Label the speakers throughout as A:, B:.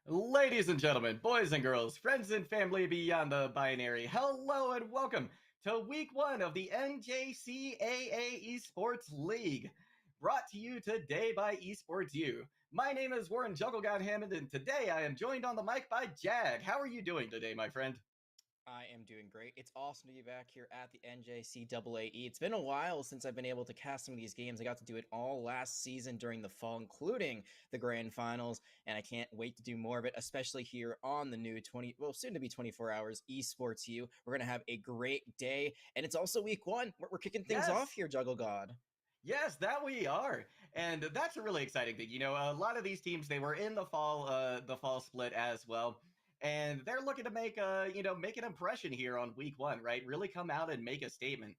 A: Ladies and gentlemen, boys and girls, friends and family beyond the binary, hello and welcome to week one of the NJCAAE Esports League, brought to you today by Esports U. My name is Warren Jugglegod Hammond, and today I am joined on the mic by Jag. How are you doing today, my friend?
B: I am doing great. It's awesome to be back here at the NJCAAE. It's been a while since I've been able to cast some of these games. I got to do it all last season during the fall, including the grand finals, and I can't wait to do more of it, especially here on the new soon to be 24 hours Esports U. We're going to have a great day, and it's also week one. We're kicking things off here, Juggle God.
A: Yes, that we are. And that's a really exciting thing. You know, a lot of these teams, they were in the fall split as well. And they're looking to make make an impression here on week one, right? Really come out and make a statement.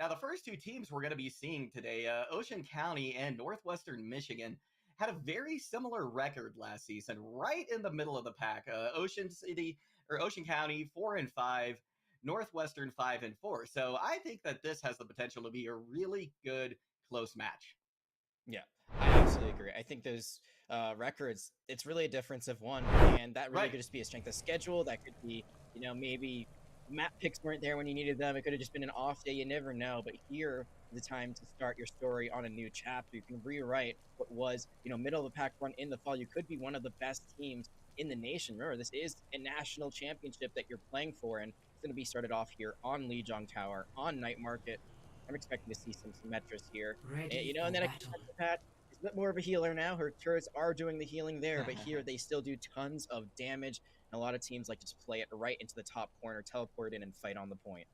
A: Now, the first two teams we're going to be seeing today, Ocean County and Northwestern Michigan, had a very similar record last season, right in the middle of the pack. Ocean County 4-5, Northwestern 5-4. So I think that this has the potential to be a really good close match.
B: Yeah, I absolutely agree. I think those records, it's really a difference of one, and that really could just be a strength of schedule. That could be, maybe map picks weren't there when you needed them. It could have just been an off day. You never know. But here is the time to start your story on a new chapter. You can rewrite what was, middle of the pack run in the fall. You could be one of the best teams in the nation. Remember, this is a national championship that you're playing for, and it's going to be started off here on Lijiang Tower, on Night Market. I'm expecting to see some Symmetris here. And then I can Pat is a bit more of a healer now. Her turrets are doing the healing there, but here they still do tons of damage. And a lot of teams like to just play it right into the top corner, teleport in, and fight on the point.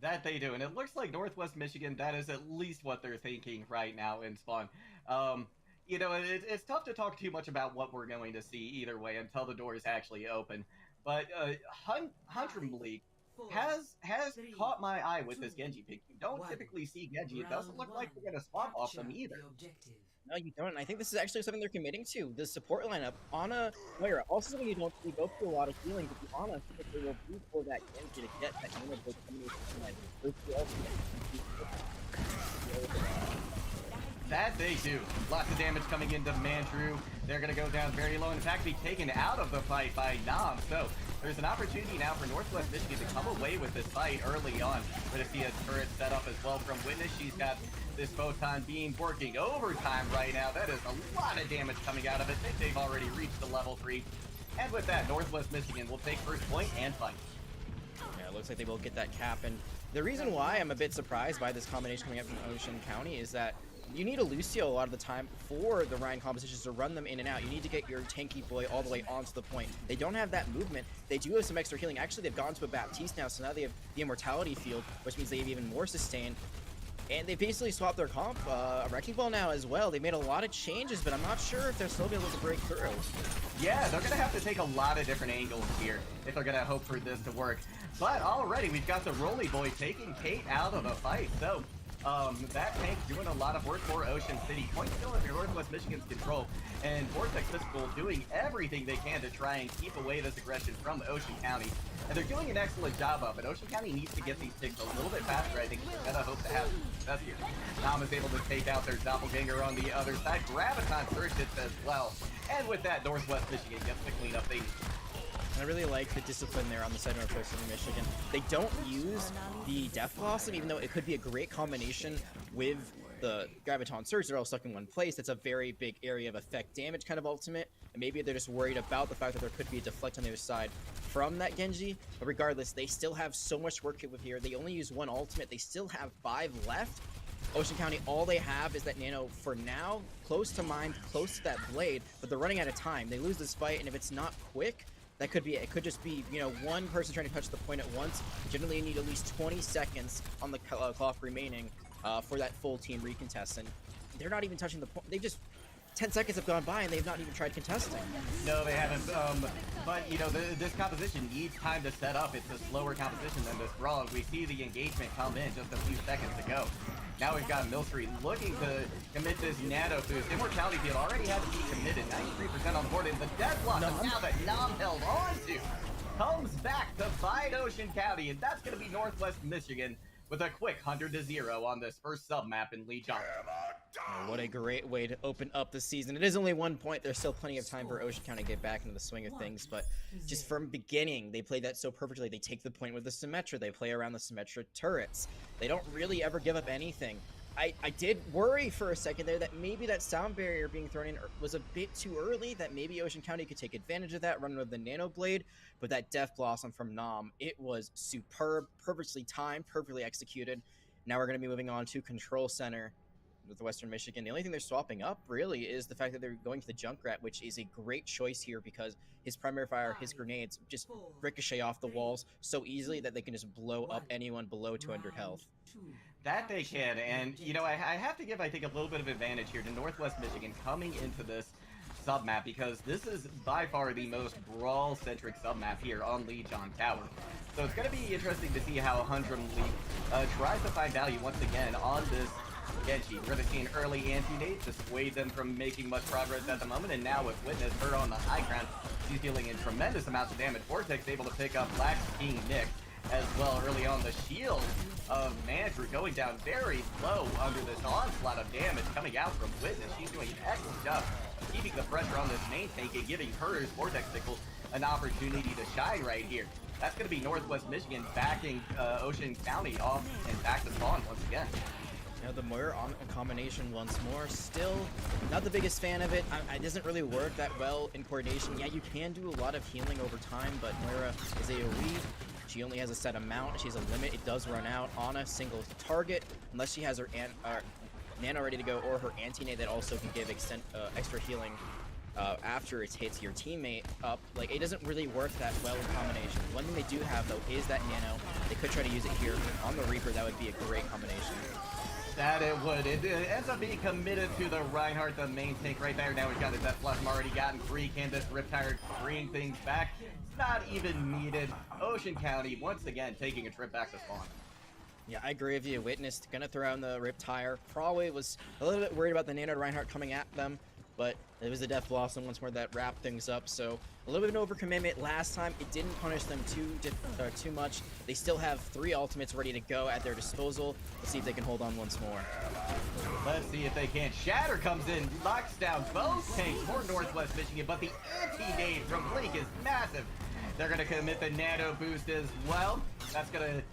A: That they do. And it looks like Northwest Michigan, that is at least what they're thinking right now in Spawn. It's tough to talk too much about what we're going to see either way until the doors actually open. But Huntram League has caught my eye with this Genji pick. You don't typically see Genji. It doesn't look like they're going to swap off them either.
B: No, you don't. I think this is actually something they're committing to. The support lineup, Ana, Moira. Also something you don't see. Both do a lot of healing, but the Ana, they will be for that Genji to get that combination.
A: That they do. Lots of damage coming into Mandrew. They're going to go down very low and in fact be taken out of the fight by Nam. So there's an opportunity now for Northwest Michigan to come away with this fight early on. We're going to see a turret set up as well from Witness. She's got this photon beam working overtime right now. That is a lot of damage coming out of it. They've already reached the level 3. And with that, Northwest Michigan will take first point and fight.
B: Yeah, it looks like they will get that cap. And the reason why I'm a bit surprised by this combination coming up from Ocean County is that you need a Lucio a lot of the time for the Ryan competitions to run them in and out. You need to get your tanky boy all the way onto the point. They don't have that movement. They do have some extra healing. Actually, they've gone to a Baptiste now, so now they have the Immortality field, which means they have even more sustain. And they basically swapped their comp, Wrecking Ball now as well. They made a lot of changes, but I'm not sure if they're still able to break through.
A: Yeah, they're going to have to take a lot of different angles here if they're going to hope for this to work. But already, we've got the Roly Boy taking Kate out of the fight, so that tank doing a lot of work for Ocean City. Point still in Northwest Michigan's control, and Vortex Physical doing everything they can to try and keep away this aggression from Ocean County. And they're doing an excellent job of it. Ocean County needs to get these picks a little bit faster. I think they're gonna hope to have success here. Nam is able to take out their doppelganger on the other side. Graviton surge hits as well. And with that, Northwest Michigan gets the cleanup they need.
B: I really like the discipline there on the side of Northwestern Michigan. They don't use the Death Blossom, even though it could be a great combination with the Graviton Surge. They're all stuck in one place. It's a very big area of effect damage kind of ultimate. And maybe they're just worried about the fact that there could be a deflect on the other side from that Genji. But regardless, they still have so much work with here. They only use one ultimate. They still have 5 left. Ocean County, all they have is that Nano for now, close to Mind, close to that Blade, but they're running out of time. They lose this fight, and if it's not quick, that could be it. It could just be, one person trying to touch the point at once. Generally, you need at least 20 seconds on the clock remaining for that full team recontest. And they're not even touching the point. They just 10 seconds have gone by and they've not even tried contesting.
A: No, they haven't. But this composition needs time to set up. It's a slower composition than this brawl. We see the engagement come in just a few seconds ago. Now we've got Millstreet looking to commit this nano boost. Immortality field already had to be committed. 93% on the board, and the death block now that Nam held on to comes back to fight Ocean County, and that's going to be Northwest Michigan with a quick 100-0 on this first sub map in Lijiang.
B: Oh, what a great way to open up the season. It is only 1 point. There's still plenty of time for Ocean County to get back into the swing of things, but just from beginning, they played that so perfectly. They take the point with the Symmetra. They play around the Symmetra turrets. They don't really ever give up anything. I did worry for a second there that maybe that sound barrier being thrown in was a bit too early, that maybe Ocean County could take advantage of that, run with the Nano Blade, but that Death Blossom from Nam, it was superb, perfectly timed, perfectly executed. Now we're going to be moving on to Control Center with Western Michigan. The only thing they're swapping up really is the fact that they're going to the Junkrat, which is a great choice here because his primary fire, his grenades just ricochet off the walls so easily that they can just blow up anyone below 200 health.
A: That they can, and you know, I have to give, I think, a little bit of advantage here to Northwest Michigan coming into this sub-map, because this is by far the most brawl-centric sub-map here on Lijiang Tower. So it's going to be interesting to see how Hundred League tries to find value once again on this Genji. We're going to see an early anti-nade to sway them from making much progress at the moment, and now with Witness, her on the high ground, she's dealing in tremendous amounts of damage. Vortex able to pick up Black King Nick as well early on. The shield of Mandrew going down very low under this onslaught of damage coming out from Witness. She's doing an excellent job of keeping the pressure on this main tank and giving her Vortex Sickle an opportunity to shine right here. That's going to be Northwest Michigan backing Ocean County off and back to spawn once again.
B: Now the Moira on combination once more. Still not the biggest fan of it. It doesn't really work that well in coordination. Yeah, you can do a lot of healing over time, but Moira is AoE. She only has a set amount. She has a limit. It does run out on a single target unless she has her Nano ready to go, or her anti-nade that also can give extra healing after it hits your teammate up. Like, it doesn't really work that well in combination. One thing they do have, though, is that Nano. They could try to use it here on the Reaper. That would be a great combination.
A: That it would. It ends up being committed to the Reinhardt, the main tank right there. Now we've got his Death Blossom already gotten free. Can this Riptire bring things back? It's not even needed. Ocean County, once again, taking a trip back to spawn.
B: Yeah, I agree with you. Witness gonna throw out the Riptire. Probably was a little bit worried about the Nano Reinhardt coming at them, but it was the Death Blossom once more that wrapped things up. So a little bit of an overcommitment last time. It didn't punish them too much. They still have 3 ultimates ready to go at their disposal. Let's see if they can hold on once more.
A: Let's see if they can. Shatter comes in, locks down both tanks for Northwest Michigan, but the anti-nade from Blink is massive. They're going to commit the Nano boost as well. That's going to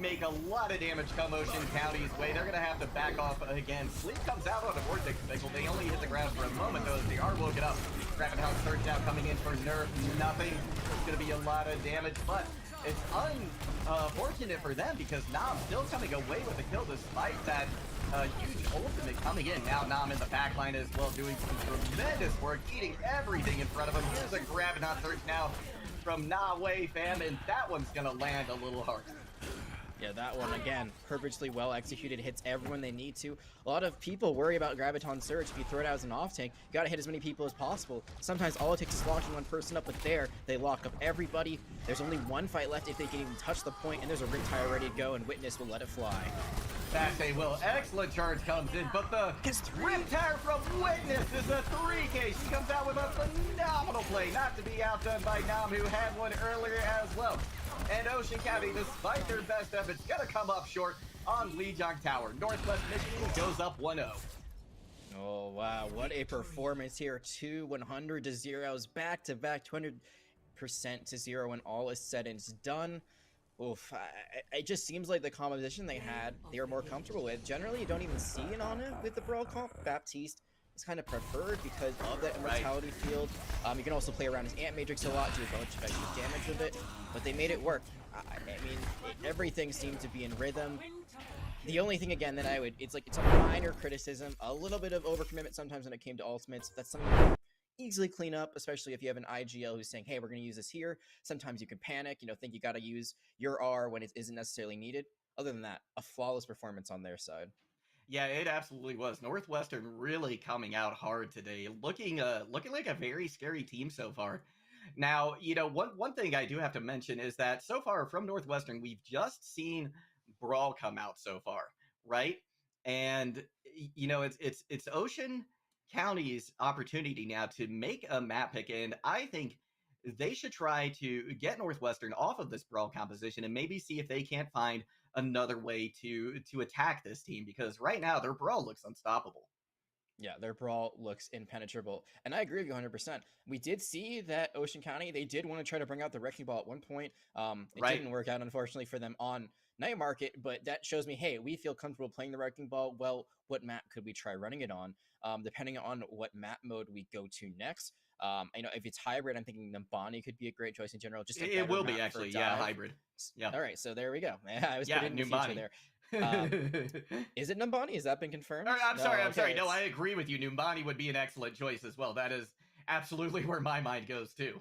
A: make a lot of damage come Ocean County's way. They're going to have to back off again. Sleep comes out on a Vortex Sickle. They only hit the ground for a moment, though, as they are woken up. Graviton Surge now coming in for nerf. Nothing. It's going to be a lot of damage, but it's unfortunate for them because Nam still coming away with the kill despite that huge ultimate coming in. Now Nam in the backline as well, doing some tremendous work, eating everything in front of him. Here's a Graviton Surge now from Navarro, fam, and that one's going to land a little hard.
B: Yeah, that one, again, purposely well executed, hits everyone they need to. A lot of people worry about Graviton Surge. If you throw it out as an off-tank, you gotta hit as many people as possible. Sometimes all it takes is locking one person up, but there, they lock up everybody. There's only one fight left if they can even touch the point, and there's a Riptire ready to go, and Witness will let it fly. That
A: they will. Excellent charge comes in, but the Riptire from Witness is a 3K. She comes out with a phenomenal play, not to be outdone by Nam, who had one earlier as well. And Ocean County, despite their best efforts, gonna come up short on Lijiang Tower. Northwest Michigan goes up 1-0.
B: Oh, wow. What a performance here. 2 100-0s, back-to-back 200% to 0 when all is said and done. Oof. It just seems like the composition they had, they were more comfortable with. Generally, you don't even see it on it with the Brawl comp. Baptiste is kind of preferred because of that immortality field. You can also play around his Ant Matrix a lot, do a bunch of extra damage with it, but they made it work. I mean, everything seemed to be in rhythm. The only thing, again, that it's a minor criticism, a little bit of overcommitment sometimes when it came to ultimates. That's something you can easily clean up, especially if you have an IGL who's saying, hey, we're going to use this here. Sometimes you can panic, think you got to use your R when it isn't necessarily needed. Other than that, a flawless performance on their side.
A: Yeah, it absolutely was. Northwestern really coming out hard today, looking like a very scary team so far. Now, one thing I do have to mention is that so far from Northwestern, we've just seen Brawl come out so far, right? And it's Ocean County's opportunity now to make a map pick, and I think they should try to get Northwestern off of this Brawl composition and maybe see if they can't find another way to attack this team, because right now their brawl looks unstoppable.
B: Yeah, their brawl looks impenetrable. And I agree with you 100%. We did see that Ocean County, they did want to try to bring out the Wrecking Ball at one point. It
A: Right.
B: didn't work out, unfortunately, for them on Night Market, but that shows me, hey, we feel comfortable playing the Wrecking Ball. Well, what map could we try running it on? Depending on what map mode we go to next. If it's hybrid, I'm thinking Nambani could be a great choice in general. Just
A: It will be, actually, yeah, hybrid. Yeah.
B: All right, so there we go. I was putting in the future there. Is it Numbani? Has that been confirmed?
A: I'm sorry. No, I agree with you. Numbani would be an excellent choice as well. That is absolutely where my mind goes too.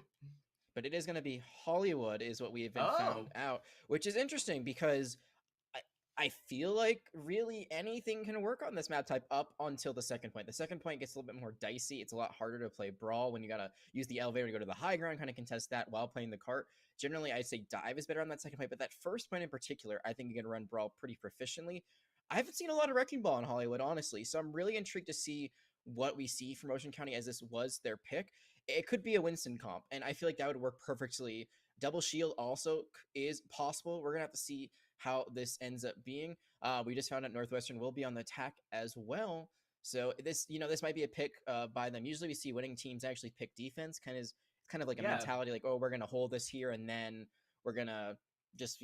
B: But it is going to be Hollywood, is what we have been found out, which is interesting because I feel like really anything can work on this map type up until the second point. The second point gets a little bit more dicey. It's a lot harder to play Brawl when you got to use the elevator to go to the high ground, kind of contest that while playing the cart. Generally, I'd say Dive is better on that second point, but that first point in particular, I think you can run Brawl pretty proficiently. I haven't seen a lot of Wrecking Ball in Hollywood, honestly, so I'm really intrigued to see what we see from Ocean County, as this was their pick. It could be a Winston comp, and I feel like that would work perfectly. Double shield also is possible. We're going to have to see how this ends up being. We just found out Northwestern will be on the attack as well. So this might be a pick by them. Usually we see winning teams actually pick defense, kind of like a mentality like, oh, we're going to hold this here and then we're going to just,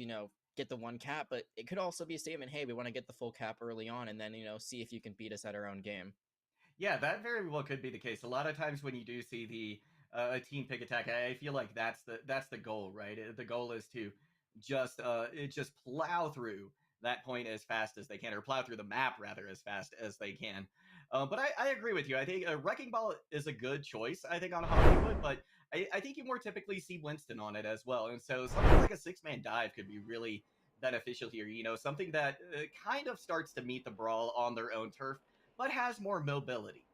B: get the one cap. But it could also be a statement, hey, we want to get the full cap early on and then, see if you can beat us at our own game.
A: Yeah, that very well could be the case. A lot of times when you do see the a team pick attack, I feel like that's the goal, right? The goal is to just plow through that point as fast as they can, or plow through the map rather as fast as they can. But I agree with you. I think Wrecking Ball is a good choice, I think, on Hollywood, but I think you more typically see Winston on it as well. And so something like a 6-man dive could be really beneficial here. Something that kind of starts to meet the Brawl on their own turf, but has more mobility.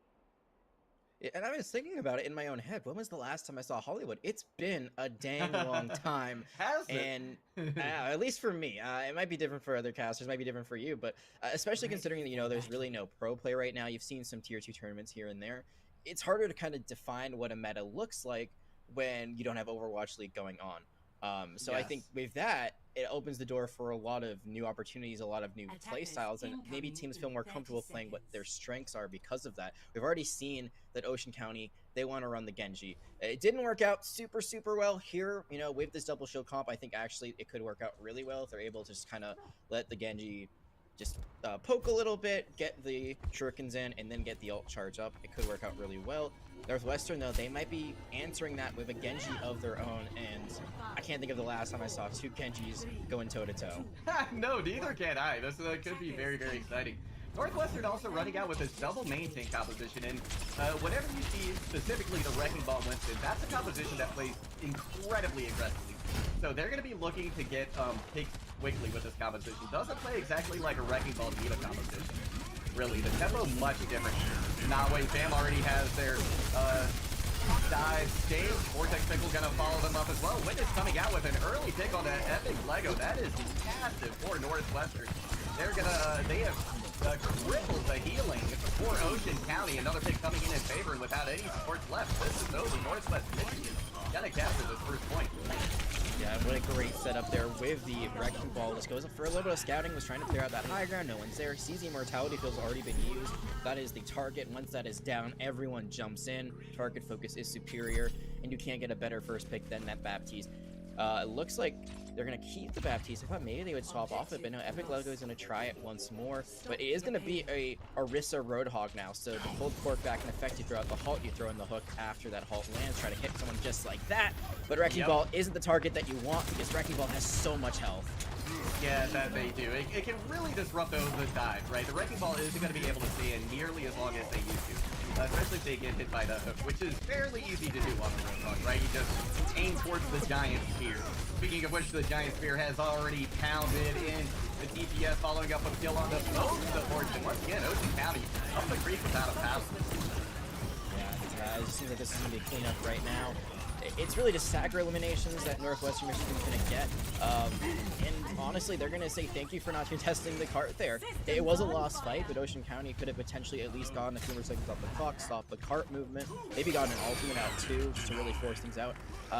B: And I was thinking about it in my own head. When was the last time I saw Hollywood? It's been a dang long time.
A: Has it?
B: And at least for me, it might be different for other casters, might be different for you, but especially considering that, there's really no pro play right now. You've seen some tier 2 tournaments here and there. It's harder to kind of define what a meta looks like when you don't have Overwatch League going on. So yes. I think with that, it opens the door for a lot of new opportunities, a lot of new play styles, and maybe teams feel more comfortable playing what their strengths are because of that. We've already seen that Ocean County, they want to run the Genji. It didn't work out super, super well here, with this double shield comp. I think actually it could work out really well if they're able to just kind of let the Genji just poke a little bit, get the shurikens in, and then get the ult charge up. It could work out really well. Northwestern, though, they might be answering that with a Genji of their own, and I can't think of the last time I saw 2 Genjis going toe-to-toe.
A: No, neither can I. This could be very, very exciting. Northwestern also running out with this double main tank composition, and whenever you see specifically the Wrecking Ball Winston, that's a composition that plays incredibly aggressively. So they're going to be looking to get picked quickly with this composition. Doesn't play exactly like a Wrecking Ball Diva composition. Really, the tempo much different. Nawe Fam already has their dive stage. Vortex Pickle gonna follow them up as well. Witness coming out with an early pick on that epic Lego. That is massive for Northwestern. They have crippled the healing for Ocean County. Another pick coming in favor, and without any supports left, this is over. Northwest Michigan gonna capture this first point.
B: Yeah, what a great setup there with the Wrecking Ball. Just goes up for a little bit of scouting, was trying to clear out that high ground. No one's there. Sees the Immortality Field's already been used. That is the target. Once that is down, everyone jumps in. Target focus is superior, and you can't get a better first pick than that Baptiste. It looks like they're going to keep the Baptiste. I thought maybe they would swap off it, but no, Epic Logo is going to try it once more. But it is going to be a Orisa Roadhog now, so the pulled cork back in effect. You throw out the halt, you throw in the hook after that halt lands, try to hit someone just like that. But Wrecking Ball isn't the target that you want because Wrecking Ball has so much health.
A: Yeah, that they do. It can really disrupt the dive, right? The Wrecking Ball isn't going to be able to stay in nearly as long as they used to. Especially if they get hit by the hook, which is fairly easy to do on the Roadhog, right? You just aim towards the Giant Spear. Speaking of which, the Giant Spear has already pounded in the TPS, following up a kill on the both supports. And once again, Ocean County up the creek without a pass.
B: Yeah, it seems like this is going to be a cleanup right now. it's really just stagger eliminations that Northwestern Michigan's going to get. And honestly, they're going to say thank you for not contesting the cart there. It was a lost fight, but Ocean County could have potentially at least gotten a few more seconds off the clock, stopped the cart movement, maybe gotten an ultimate out too, just to really force things out.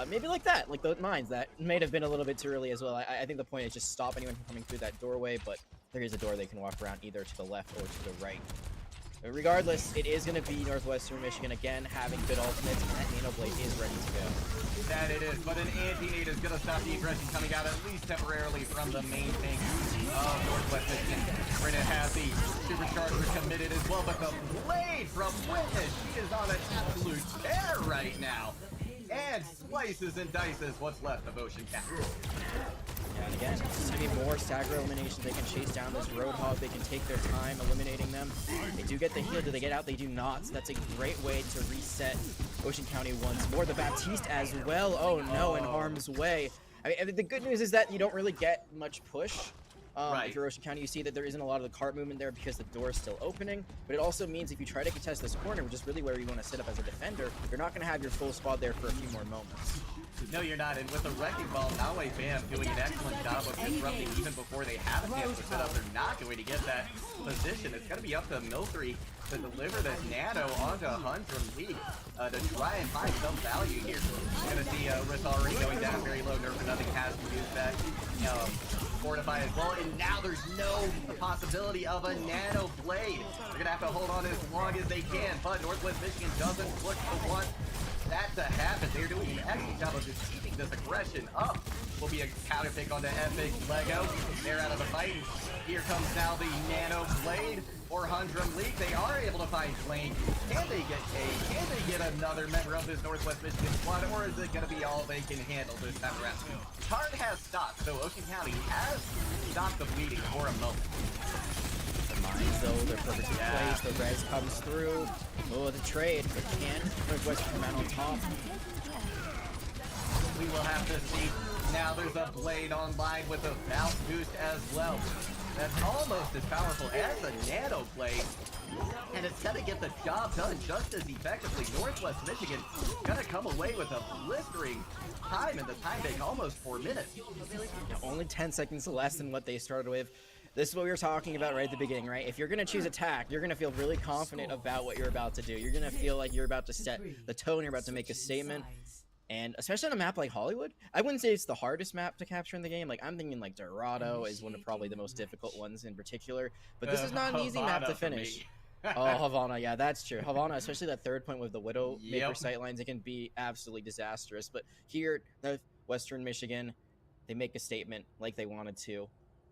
B: Maybe like that, like the mines, that might have been a little bit too early as well. I think the point is just stop anyone from coming through that doorway, but there is a door they can walk around either to the left or to the right. But regardless, it is going to be Northwestern Michigan again having good ultimates, and that Nano Blade is ready to go.
A: That it is, but an anti-nade is going to stop the aggression coming out at least temporarily from the main tank of Northwest Michigan. We're going to have the Supercharger committed as well, but the Blade from Witness, she is on an absolute tear right now. And slices and dices what's left of Ocean County.
B: Yeah, and again, just gonna be more stagger eliminations. They can chase down this Roadhog. They can take their time eliminating them. They do get the heal. Do they get out? They do not. So that's a great way to reset Ocean County once more. The Baptiste as well. Oh no, in harm's way. I mean, the good news is that you don't really get much push. If you're Ocean County, you see that there isn't a lot of the cart movement there because the door is still opening. But it also means if you try to contest this corner, which is really where you want to sit up as a defender, you're not going to have your full squad there for a few more moments.
A: No, you're not. And with the Wrecking Ball, Nawe Bam doing an excellent job of disrupting even before they have a chance to set up. They're not going to get that position. It's going to be up to Miltry to deliver this Nano onto Hundrum League to try and find some value here. You're going to see Riss already going down very low. Nerf for nothing has to use that. Fortify as well, and now there's no possibility of a Nano Blade. They're gonna have to hold on as long as they can, but Northwest Michigan doesn't look to want that to happen. They're doing an excellent job of just keeping this aggression up. Will be a counter pick onto Epic Lego. They're out of the fight. Here comes now the Nano Blade or Hundrum League. They are able to find Blinn. Can they get K? Can they get another member of this Northwest Michigan squad, or is it going to be all they can handle this time around? Card has stopped, so Ocean County has stopped the bleeding for a moment.
B: The mines, though, they're perfectly placed. The res comes through. Oh, the trade, but can Northwest come out on top?
A: We will have to see. Now there's a Blade online with a bounce boost as well. That's almost as powerful as a Nano Blade. And it's gonna get the job done just as effectively. Northwest Michigan gonna come away with a blistering time in the time bank, almost 4 minutes.
B: Yeah, only 10 seconds less than what they started with. This is what we were talking about right at the beginning, right? If you're going to choose attack, you're going to feel really confident about what you're about to do. You're going to feel like you're about to set the tone, you're about to make a statement. And especially on a map like Hollywood, I wouldn't say it's the hardest map to capture in the game. Like, I'm thinking like Dorado is one of probably the most difficult ones in particular. But this is not an easy map to finish. Oh, Havana, yeah, that's true. Havana, especially that third point with the Widowmaker sightlines, it can be absolutely disastrous. But here, Northwestern Michigan, they make a statement like they wanted to.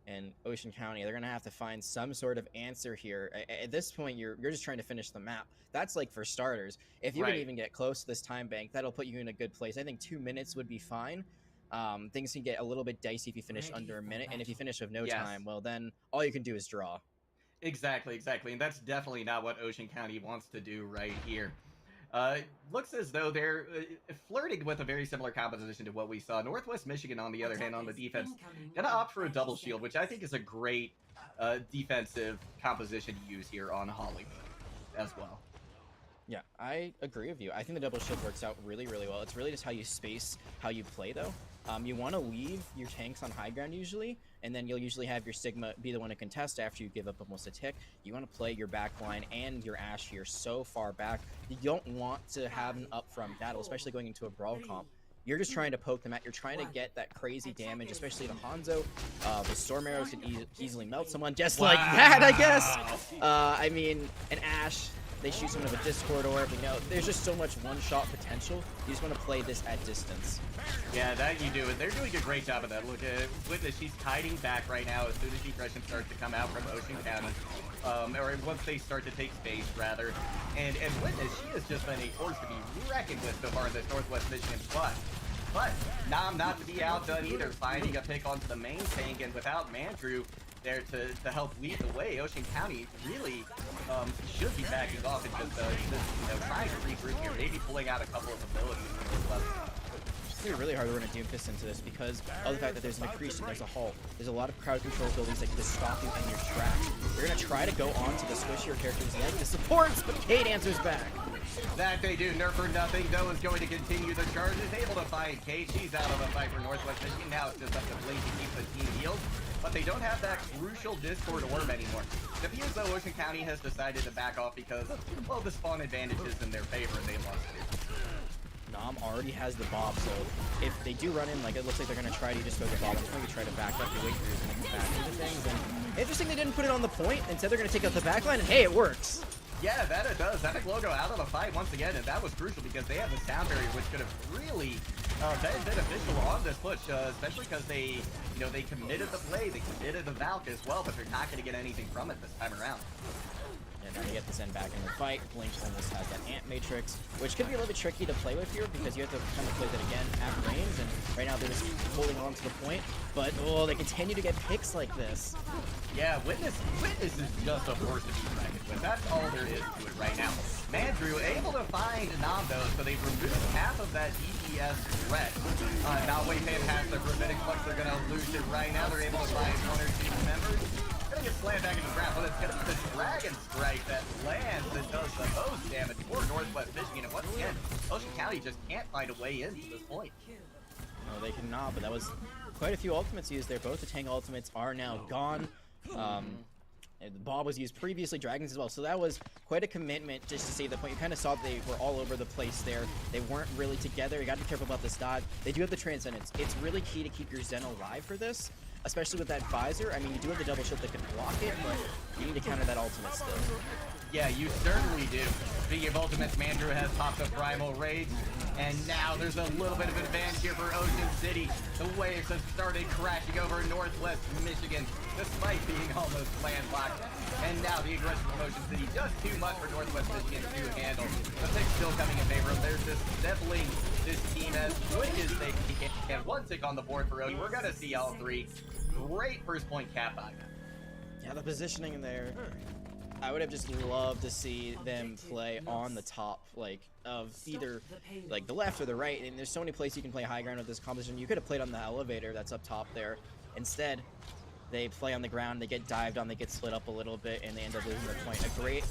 B: And Ocean County, they're going to have to find some sort of answer here. At this point, you're just trying to finish the map. That's like for starters. If you can even get close to this time bank, that'll put you in a good place. I think 2 minutes would be fine. Things can get a little bit dicey if you finish under a minute. And if you finish with no time, well, then all you can do is draw.
A: Exactly. And that's definitely not what Ocean County wants to do right here. Looks as though they're flirting with a very similar composition to what we saw. Northwest Michigan, on the other hand, on the defense, gonna opt for a double shield, which I think is a great defensive composition to use here on Hollywood as well.
B: Yeah, I agree with you. I think the double shield works out really, really well. It's really just how you space, how you play, though. You want to leave your tanks on high ground usually, and then you'll usually have your Sigma be the one to contest after you give up almost a tick. You want to play your back line and your Ashe here so far back. You don't want to have an upfront battle, especially going into a brawl comp. You're just trying to poke them out. You're trying to get that crazy damage, especially to Hanzo. The Storm Arrows can easily melt someone just like that, I guess. I mean, an Ashe, they shoot someone with a Discord orb. You know, there's just so much one-shot potential. You just want to play this at distance.
A: Yeah, that you do. And they're doing a great job of that. Look at Witness, she's hiding back right now as soon as the aggression starts to come out from Ocean County. Or once they start to take space, rather. And Witness, she has just been a force to be reckoned with so far in this Northwest Michigan squad. But Nam not to be outdone either, finding a pick onto the main tank, and without Mandrew there to help lead the way, Ocean County really should be backing off and just trying to regroup here, maybe pulling out a couple of abilities from this level.
B: It's going to be really hard to run a Doomfist into this because of the fact that there's an accretion, there's a halt. There's a lot of crowd control abilities that can just stop you in your tracks. You're going to try to go on to the squishier characters like the supports, but Cade answers back.
A: That they do. Nerf for nothing, though, is going to continue the charge. Is able to find Kate. She's out of the fight for Northwest Michigan. Now it's just up to Blinn to keep the team healed. But they don't have that crucial Discord orb anymore. It appears though Ocean County has decided to back off because, well, the spawn advantage is in their favor and they lost it.
B: Nom already has the Bob, so if they do run in, like it looks like they're going to try to just go to Bob. I'm going to try to back up. You wait for your to come back into things. And interesting they didn't put it on the point. Instead they're going to take out the backline, and hey, it works. Yeah,
A: that it does. That Logo out of the fight once again, and that was crucial because they have the sound barrier, which could have really been beneficial on this push, especially because they, they committed the play, they committed the Valk as well, but they're not going to get anything from it this time around.
B: And now you get this end back in the fight. Blinn almost has that Ant Matrix, which could be a little bit tricky to play with here because you have to kind of play that again at range, and right now they're just holding on to the point, but they continue to get picks like this.
A: Yeah, Witness is just a force to be reckoned with. That's all there is to it right now. Mandrew able to find Nando, so they've removed half of that DPS threat. Now way fantastic. Rabbinic Flux, they're going to lose it right now. They're able to find one or two members. Gonna get slammed back into the ground, but it's gonna be the Dragon Strike that lands that does the most damage for Northwest Michigan. And once again, Ocean County just can't find a way in to this point.
B: No, they cannot, but that was quite a few ultimates used there. Both the Tang ultimates are now gone. And the Bob was used previously, Dragons as well, so that was quite a commitment just to save the point. You kind of saw they were all over the place there. They weren't really together. You got to be careful about this dive. They do have the Transcendence. It's really key to keep your Zen alive for this, especially with that visor. I mean, you do have the double shield that can block it, but you need to counter that ultimate still.
A: Yeah, you certainly do. Speaking of ultimates, Mandrew has popped a Primal Rage, and now there's a little bit of advantage here for Ocean City. The waves have started crashing over Northwest Michigan, despite being almost landlocked. And now the aggression from Ocean City, just too much for Northwest Michigan to handle. The pick's still coming in favor of theirs. This definitely this team as quick as they can. And one tick on the board for Ocean. We're going to see all three. Great first point cap on them.
B: Yeah, the positioning in there. I would have just loved to see them play on the top, like, of either, like, the left or the right. And there's so many places you can play high ground with this composition. You could have played on the elevator that's up top there. Instead, they play on the ground, they get dived on, they get split up a little bit, and they end up losing their point. A great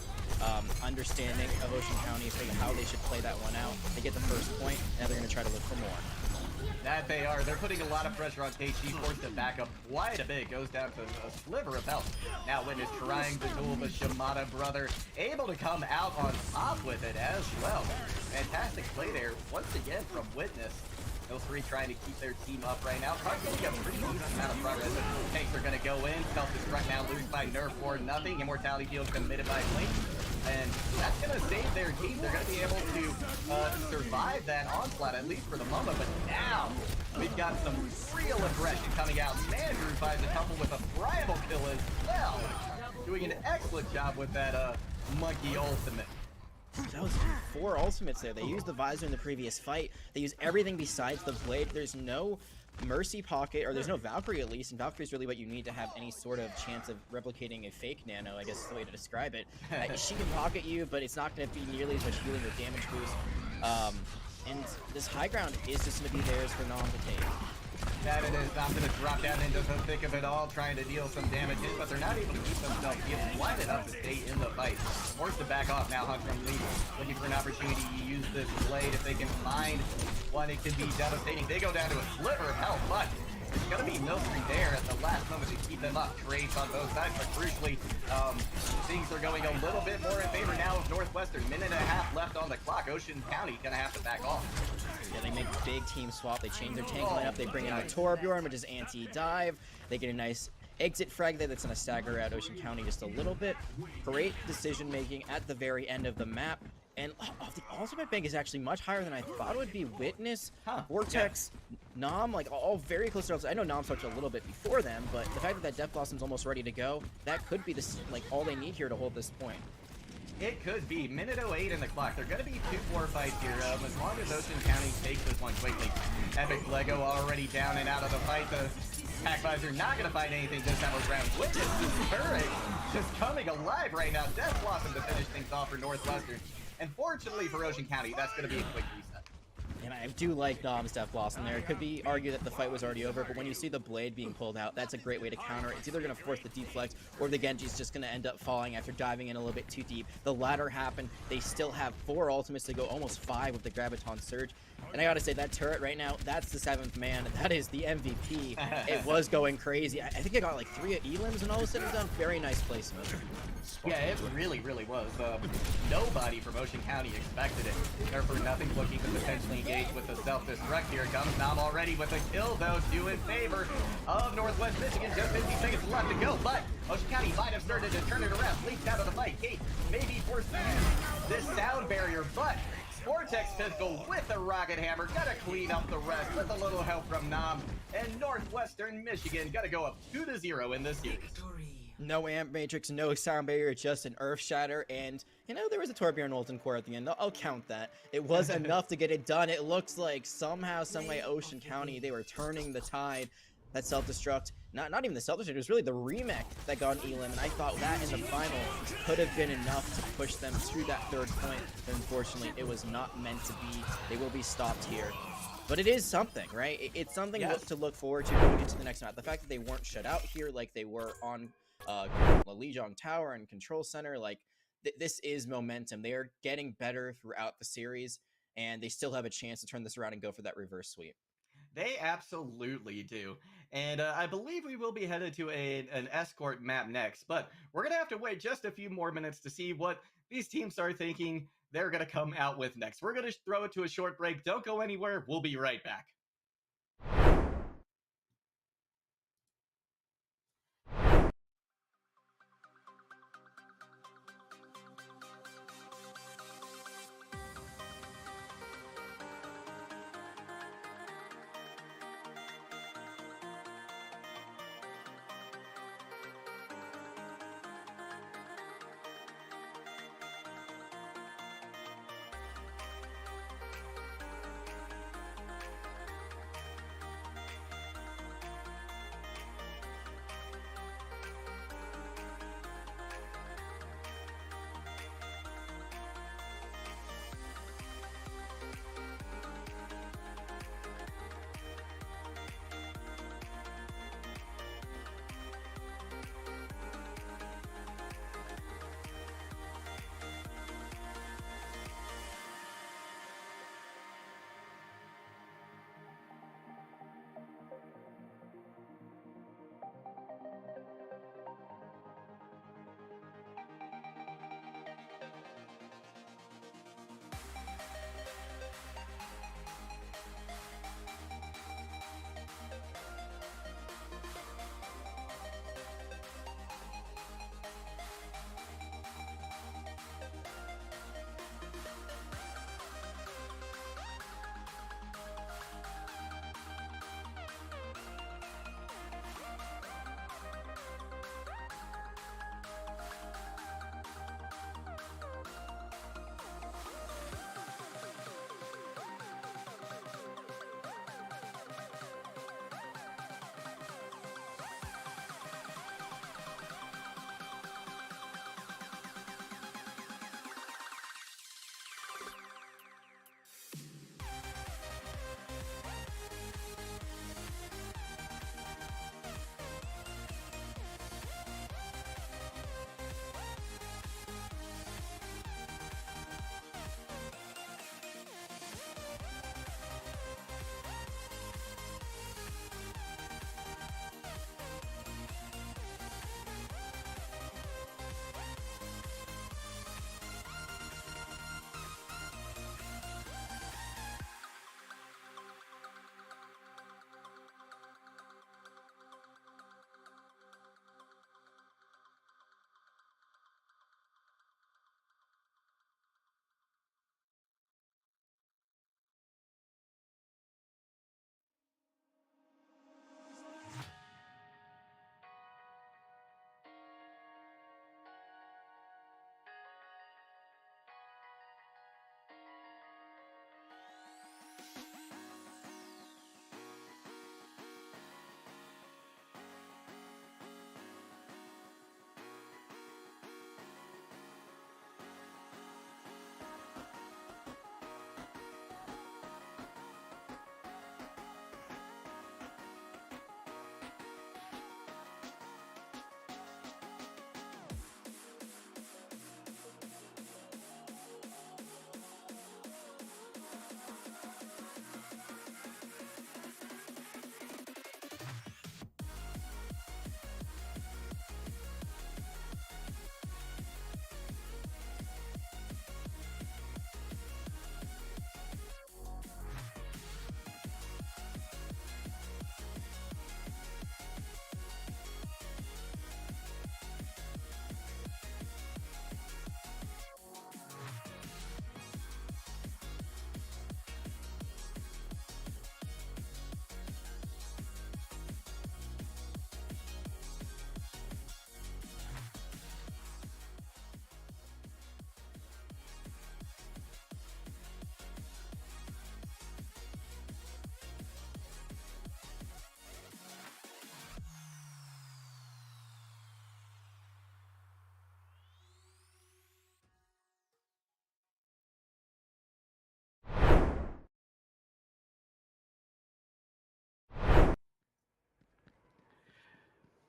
B: understanding of Ocean County, how they should play that one out. They get the first point, now they're going to try to look for more.
A: That they are. They're putting a lot of pressure on KC, forced to back up quite a bit. Goes down to a sliver of health. Now Witness trying to duel the Shimada brother. Able to come out on top with it as well. Fantastic play there once again from Witness. Those three trying to keep their team up right now. Probably a pretty decent amount of progress. The tanks are going to go in. Self-destruct now, lose by Nerf for nothing. Immortality field committed by Blinn. And that's going to save their team. They're going to be able to survive that onslaught, at least for the moment. But now, we've got some real aggression coming out. Mandrew finds a couple with a primal kill as well. Doing an excellent job with that monkey ultimate.
B: That was 4 ultimates there. They used the visor in the previous fight. They used everything besides the blade. There's no Mercy Pocket, or there's no Valkyrie at least, and Valkyrie is really what you need to have any sort of chance of replicating a fake Nano, I guess is the way to describe it. She can pocket you, but it's not going to be nearly as much healing or damage boost. And this high ground is just going to be theirs for Nom to take.
A: That it is. Not going to drop down into the thick of it all, trying to deal some damage in, but they're not able to keep themselves wide enough to stay in the fight. Forced to back off now. Hunt from Lee looking for an opportunity to use this blade. If they can find one, it could be devastating. They go down to a sliver of health, but it's going to be Military there at the last moment to keep them up. Trades on both sides, but crucially, things are going a little bit more in favor now of Northwestern. Minute and a half left on the clock. Ocean County going to have to back off.
B: Yeah, they make a big team swap. They change their tank lineup. They bring in a Torbjorn, which is anti-dive. They get a nice exit frag there that's going to stagger out Ocean County just a little bit. Great decision making at the very end of the map. And the ultimate bank is actually much higher than I thought it would be. Witness, Vortex, Nom, like all very close to us. I know Nom started a little bit before them, but the fact that Death Blossom's almost ready to go, that could be this, like all they need here to hold this point.
A: It could be. Minute 08 in the clock. They're going to be 2-4 fights here. As long as Ocean County takes this one quickly. Epic Lego already down and out of the fight. The Pack Visor not going to find anything this time around. Witness Courage just coming alive right now. Death Blossom to finish things off for Northwestern. And fortunately for Ocean County, that's going to be a quick reset.
B: And I do like Dom's Death Blossom there. It could be argued that the fight was already over, but when you see the blade being pulled out, that's a great way to counter it. It's either going to force the deflect, or the Genji's just going to end up falling after diving in a little bit too deep. The latter happened. They still have 4 ultimates to go, almost 5 with the Graviton Surge. And I gotta say, that turret right now, that's the 7th man. That is the MVP. It was going crazy. I think I got like 3 elims and all of a sudden done. Very nice placement.
A: Yeah, it really, really was. Nobody from Ocean County expected it. They're for nothing looking to potentially engage with the self-destruct. Here comes Nam already with a kill, though, due in favor of Northwest Michigan. Just 50 seconds left to go, but Ocean County might have started to turn it around. Leaked out of the fight. Kate maybe foresees this sound barrier, but Vortex Pistol with a rocket hammer, gotta clean up the rest with a little help from Nam, and Northwestern Michigan gotta go up 2-0 in this series.
B: No Amp Matrix, no Sound Barrier, just an Earth Shatter, and, you know, there was a Torbjorn Ultim Core at the end. I'll count that. It was enough to get it done. It looks like somehow, someway, Ocean County, they were turning the tide. That self-destruct, not even the self-destruct, it was really the remake that got an elim, and I thought that in the final could have been enough to push them to that 3rd point, but unfortunately, it was not meant to be. They will be stopped here. But it is something, right? It's something to look forward to going into the next round. The fact that they weren't shut out here like they were on Lijiang Tower and Control Center, like, this is momentum. They are getting better throughout the series, and they still have a chance to turn this around and go for that reverse sweep.
A: They absolutely do. And I believe we will be headed to an escort map next, but we're going to have to wait just a few more minutes to see what these teams are thinking they're going to come out with next. We're going to throw it to a short break. Don't go anywhere. We'll be right back.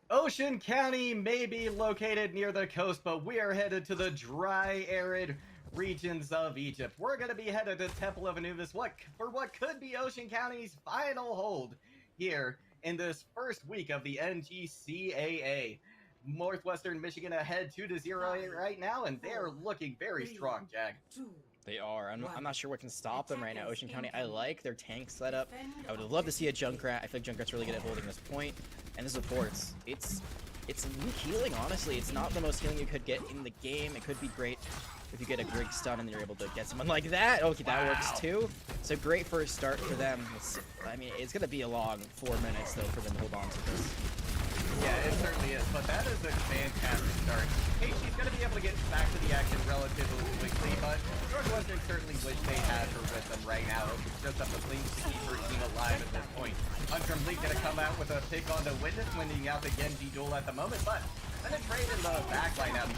A: Ocean County may be located near the coast, but we are headed to the dry, arid regions of Egypt. We're going to be headed to Temple of Anubis for what could be Ocean County's final hold here in this first week of the NJCAAE. Northwestern Michigan ahead 2-0 right now, and they're looking very strong, Jag.
B: They are. I'm not sure what can stop them right now. Ocean County, I like their tank setup. I would love to see a Junkrat. I feel like Junkrat's really good at holding this point. And the supports. It's weak healing, honestly. It's not the most healing you could get in the game. It could be great if you get a great stun and you're able to get someone like that. Okay, that works too. So great first start for them. I mean, it's going to be a long 4 minutes, though, for them to hold on to this.
A: Yeah, it certainly is, but that is a fantastic start. Hey, she's going to be able to get back to the action relatively quickly, but Northwestern certainly wish they had her with them right now. It's just up to Blinn to keep her team alive at this point. Untrim Blink going to come out with a pick on the Witness, winning out the Genji duel at the moment, but penetrate in the backline out.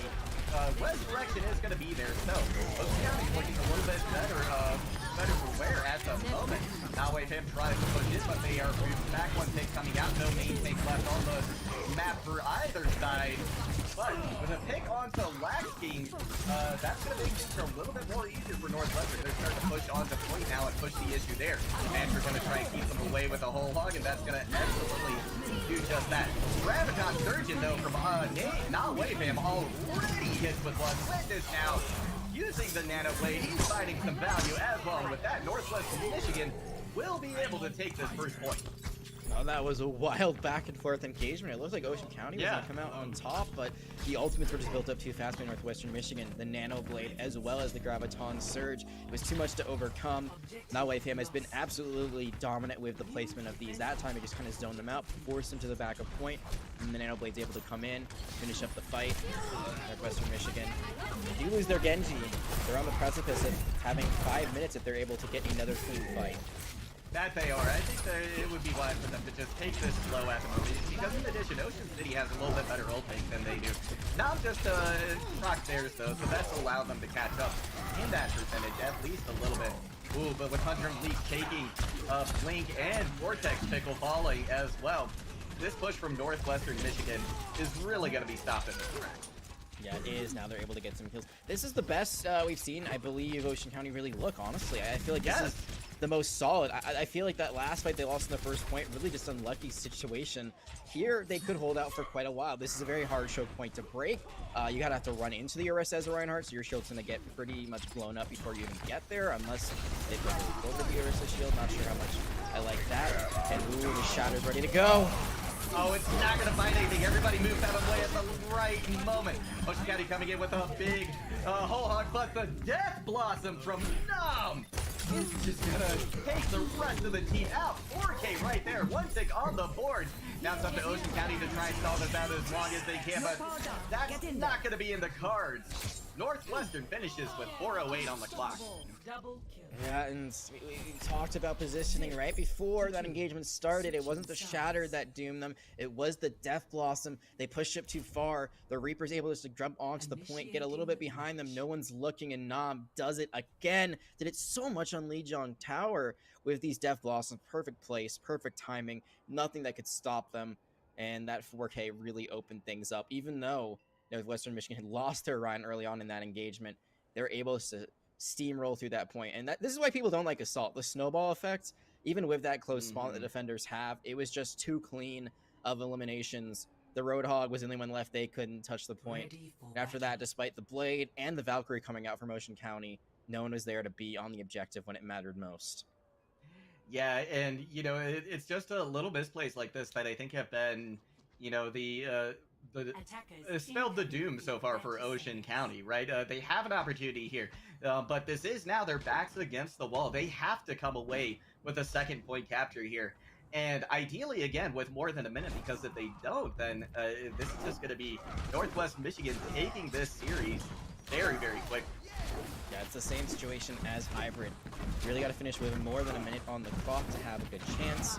A: Resurrection is going to be there, so Ocean County's looking a little bit better for wear at the moment. Now wave him tries to push in, but they are back one pick coming out. No main tank left on the map for either side. But with a pick onto Laxking, that's going to make things a little bit more easier for Northwestern. They're starting to push onto point now and push the issue there. And we're going to try and keep them away with a whole hog, and that's going to absolutely do just that. Graviton Surgeon, though, from not wave him, already hits with one. Witness now using the Nano Blade. He's finding some value as well. And with that, Northwestern Michigan will be able to take this first point.
B: Oh, that was a wild back and forth engagement. It looked like Ocean County was going to come out on top, but the ultimates were just built up too fast by Northwestern Michigan. The Nano Blade as well as the Graviton Surge. It was too much to overcome. Now Waveham has been absolutely dominant with the placement of these. That time he just kind of zoned them out, forced them to the back of point, and the Nano Blade's able to come in, finish up the fight. Northwestern Michigan, they do lose their Genji. They're on the precipice of having 5 minutes if they're able to get another clean fight.
A: That they are. I think that it would be wise for them to just take this slow at the moment, because in addition, Ocean City has a little bit better ult take than they do. Not just proc theirs though, so that's allowed them to catch up in that percentage at least a little bit. Ooh, but with Hunter League taking Blink and Vortex Pickle falling as well, this push from Northwestern Michigan is really going to be stopped in this track.
B: Yeah, it is. Now they're able to get some kills. This is the best we've seen, I believe, Ocean County really look, honestly. I feel like this is the most solid. I feel like that last fight they lost in the first point, really just unlucky situation. Here, they could hold out for quite a while. This is a very hard choke point to break. You gotta have to run into the Urus as a Reinhardt, so your shield's gonna get pretty much blown up before you even get there, unless they put over the Urus' shield. Not sure how much I like that. And ooh, the Shatter's ready to go.
A: Oh, it's not going to find anything. Everybody moves out of the way at the right moment. Ocean County coming in with a big whole hog, but the Death Blossom from Numb is just going to take the rest of the team out. 4K right there. One tick on the board. Now it's up to Ocean County to try and stall this out as long as they can, but that's not going to be in the cards. Northwestern finishes with 4:08 on the clock.
B: Yeah, and we talked about positioning right before that engagement started. It wasn't the Shatter that doomed them. It was the Death Blossom. They pushed it too far. The Reaper's able just to jump onto the point, get a little bit behind them. No one's looking, and Nam does it again. Did it so much on Lijiang Tower with these Death Blossoms. Perfect place, perfect timing. Nothing that could stop them. And that 4K really opened things up. Even though Northwestern Michigan had lost their Ryan early on in that engagement, they were able to steamroll through that point. And this is why people don't like Assault. The snowball effect, even with that close spawn that the defenders have, it was just too clean of eliminations. The Roadhog was the only one left. They couldn't touch the point. And after that, despite the Blade and the Valkyrie coming out from Ocean County, no one was there to be on the objective when it mattered most.
A: Yeah, and, you know, it's just a little misplays like this that I think have been, you know, spelled the doom so far for Ocean County, right? They have an opportunity here, but this is now their backs against the wall. They have to come away with a second point capture here. And ideally, again, with more than a minute, because if they don't, then this is just going to be Northwest Michigan taking this series very, very quick.
B: Yeah, it's the same situation as Hybrid. You really got to finish with more than a minute on the clock to have a good chance.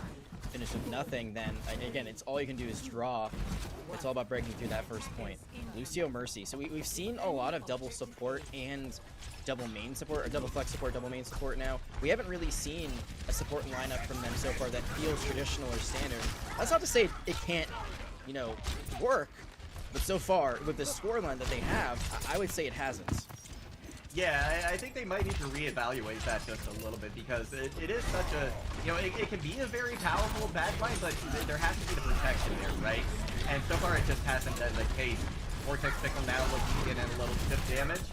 B: Finish with nothing, then again, it's all you can do is draw. It's all about breaking through that first point. Lucio Mercy. So we've seen a lot of double support and double main support, or double flex support, double main support now. We haven't really seen a support lineup from them so far that feels traditional or standard. That's not to say it can't you know, work. But so far, with the scoreline that they have, I would say it hasn't.
A: Yeah, I think they might need to reevaluate that just a little bit, because it is such a, you know, it can be a very powerful backline, but there has to be the protection there, right? And so far it just hasn't been the case. Vortex Pickle now looking to get in a little chip damage,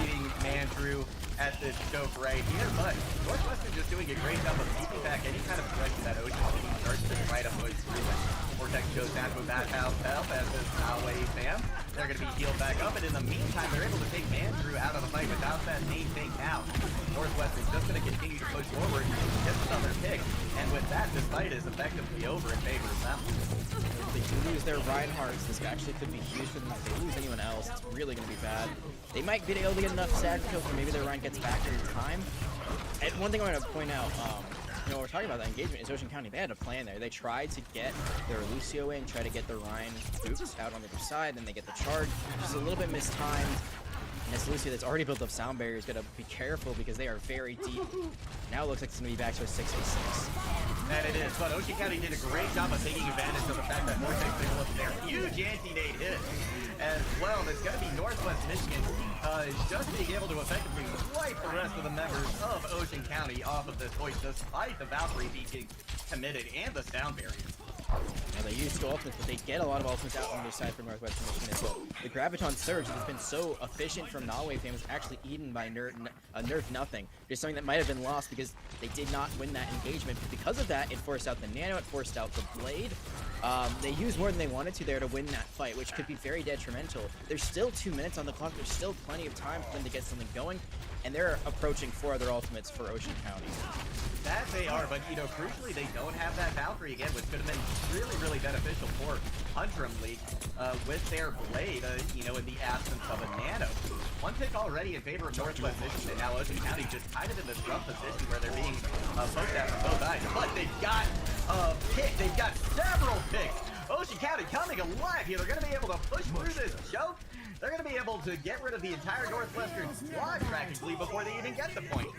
A: needing Mandrew at this scope right here, but Northwestern just doing a great job of keeping back any kind of threat to that Ocean team. Starts to right up with Vortex goes down to a bad help as this NJCAAE fam. They're going to be healed back up, and in the meantime, they're able to take Mandrew out of the fight without that main thing out. Northwestern's just going to continue to push forward, gets another pick, and with that, this fight is effectively over in favor of them.
B: If they do lose their Reinhardts, this actually could be huge for them. If they lose anyone else, it's really going to be bad. They might be able to get enough stag kills, or maybe their Ryan gets back in time. And one thing I want to point out, you know, we're talking about that engagement is Ocean County. They had a plan there. They tried to get their Lucio in, try to get the Ryan boots out on the other side, then they get the charge. Just a little bit mistimed. And this Lucio that's already built up sound barrier is going to be careful because they are very deep. Now it looks like it's going to be back to a 6v6.
A: And it is, but Ocean County did a great job of taking advantage of the fact that Vortex Pickle up there. Huge anti-nade hit as well. It's going to be Northwest Michigan just being able to effectively wipe the rest of the members of Ocean County off of this point, despite the Valkyrie being committed and the sound barrier.
B: Now they use two ultimates, but they get a lot of ultimates out on their side for Northwestern Michigan as well. The Graviton Surge has been so efficient from NJCAAE fam was actually eaten by Nerf Nothing. Just something that might have been lost because they did not win that engagement. But because of that, it forced out the Nano, it forced out the Blade. They used more than they wanted to there to win that fight, which could be very detrimental. There's still 2 minutes on the clock. There's still plenty of time for them to get something going. And they're approaching 4 other ultimates for Ocean County.
A: That they are, but, you know, crucially, they don't have that Valkyrie again, which could have been really, really beneficial for Huntrum League with their Blade, you know, in the absence of a Nano. One pick already in favor of Northwest Michigan, and now Ocean County just kind of in this rough position where they're being poked at from both sides. But they've got a pick. They've got several picks. Ocean County coming alive here. They're going to be able to push through this choke. They're going to be able to get rid of the entire Northwestern squad practically before they even get the point.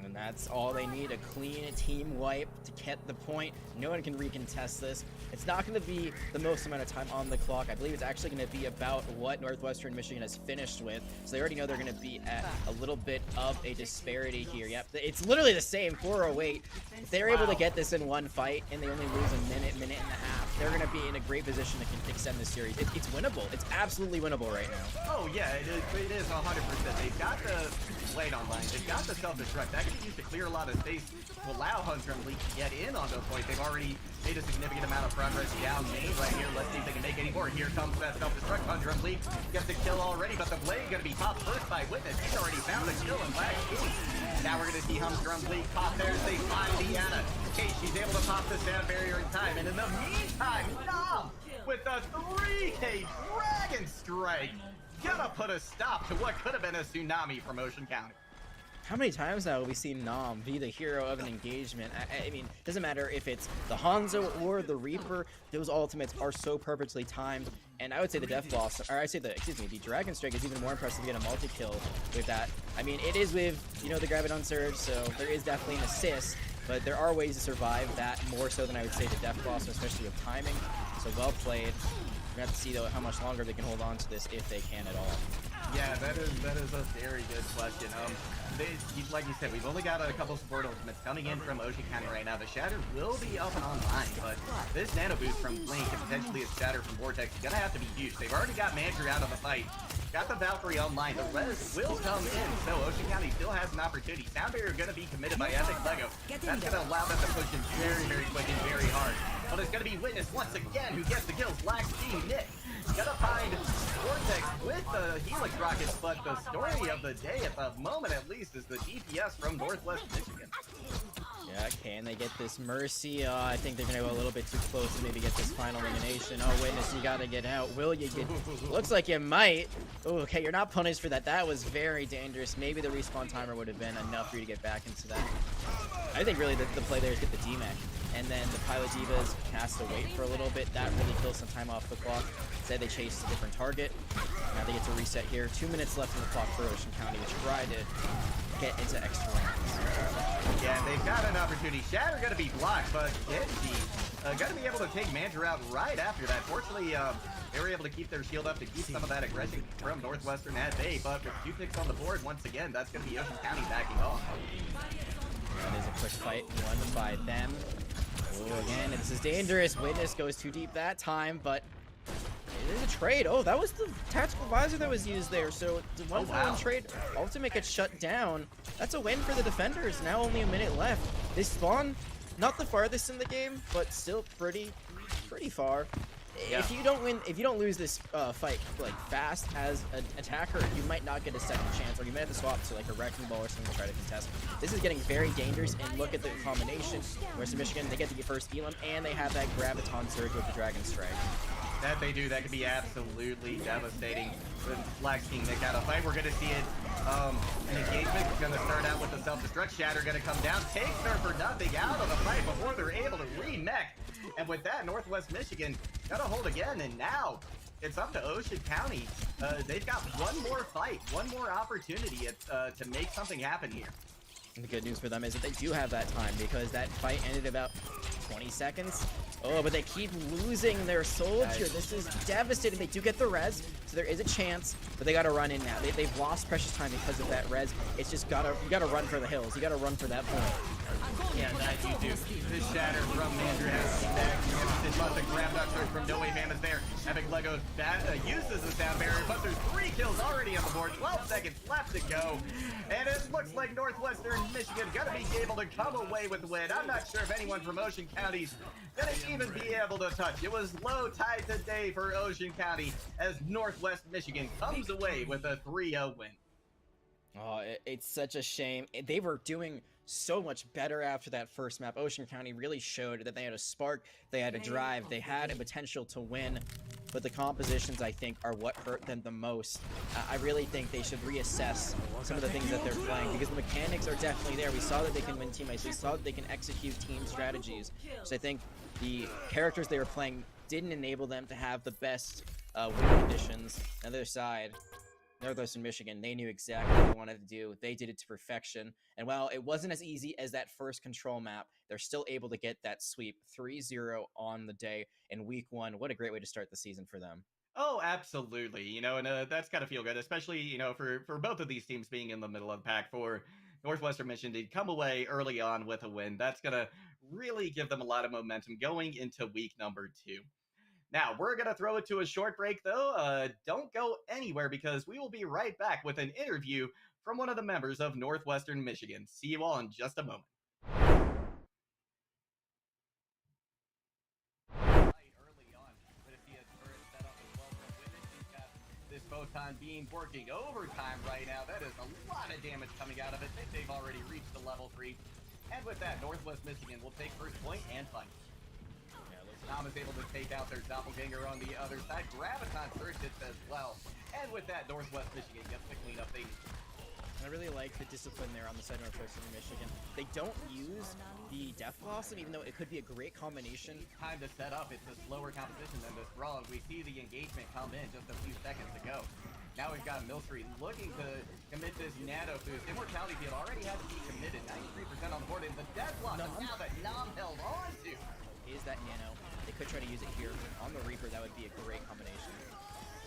B: And that's all they need, a clean team wipe to get the point. No one can recontest this. It's not going to be the most amount of time on the clock. I believe it's actually going to be about what Northwestern Michigan has finished with. So they already know they're going to be at a little bit of a disparity here. Yep, it's literally the same, 408. If they're able to get this in one fight and they only lose a minute and a half, they're going to be in a great position to extend this series. It's winnable. It's absolutely winnable right now.
A: Oh yeah, it is 100%. They've got the Blade online. They've got the self-destruct. That can be used to clear a lot of space to allow Huntrum League to get in on the point. They've already made a significant amount of progress down main right here. Let's see if they can make any more. Here comes that self-destruct. Huntrum League gets a kill already, but the Blade going to be popped first by Witness. He's already found a kill in Black King. Now we're going to see Huntrum League pop there as they find Deanna. Kate, she's able to pop the sound barrier in time. And in the meantime, Nom with a 3K Dragon Strike. Gonna put a stop to what could have been a tsunami from Ocean County.
B: How many times now have we seen Nom be the hero of an engagement? I mean, it doesn't matter if it's the Hanzo or the Reaper, those ultimates are so perfectly timed. And I would say the Death Blossom, or I say the Dragon Strike is even more impressive to get a multi-kill with that. I mean, it is with, you know, the Graviton Surge, so there is definitely an assist, but there are ways to survive that more so than I would say the Death Blossom, especially with timing. So well played. We're gonna have to see though how much longer they can hold on to this if they can at all.
A: Yeah, that is a very good question. Like you said, we've only got a couple support ultimates coming in from Ocean County right now. The Shatter will be up and online, but this nano boost from Blinn and potentially a Shatter from Vortex is gonna have to be huge. They've already got Mandrew out of the fight. Got the Valkyrie online. The res will come in, so Ocean County still has an opportunity. Sound barrier going to be committed by Epic Lego. That's going to allow them to push in very, very quick and very hard. But it's going to be Witness once again who gets the kills. Black Team Nick. Gonna find Vortex with the Helix rockets, but the story of the day at the moment at least is the DPS from Northwest Michigan.
B: Yeah, can they get this Mercy? I think they're gonna go a little bit too close to maybe get this final elimination. Oh, Witness, you gotta get out. Will you get? Looks like you might. Oh, okay, you're not punished for that. That was very dangerous. Maybe the respawn timer would have been enough for you to get back into that. I think really the play there is get the DMAC. and then the Pilot Divas has to wait for a little bit. That really kills some time off the clock. Instead, they chase a different target. Now they get to reset here. 2 minutes left in the clock for Ocean County to try to get into extra rounds.
A: Yeah, they've got an opportunity. Shatter going to be blocked, but Genji going to be able to take Mandra out right after that. Fortunately, they were able to keep their shield up to keep some of that aggression from Northwestern at bay, but with 2 picks on the board, once again, that's going to be Ocean County backing off.
B: That is a quick fight won by them. Oh, again, this is dangerous. Witness goes too deep that time, but it is a trade. Oh, that was the tactical visor that was used there. So the one trade, Ultimate gets shut down. That's a win for the defenders. Now only a minute left. They spawn not the farthest in the game, but still pretty far. Yeah. If you don't lose this fight like fast as an attacker, you might not get a second chance, or you might have to swap to like a wrecking ball or something to try to contest. This is getting very dangerous, and look at the combination. Western Michigan, they get the first Elam, and they have that Graviton Surge with the Dragon Strike.
A: That they do, that could be absolutely devastating. With Black King Nick out of fight, we're gonna see it. An engagement is gonna start out with the self-destruct. Shatter gonna come down, takes her for nothing out of the fight before they're able to re-mech. And with that, Northwest Michigan got a hold again, and now it's up to Ocean County. They've got one more fight, one more opportunity to make something happen here.
B: And the good news for them is that they do have that time, because that fight ended about 20 seconds. Oh, but they keep losing their soldier. This is devastating. They do get the res, so there is a chance, but they gotta run in now. They've lost precious time because of that res. It's just you gotta run for the hills. You gotta run for that point.
A: Yeah, that you do. This Shatter from Andrew has back. This must have grabbed that search from No Way Fam is there. Epic Lego uses the sound barrier, but there's 3 kills already on the board. 12 seconds left to go. And it looks like Northwestern Michigan gonna be able to come away with the win. I'm not sure if anyone from Ocean County's gonna even be able to touch. It was low tide today for Ocean County as Northwest Michigan comes away with a 3-0 win.
B: Oh, it's such a shame. They were doing so much better after that first map. Ocean County really showed that they had a spark, they had a drive, they had a potential to win, but the compositions, I think, are what hurt them the most. I really think they should reassess some of the things that they're playing, because the mechanics are definitely there. We saw that they can win teammates, we saw that they can execute team strategies. So I think the characters they were playing didn't enable them to have the best win conditions. On the other side, Northwestern Michigan, they knew exactly what they wanted to do. They did it to perfection. And while it wasn't as easy as that first control map, they're still able to get that sweep 3-0 on the day in week 1. What a great way to start the season for them.
A: Oh, absolutely. You know, and that's got to feel good, especially, you know, for both of these teams being in the middle of the pack. For Northwestern Michigan to come away early on with a win, that's going to really give them a lot of momentum going into week number 2. Now, we're going to throw it to a short break, though. Don't go anywhere, because we will be right back with an interview from one of the members of Northwestern Michigan. See you all in just a moment. Early on, but if he has first set up as well from Witness, he's got this photon beam working overtime right now. That is a lot of damage coming out of it. They've already reached the level 3. And with that, Northwest Michigan will take first point and fight. Nam is able to take out their doppelganger on the other side. Graviton Surge hits as well. And with that, Northwest Michigan gets the cleanup thing.
B: I really like the discipline there on the side of Northwestern Michigan. They don't use the Death Blossom, even though it could be a great combination.
A: Time to set up. It's a slower composition than this brawl. We see the engagement come in just a few seconds ago. Now we've got Millstreet looking to commit this nano boost. Immortality field already has to be committed. 93% on the board, and the Death Blossom now that Nam held on to
B: is that nano. They could try to use it here on the Reaper. That would be a great combination.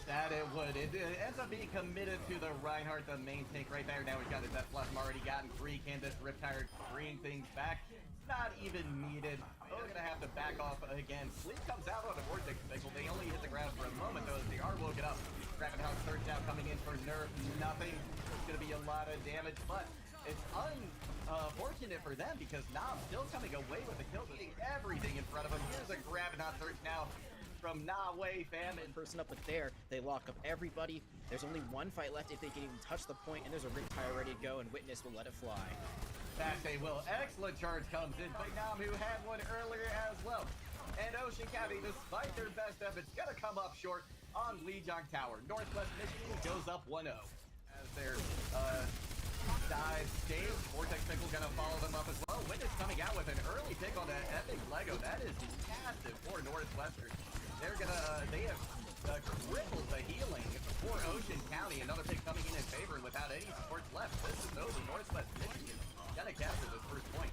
A: That it would. It ends up being committed to the Reinhardt, the main tank right there. Now we've got his Death Blossom already gotten free. Can this Riptire bring things back? It's not even needed. Oh, we're going to have to back off again. Sleep comes out on the Vortex Signal. They only hit the ground for a moment, though, as they are woken up. Graviton Surge now coming in for nerf. Nothing. It's going to be a lot of damage, but it's unfortunate for them, because Nam still coming away with the kill, hitting everything in front of him. Here's a Graviton Surge now from Na Way Fam.
B: And person up with there, they lock up everybody. There's only one fight left if they can even touch the point, and there's a Riptire ready to go, and Witness will let it fly.
A: That they will. Excellent charge comes in by Nam, who had one earlier as well. And Ocean County, despite their best efforts, gonna come up short on Lijiang Tower. Northwest Michigan goes up 1-0 as their dive stage. Vortex Pickle gonna follow them up as well. Witness coming out with an early pick on that epic Lego. That is massive for Northwestern. They have crippled the healing for Ocean County. Another pick coming in favor without any supports left. This is over. Northwest Michigan gonna capture this first point.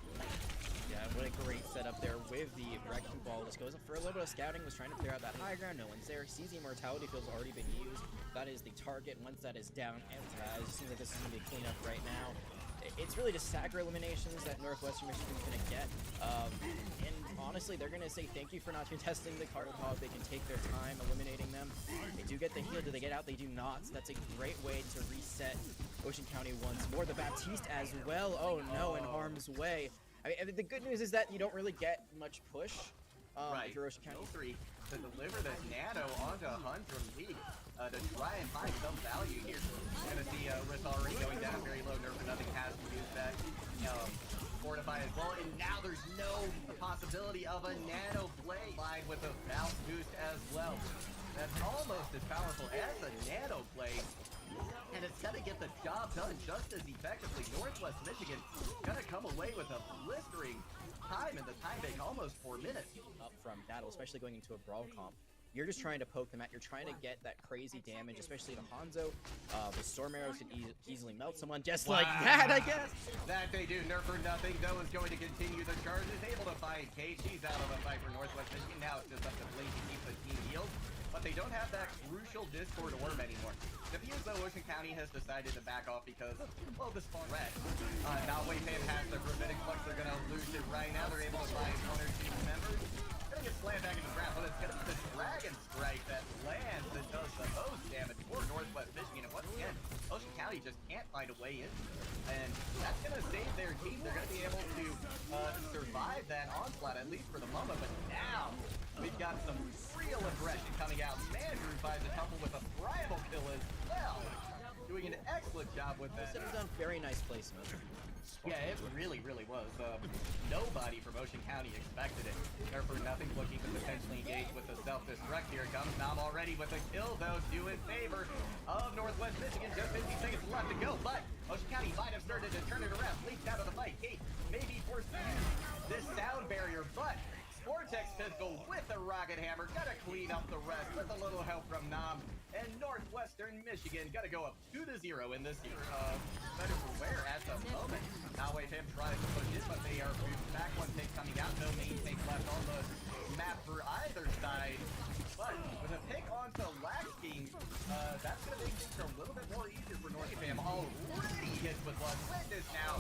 B: Yeah, what a great setup there with the wrecking ball. Just goes up for a little bit of scouting, was trying to clear out that high ground. No one's there. Sees the immortality field's already been used. That is the target. Once that is down, it seems like this is going to be a cleanup right now. It's really just stagger eliminations that Northwestern Michigan's going to get. And honestly, they're going to say thank you for not contesting the card hog. They can take their time eliminating them. They do get the heal. Do they get out? They do not. So that's a great way to reset Ocean County once more. The Baptiste as well. Oh no, in harm's way. I mean, the good news is that you don't really get much push if you're Ocean County.
A: 3 to deliver the Nano onto Hundred League to try and find some value here. You're gonna see Risk already going down very low. Nerf for nothing has to use that. Fortify as well, and now there's no possibility of a Nano blade line with a bounce boost as well. That's almost as powerful as a Nano blade. And it's gonna get the job done just as effectively. Northwest Michigan gonna come away with a blistering time in the time bank, almost 4 minutes.
B: Up from battle, especially going into a brawl comp. You're just trying to poke them out. You're trying to get that crazy damage, especially to Hanzo. The storm arrows can easily melt someone just like that, I guess.
A: That they do. Nerf for nothing, though, is going to continue the charge. Is able to find Kate. She's out of the fight for Northwest Michigan. Now it's just up to Blinn to keep the team healed. But they don't have that crucial Discord orb anymore. It feels though Ocean County has decided to back off because of, well, the spawn red. Now Wayfan has the Gravitic Flux. They're going to lose it right now. They're able to find one or two members. Gonna get slammed back into the ground, but it's gonna be the Dragon Strike that lands that does the most damage for Northwest Michigan. And once again, Ocean County just can't find a way in. And that's gonna save their team. They're gonna be able to survive that onslaught, at least for the moment. But now, we've got some real aggression coming out. Mandrew buys a couple with a primal kill as well. Doing an excellent job with that.
B: It was done very nice placement.
A: Yeah, it really, really was. Nobody from Ocean County expected it. Nerf for nothing looking to potentially engage with the self-destruct. Here comes Nam already with a kill, though, due in favor of Northwest Michigan. Just 50 seconds left to go, but Ocean County might have started to turn it around. Leaked out of the fight. Kate may be forced to use this sound barrier, but Vortex Pistol with the Rocket Hammer. Gotta clean up the rest with a little help from Nam. And Northwestern Michigan gotta go up 2-0 in this year. Better for wear at the moment. Now Wayfam tries to push in, but they are moved back. One take coming out. No main take left on the map for either side. But with a pick onto Lax King, that's gonna make things a little bit more easier for Northwestern. Already hits with one. Witness now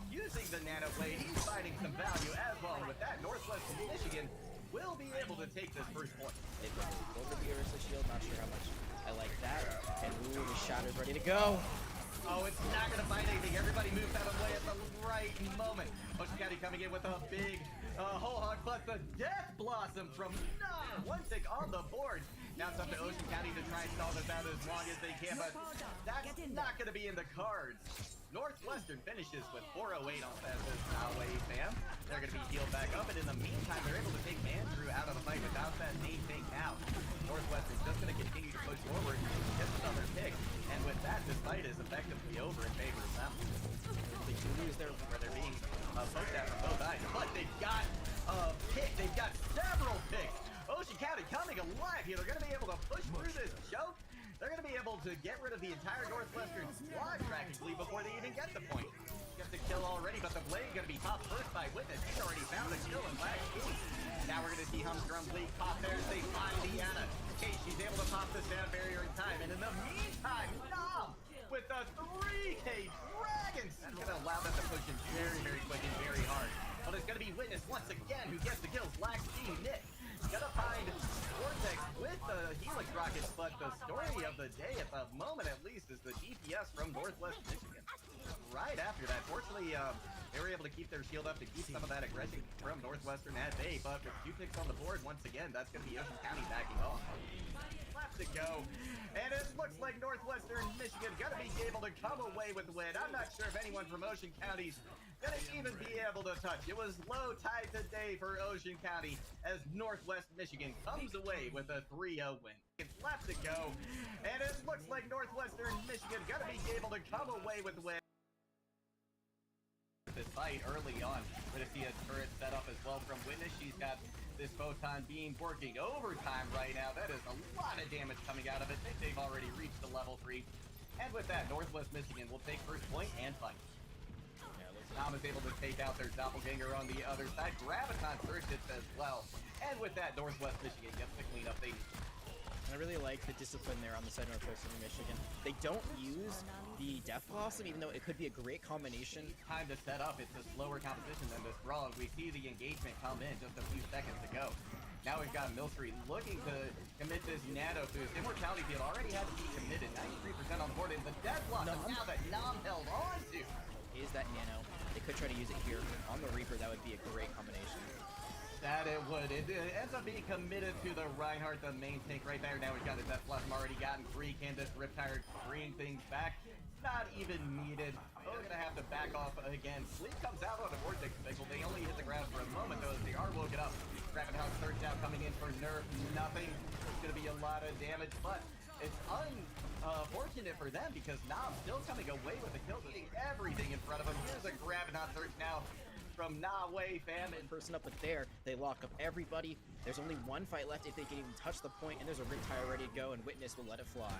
A: using the Nano Blade. He's finding some value as well. And with that, Northwest Michigan will be able to take this first point.
B: They put over the Ursa shield. Not sure how much I like that. And ooh, the Shatter's ready to go.
A: Oh, it's not going to find anything. Everybody moves out of the way at the right moment. Ocean County coming in with a big whole hog, but the Death Blossom from Nam. One tick on the board. Now it's up to Ocean County to try and stall this out as long as they can, but that's not going to be in the cards. Northwestern finishes with 408 on that Wayfam. They're going to be healed back up, and in the meantime, they're able to take Mandrew out of the fight without that main tank out. Northwestern's just going to continue to push forward, get another pick, and with that, this fight is effectively over in favor of them. They do lose their where they're being poked at from both sides, but they've got a pick. They've got several picks. Ocean County coming alive here. They're going to be able to push through this choke. They're going to be able to get rid of the entire Northwestern squad practically before they even get the point. Gets a kill already, but the Blade going to be popped first by Witness. He's already found a kill in Lax King. Now we're going to see Humstrum League pop there as they find Deanna. Kate, she's able to pop the sound barrier in time. And in the meantime, Nam with a 3K Dragon. That's going to allow them to push him very, very quick and very hard. But it's going to be Witness once again who gets the kills. Lax King, Nick. Gonna find Vortex with the Helix Rockets, but the story of the day, at the moment at least, is the DPS from Northwest Michigan. Right after that, fortunately, they were able to keep their shield up to keep some of that aggression from Northwestern at bay, but with 2 picks on the board, once again, that's gonna be Ocean County backing off. Left to go, and it looks like Northwestern Michigan gonna be able to come away with the win. I'm not sure if anyone from Ocean County's gonna even be able to touch. It was low tide today for Ocean County as Northwest Michigan comes away with a 3-0 win. It's left to go, and it looks like Northwestern Michigan gonna be able to come away with the win. this fight early on. We're gonna see a turret set up as well from Witness. She's got this photon beam working overtime right now. That is a lot of damage coming out of it. I think they've already reached the level 3. And with that, Northwest Michigan will take first point and fight. Tom is able to take out their doppelganger on the other side. Graviton first hits as well. And with that, Northwest Michigan gets the cleanup they need.
B: I really like the discipline there on the side of Northwestern Michigan. They don't use the Death Blossom, even though it could be a great combination.
A: Time to set up. It's a slower composition than this brawl. We see the engagement come in just a few seconds ago. Now we've got Millstreet looking to commit this nano boost. Immortality field already has to be committed. 93% on the board, and the Death Blossom now that Nom held on to.
B: Is that nano? They could try to use it here on the Reaper. That would be a great combination.
A: That it would. It ends up being committed to the Reinhardt, the main tank right there. Now we've got the Death Blossom already gotten free. Can this Riptire bring things back? Not even needed. Oh, we're gonna have to back off again. Sleep comes out on the Vortex Pickle. They only hit the ground for a moment though as they are woken up. Rapid House Surge now coming in for nerf. Nothing. It's gonna be a lot of damage, but it's unfortunate for them because Nom's still coming away with the kill, eating everything in front of him. Here's a Graviton Surge now from Navarro fam.
B: Person up with there, they lock up everybody. There's only one fight left if they can even touch the point, and there's a Riptire ready to go, and Witness will let it fly.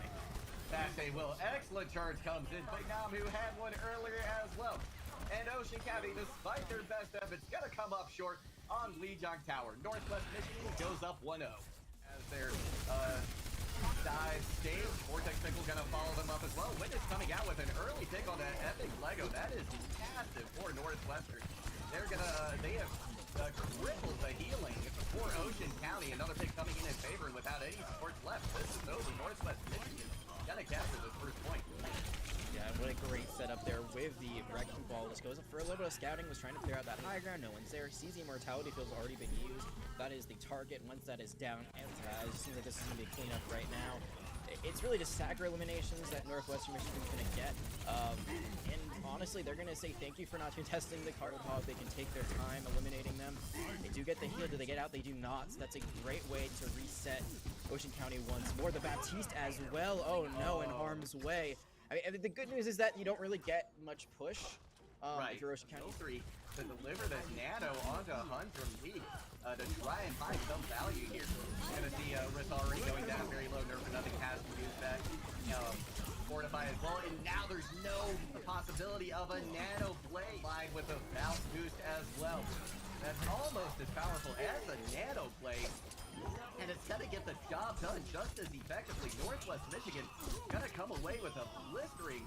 A: That they will. Excellent charge comes in by Nam, who had one earlier as well. And Ocean County, despite their best efforts, gonna come up short on Lijiang Tower. Northwest Michigan goes up 1-0 as their dive stage. Vortex Pickle gonna follow them up as well. Witness coming out with an early pick on that epic Lego. That is massive for Northwestern. They're gonna, they have crippled the healing for Ocean County. Another pick coming in favor without any supports left. This is over. Northwest Michigan gonna capture this first point.
B: Yeah, what a great setup there with the Wrecking Ball. Just goes up for a little bit of scouting, was trying to clear out that high ground. No one's there. Sees the Immortality Field's already been used. That is the target. Once that is down, and it seems like this is going to be a cleanup right now. It's really just stagger eliminations that Northwestern Michigan's going to get. And honestly, they're going to say thank you for not contesting the Cardinal Hog. They can take their time eliminating them. They do get the heal. Do they get out? They do not. So that's a great way to reset Ocean County once more. The Baptiste as well. Oh no, in harm's way. I mean, the good news is that you don't really get much push if you're Ocean County.
A: 3 to deliver this nano onto Hun from League to try and find some value here. You're gonna see Riss already going down very low. Nerf for nothing has to use that. Fortify as well, and now there's no possibility of a nano blade line with a bounce boost as well. That's almost as powerful as a nano blade. And it's gonna get the job done just as effectively. Northwest Michigan gonna come away with a blistering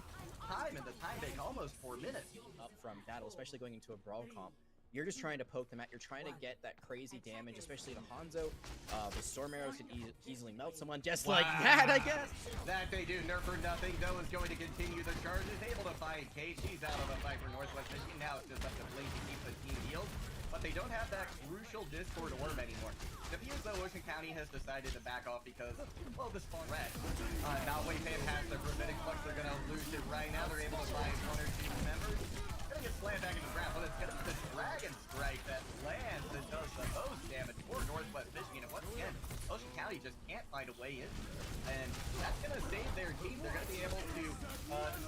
A: time in the time bank, almost 4 minutes.
B: Up from battle, especially going into a brawl comp. You're just trying to poke them out. You're trying to get that crazy damage, especially to Hanzo. The Storm Arrows can easily melt someone just like that, I guess.
A: That they do. Nerf for nothing, though, is going to continue the charge. Is able to find Kate. She's out of the fight for Northwest Michigan. Now it's just up to Blinn to keep the team healed. But they don't have that crucial Discord orb anymore. It appears though Ocean County has decided to back off because of, well, the spawn red. Now Wave Fan has the Gravitic Flux. They're going to lose it right now. They're able to find 1 or 2 members. Gonna get slammed back into the ground, but it's gonna be the Dragon Strike that lands and does the most damage for Northwest Michigan. And once again, Ocean County just can't find a way in. And that's gonna save their team. They're gonna be able to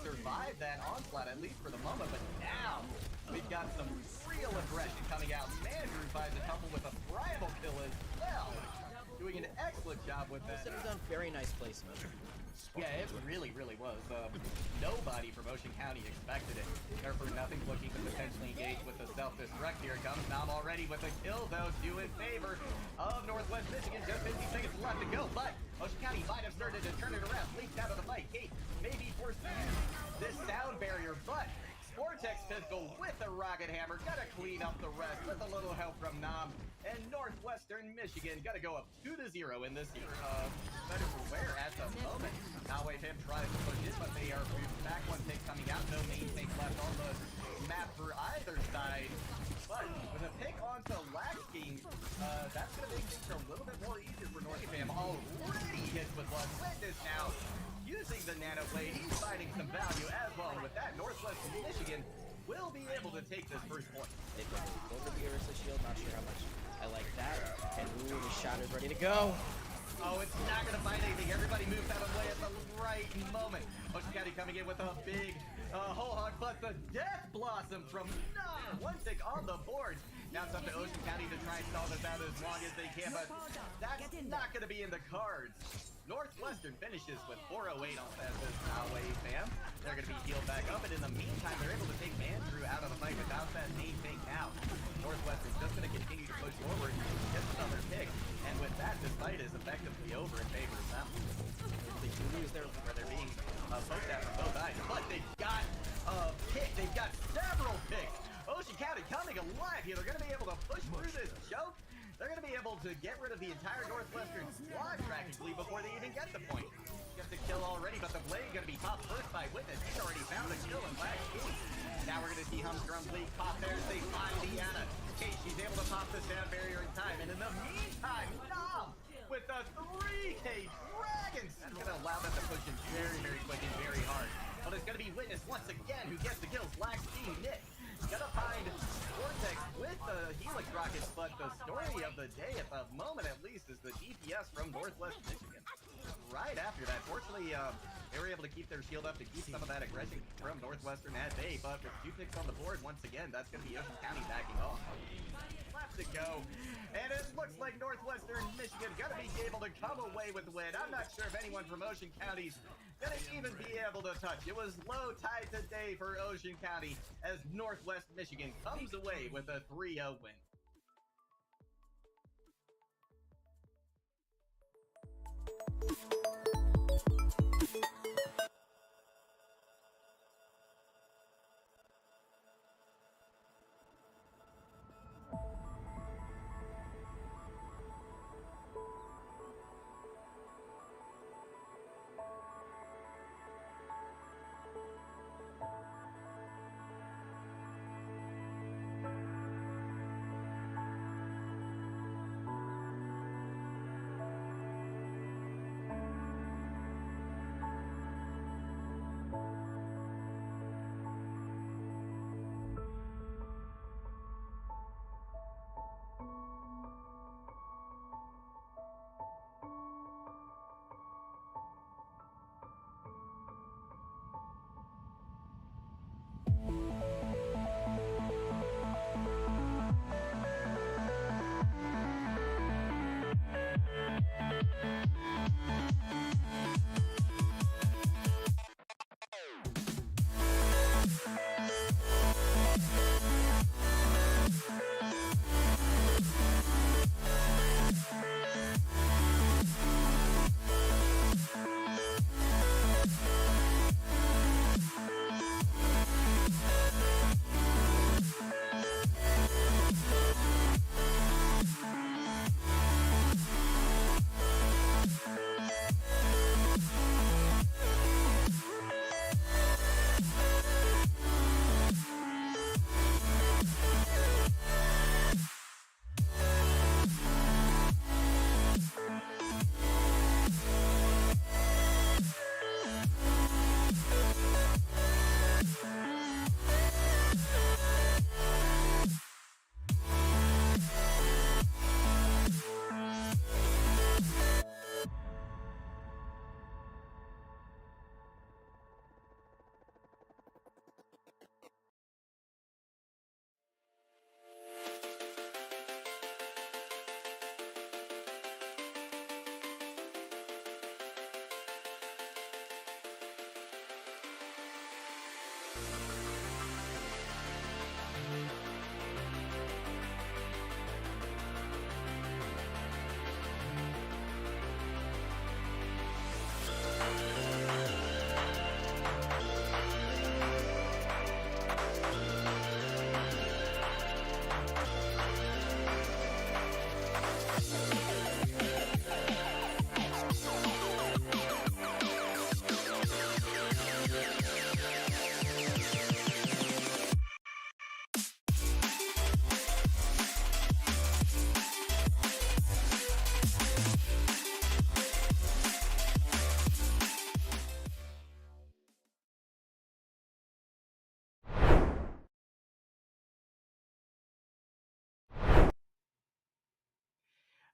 A: survive that onslaught, at least for the moment. But now, we've got some real aggression coming out. Mandrew finds a couple with a primal kill as well. Doing an excellent job with that.
B: It was a very nice placement.
A: Yeah, it really, really was. Nobody from Ocean County expected it. Therefore, nothing looking to potentially engage with the self-destruct. Here comes Nam already with a kill, though, to in favor of Northwest Michigan. Just 50 seconds left to go, but Ocean County might have started to turn it around. Leaked out of the fight. Kate may be forced to use this sound barrier, but Vortex Pistol with the Rocket Hammer. Gotta clean up the rest with a little help from Nam. And Northwestern Michigan gotta go up 2-0 in this year. Better beware at the moment. Now Wave him tries to push in, but they are back. 1 pick coming out. No main tank left on the map for either side. But with a pick onto Lax King, that's gonna make things a little bit more easier for North Fam. Already hits with one. Witness now using the Nano Blade. He's finding some value as well. And with that, Northwest Michigan will be able to take this first point.
B: They go over the Ursa Shield. Not sure how much I like that. And ooh, the Shatter's ready to go.
A: Oh, it's not going to find anything. Everybody moves out of the way at the right moment. Ocean County coming in with a big whole hog, but the Death Blossom from Navarro. One tick on the board. Now it's up to Ocean County to try and stall this out as long as they can, but that's not going to be in the cards. Northwestern finishes with 408 on that away fam. They're going to be healed back up, and in the meantime, they're able to take Mandrew out of the fight without that main tank out. Northwestern's just going to continue to push forward, get another pick, and with that, this fight is effectively over in favor of them. They do lose their where they're being poked at from both sides, but they've got a pick. They've got several picks. Ocean County coming alive here. They're going to be able to push through this choke. They're going to be able to get rid of the entire Northwestern squad practically before they even get the point. Gets the kill already, but the Blade going to be popped first by Witness. He's already found a kill in Black King. Now we're going to see Hampshire Blade pop there as they find Deanna. Kate, she's able to pop the sound barrier in time. And in the meantime, Nom with the 3K Dragons. That's going to allow them to push in very, very quick and very hard. But it's going to be Witness once again who gets the kills. Black King, Nick. Gonna find Vortex with the Helix rockets, but the story of the day, at the moment at least, is the DPS from Northwest Michigan. Right after that, fortunately, they were able to keep their shield up to keep some of that aggression from Northwestern at bay, but with 2 picks on the board, once again, that's going to be Ocean County backing off. Left to go, and it looks like Northwestern Michigan gonna be able to come away with the win. I'm not sure if anyone from Ocean County's gonna even be able to touch. It was low tide today for Ocean County as Northwest Michigan comes away with a 3-0 win.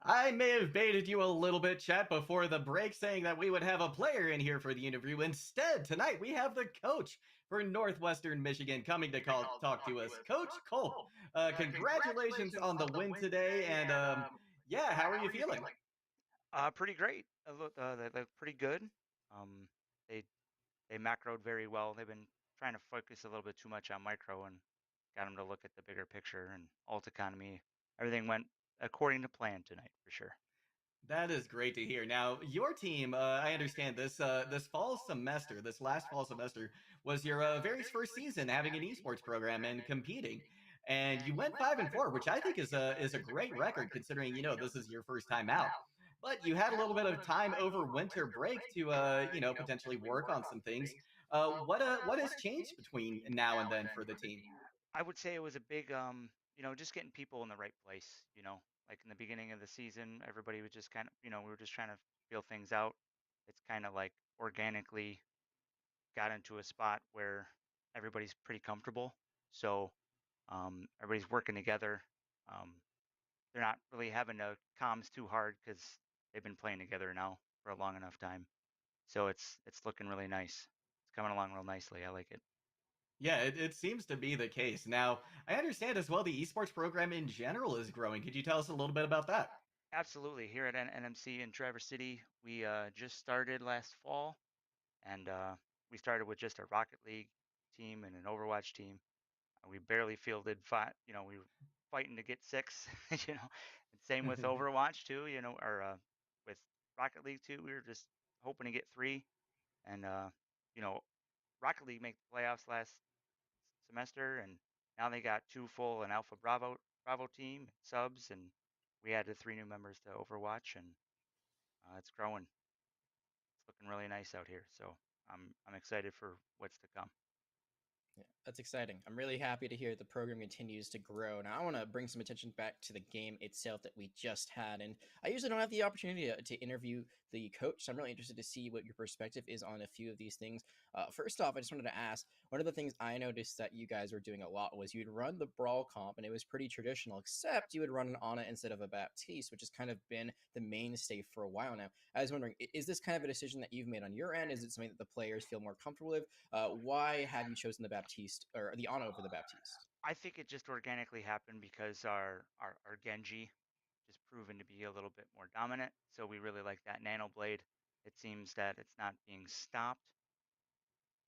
A: I may have baited you a little bit, chat, before the break, saying that we would have a player in here for the interview. Instead, tonight we have the coach for Northwestern Michigan coming to talk to us. Coach Cole, congratulations on the win today, and yeah, how are you feeling?
C: Pretty great. They look pretty good. Um, they they macroed very well. They've been trying to focus a little bit too much on micro and got them to look at the bigger picture and alt economy. Everything went according to plan tonight for sure.
A: That is great to hear. Now, your team, I understand this fall semester, this last fall semester, was your very first season having an esports program and competing, and you went 5-4, which I think is a great record considering this is your first time out. But you had a little bit of time over winter break to potentially work on some things. What has changed between now and then for the team?
C: I would say it was a big, just getting people in the right place. Like in the beginning of the season, everybody was just kind of, we were just trying to feel things out. It's kind of like organically got into a spot where everybody's pretty comfortable. So everybody's working together. Um, they're not really having to comms too hard because they've been playing together now for a long enough time. So it's looking really nice. It's coming along real nicely. I like it.
A: Yeah, it seems to be the case. Now, I understand as well the esports program in general is growing. Could you tell us a little bit about that?
C: Absolutely. Here at NMC in Traverse City, we just started last fall, and we started with just a Rocket League team and an Overwatch team. We barely fielded five. We were fighting to get six. And same with Overwatch too. Or with Rocket League too. We were just hoping to get three, and you know, Rocket League make the playoffs last semester, and now they got two full and Alpha Bravo team subs, and we added three new members to Overwatch, and it's growing. It's looking really nice out here. So I'm excited for what's to come.
B: Yeah, that's exciting. I'm really happy to hear the program continues to grow. Now, I want to bring some attention back to the game itself that we just had. And I usually don't have the opportunity to interview the coach, so I'm really interested to see what your perspective is on a few of these things. First off, I just wanted to ask, one of the things I noticed that you guys were doing a lot was you'd run the Brawl comp, and it was pretty traditional, except you would run an Ana instead of a Baptiste, which has kind of been the mainstay for a while now. I was wondering, is this kind of a decision that you've made on your end? Is it something that the players feel more comfortable with? Why have you chosen the Baptiste or the Ana over the Baptiste?
C: I think it just organically happened because our Genji just proven to be a little bit more dominant. So we really like that Nano Blade. It seems that it's not being stopped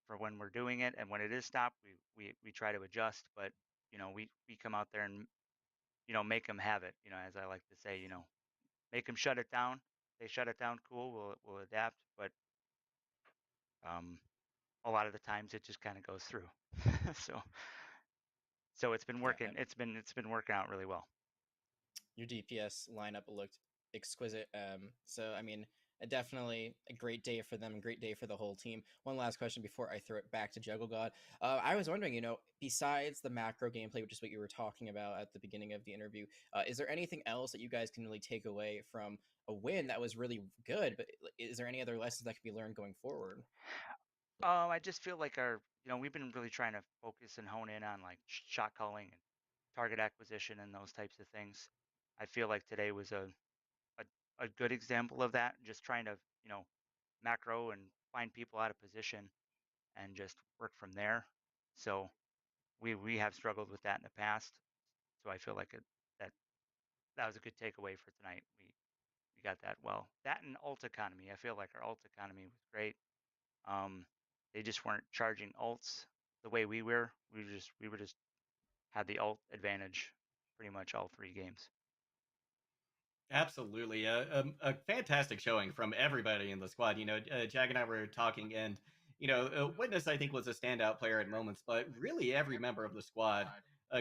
C: for when we're doing it, and when it is stopped, we try to adjust. But we come out there and make them have it. As I like to say, make them shut it down. They shut it down, cool. We'll adapt. But um, a lot of the times it just kind of goes through. so so it's been
B: Yeah,
C: working. It's been working out really well.
B: your DPS lineup looked exquisite. So I mean, definitely a great day for them, a great day for the whole team. One last question before I throw it back to Juggle God. I was wondering, besides the macro gameplay, which is what you were talking about at the beginning of the interview, is there anything else that you guys can really take away from a win that was really good? But is there any other lessons that can be learned going forward?
C: I just feel like we've been really trying to focus and hone in on like shot calling and target acquisition and those types of things. I feel like today was a, a good example of that. Just trying to, macro and find people out of position and just work from there. So we have struggled with that in the past. So I feel like that that was a good takeaway for tonight. We got that well. That and alt economy. I feel like our alt economy was great. Um, they just weren't charging alts the way we were. We were just had the alt advantage pretty much all three games.
A: Absolutely, a fantastic showing from everybody in the squad. Jack and I were talking, and Witness I think was a standout player at moments, but really every member of the squad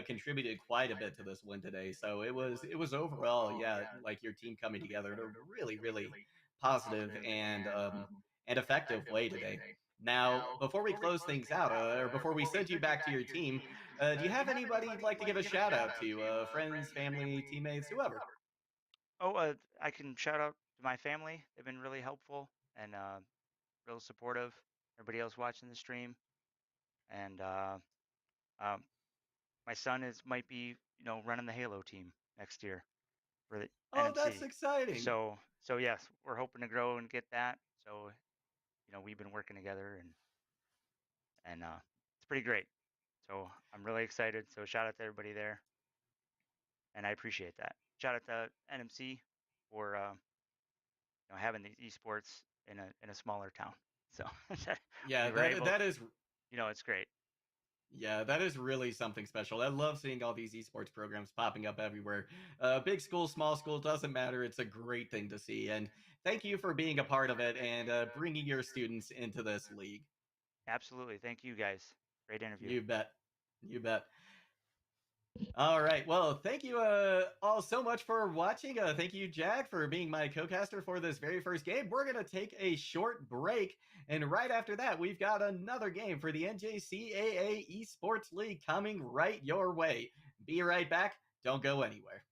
A: contributed quite a bit to this win today. So it was overall, yeah, like your team coming together in a really really positive and effective way today. Now, before we close things out, or before we send you back to your team, do you have anybody you'd like to give a shout out to? Friends, family, teammates, whoever.
C: Oh, I can shout out to my family. They've been really helpful and real supportive. Everybody else watching the stream, and um, my son is might be running the Halo team next year. for the
A: Oh,
C: NMC.
A: that's exciting.
C: So yes, we're hoping to grow and get that. So we've been working together, and it's pretty great. So I'm really excited. So shout out to everybody there, and I appreciate that. Shout out to NMC for having these esports in a smaller town. So
A: Yeah,
C: we were able,
A: that is
C: it's great.
A: yeah, that is really something special. I love seeing all these esports programs popping up everywhere. Big school, small school, doesn't matter. It's a great thing to see. And thank you for being a part of it and bringing your students into this league.
C: Absolutely. Thank you guys. Great interview.
A: You bet. You bet. All right. Well, thank you all so much for watching. Thank you, Jack, for being my co-caster for this very first game. We're going to take a short break. And right after that, we've got another game for the NJCAA Esports League coming right your way. Be right back. Don't go anywhere.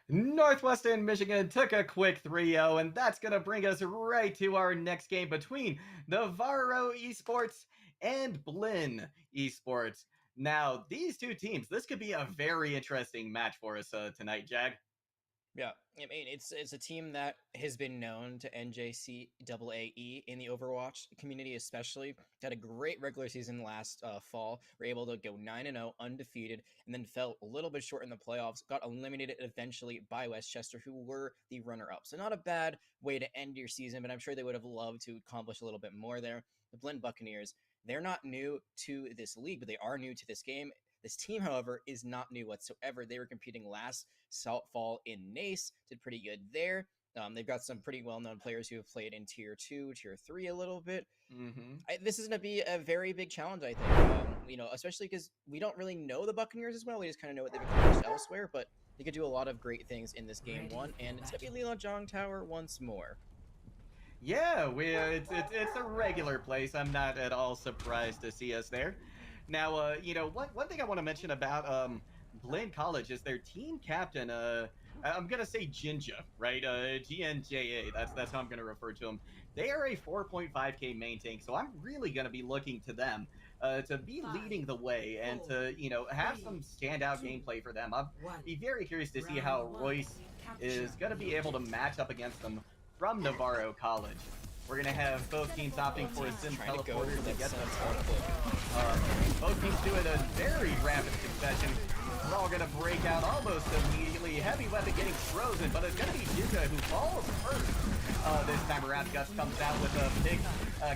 A: Northwestern Michigan took a quick 3-0, and that's going to bring us right to our next game between Navarro Esports and Blinn Esports. Now, these two teams, this could be a very interesting match for us tonight, Jag.
B: Yeah, I mean it's a team that has been known to NJCAAE in the Overwatch community, especially. Had a great regular season last fall. Were able to go 9-0 undefeated, and then fell a little bit short in the playoffs. Got eliminated eventually by Westchester, who were the runner-up. So not a bad way to end your season, but I'm sure they would have loved to accomplish a little bit more there. The Blinn Buccaneers, they're not new to this league, but they are new to this game. This team, however, is not new whatsoever. They were competing last fall in NACE, did pretty good there. They've got some pretty well-known players who have played in Tier 2, Tier 3 a little bit. This is going to be a very big challenge, I think, especially because we don't really know the Buccaneers as well. We just kind of know what they've accomplished elsewhere, but He could do a lot of great things in this game one, and it's gonna be Lilanjong Tower once more.
A: Yeah, it's a regular place. I'm not at all surprised to see us there. Now, you know, one thing I want to mention about Blinn College is their team captain. I'm gonna say Jinja, right? GNJA. That's how I'm gonna refer to him. They are a 4.5K main tank, so I'm really gonna be looking to them to be leading the way and to have some standout gameplay for them. I'll be very curious to see how Royce is gonna be able to match up against them from Navarro College. We're gonna have both teams opting for a sim teleporter to get them both teams do it in very rapid succession. We're all gonna break out almost immediately. Heavy weapon getting frozen, but it's gonna be Jinja who falls first. This time around, Gus comes out with a big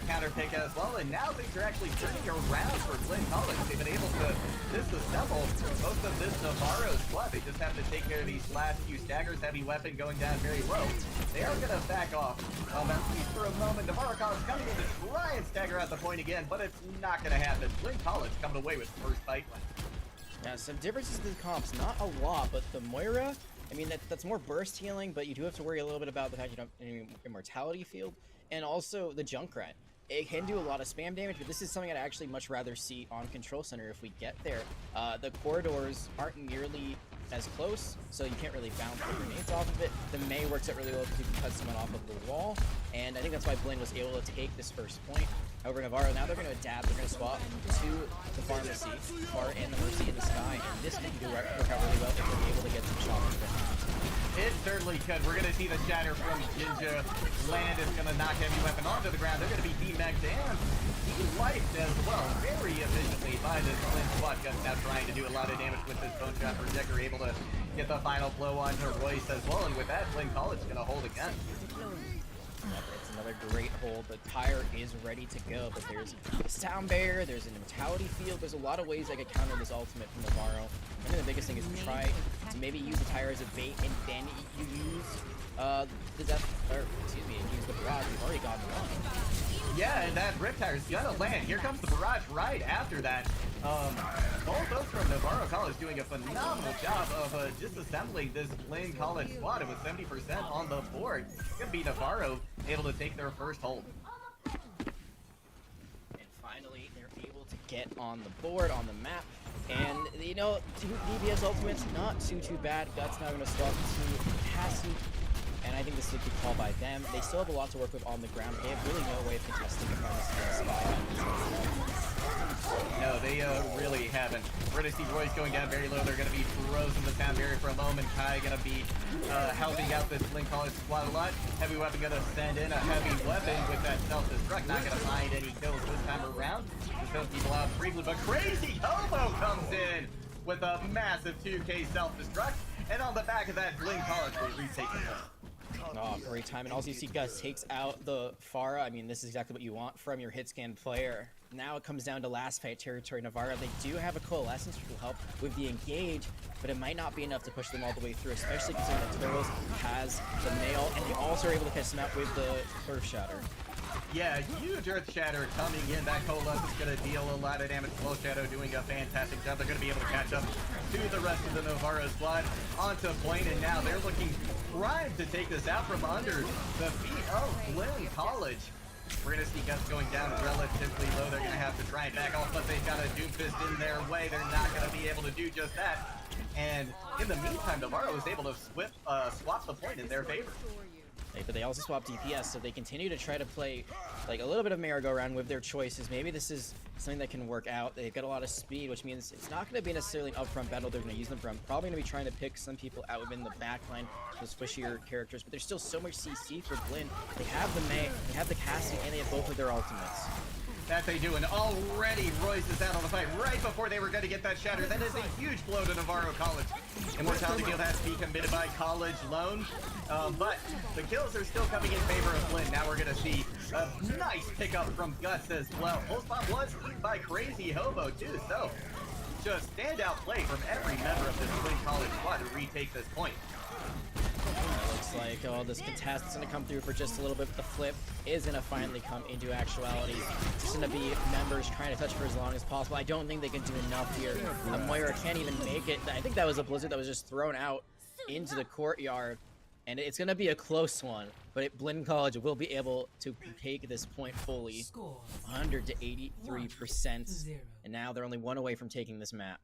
A: counter pick as well, and now things are actually turning around for Blinn College. They've been able to disassemble most of this Navarro squad. They just have to take care of these last few staggers. Heavy weapon going down very low. They are gonna back off. At least for a moment, Navarro College coming in to try and stagger out the point again, but it's not gonna happen. Blinn College coming away with first fight.
B: Yeah, some differences in the comps, not a lot, but the Moira, I mean, that's more burst healing, but you do have to worry a little bit about the fact you don't have any immortality field, and also the Junkrat. It can do a lot of spam damage, but this is something I'd actually much rather see on Control Center if we get there. The corridors aren't nearly as close, so you can't really bounce the grenades off of it. The Mei works out really well because you can cut someone off of the wall, and I think that's why Blinn was able to take this first point. However, Navarro, now they're going to adapt. They're going to swap to the Pharmacy, and the Mercy in the sky, and this can work out really well if they're able to get some shots from
A: it certainly could. We're going to see the shatter from Jinja. Land is going to knock heavy weapon onto the ground. They're going to be D-Magged and D-Lifed as well, very efficiently by this Blinn squad. Gus now trying to do a lot of damage with this Bone Trap Projector, able to get the final blow onto Royce as well, and with that, Blinn College is going to hold again.
B: It's another great hold. The tire is ready to go, but there's a sound barrier, there's an immortality field, there's a lot of ways I could counter this ultimate from Navarro. I think the biggest thing is to try to maybe use the tire as a bait, and then you use use the barrage. We've already gotten one.
A: Yeah, and that Rip Tire's gonna land. Here comes the barrage right after that. Both those from Navarro College doing a phenomenal job of disassembling this Blinn College squad. It was 70% on the board. It's gonna be Navarro able to take their first hold.
B: And finally, they're able to get on the board, on the map. And, you know, two DPS ultimates, not too bad. Guts now going to swap to Cassie. And I think this is a good call by them. They still have a lot to work with on the ground. They have really no way of contesting the Pharmacy in the sky.
A: No, they really haven't. We're going to see Royce going down very low. They're going to be frozen the sound barrier for a moment. Kai going to be helping out this Blinn College squad a lot. Heavy weapon going to send in a heavy weapon with that self-destruct. Not going to find any kills this time around. Just those people out briefly, but Crazy Hobo comes in with a massive 2K self-destruct. And on the back of that, Blinn College will retake the point.
B: Oh, great time. And also you see Gus takes out the Pharah. I mean, this is exactly what you want from your hit scan player. Now it comes down to last fight territory. Navarro, they do have a coalescence which will help with the engage, but it might not be enough to push them all the way through, especially considering that Turtles has the nail, and they also are able to catch them out with the Earth Shatter.
A: Yeah, huge Earth Shatter coming in. That Coalescence is going to deal a lot of damage. Flow Shadow doing a fantastic job. They're going to be able to catch up to the rest of the Navarro squad onto Blinn, and now they're looking primed to take this out from under the feet of Blinn College. We're going to see Gus going down relatively low. They're going to have to try and back off, but they've got a Doomfist in their way. They're not going to be able to do just that. And in the meantime, Navarro is able to swap the point in their favor.
B: But they also swap DPS, so they continue to try to play like a little bit of merry-go-round with their choices. Maybe this is something that can work out. They've got a lot of speed, which means it's not going to be necessarily an upfront battle they're going to use them from. Probably going to be trying to pick some people out within the backline, those squishier characters, but there's still so much CC for Blinn. They have the Mei, they have the Cassie, and they have both of their ultimates.
A: That they do, and already Royce is out on the fight right before they were going to get that shatter. That is a huge blow to Navarro College. Immortality Field has to be committed by College Lone, but the kills are still coming in favor of Blinn. Now we're going to see a nice pickup from Guts as well. Full spot was eaten by Crazy Hobo too, so just standout play from every member of this Blinn College squad to retake this point.
B: looks like. Oh, this contest is going to come through for just a little bit, but the flip is going to finally come into actuality. It's going to be members trying to touch for as long as possible. I don't think they can do enough here. Moira can't even make it. I think that was a blizzard that was just thrown out into the courtyard, and it's going to be a close one, but Blinn College will be able to take this point fully, 100 to 83%, and now they're only one away from taking this map.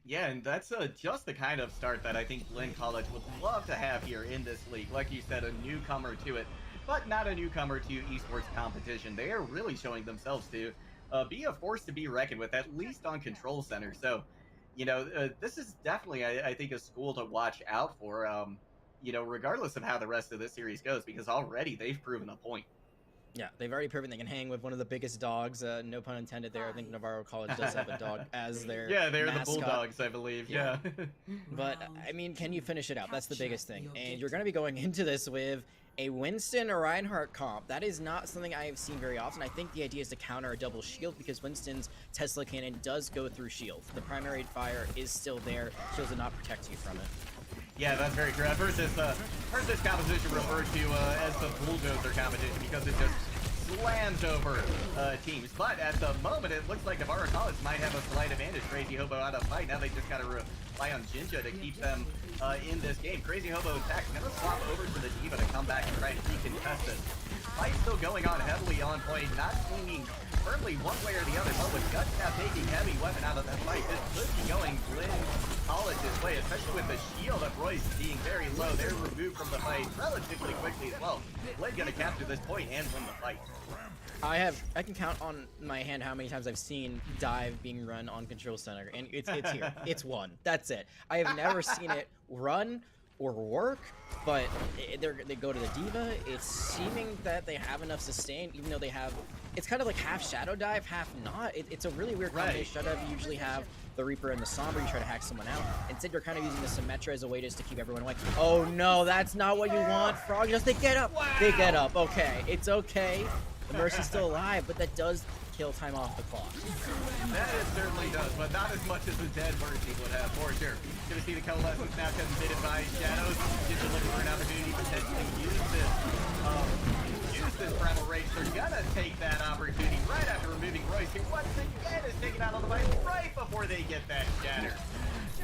A: Yeah, and that's just the kind of start that I think Blinn College would love to have here in this league. Like you said, a newcomer to it, but not a newcomer to esports competition. They are really showing themselves to be a force to be reckoned with, at least on Control Center. So, you know, this is definitely, I think, a school to watch out for, you know, regardless of how the rest of this series goes, because already they've proven a point.
B: Yeah, they've already proven they can hang with one of the biggest dogs. No pun intended there. I think Navarro College does have a dog as their
A: Yeah, they're
B: mascot.
A: the Bulldogs, I believe. Yeah.
B: But, I mean, can you finish it out? That's the biggest thing. And you're going to be going into this with a Winston or Reinhardt comp. That is not something I have seen very often. I think the idea is to counter a double shield because Winston's Tesla cannon does go through shield. The primary fire is still there. Shields do not protect you from it.
A: Yeah, that's very true. I've heard this composition referred to as the bulldozer competition because it just slams over teams. But at the moment, it looks like Navarro College might have a slight advantage. Crazy Hobo out of fight. Now they just got to rely on Jinja to keep them in this game. Crazy Hobo, in fact, going to swap over to the Diva to come back and try to recontest this. Fight still going on heavily on point, not swinging firmly one way or the other, but with Guts now taking heavy weapon out of that fight, this could be going Blinn College's way, especially with the shield of Royce being very low. They're removed from the fight relatively quickly as well. Blinn gonna capture this point and win the fight.
B: I can count on my hand how many times I've seen dive being run on Control Center, and it's here. It's one. That's it. I have never seen it run or work, but they go to the Diva. It's seeming that they have enough sustain, even though they have. It's kind of like half Shadow Dive, half not. It's a really weird combination. Shadow Dive, you usually have the Reaper and the Sombra, you try to hack someone out. Instead, you're kind of using the Symmetra as a way just to keep everyone away. Oh no, that's not what you want, Frog. Just they get up. Wow. They get up. Okay, it's okay. The Mercy's still alive, but that does kill time off the clock.
A: That it certainly does, but not as much as the dead Mercy would have, for sure. Gonna see the coalescence now committed by Shadows. Just looking for an opportunity to potentially use this Primal Rage. They're gonna take that opportunity right after removing Royce, who once again is taken out on the fight right before they get that shatter.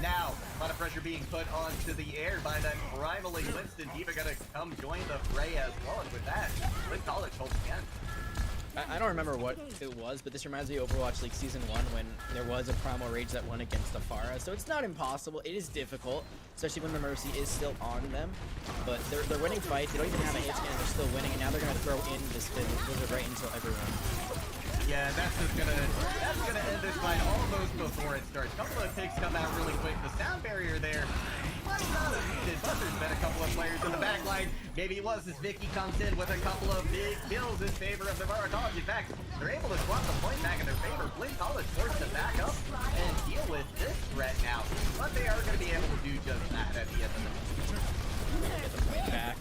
A: Now, a lot of pressure being put onto the air by that primally Winston. Diva gonna come join the fray as well, and with that, Blinn College holds again.
B: I don't remember what it was, but this reminds me of Overwatch League Season 1 when there was a Primal Rage that won against the Pharah. So it's not impossible. It is difficult, especially when the Mercy is still on them. But they're winning fights. They don't even have a hit scan. They're still winning, and now they're going to throw in this blizzard right into everyone. Yeah,
A: that's gonna end this fight almost before it starts. A couple of picks come out really quick. The sound barrier there might not have needed, but there's been a couple of players in the back line. Maybe it was as Vicky comes in with a couple of big kills in favor of Navarro College. In fact, they're able to swap the point back in their favor. Blinn College forced to back up and deal with this threat now. But they are going to be able to do just that at the end of the day.
B: Get the point back.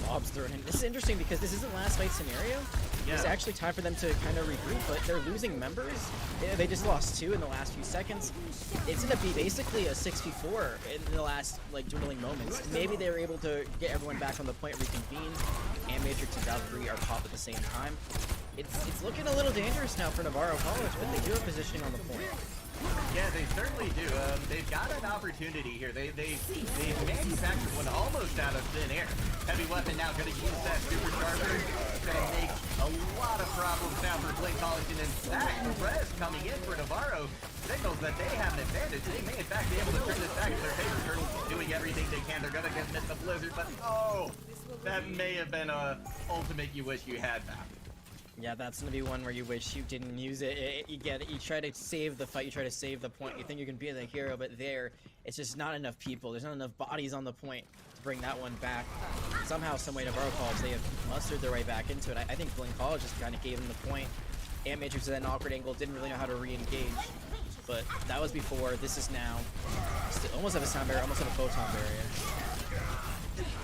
B: Bob's thrown in. This is interesting because this isn't last fight scenario. Yeah. It's actually time for them to kind of regroup, but they're losing members. They just lost 2 in the last few seconds. It's going to be basically a 6v4 in the last like dwindling moments. Maybe they were able to get everyone back on the point, reconvene, and Matrix and Valkyrie are popped at the same time. It's looking a little dangerous now for Navarro College, but they do have positioning on the point.
A: Yeah, they certainly do. They've got an opportunity here. They manufactured one almost out of thin air. Heavy weapon now going to use that supercharger. It's going to make a lot of problems now for Blinn College. And in fact, the res coming in for Navarro signals that they have an advantage. They may in fact be able to turn this back in their favor. Turtles doing everything they can. They're going to get the blizzard, but oh, that may have been a ultimate you wish you had back.
B: Yeah, that's gonna be one where you wish you didn't use it. You try to save the fight, you try to save the point. You think you can be the hero, but there, it's just not enough people. There's not enough bodies on the point to bring that one back. Somehow, some way, Navarro College, they have mustered their way back into it. I think Blinn College just kind of gave them the point. And Matrix at an awkward angle, didn't really know how to re-engage. But that was before. This is now. Almost have a sound barrier, almost have a photon barrier.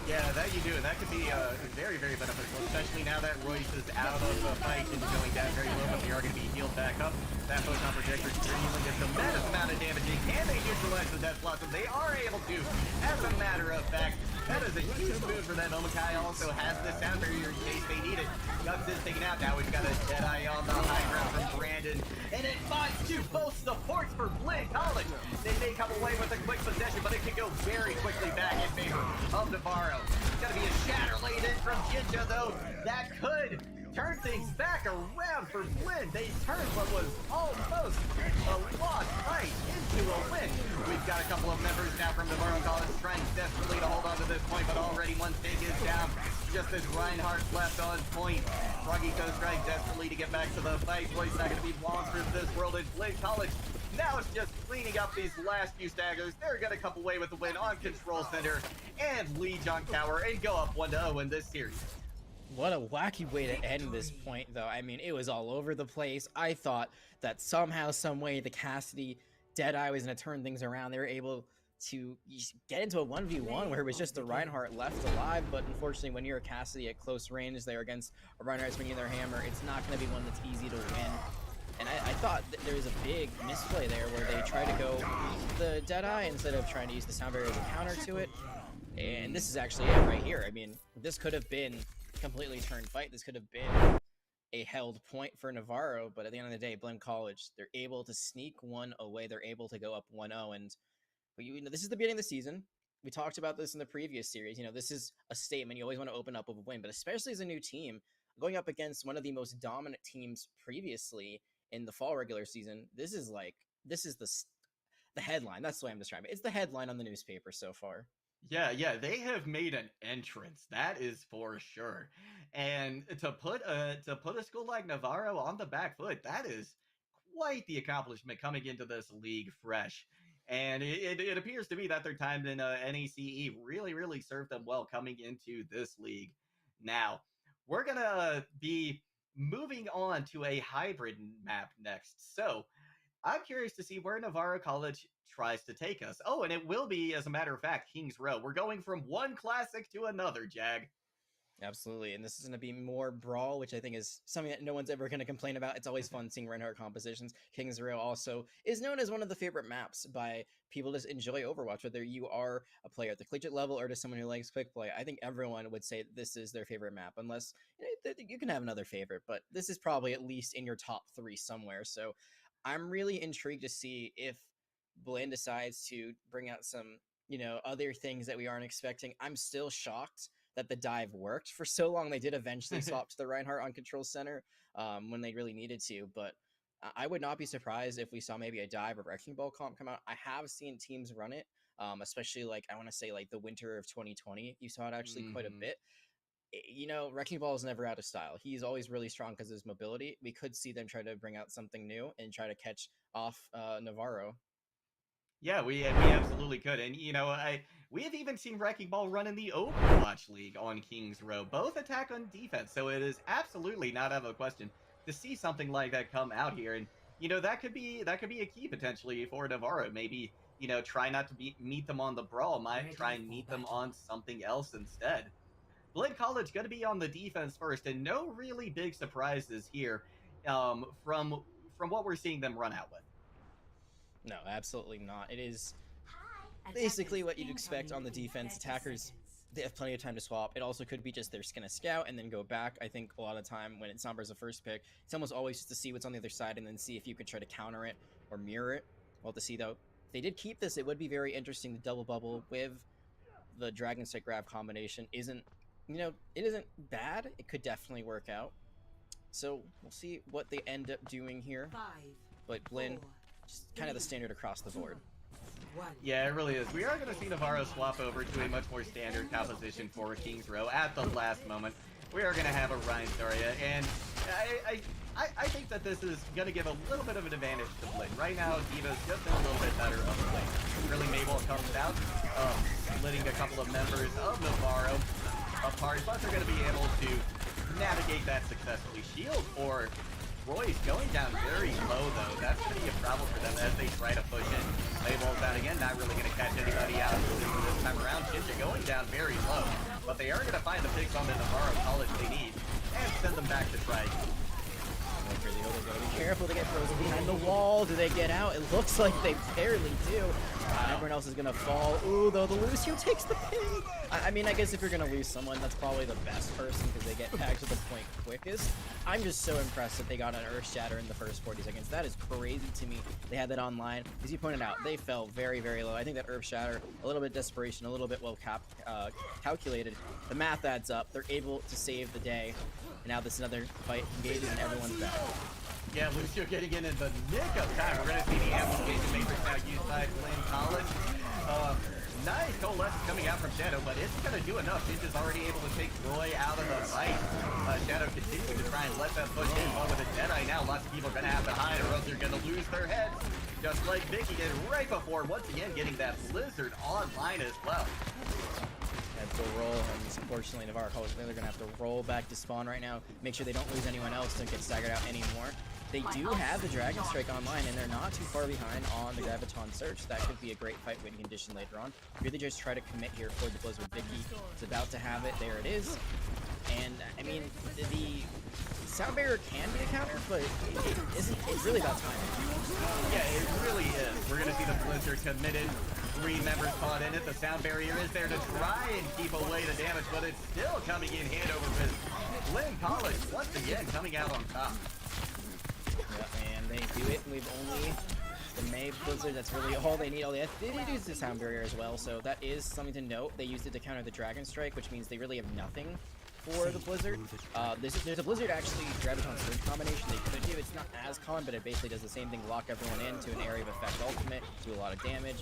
A: Yeah, that you do, and that could be very, very beneficial, especially now that Royce is out of the fight and going down very low, but they are going to be healed back up. That photon projector dealing a tremendous amount of damage. Can they neutralize the Death Blossom? They are able to, as a matter of fact. That is a huge move for them. Omakai also has the sound barrier in case they need it. Guts is taken out. Now we've got a Deadeye on the high ground from Brandon. And it finds two both supports for Blinn College. They may come away with a quick possession, but it can go very quickly back in favor of Navarro. It's going to be a shatter laid in from Jinja, though. That could turn things back around for Blinn. They turned what was almost a loss right into a win. We've got a couple of members now from Navarro College trying desperately to hold on to this point, but already one stake is down. Just as Reinhardt's left on point. Froggy goes trying desperately to get back to the fight. Roy's not going to be long for this world in Blinn College. Now it's just cleaning up these last few staggers. They're going to come away with the win on Control Center and Liege on Tower and go up 1-0 in this series.
B: What a wacky way to end this point, though. I mean, it was all over the place. I thought that somehow, some way, the Cassidy Deadeye was going to turn things around. They were able to get into a 1v1 where it was just the Reinhardt left alive, but unfortunately, when you're a Cassidy at close range, they're against a Reinhardt swinging their hammer, it's not going to be one that's easy to win. And I thought that there was a big misplay there where they tried to go the Deadeye instead of trying to use the sound barrier as a counter to it. And this is actually it right here. I mean, this could have been completely turned fight. This could have been a held point for Navarro, but at the end of the day, Blinn College, they're able to sneak one away. They're able to go up 1-0, and this is the beginning of the season. We talked about this in the previous series. This is a statement. You always want to open up with a win, but especially as a new team, going up against one of the most dominant teams previously in the fall regular season, this is the headline. That's the way I'm describing it. It's the headline on the newspaper so far.
A: Yeah, they have made an entrance. That is for sure. And to put a school like Navarro on the back foot, that is quite the accomplishment coming into this league fresh. And it appears to me that their time in NACE really, really served them well coming into this league. Now, we're going to be moving on to a hybrid map next. So, I'm curious to see where Navarro College tries to take us. Oh, and it will be, as a matter of fact, Kings Row. We're going from one classic to another, Jag.
B: Absolutely, and this is going to be more Brawl, which I think is something that no one's ever going to complain about. It's always fun seeing Reinhardt compositions. Kings Row also is known as one of the favorite maps by people that enjoy Overwatch, whether you are a player at the collegiate level or just someone who likes quick play. I think everyone would say this is their favorite map, unless you can have another favorite, but this is probably at least in your top 3 somewhere. So I'm really intrigued to see if Blinn decides to bring out some, other things that we aren't expecting. I'm still shocked that the dive worked. For so long, they did eventually swap to the Reinhardt on Control Center when they really needed to, but I would not be surprised if we saw maybe a dive or Wrecking Ball comp come out. I have seen teams run it, especially I want to say the winter of 2020. You saw it actually quite a bit. Wrecking Ball is never out of style. He's always really strong because of his mobility. We could see them try to bring out something new and try to catch off Navarro.
A: Yeah, we absolutely could. And, we have even seen Wrecking Ball run in the Overwatch League on Kings Row, both attack and defense. So it is absolutely not out of a question to see something like that come out here. And, that could be a key potentially for Navarro. Maybe, try not to meet them on the Brawl, might try and meet them on something else instead. Blinn College going to be on the defense first, and no really big surprises here from what we're seeing them run out with.
B: No, absolutely not. It is basically what you'd expect on the defense. Attackers, they have plenty of time to swap. It also could be just they're just going to scout and then go back. I think a lot of time when it's Sombra's the first pick, it's almost always just to see what's on the other side and then see if you could try to counter it or mirror it. Well, to see, though, if they did keep this, it would be very interesting. The double bubble with the Dragon Stick grab combination isn't, it isn't bad. It could definitely work out. So we'll see what they end up doing here. But Blinn, just kind of the standard across the board.
A: Yeah, it really is. We are going to see Navarro swap over to a much more standard composition for Kings Row at the last moment. We are going to have a Ryan Daria, and I think that this is going to give a little bit of an advantage to Blinn. Right now, Diva's just been a little bit better of late. Really, Mabel comes out, splitting a couple of members of Navarro apart, but they're going to be able to navigate that successfully. Shield for Royce going down very low, though. That's going to be a problem for them as they try to push in. Play balls out again, not really going to catch anybody out this time around. Jinja going down very low, but they are going to find the big bomb in Navarro College they need and send them back to try.
B: Crazy Hobo gotta be careful to get frozen behind the wall. Do they get out? It looks like they barely do. Everyone else is gonna fall. Ooh, though the Lucio takes the pin. I mean, I guess if you're gonna lose someone, that's probably the best person because they get back to the point quickest. I'm just so impressed that they got an Earth Shatter in the first 40 seconds. That is crazy to me. They had that online. As you pointed out, they fell very, very low. I think that Earth Shatter, a little bit desperation, a little bit well calculated. The math adds up. They're able to save the day. And now this another fight engages and everyone's back.
A: Yeah, Lucio getting in the nick of time. We're going to see the amplification matrix now used by Blinn College. Nice coalescence coming out from Shadow, but it's going to do enough. He's just already able to take Roy out of the fight. Shadow continuing to try and let that push in, but with a Deadeye now, lots of people are going to have to hide or else they're going to lose their heads. Just like Vicky did right before, once again getting that Blizzard online as well.
B: Heads will roll, and unfortunately Navarro College, they're going to have to roll back to spawn right now, make sure they don't lose anyone else, don't get staggered out anymore. They do have the Dragon Strike online, and they're not too far behind on the Graviton Search. That could be a great fight win condition later on. Really just try to commit here for the Blizzard. Vicky is about to have it. There it is. And, I mean, the sound barrier can be a counter, but it's really about time.
A: Yeah, it really is. We're going to see the Blizzard committed. 3 members caught in it. The sound barrier is there to try and keep away the damage, but it's still coming in hand over fist. Blinn College, once again, coming out on top.
B: Yep, and they do it with only the May Blizzard. That's really all they need. They did use the sound barrier as well, so that is something to note. They used it to counter the Dragon Strike, which means they really have nothing for the Blizzard. There's a Blizzard actually Graviton Surge combination they could do. It's not as common, but it basically does the same thing, lock everyone into an area of effect ultimate, do a lot of damage.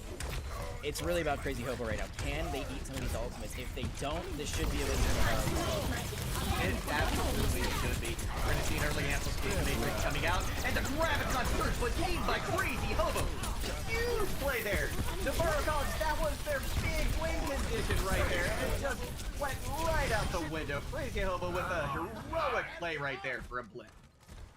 B: It's really about Crazy Hobo right now. Can they eat some of these ultimates? If they don't, this should be a win.
A: It absolutely should be. We're going to see an early amplification matrix coming out, and the Graviton Surge was eaten by Crazy Hobo. Huge play there. Navarro College, that was their big win condition right there, and it just went right out the window. Crazy Hobo with a heroic play right there for a Blinn.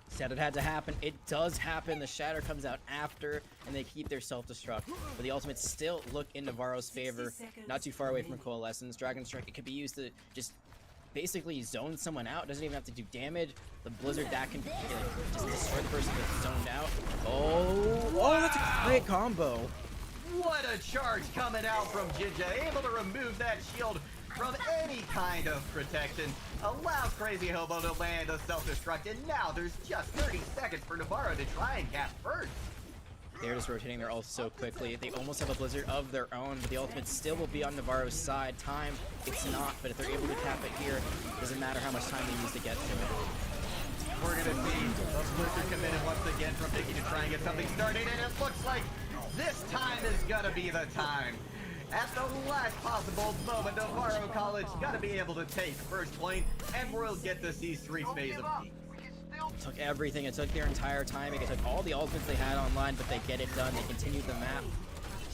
B: Said it had to happen. It does happen. The Shatter comes out after, and they keep their self-destruct. But the ultimates still look in Navarro's favor. Not too far away from Coalescence. Dragon Strike, it could be used to just basically zone someone out. Doesn't even have to do damage. The Blizzard, that can just destroy the person that's zoned out. Oh, that's a great combo.
A: What a charge coming out from Jinja. Able to remove that shield from any kind of protection. Allows Crazy Hobo to land a self-destruct, and now there's just 30 seconds for Navarro to try and cap first.
B: They're just rotating their ults so quickly. They almost have a Blizzard of their own, but the ultimate still will be on Navarro's side. Time, it's not, but if they're able to cap it here, doesn't matter how much time they use to get to it.
A: We're going to see the Blizzard committed once again from Vicky to try and get something started, and it looks like this time is going to be the time. At the last possible moment, Navarro College got to be able to take first point, and we'll get to see Street's phase of peak.
B: It took everything. It took their entire time. It took all the ultimates they had online, but they get it done. They continued the map,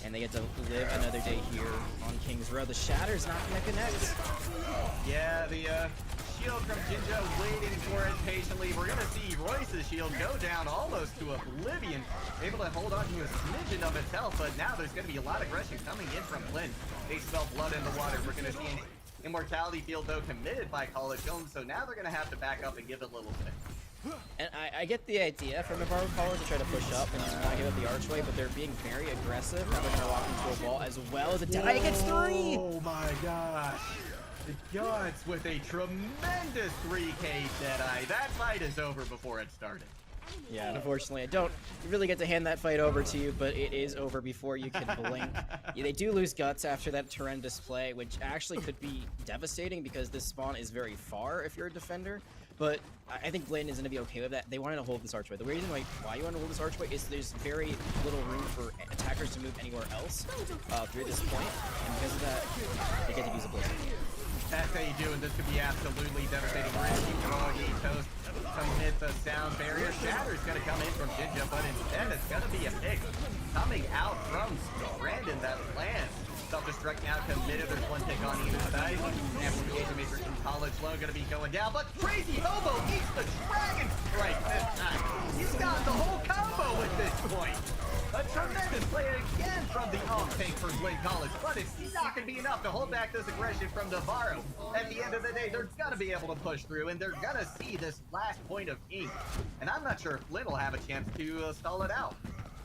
B: and they get to live another day here on King's Row. The Shatter's not going to connect.
A: Yeah, the shield from Jinja waiting for it patiently. We're going to see Royce's shield go down almost to oblivion. Able to hold on to a smidgen of itself, but now there's going to be a lot of aggression coming in from Blinn. They smell blood in the water. We're going to see an Immortality field, though, committed by College Home, so now they're going to have to back up and give it a little bit.
B: And I get the idea from Navarro College to try to push up and not give up the archway, but they're being very aggressive. Now they're going to walk into a wall as well as a Deadeye gets 3!
A: Oh my gosh. The Guts with a tremendous 3K Deadeye. That fight is over before it started.
B: Yeah, unfortunately, I don't really get to hand that fight over to you, but it is over before you can blink. Yeah, they do lose Guts after that horrendous play, which actually could be devastating because this spawn is very far if you're a defender. But I think Blinn is going to be okay with that. They wanted to hold this archway. The reason why you want to hold this archway is there's very little room for attackers to move anywhere else through this point, and because of that, they get to use a Blizzard.
A: That's how you do, and this could be absolutely devastating. We're going to see Groggy Toast commit the sound barrier. Shatter's going to come in from Jinja, but instead it's going to be a pick coming out from Brandon that lands. Self-destruct now committed. There's one pick on either side. Amplification maker from College Low going to be going down, but Crazy Hobo eats the Dragon Strike this time. He's got the whole combo at this point. A tremendous play again from the off-tank for Blinn College, but it's not going to be enough to hold back this aggression from Navarro. At the end of the day, they're going to be able to push through, and they're going to see this last point of ink. And I'm not sure if Blinn will have a chance to stall it out.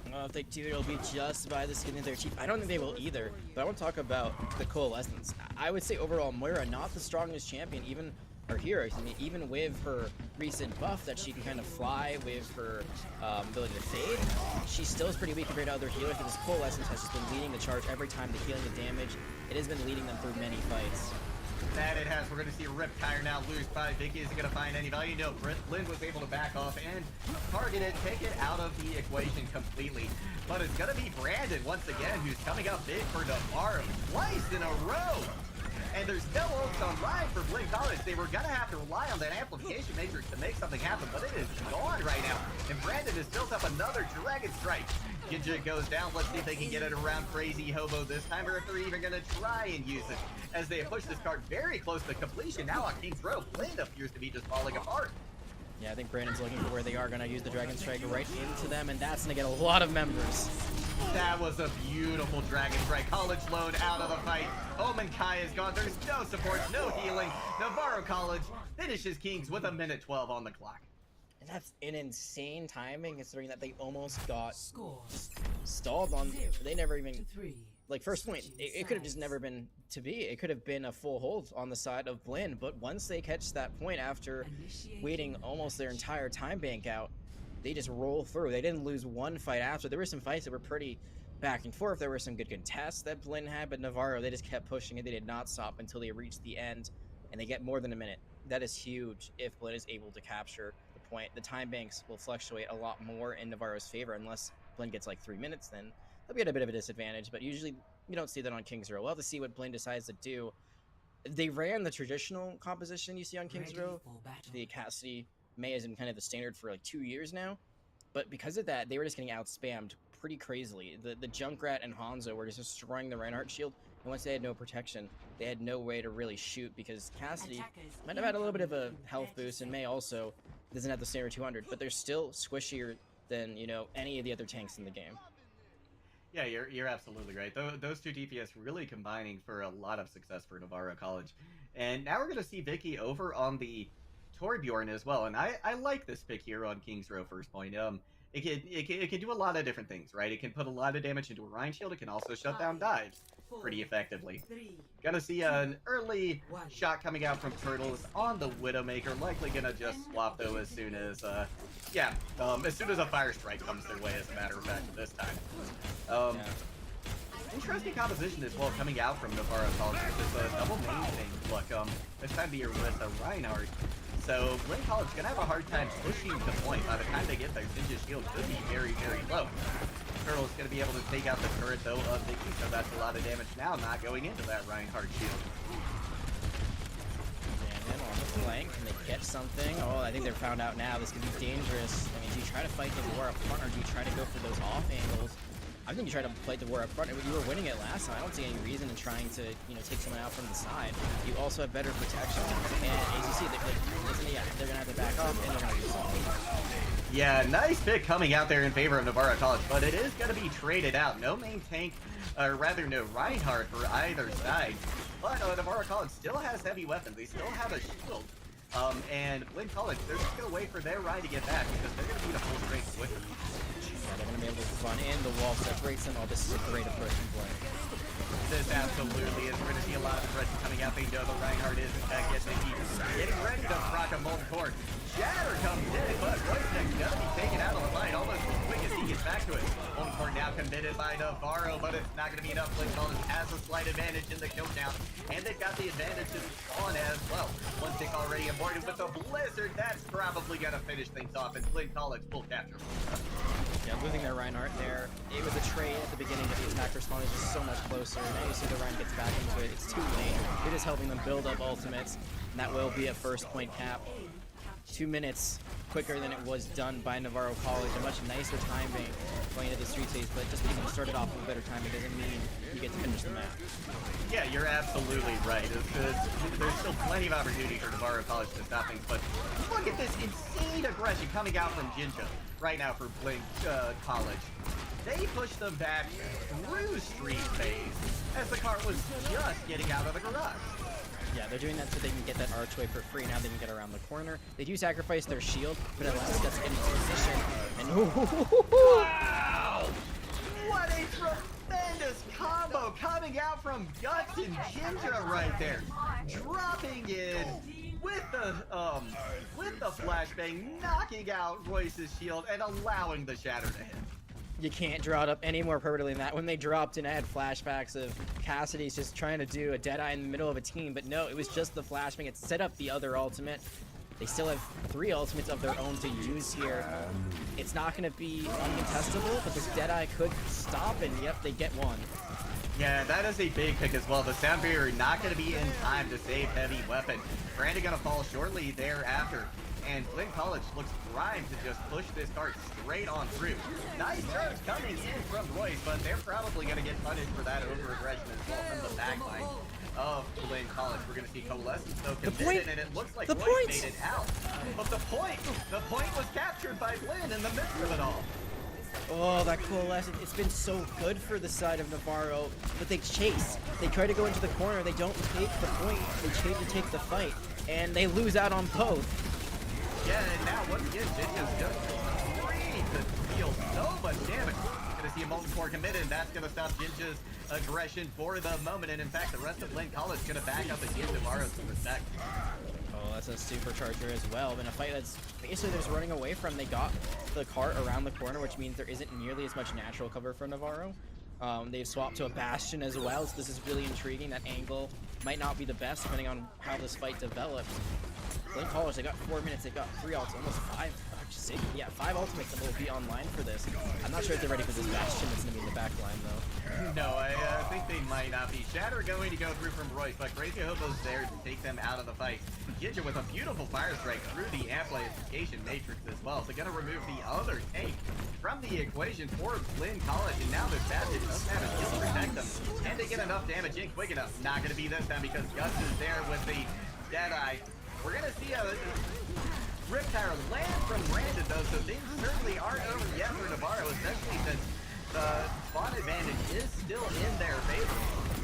B: Well, if they do, it'll be just by the skin of their teeth. I don't think they will either, but I want to talk about the Coalescence. I would say overall, Moira, not the strongest champion, even her hero. I mean, even with her recent buff that she can kind of fly with her ability to fade, she still is pretty weak compared to other healers, but this Coalescence has just been leading the charge every time the healing the damage. It has been leading them through many fights.
A: That it has. We're going to see Riptire now lose by Vicky. Isn't going to find any value. No, Blinn was able to back off and target it, take it out of the equation completely. But it's going to be Brandon once again, who's coming up big for Navarro twice in a row. And there's no ults online for Blinn College. They were going to have to rely on that amplification matrix to make something happen, but it is gone right now. And Brandon has built up another Dragon Strike. Ginja goes down. Let's see if they can get it around Crazy Hobo this time, or if they're even going to try and use it. As they push this card very close to completion. Now on King's Row, Blinn appears to be just falling apart.
B: Yeah, I think Brandon's looking for where they are going to use the Dragon Strike right into them, and that's going to get a lot of members.
A: That was a beautiful Dragon Strike. College Load out of the fight. Omen Kai is gone. There's no support, no healing. Navarro College finishes Kings with 1:12 on the clock.
B: And that's an insane timing, considering that they almost got stalled on. They never even, like, first point, it could have just never been to be. It could have been a full hold on the side of Blinn, but once they catch that point after waiting almost their entire time bank out, they just roll through. They didn't lose one fight after. There were some fights that were pretty back and forth. There were some good contests that Blinn had, but Navarro, they just kept pushing it. They did not stop until they reached the end, and they get more than a minute. That is huge if Blinn is able to capture the point. The time banks will fluctuate a lot more in Navarro's favor unless Blinn gets like 3 minutes, then they'll be at a bit of a disadvantage, but usually you don't see that on King's Row. We'll have to see what Blinn decides to do. They ran the traditional composition you see on King's Row. The Cassidy May has been kind of the standard for like 2 years now, but because of that, they were just getting out-spammed pretty crazily. The Junkrat and Hanzo were just destroying the Reinhardt shield, and once they had no protection, they had no way to really shoot because Cassidy might have had a little bit of a health boost, and May also doesn't have the standard 200, but they're still squishier than, you know, any of the other tanks in the game.
A: Yeah, you're absolutely right. Those two DPS really combining for a lot of success for Navarro College. And now we're going to see Vicky over on the Torbjorn as well. And I like this pick here on King's Row first point. It can do a lot of different things, right? It can put a lot of damage into a Rhine shield. It can also shut down dives pretty effectively. Gonna see an early shot coming out from Turtles on the Widowmaker. Likely gonna just swap though as soon as, as soon as a Fire Strike comes their way, as a matter of fact, this time. Interesting composition as well coming out from Navarro College. It's a double main thing. Look, this time of year with a Reinhardt. So Blinn College is gonna have a hard time pushing the point. By the time they get there, Zinja's shield could be very, very low. Turtle's gonna be able to take out the turret though of Vicky, so that's a lot of damage now, not going into that Reinhardt shield.
B: And then on the flank, can they catch something? Oh, I think they're found out now. This could be dangerous. I mean, do you try to fight the war up front, or do you try to go for those off angles? I think you try to fight the war up front. You were winning it last time. I don't see any reason in trying to, you know, take someone out from the side. You also have better protection. And ACC, they're gonna have to back off, and they're gonna do something.
A: Yeah, nice pick coming out there in favor of Navarro College, but it is going to be traded out. No main tank, or rather no Reinhardt for either side. But Navarro College still has heavy weapons. They still have a shield. And Blinn College, they're just going to wait for their Rhine to get back because they're going to need a full strength quicker.
B: Yeah, they're going to be able to run in. The wall separates them. Oh, this is a great approach from Blinn.
A: This absolutely is. We're going to see a lot of aggression coming out. They know the Reinhardt is in fact getting ready to rock a molten core. Shatter comes in, but Royce's gonna be taken out of the line almost as quick as he gets back to it. Molten core now committed by Navarro, but it's not gonna be enough. Blinn College has a slight advantage in the kill count, and they've got the advantage in spawn as well. One tick already aborted with a blizzard. That's probably gonna finish things off, and Blinn College full capture.
B: Yeah, losing their Reinhardt there. It was a trade at the beginning, but the attack respawn is just so much closer. Now you see the Rhine gets back into it. It's too late. You're just helping them build up ultimates, and that will be a first point cap. 2 minutes quicker than it was done by Navarro College. A much nicer timing going into the street stage, but just because you started off with a better timing doesn't mean you get to finish the map.
A: Yeah, you're absolutely right. There's still plenty of opportunity for Navarro College to stop things, but look at this insane aggression coming out from Jinja right now for Blinn College. They pushed them back through street phase as the car was just getting out of the garage.
B: Yeah, they're doing that so they can get that archway for free. Now they can get around the corner. They do sacrifice their shield, but at least gets into position. And
A: wow! What a tremendous combo coming out from Guts and Jinja right there, dropping in with the flashbang, knocking out Royce's shield and allowing the shatter to hit.
B: You can't draw it up any more perfectly than that. When they dropped in, I had flashbacks of Cassidy's just trying to do a Deadeye in the middle of a team, but no, it was just the flashbang. It set up the other ultimate. They still have 3 ultimates of their own to use here. It's not going to be uncontestable, but this Deadeye could stop, and yep, they get one.
A: Yeah, that is a big pick as well. The sound barrier not going to be in time to save heavy weapon. Brandon going to fall shortly thereafter. And Blinn College looks primed to just push this card straight on through. Nice charge coming in from Royce, but they're probably going to get punished for that over-aggression as well from the backline of Blinn College. We're going to see Coalescence though committed, and it looks like Royce made it out. But the point was captured by Blinn in the midst of it all.
B: Oh, that Coalescence. It's been so good for the side of Navarro, but they chase. They try to go into the corner. They don't take the point. They chase to take the fight, and they lose out on both.
A: Yeah, and now once again, Jinja's just free to deal so much damage. Gonna see a Molten Core committed, and that's gonna stop Jinja's aggression for the moment. And in fact, the rest of Blinn College is gonna back up and give Navarro some respect.
B: Oh, that's a supercharger as well. In a fight that's basically just running away from, they got the cart around the corner, which means there isn't nearly as much natural cover for Navarro. They've swapped to a Bastion as well, so this is really intriguing. That angle might not be the best depending on how this fight develops. Blinn College, they got 4 minutes, they've got 3 ults, almost 5, actually 6, yeah, 5 ultimates that will be online for this. I'm not sure if they're ready for this Bastion that's going to be in the back line, though.
A: No, I think they might not be. Shatter going to go through from Royce, but Crazy Hobo's there to take them out of the fight. Jinja with a beautiful fire strike through the amplification matrix as well, so going to remove the other tank from the equation for Blinn College, and now this Bastion doesn't have a shield to protect them. Can they get enough damage in quick enough? Not going to be this time because Gus is there with the Deadeye. We're going to see a Riptire land from Brandon, though, so things certainly aren't over yet for Navarro, especially since the spawn advantage is still in their favor.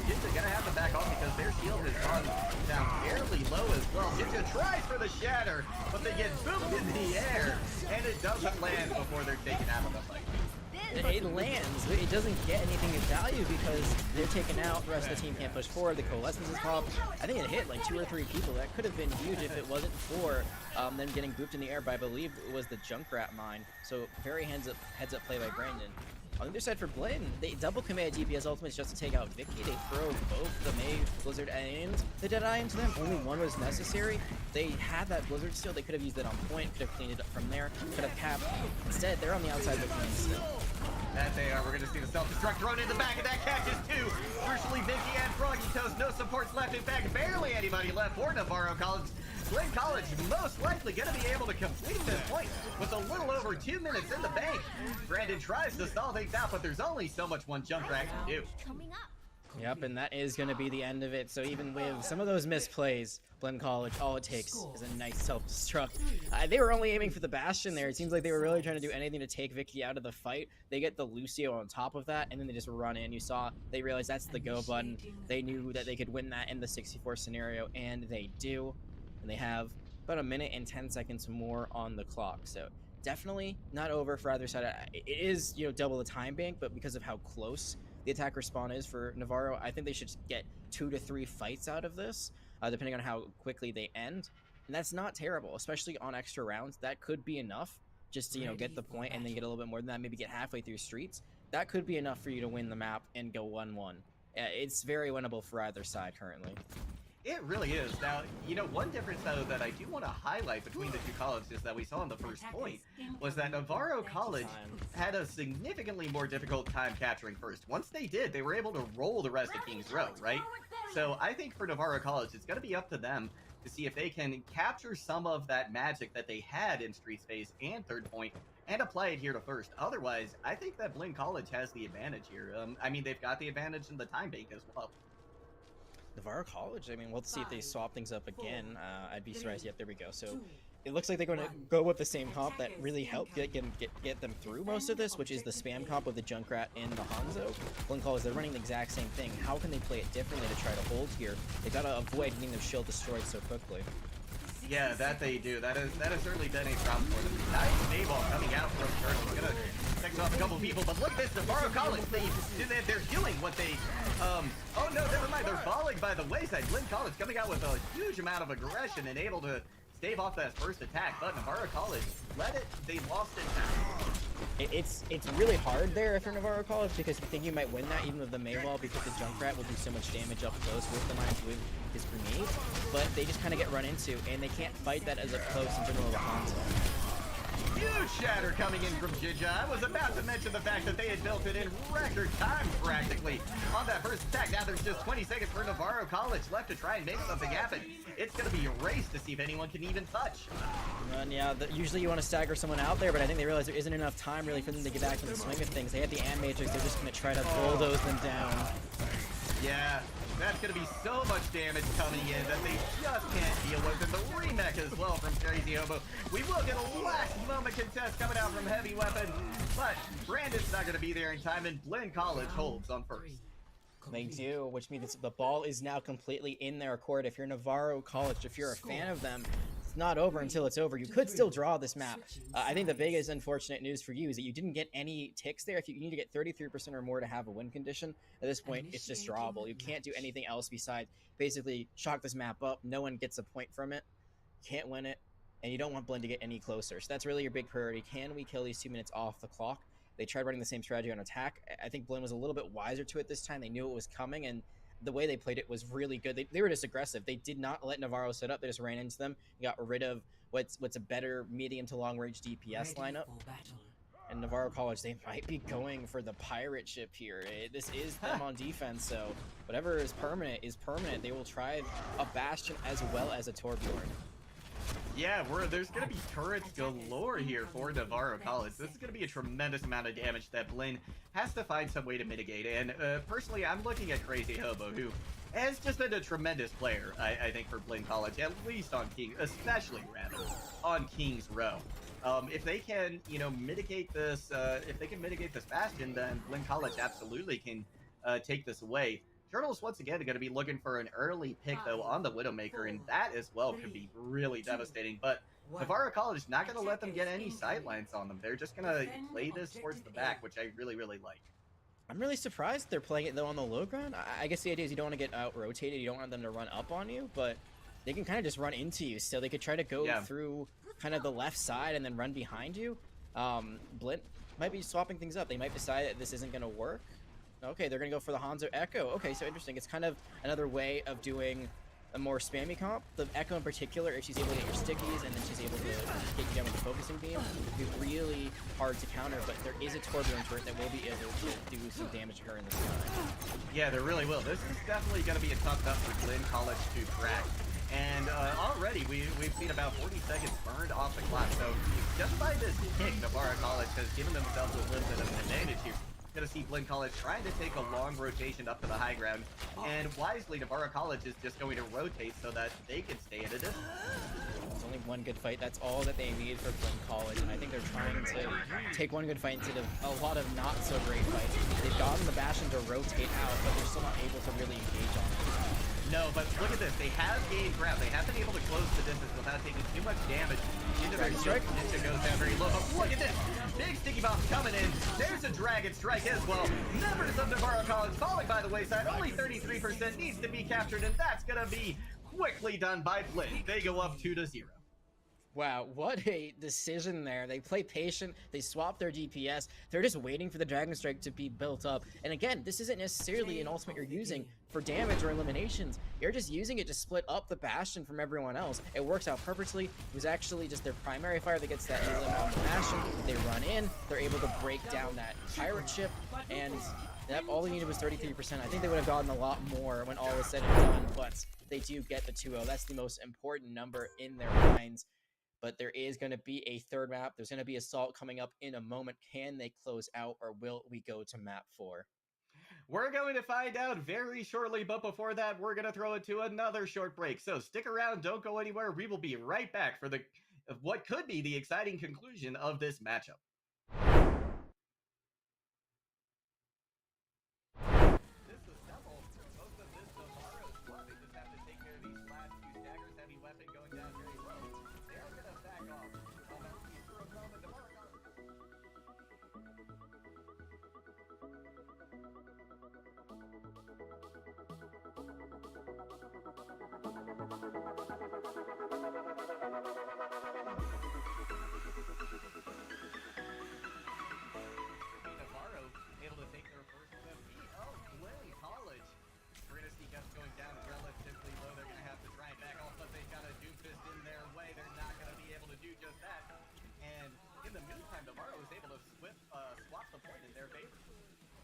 A: Jinja going to have to back off because their shield has gone down fairly low as well. Jinja tries for the shatter, but they get booped in the air, and it doesn't land before they're taken out of the fight.
B: It lands, but it doesn't get anything of value because they're taken out. The rest of the team can't push forward. The Coalescence is popped. I think it hit like 2 or 3 people. That could have been huge if it wasn't for them getting grouped in the air by, I believe it was the Junkrat mine. So very heads up play by Brandon. On the other side for Blinn, they double commit DPS ultimates just to take out Vicky. They throw both the May, Blizzard, and the Deadeye into them. Only one was necessary. They had that Blizzard still. They could have used it on point, could have cleaned it up from there, could have capped. Instead, they're on the outside looking in still.
A: That they are. We're going to see the self-destruct thrown in the back of that cactus too. Crucially, Vicky and Froggy Toast, no supports left. In fact, barely anybody left for Navarro College. Blinn College most likely going to be able to complete this point with a little over 2 minutes in the bank. Brandon tries to stall things out, but there's only so much one Junkrat can do.
B: Yep, and that is going to be the end of it. So even with some of those misplays, Blinn College, all it takes is a nice self-destruct. They were only aiming for the Bastion there. It seems like they were really trying to do anything to take Vicky out of the fight. They get the Lucio on top of that, and then they just run in. You saw, they realized that's the go button. They knew that they could win that in the 64 scenario, and they do. And they have about 1 minute and 10 seconds more on the clock. So definitely not over for either side. It is, you know, double the time bank, but because of how close the attack respawn is for Navarro, I think they should get 2 to 3 fights out of this, depending on how quickly they end. And that's not terrible, especially on extra rounds. That could be enough just to, you know, get the point and then get a little bit more than that, maybe get halfway through streets. That could be enough for you to win the map and go 1-1. It's very winnable for either side currently.
A: It really is. Now, you know, one difference, though, that I do want to highlight between the two colleges that we saw in the first point was that Navarro College had a significantly more difficult time capturing first. Once they did, they were able to roll the rest of King's Row, right? So I think for Navarro College, it's going to be up to them to see if they can capture some of that magic that they had in Street Space and Third Point and apply it here to first. Otherwise, I think that Blinn College has the advantage here. I mean, they've got the advantage in the time bank as well.
B: Navarro College, I mean, we'll see if they swap things up again. I'd be surprised. Yep, there we go. So it looks like they're going to go with the same comp that really helped get them through most of this, which is the spam comp with the Junkrat and the Hanzo. Blinn College, they're running the exact same thing. How can they play it differently to try to hold here? They got to avoid getting their shield destroyed so quickly.
A: Yeah, that they do. That has certainly been a problem for them. Nice Mayball coming out from Turtle. Gonna pick off a couple people, but look at this, Navarro College. They're doing what they. Oh no, never mind. They're falling by the wayside. Blinn College coming out with a huge amount of aggression and able to stave off that first attack, but Navarro College they lost it now.
B: It's really hard there if you're Navarro College because you think you might win that even with the Maywall because the Junkrat will do so much damage up close with the mines with his grenades, but they just kind of get run into and they can't fight that as up close in general of a Hanzo.
A: Huge shatter coming in from Jinja. I was about to mention the fact that they had built it in record time practically on that first attack. Now there's just 20 seconds for Navarro College left to try and make something happen. It's going to be a race to see if anyone can even touch.
B: And yeah, usually you want to stagger someone out there, but I think they realize there isn't enough time really for them to get back to the swing of things. They have the Matrix, they're just going to try to bulldoze them down.
A: Yeah, that's going to be so much damage coming in that they just can't deal with. And the remake as well from Crazy Hobo. We will get a last moment contest coming out from Heavy Weapon, but Brandon's not going to be there in time, and Blinn College holds on first.
B: They do, which means the ball is now completely in their court. If you're Navarro College, if you're a fan of them, it's not over until it's over. You could still draw this map. I think the biggest unfortunate news for you is that you didn't get any ticks there. If you need to get 33% or more to have a win condition, at this point, it's just drawable. You can't do anything else besides basically chalk this map up. No one gets a point from it. You can't win it, and you don't want Blinn to get any closer. So that's really your big priority. Can we kill these 2 minutes off the clock? They tried running the same strategy on attack. I think Blinn was a little bit wiser to it this time. They knew it was coming, and the way they played it was really good. They were just aggressive. They did not let Navarro set up. They just ran into them. Got rid of what's a better medium to long range DPS lineup. And Navarro College, they might be going for the pirate ship here. This is them on defense, so whatever is permanent is permanent. They will try a Bastion as well as a Torbjorn.
A: Yeah, there's going to be turrets galore here for Navarro College. This is going to be a tremendous amount of damage that Blinn has to find some way to mitigate. And personally, I'm looking at Crazy Hobo, who has just been a tremendous player, I think, for Blinn College, at least on King, especially rather on King's Row. If they can, mitigate this, Bastion, then Blinn College absolutely can take this away. Turtles, once again, are going to be looking for an early pick, though, on the Widowmaker, and that as well could be really devastating. But Navarro College is not going to let them get any sidelines on them. They're just going to play this towards the back, which I really, really like.
B: I'm really surprised they're playing it, though, on the low ground. I guess the idea is you don't want to get out-rotated. You don't want them to run up on you, but they can kind of just run into you. So they could try to go through kind of the left side and then run behind you. Blinn might be swapping things up. They might decide that this isn't going to work. Okay, they're going to go for the Hanzo Echo. Okay, so interesting. It's kind of another way of doing a more spammy comp. The Echo in particular, if she's able to get your stickies and then she's able to get you down with the focusing beam, it'd be really hard to counter, but there is a Torbjorn turret that will be able to do some damage to her in the sky.
A: Yeah, there really will. This is definitely going to be a tough stuff for Blinn College to crack. And already we've seen about 40 seconds burned off the clock, so just by this kick, Navarro College has given themselves a little bit of an advantage here. Going to see Blinn College trying to take a long rotation up to the high ground, and wisely Navarro College is just going to rotate so that they can stay at a distance.
B: It's only one good fight. That's all that they need for Blinn College, and I think they're trying to take one good fight instead of a lot of not so great fights. They've gotten the Bastion to rotate out, but they're still not able to really engage on it.
A: No, but look at this. They have gained ground. They have been able to close the distance without taking too much damage. Into their strike. Ninja goes down very low. But look at this. Big sticky bomb coming in. There's a Dragon Strike as well. Members of Navarro College falling by the wayside. Only 33% needs to be captured, and that's going to be quickly done by Blinn. They go up 2-0.
B: Wow, what a decision there. They play patient, they swap their DPS, they're just waiting for the Dragon Strike to be built up. And again, this isn't necessarily an ultimate you're using for damage or eliminations. You're just using it to split up the Bastion from everyone else. It works out perfectly. It was actually just their primary fire that gets that elim on the Bastion. They run in, they're able to break down that pirate ship, and that all they needed was 33%. I think they would have gotten a lot more when all was said and done, but they do get the 2-0. That's the most important number in their minds. But there is going to be a third map. There's going to be Assault coming up in a moment. Can they close out, or will we go to map 4?
A: We're going to find out very shortly, but before that, we're going to throw it to another short break. So stick around, don't go anywhere. We will be right back for what could be the exciting conclusion of this matchup. This is Devil. Most of this Navarro squad, they just have to take care of these last few staggers. Heavy weapon going down very low. They're going to back off. For a moment, Navarro. Navarro able to take their first defeat. Oh, Blinn College. We're going to see gusts going down relatively low. They're going to have to try and back off, but they've got a Doomfist in their way. They're not going to be able to do just that. And in the meantime, Navarro was able to swap the point in their favor.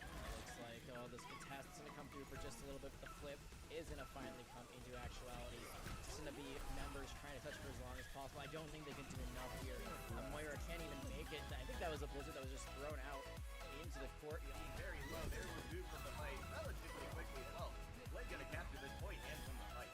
B: Looks like this contest is going to come through for just a little bit, but the flip is going to finally come into actuality. It's going to be members trying to touch for as long as possible. I don't think they can do enough here. Moira can't even make it. I think that was a blizzard that was just thrown out into the courtyard.
A: Very low. They're removed from the fight relatively quickly as well. Blinn going to capture this point and win the fight.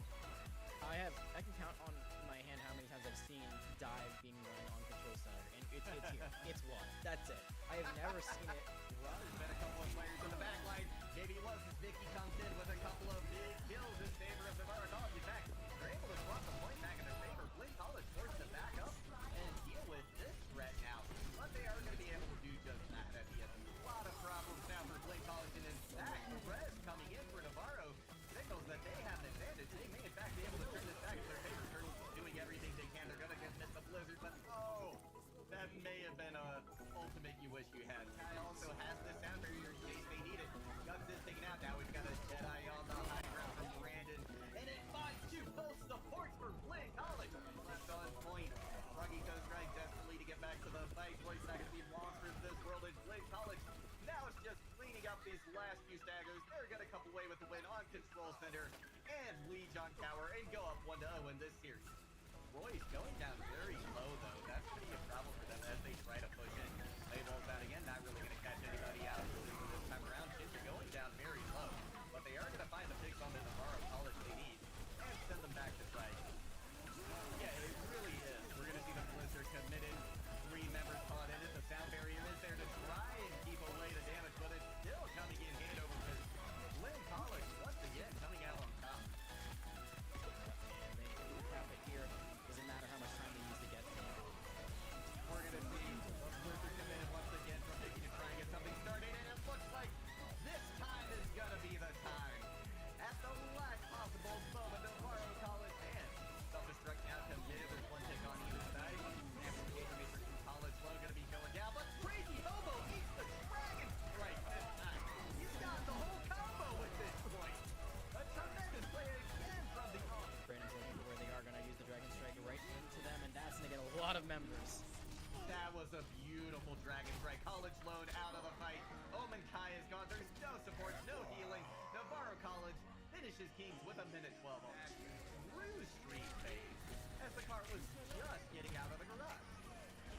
B: I can count on my hand how many times I've seen dive being run on Control Center, and it's here. It's one. That's it. I have never seen it run.
A: There's been a couple of players in the back line. Maybe loves as Vicky comes in with a couple of big kills in favor of Navarro College. In fact, they're able to swap the point back in their favor. Blinn College forced to back up and deal with this threat now. But they are going to be able to do just that at the end. A lot of problems now for Blinn College, and in fact, Perez coming in for Navarro signals that they have an advantage. They may in fact be able to turn this back in their favor. Turtles doing everything they can. They're going to get hit the blizzard, but oh, that may have been a ultimate you wish you had. Kai also has this sound barrier in case they need it. Guns is taken out now. We've got a Jedi on the high ground from Brandon, and it finds two both supports for Blinn College. Left on point. Froggy goes right desperately to get back to the fight. Roy's not going to be long for this world in Blinn College. Now it's just cleaning up these last few staggers. They're going to come away with the win on Control Center and Liege on Tower and go up 1-0 in this series. Roy's going down very low, though. That's going to be a problem for them as they try to push in. They rolls out again, not really going to catch anybody out this time around. Kids are going down very low, but they are going to find the picks on the Navarro College they need and send them back to try. Yeah, it really is. We're going to see the Blizzard committed. 3 members caught in it. The sound barrier is there to try and keep away the damage, but it's still coming in hand over fist. Blinn College, once again, coming out on top.
B: And they cap it here. Doesn't matter how much time they use to get to it.
A: We're going to see the Blizzard committed once again from Vicky to try and get something started, and it looks like this time is going to be the time. At the last possible moment, Navarro College and self-destruct now committed. There's one tick on either side. Amplification Matrix from College Low going to be going down, but Crazy Hobo eats the Dragon Strike this time. He's got the whole combo with this point. A tremendous play again from the
B: Brandon's looking for where they are going to use the Dragon Strike right into them, and that's going to get a lot of members.
A: That was a beautiful Dragon Strike. College load out of the fight. Omen Kai is gone. There's no support, no healing. Navarro College finishes Kings with a minute 12 on through street phase as the cart was just getting out of the garage.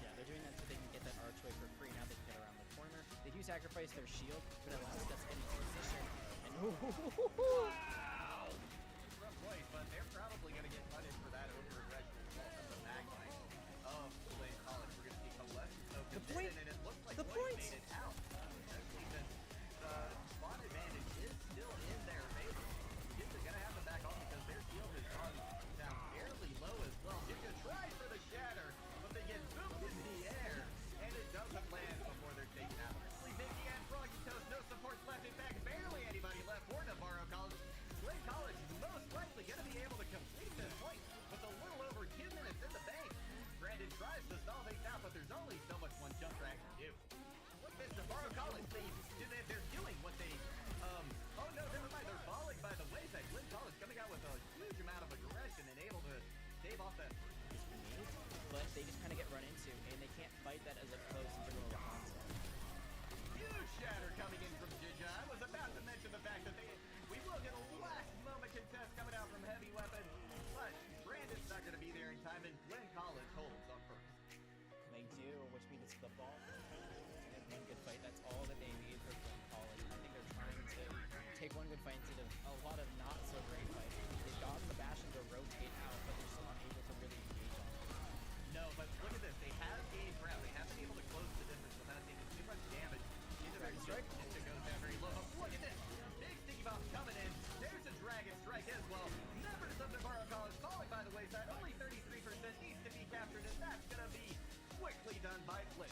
B: Yeah, they're doing that so they can get that archway for free. Now they can get around the corner. They do sacrifice their shield, but it allows us to get into position. And
A: Wow! Rough place, but they're probably going to get punished for that over-aggression as well from the back line of Blinn College. We're going to see Colette so
B: point-
A: and it looks like
B: the
A: Blinn
B: points.
A: made it out. Especially since the spot advantage is still in their favor. Kids are going to have to back off because their shield is gone down fairly low as well. Giga tries for the shatter, but they get booped in the air, and it doesn't land before they're taken out. Vicky and Froggy Toast, no support left. In fact, barely anybody left for Navarro College. Blinn College most likely going to be able to complete this point with a little over 2 minutes in the bank. stave off that.
B: But they just kind of get run into, and they can't fight that as a close and bring over onset.
A: Huge shatter coming in from Jinja. I was about to mention the fact that we will get a last moment contest coming out from Heavy Weapon, but Brandon's not going to be there in time, and Blinn College holds on first.
B: They do, which means it's the ball. And one good fight, that's all that they need for Blinn College. I think they're trying to take one good fight instead of a lot of not so great fights. They've gotten the Bastion to rotate out, but they're still not able to really engage on it.
A: No, but look at this. They have gained ground. They haven't been able to close the distance without taking too much damage. Into their strike. It goes down very low. Look at this. Big sticky bomb coming in. There's a dragon strike as well. Members of Navarro College falling by the wayside. Only 33% needs to be captured, and that's going to be quickly done by Blinn.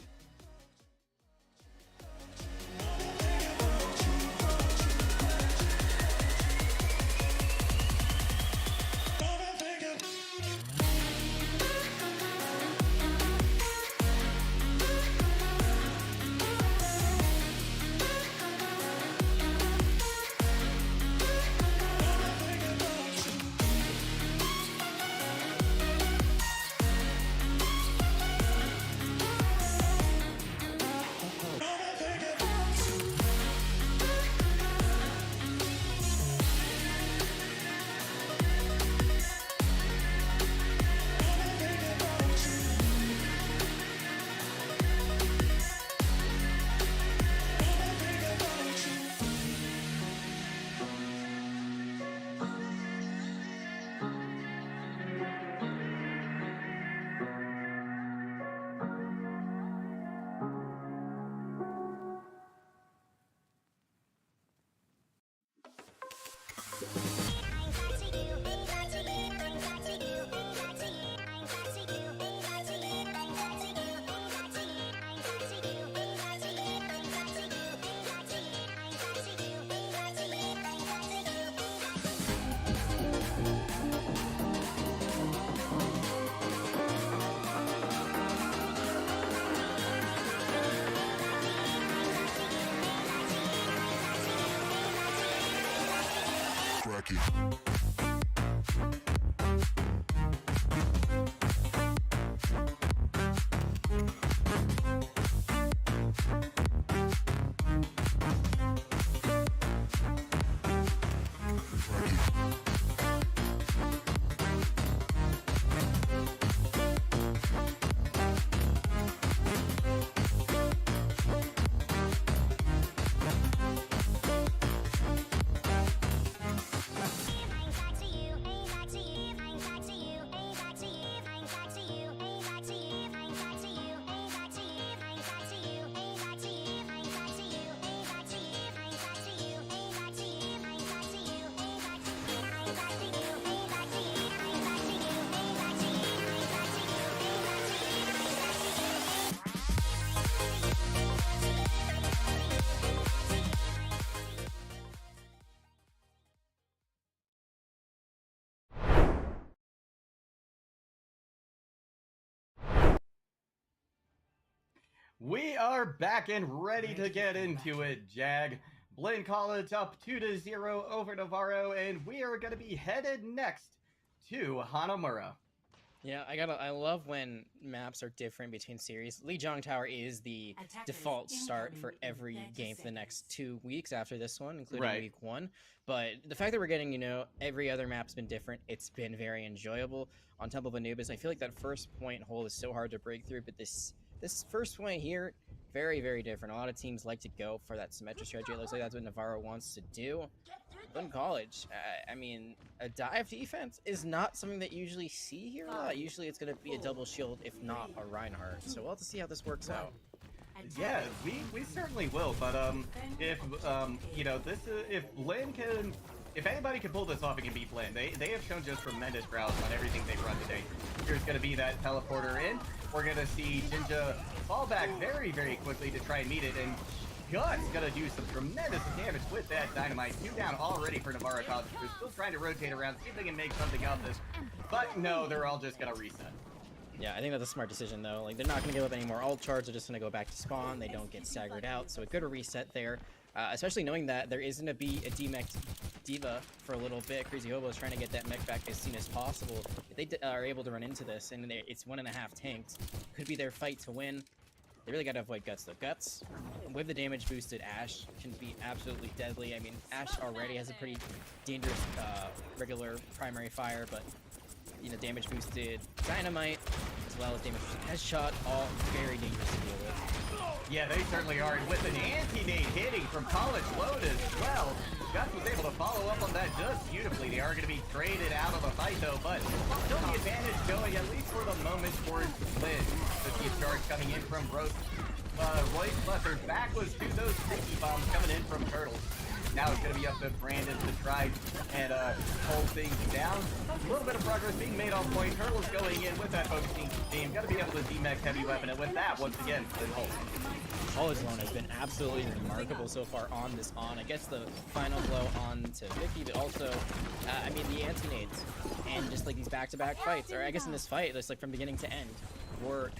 A: We are back and ready to get into it, Jag. Blinn College up 2-0 over Navarro, and we are going to be headed next to Hanamura.
B: Yeah, I love when maps are different between series. Lijiang Tower is the default start for every game for the next 2 weeks after this one, including week 1. But the fact that we're getting, every other map's been different, it's been very enjoyable. On Temple of Anubis, I feel like that first point hole is so hard to break through, but this first point here, very, very different. A lot of teams like to go for that symmetric strategy. It looks like that's what Navarro wants to do. Blinn College, I mean, a dive defense is not something that you usually see here a lot. Usually it's going to be a double shield, if not a Reinhardt. So we'll have to see how this works out.
A: Yeah, we certainly will. But if if Blinn can, if anybody can pull this off, it can be Blinn. They have shown just tremendous prowess on everything they've run today. There's going to be that teleporter in. We're going to see Jinja fall back very, very quickly to try and meet it, and Gut's going to do some tremendous damage with that dynamite. 2 down already for Navarro College. They're still trying to rotate around, see if they can make something of this. But no, they're all just going to reset.
B: Yeah, I think that's a smart decision, though. Like, they're not going to give up any more ult charge. They're just going to go back to spawn. They don't get staggered out. So a good reset there especially knowing that there is going to be a demech diva for a little bit. Crazy Hobo is trying to get that mech back as soon as possible. If they are able to run into this, and it's 1.5 tanked, could be their fight to win. They really got to avoid Guts, though. Guts, with the damage boosted Ashe, can be absolutely deadly. I mean, Ashe already has a pretty dangerous regular primary fire, but, you know, damage boosted Dynamite, as well as damage boosted Headshot, all very dangerous to deal with.
A: Yeah, they certainly are. And with an anti-nade hitting from College Load as well, Guts was able to follow up on that just beautifully. They are going to be traded out of the fight, though, but still the advantage going, at least for the moment, towards Blinn. The deep charge coming in from Royce, but their back was to those sticky bombs coming in from Turtles. Now it's going to be up to Brandon to try and hold things down. A little bit of progress being made on point. Turtles going in with that focusing team. Got to be able to demech heavy weapon, and with that, once again, the hold.
B: College Loan has been absolutely remarkable so far on this on. I guess the final blow on to Vicky, but also, I mean, the anti-nades and just like these back-to-back fights, or I guess in this fight, just like from beginning to end, were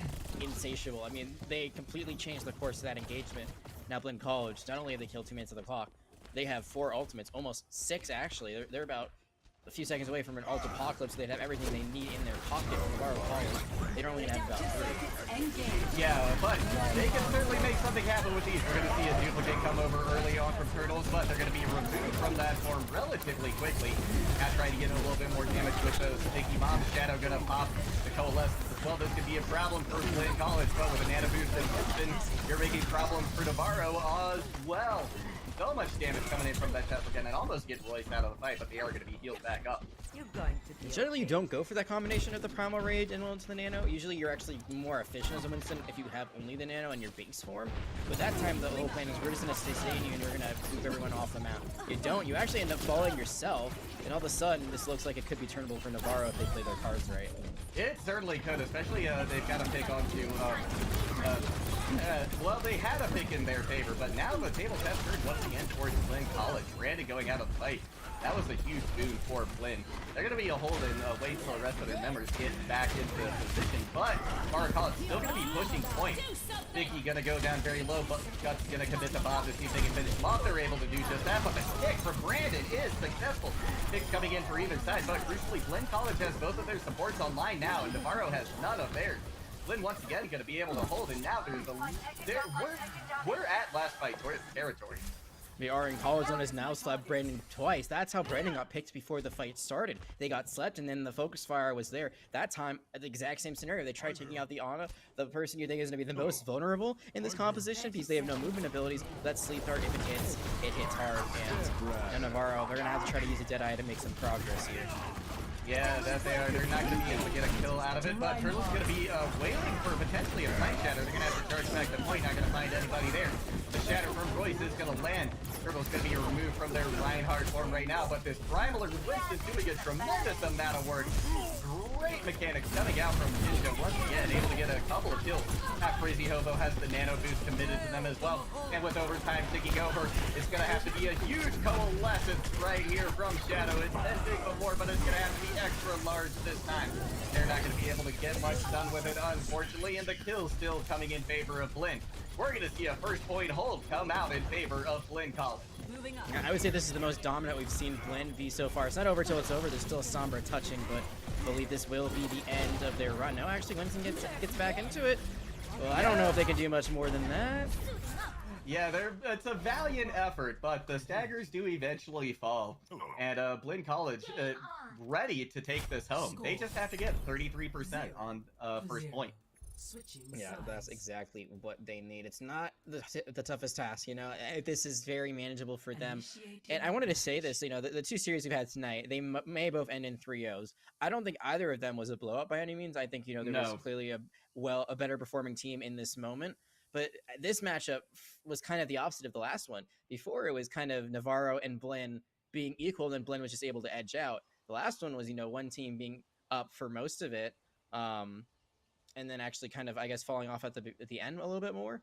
B: insatiable. I mean, they completely changed the course of that engagement. Now Blinn College, not only have they killed 2 minutes of the clock, they have 4 ultimates, almost 6 actually. They're about a few seconds away from an ult apocalypse. They'd have everything they need in their pocket from Navarro College. They're only gonna have about 3.
A: Yeah, but they can certainly make something happen with these. We're going to see a duplicate come over early on from Turtles, but they're going to be removed from that form relatively quickly. Now trying to get a little bit more damage with those sticky bombs. Shadow going to pop the Coalescence as well. This could be a problem for Blinn College, but with a nano boost and Gibson, you're making problems for Navarro as well. So much damage coming in from that Tesla and almost get Royce out of the fight, but they are going to be healed back up.
B: Generally, you don't go for that combination of the Primal Rage and into the Nano. Usually, you're actually more efficient as a Winston if you have only the Nano in your base form. But that time, the whole plan is we're just going to sustain you and we're going to move everyone off the map. You don't. You actually end up falling yourself, and all of a sudden, this looks like it could be turnable for Navarro if they play their cards right.
A: It certainly could, especially they've got a pick onto, well, they had a pick in their favor, but now the tables have turned once again towards Blinn College. Brandon going out of the fight. That was a huge boon for Blinn. They're going to be a hold and wait till the rest of their members get back into position, but Navarro College still going to be pushing point. Vicky going to go down very low, but Guts going to commit the bomb to see if they can finish him off. They're able to do just that, but the kick from Brandon is successful. Pick coming in for even side, but crucially, Blinn College has both of their supports online now, and Navarro has none of theirs. Blinn once again going to be able to hold, and now there's we're at last fight territory.
B: They are in College Zone has now slept Brandon twice. That's how Brandon got picked before the fight started. They got slept and then the focus fire was there. That time, the exact same scenario. They tried taking out the Ana, the person you think is going to be the most vulnerable in this composition because they have no movement abilities. That sleep dart, if it hits hard. And Navarro, they're going to have to try to use a Deadeye to make some progress here.
A: Yeah, that they are. They're not going to be able to get a kill out of it, but Turtle's going to be waiting for potentially a Night Shatter. They're going to have to charge back the point, not going to find anybody there. The Shatter from Royce is going to land. Turtle's going to be removed from their Reinhardt form right now, but this Primal Eclipse is doing a tremendous amount of work. Great mechanics coming out from Ninja once again, able to get a couple of kills. Crazy Hobo has the nano boost committed to them as well, and with overtime ticking over, it's going to have to be a huge coalescence right here from Shadow. It's been big before, but it's going to have to be extra large this time. They're not going to be able to get much done with it, unfortunately, and the kill still coming in favor of Blinn. We're going to see a first point hold come out in favor of Blinn College.
B: I would say this is the most dominant we've seen Blinn be so far. It's not over till it's over. There's still a Sombra touching, but I believe this will be the end of their run. No, actually, Winston gets back into it. Well, I don't know if they can do much more than that.
A: Yeah, it's a valiant effort, but the staggers do eventually fall. And Blinn College ready to take this home. They just have to get 33% on first point.
B: Yeah, that's exactly what they need. It's not the toughest task, you know. This is very manageable for them. And I wanted to say this, you know, the 2 series we've had tonight, they may both end in 3-0s. I don't think either of them was a blowout by any means. I think, you know, there was clearly a better performing team in this moment. But this matchup was kind of the opposite of the last one. Before, it was kind of Navarro and Blinn being equal, and Blinn was just able to edge out. The last one was, you know, one team being up for most of it, and then actually kind of, I guess, falling off at the end a little bit more.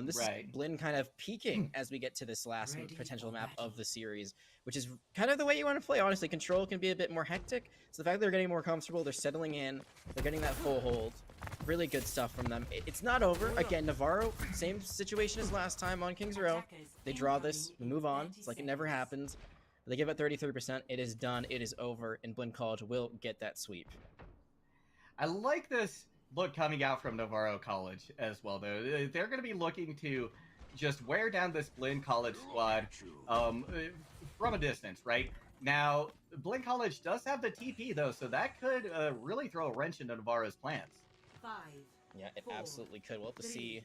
B: This
A: Right.
B: is Blinn kind of peaking as we get to this last potential map of the series, which is kind of the way you want to play. Honestly, control can be a bit more hectic. So the fact that they're getting more comfortable, they're settling in, they're getting that full hold. Really good stuff from them. It's not over. Again, Navarro, same situation as last time on Kings Row. They draw this, we move on. It's like it never happened. They give it 33%. It is done. It is over. And Blinn College will get that sweep.
A: I like this look coming out from Navarro College as well, though. They're going to be looking to just wear down this Blinn College squad from a distance, right? Now, Blinn College does have the TP, though, so that could really throw a wrench into Navarro's plans.
B: Yeah, it absolutely could. We'll have to see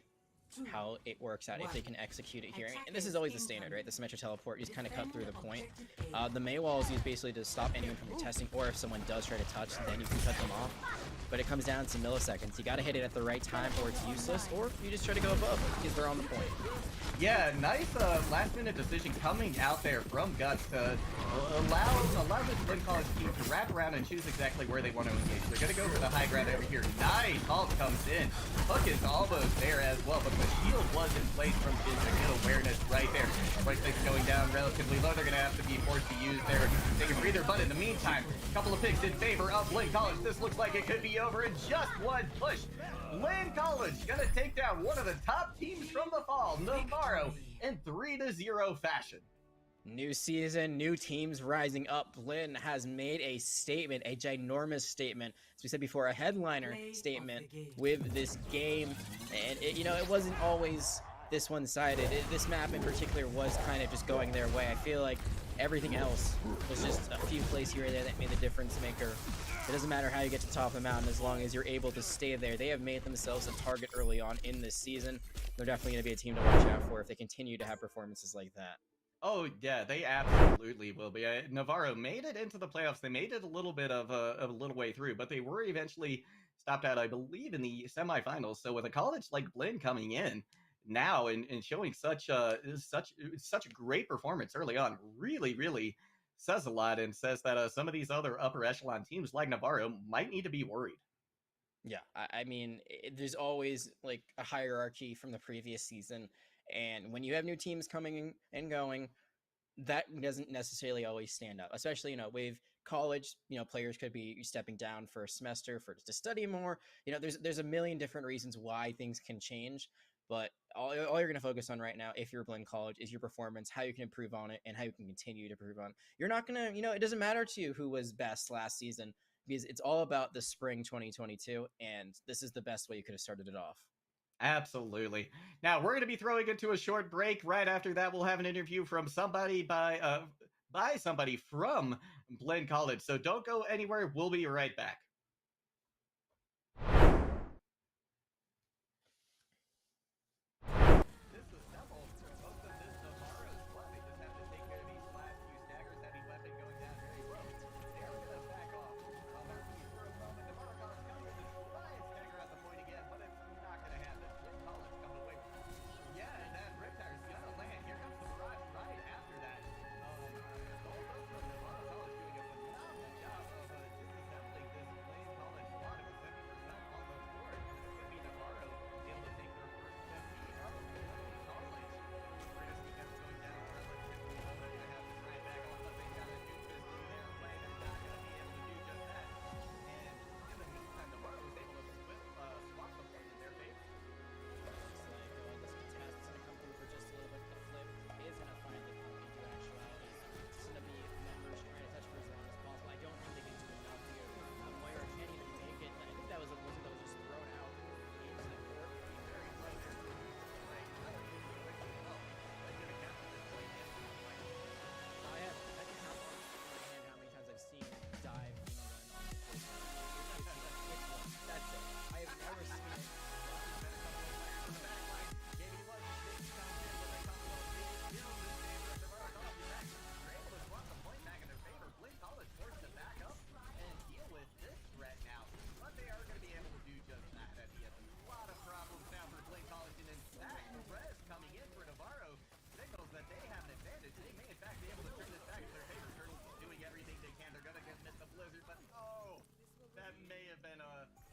B: how it works out if they can execute it here. And this is always the standard, right? The symmetric teleport, you just kind of cut through the point. The May wall is used basically to stop anyone from contesting, or if someone does try to touch, then you can cut them off. But it comes down to milliseconds. You got to hit it at the right time, or it's useless, or you just try to go above because they're on the point.
A: Yeah, nice last-minute decision coming out there from Guts to allow this Blinn College team to wrap around and choose exactly where they want to engage. They're going to go for the high ground over here. Nice! Halt comes in. Hook is almost there as well, but the shield was in place from Jinja. Good awareness right there. Right six going down relatively low. They're going to have to be forced to use their take a breather, but in the meantime, a couple of picks in favor of Blinn College. This looks like it could be over in just one push. Blinn College gonna take down one of the top teams from the fall, Navarro, in 3-0 fashion.
B: New season, new teams rising up. Blinn has made a statement, a ginormous statement. As we said before, a headliner statement with this game. And, it wasn't always this one-sided. This map in particular was kind of just going their way. I feel like everything else was just a few plays here and there that made the difference maker. It doesn't matter how you get to the top of the mountain as long as you're able to stay there. They have made themselves a target early on in this season. They're definitely going to be a team to watch out for if they continue to have performances like that.
A: Oh yeah, they absolutely will be. Navarro made it into the playoffs. They made it a little bit of a little way through, but they were eventually stopped out, I believe, in the semifinals. So with a college like Blinn coming in now and showing such a great performance early on, really says a lot and says that some of these other upper echelon teams like Navarro might need to be worried.
B: Yeah, I mean, there's always like a hierarchy from the previous season, and when you have new teams coming and going, that doesn't necessarily always stand out. Especially, with college, players could be stepping down for a semester to study more. There's a million different reasons why things can change. But all you're going to focus on right now, if you're Blinn College, is your performance, how you can improve on it, and how you can continue to improve on it. You're not going to, it doesn't matter to you who was best last season, because it's all about the spring 2022, and this is the best way you could have started it off.
A: Absolutely. Now, we're going to be throwing into a short break. Right after that, we'll have an interview from somebody by somebody from Blinn College. So don't go anywhere. We'll be right back.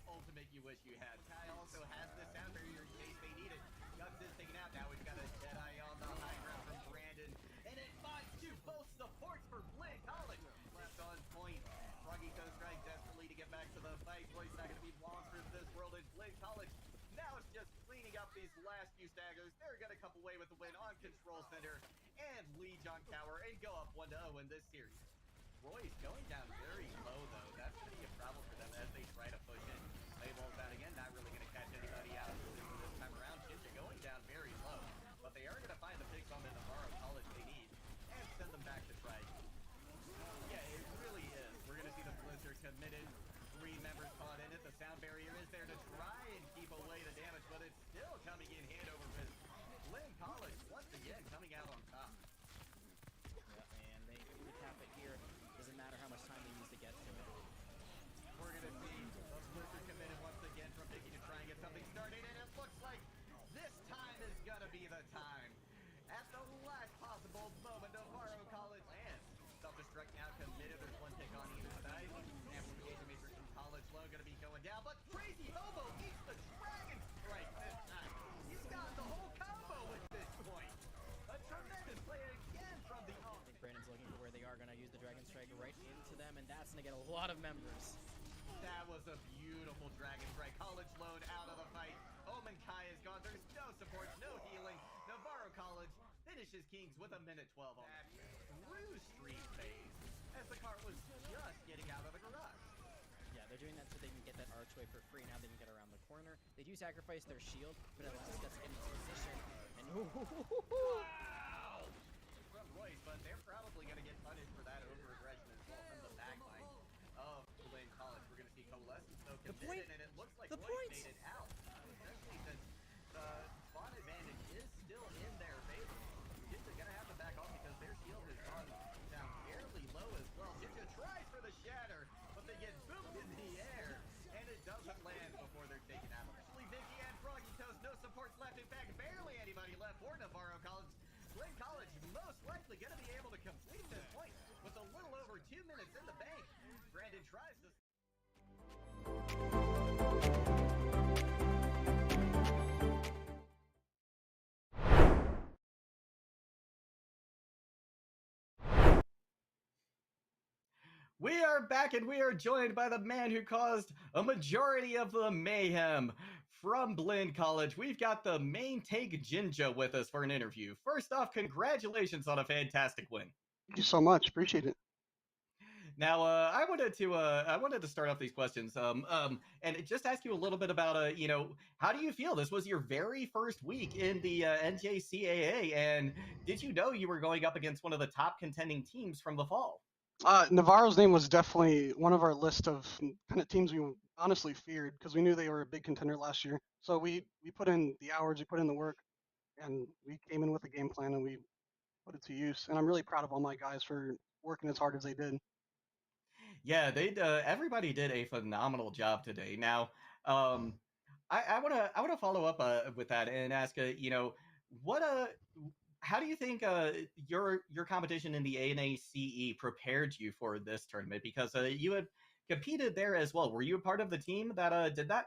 A: Ultimate you wish you had. Kai also has this sound barrier in case they need it. Guts is taken out. Now we've got a Jedi on the high ground from Brandon. And it finds two both supports for Blinn College. Left on point. Froggy Toes trying desperately to get back to the fight. Roy's not going to be long for this world in Blinn College. Now it's just cleaning up these last few staggers. They're going to come away with the win on Control Center and Liege on Tower and go up 1-0 in this series. Roy's going down very low, though. That's going to be a problem for them as they try to push in. Playballs out again, not really going to catch anybody out this time around. Ginger going down very low, but they are going to find the big bomb in Navarro College they need and send them back to try. Yeah, it really is. We're going to see the Blizzard committed. 3 members caught in it. The sound barrier is there to try and keep away the damage, but it's still coming in hand over fist. Blinn College, once again, coming out on top.
B: Yeah, and they recap it here. Doesn't matter how much time they use to get to it.
A: We're going to see the Blizzard committed once again from Vicky to try and get something started, and it looks like this time is going to be the time. At the last possible moment, Navarro College lands. Self-destruct now committed. There's one pick on either side. Amplification matrix from College Low going to be going down, but Crazy Hobo eats the Dragon Strike this time. He's got the whole combo at this point. A tremendous play again from the
B: I think Brandon's looking for where they are going to use the Dragon Strike right into them, and that's going to get a lot of members.
A: That was a beautiful Dragon Strike. College Load out of the fight. Omen Kai is gone. There's no support, no healing. Navarro College finishes Kings with a minute 12 on that through street phase as the cart was just getting out of the garage.
B: Yeah, they're doing that so they can get that archway for free. Now they can get around the corner. They do sacrifice their shield, but it allows us to get into position. And
A: Wow! From Royce, but they're probably going to get punished for that over-aggression as well from the backline of Blinn College. We're going to see Coalescence so committed, and it looks like Royce made it out. Especially since the spawn advantage is still in their favor. Jinja going to have to back off because their shield has gone down fairly low as well. Jinja tries for the shatter, but they get boomed in the air, and it doesn't land before they're taken out. Actually, Vicky and Froggy Toast, no supports left. In fact, barely anybody left for Navarro College. Blinn College most likely going to be able to complete this point with a little over 2 minutes in the bank. Brandon tries to... We are back, and we are joined by the man who caused a majority of the mayhem from Blinn College. We've got the main take Jinja with us for an interview. First off, congratulations on a fantastic win.
D: Thank you so much. Appreciate it.
A: Now, I wanted to start off these questions, and just ask you a little bit about, how do you feel? This was your very first week in the NJCAA, and did you know you were going up against one of the top contending teams from the fall?
D: Navarro's name was definitely one of our list of kind of teams we honestly feared because we knew they were a big contender last year. So we put in the hours, we put in the work, and we came in with a game plan and we put it to use. And I'm really proud of all my guys for working as hard as they did.
A: Yeah, everybody did a phenomenal job today. Now, I wanna follow up with that and ask, how do you think your competition in the NACE prepared you for this tournament? Because you had competed there as well. Were you a part of the team that did that?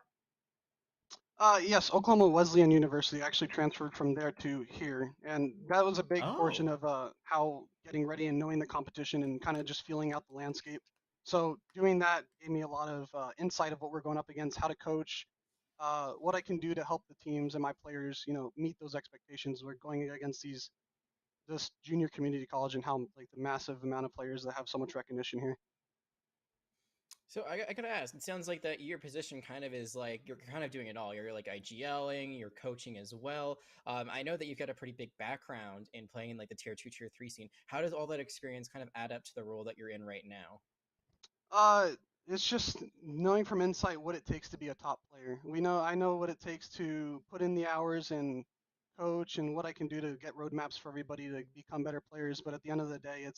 D: Yes, Oklahoma Wesleyan University actually transferred from there to here, and that was a big portion of how getting ready and knowing the competition and kind of just feeling out the landscape. So doing that gave me a lot of insight of what we're going up against, how to coach, what I can do to help the teams and my players, meet those expectations. We're going against this junior community college and how like the massive amount of players that have so much recognition here.
B: So I gotta ask, it sounds like that your position kind of is like, you're kind of doing it all. You're like IGLing, you're coaching as well. I know that you've got a pretty big background in playing in like the tier 2, tier 3 scene. How does all that experience kind of add up to the role that you're in right now?
D: It's just knowing from insight what it takes to be a top player. I know what it takes to put in the hours and coach and what I can do to get roadmaps for everybody to become better players. But at the end of the day, it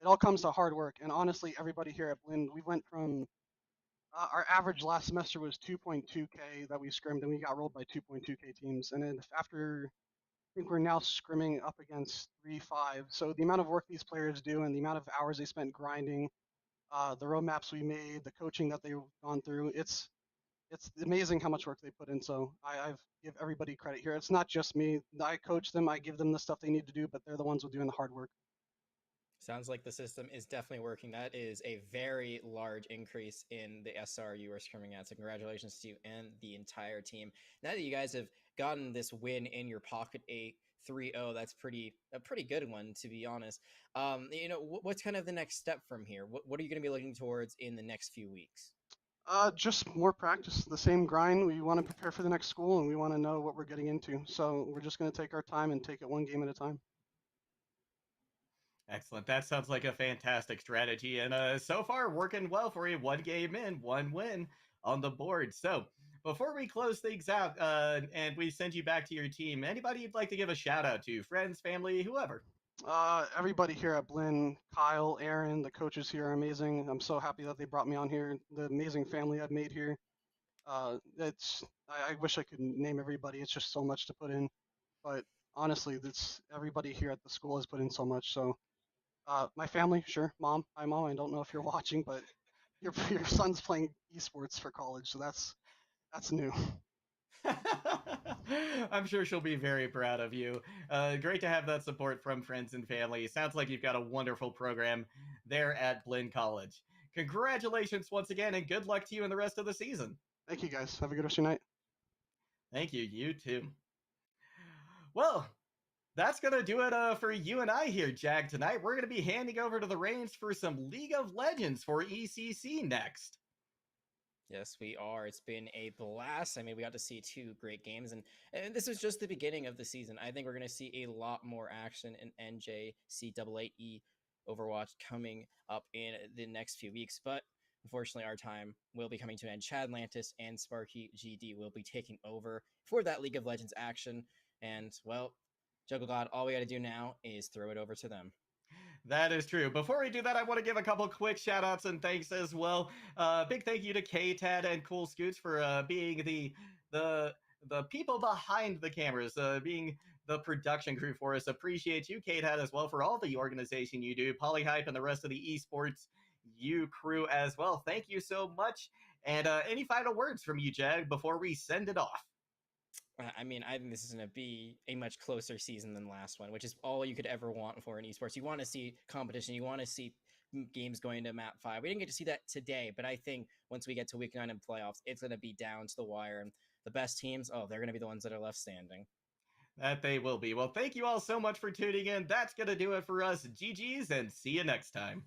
D: all comes to hard work. And honestly, everybody here at Blinn, we went from our average last semester was 2.2K that we scrimmed, and we got rolled by 2.2K teams. And then after, I think we're now scrimming up against 3-5. So the amount of work these players do and the amount of hours they spent grinding, the roadmaps we made, the coaching that they've gone through, it's it's amazing how much work they put in. So I give everybody credit here. It's not just me. I coach them. I give them the stuff they need to do, but they're the ones who are doing the hard work.
B: Sounds like the system is definitely working. That is a very large increase in the SR you are screaming at. So congratulations to you and the entire team. Now that you guys have gotten this win in your pocket, a 3-0, that's a pretty good one, to be honest. What's kind of the next step from here? What are you going to be looking towards in the next few weeks?
D: Just more practice, the same grind. We want to prepare for the next school, and we want to know what we're getting into. So we're just going to take our time and take it one game at a time.
A: Excellent. That sounds like a fantastic strategy, and so far working well for you. 1 game in, 1 win on the board. So before we close things out and we send you back to your team, anybody you'd like to give a shout out to? Friends, family, whoever?
D: Everybody here at Blinn, Kyle, Aaron, the coaches here are amazing. I'm so happy that they brought me on here. The amazing family I've made here. I wish I could name everybody. It's just so much to put in, but honestly, everybody here at the school has put in so much. So, my family, sure, mom. Hi, mom. I don't know if you're watching, but your son's playing esports for college, so that's new.
A: I'm sure she'll be very proud of you. Great to have that support from friends and family. Sounds like you've got a wonderful program there at Blinn College. Congratulations once again, and good luck to you in the rest of the season.
D: Thank you, guys. Have a good rest of your night.
A: Thank you. You too. Well, that's going to do it for you and I here, Jag. Tonight, we're going to be handing over to the reins for some League of Legends for ECC next.
B: Yes, we are. It's been a blast. I mean, we got to see 2 great games, and this is just the beginning of the season. I think we're going to see a lot more action in NJCAAE Overwatch coming up in the next few weeks, but unfortunately, our time will be coming to an end. Chad Lantis and Sparky GD will be taking over for that League of Legends action, and, well, Juggle God, all we got to do now is throw it over to them.
A: That is true. Before we do that, I want to give a couple quick shout outs and thanks as well. Big thank you to K-Tad and Cool Scoots for being the people behind the cameras, being the production crew for us. Appreciate you, K-Tad, as well, for all the organization you do. Polyhype and the rest of the esports you crew as well. Thank you so much. And any final words from you, Jag, before we send it off?
B: I mean, I think this is going to be a much closer season than last one, which is all you could ever want for an esports. You want to see competition. You want to see games going to map 5. We didn't get to see that today, but I think once we get to week 9 in playoffs, it's going to be down to the wire. And the best teams, they're going to be the ones that are left standing.
A: That they will be. Well, thank you all so much for tuning in. That's going to do it for us. GG's, and see you next time.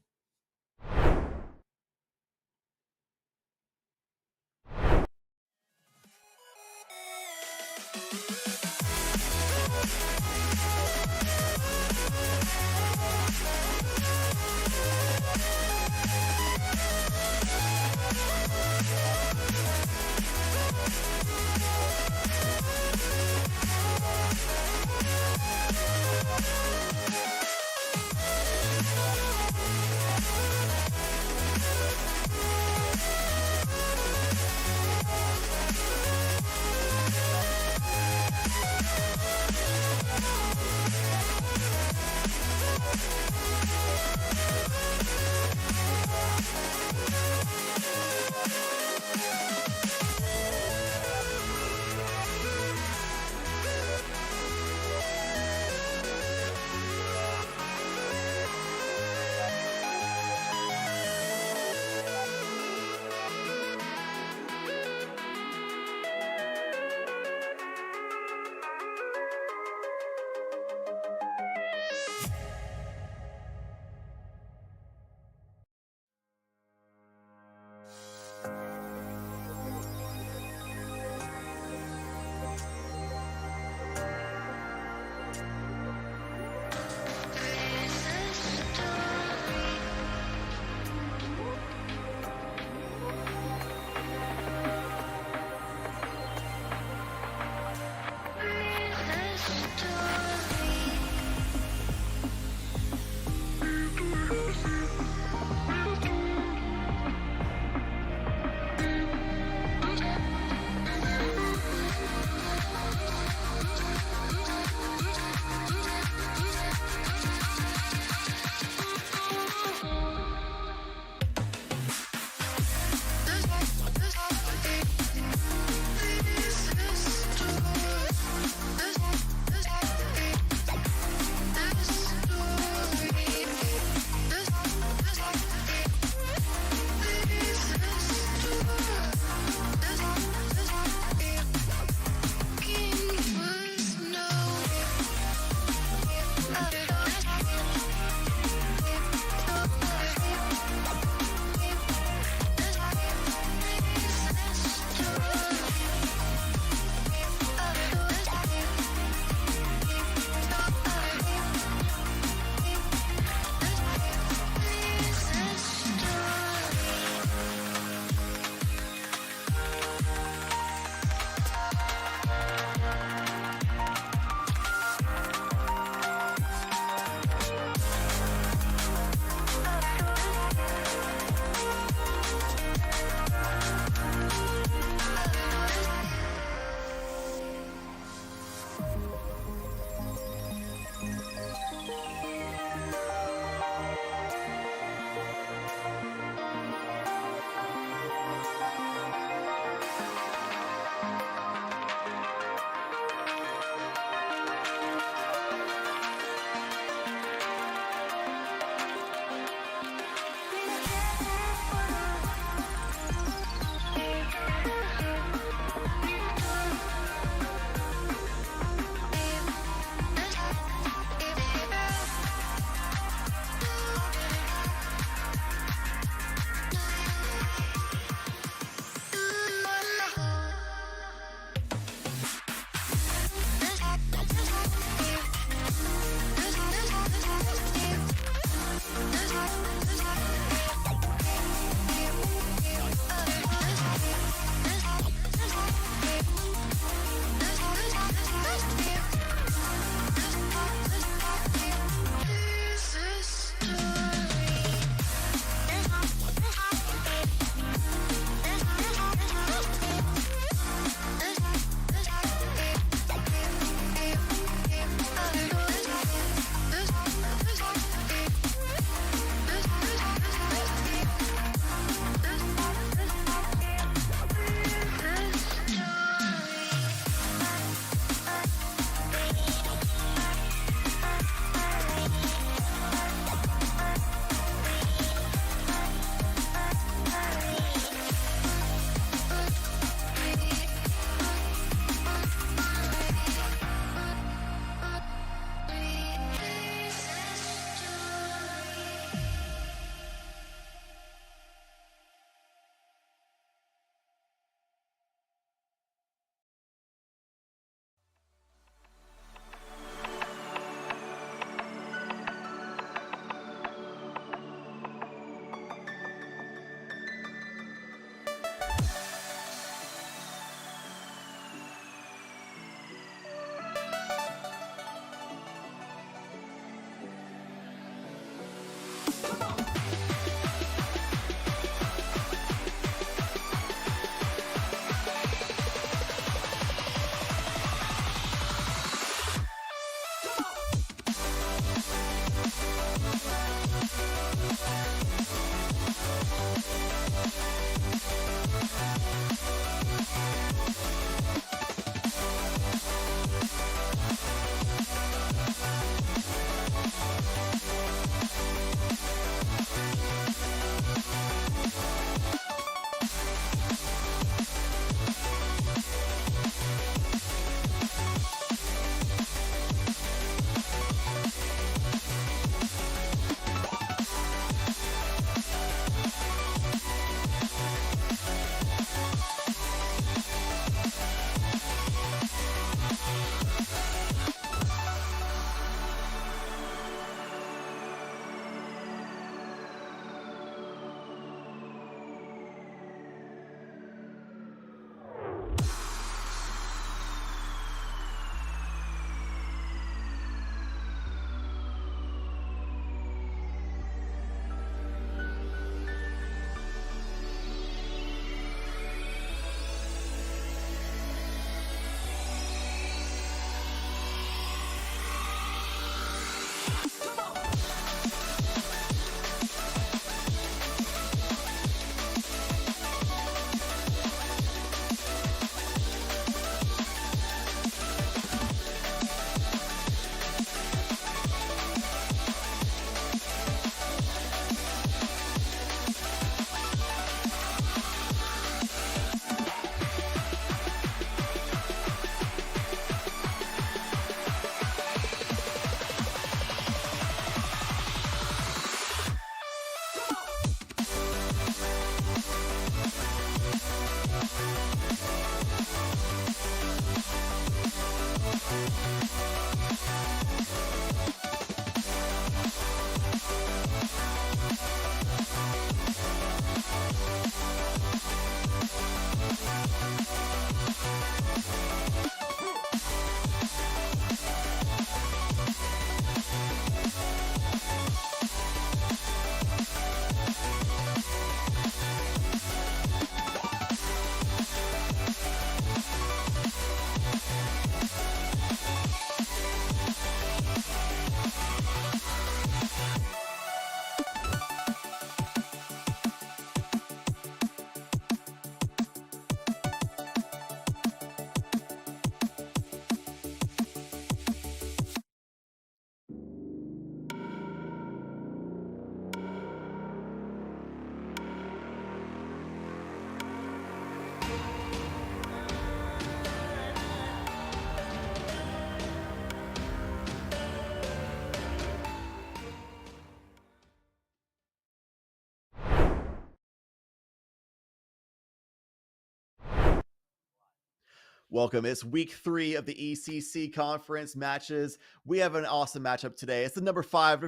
E: Welcome. It's week 3 of the ECC conference matches. We have an awesome matchup today. It's the number 5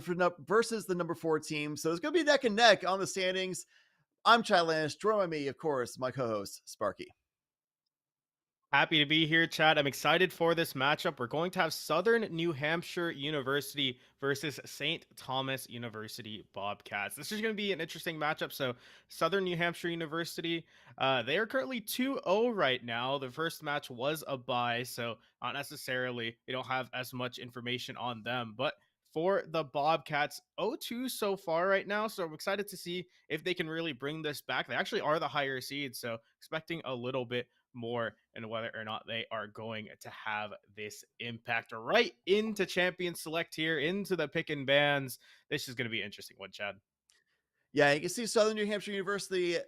E: versus the number 4 team. So it's going to be neck and neck on the standings. I'm Chad Lannis. Joined by me, of course, my co-host, Sparky.
F: Happy to be here, Chad. I'm excited for this matchup. We're going to have Southern New Hampshire University versus St. Thomas University Bobcats. This is going to be an interesting matchup. So Southern New Hampshire University, they are currently 2-0 right now. The first match was a bye, so not necessarily, we don't have as much information on them. But for the Bobcats, 0-2 so far right now. So I'm excited to see if they can really bring this back. They actually are the higher seed, so expecting a little bit more and whether or not they are going to have this impact right into champion select here, into the pick and bans. This is going to be an interesting one, Chad.
E: Yeah, you can see Southern New Hampshire University,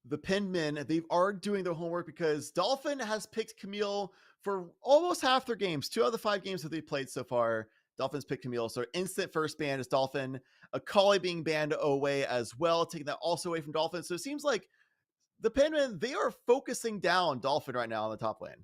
E: the Penmen, they are doing their homework because Dolphin has picked Camille for almost half their games. 2 out of the 5 games that they've played so far, Dolphins picked Camille. So instant first ban is Dolphin. Akali being banned away as well, taking that also away from Dolphin. So it seems like the Penmen, they are focusing down Dolphin right now on the top lane.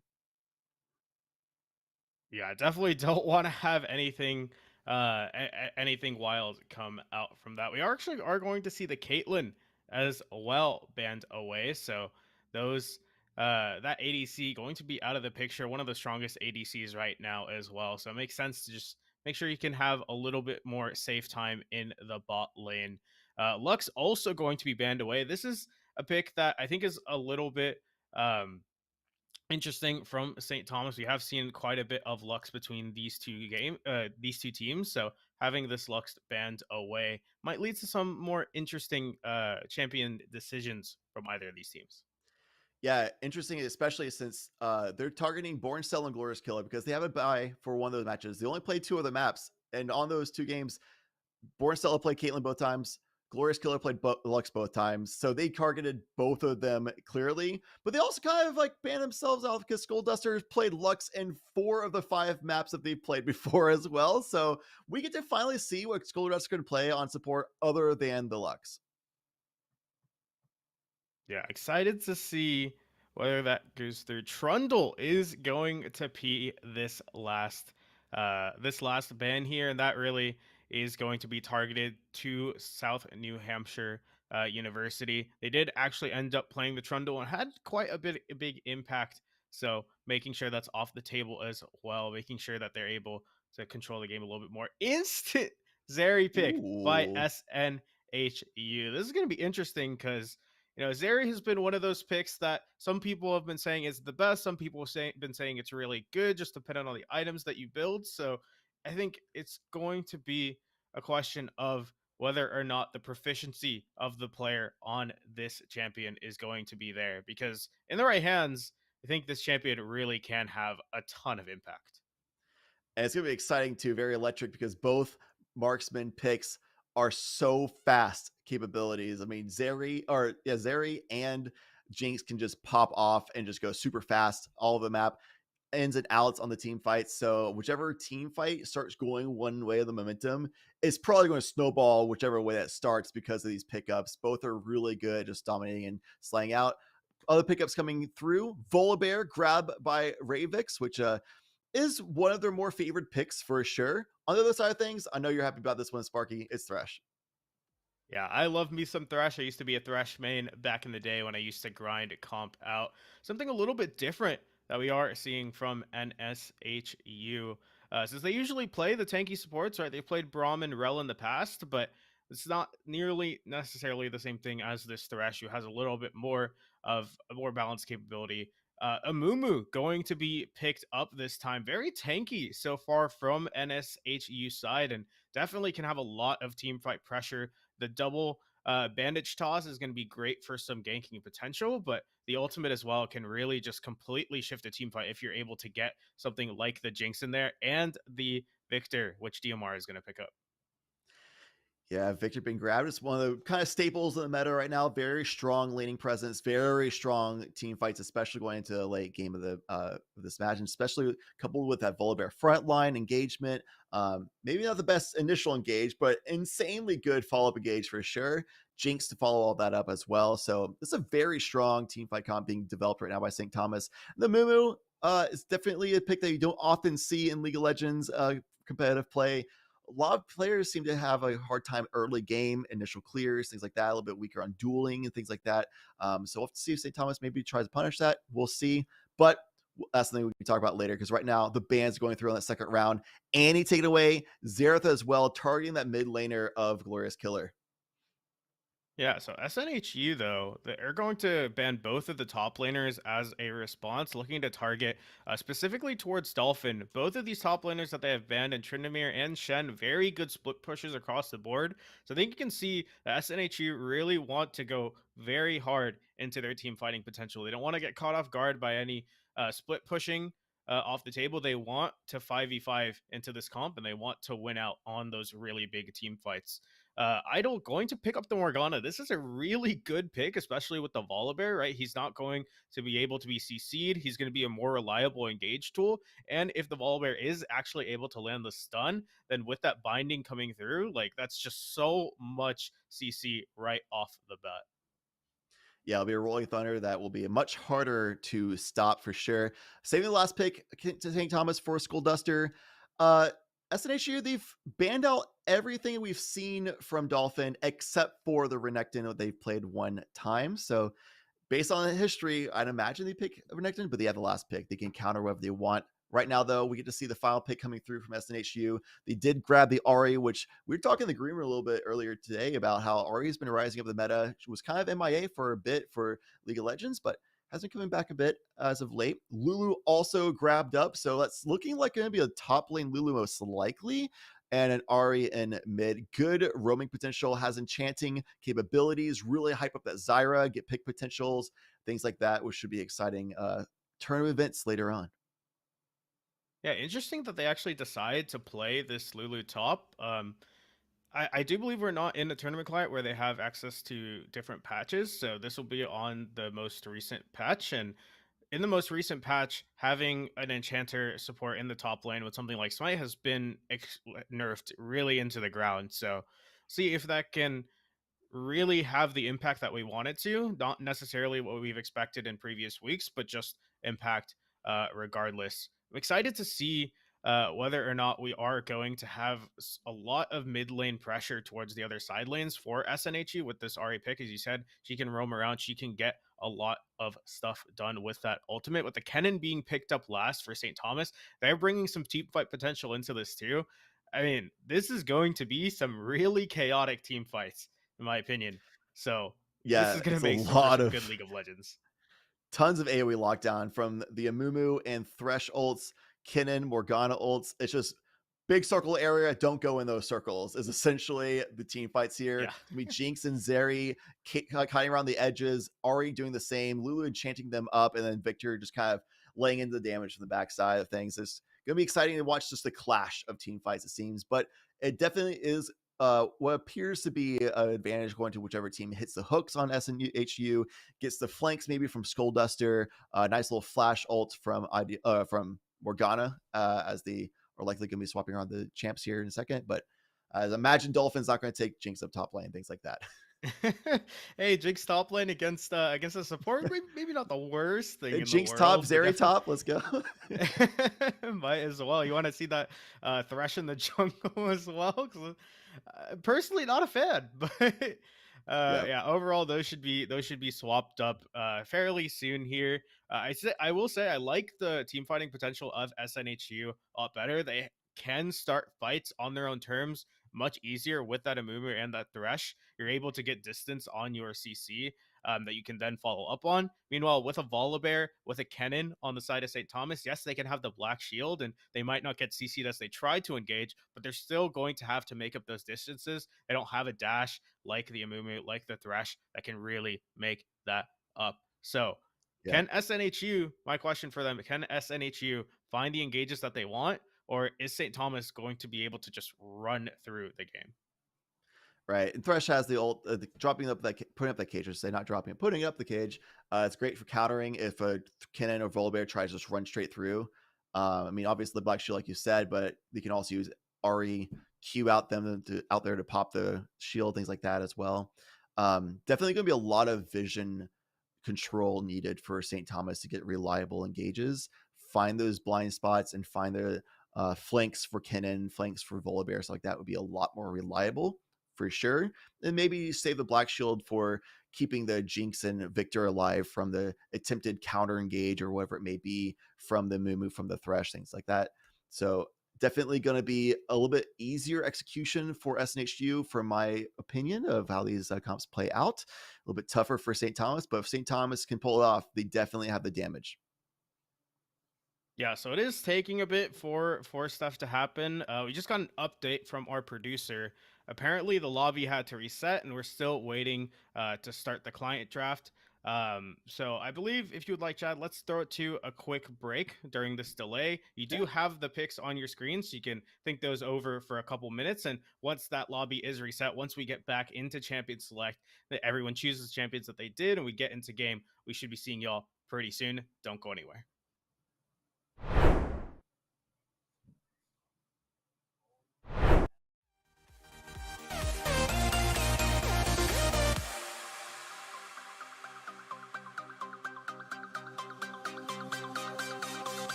F: Yeah, I definitely don't want to have anything anything wild come out from that. We are going to see the Caitlyn as well banned away. So those that ADC going to be out of the picture. One of the strongest ADCs right now as well. So it makes sense to just make sure you can have a little bit more safe time in the bot lane. Lux also going to be banned away. This is a pick that I think is a little bit interesting from St. Thomas. We have seen quite a bit of Lux between these two teams. So having this Lux banned away might lead to some more interesting champion decisions from either of these teams.
E: Yeah, interesting, especially since they're targeting Born Cell and Glorious Killer because they have a bye for one of those matches. They only played 2 other maps, and on those 2 games, Born Cell played Caitlyn both times. Glorious Killer played Lux both times, so they targeted both of them clearly. But they also kind of like banned themselves out because Skull Dusters played Lux in 4 of the 5 maps that they've played before as well. So we get to finally see what Skull Dusters can play on support other than the Lux.
F: Yeah, excited to see whether that goes through. Trundle is going to be this last ban here, and that really is going to be targeted to South New Hampshire University. They did actually end up playing the Trundle and had quite a big impact. So making sure that's off the table as well, making sure that they're able to control the game a little bit more. Instant Zeri pick by
E: Ooh.
F: SNHU. This is going to be interesting because Zeri has been one of those picks that some people have been saying is the best. Some people have been saying it's really good, just depending on the items that you build. So I think it's going to be a question of whether or not the proficiency of the player on this champion is going to be there. Because in the right hands, I think this champion really can have a ton of impact.
E: And it's going to be exciting too, very electric because both marksman picks are so fast capabilities. I mean, Zeri and Jinx can just pop off and just go super fast all of the map, ins and outs on the team fight. So whichever team fight starts going one way of the momentum, it's probably going to snowball whichever way that starts because of these pickups. Both are really good, just dominating and slaying out. Other pickups coming through: Volibear grab by Ravix, which is one of their more favored picks for sure. On the other side of things, I know you're happy about this one, Sparky. It's Thresh.
F: Yeah, I love me some Thresh. I used to be a Thresh main back in the day when I used to grind comp out. Something a little bit different that we are seeing from NSHU. Since they usually play the tanky supports, right? They've played Braum and Rel in the past, but it's not nearly necessarily the same thing as this Thresh, who has a little bit more of a more balanced capability. Amumu going to be picked up this time. Very tanky so far from NSHU side, and definitely can have a lot of team fight pressure. The double bandage toss is going to be great for some ganking potential, but the ultimate as well can really just completely shift a team fight if you're able to get something like the Jinx in there and the Victor, which DMR is going to pick up.
E: Yeah, Victor being grabbed is one of the kind of staples in the meta right now. Very strong laning presence, very strong team fights, especially going into the late game of this match, and especially coupled with that Volibear frontline engagement. Maybe not the best initial engage, but insanely good follow-up engage for sure. Jinx to follow all that up as well. So this is a very strong team fight comp being developed right now by St. Thomas. The Mumu is definitely a pick that you don't often see in League of Legends competitive play. A lot of players seem to have a hard time early game, initial clears, things like that, a little bit weaker on dueling and things like that. So we'll have to see if St. Thomas maybe tries to punish that. We'll see. But that's something we can talk about later because right now the ban's going through on that second round. Annie taking away, Xerath as well, targeting that mid laner of Glorious Killer.
F: Yeah, so SNHU, though, they're going to ban both of the top laners as a response, looking to target specifically towards Dolphin. Both of these top laners that they have banned, and Tryndamere and Shen, very good split pushes across the board. So I think you can see that SNHU really want to go very hard into their team fighting potential. They don't want to get caught off guard by any split pushing off the table. They want to 5v5 into this comp, and they want to win out on those really big team fights. Idol going to pick up the Morgana. This is a really good pick, especially with the Volibear, right? He's not going to be able to be CC'd. He's going to be a more reliable engage tool. And if the Volibear is actually able to land the stun, then with that binding coming through, like that's just so much CC right off the bat.
E: Yeah, it'll be a Rolling Thunder that will be much harder to stop for sure. Saving the last pick to St. Thomas for Skull Duster. SNHU, they've banned out everything we've seen from Dolphin except for the Renekton they've played one time. So based on the history, I'd imagine they pick Renekton, but they have the last pick. They can counter whatever they want. Right now, though, we get to see the final pick coming through from SNHU. They did grab the Ahri, which we were talking in the green room a little bit earlier today about how Ahri has been rising up the meta. She was kind of MIA for a bit for League of Legends, but has been coming back a bit as of late. Lulu also grabbed up, so that's looking like going to be a top lane Lulu most likely, and an Ahri in mid. Good roaming potential, has enchanting capabilities, really hype up that Zyra, get pick potentials, things like that, which should be exciting tournament events later on.
F: Yeah, interesting that they actually decide to play this Lulu top. I do believe we're not in the tournament client where they have access to different patches, so this will be on the most recent patch. And in the most recent patch, having an enchanter support in the top lane with something like Smite has been nerfed really into the ground. So see if that can really have the impact that we want it to, not necessarily what we've expected in previous weeks, but just impact regardless. I'm excited to see whether or not we are going to have a lot of mid lane pressure towards the other side lanes for SNHU with this Ahri pick. As you said, she can roam around, she can get a lot of stuff done with that ultimate. With the Kennen being picked up last for St. Thomas, they're bringing some team fight potential into this too. I mean, this is going to be some really chaotic team fights, in my opinion. So this
E: Yeah,
F: is going
E: it's
F: to
E: a
F: make for
E: lot
F: some
E: of
F: good League of Legends.
E: tons of AoE lockdown from the Amumu and Thresh ults, Kinnan, Morgana ults. It's just big circle area. Don't go in those circles is essentially the team fights here.
F: Yeah.
E: We Jinx and Zeri hiding around the edges, Ahri doing the same, Lulu enchanting them up, and then Victor just kind of laying into the damage from the backside of things. It's going to be exciting to watch just the clash of team fights, it seems, but it definitely is what appears to be an advantage going to whichever team hits the hooks on SNHU, gets the flanks maybe from Skull Duster, nice little flash ult from Morgana, as they are likely going to be swapping around the champs here in a second. But as imagine Dolphin's not going to take Jinx up top lane, things like that.
F: Hey, Jinx top lane against a support, maybe not the worst thing in
E: Jinx
F: the
E: top,
F: world.
E: Zeri top, let's go.
F: Might as well. You want to see that Thresh in the jungle as well? 'Cause, personally, not a fan, but yeah. Overall, those should be swapped up fairly soon here. I will say I like the team fighting potential of SNHU a lot better. They can start fights on their own terms much easier with that Amumu and that Thresh. You're able to get distance on your CC that you can then follow up on. Meanwhile, with a Volibear, with a Kennen on the side of St. Thomas, yes, they can have the Black Shield and they might not get CC'd as they try to engage, but they're still going to have to make up those distances. They don't have a dash like the Amumu, like the Thresh, that can really make that up. So, can SNHU, my question for them, can SNHU find the engages that they want? Or is St. Thomas going to be able to just run through the game?
E: Right, and Thresh has the ult, dropping up that, putting up that cage, or say not dropping it, putting up the cage. It's great for countering if a Kennen or Volibear tries to just run straight through. I mean, obviously the Black Shield, like you said, but they can also use Ahri, Q out them out there to pop the shield, things like that as well. Definitely going to be a lot of vision control needed for St. Thomas to get reliable engages, find those blind spots, and find the flanks for Kennen, flanks for Volibear, so like that would be a lot more reliable for sure. And maybe save the Black Shield for keeping the Jinx and Victor alive from the attempted counter engage or whatever it may be from the Mumu, from the Thresh, things like that. So definitely going to be a little bit easier execution for SNHU, from my opinion of how these comps play out. A little bit tougher for St. Thomas, but if St. Thomas can pull it off, they definitely have the damage.
F: Yeah, so it is taking a bit for stuff to happen. We just got an update from our producer. Apparently, the lobby had to reset, and we're still waiting to start the client draft. So I believe if you would like, Chad, let's throw it to a quick break during this delay. You do have the picks on your screen, so you can think those over for a couple minutes. And once that lobby is reset, once we get back into Champion Select, that everyone chooses champions that they did, and we get into game, we should be seeing y'all pretty soon. Don't go anywhere.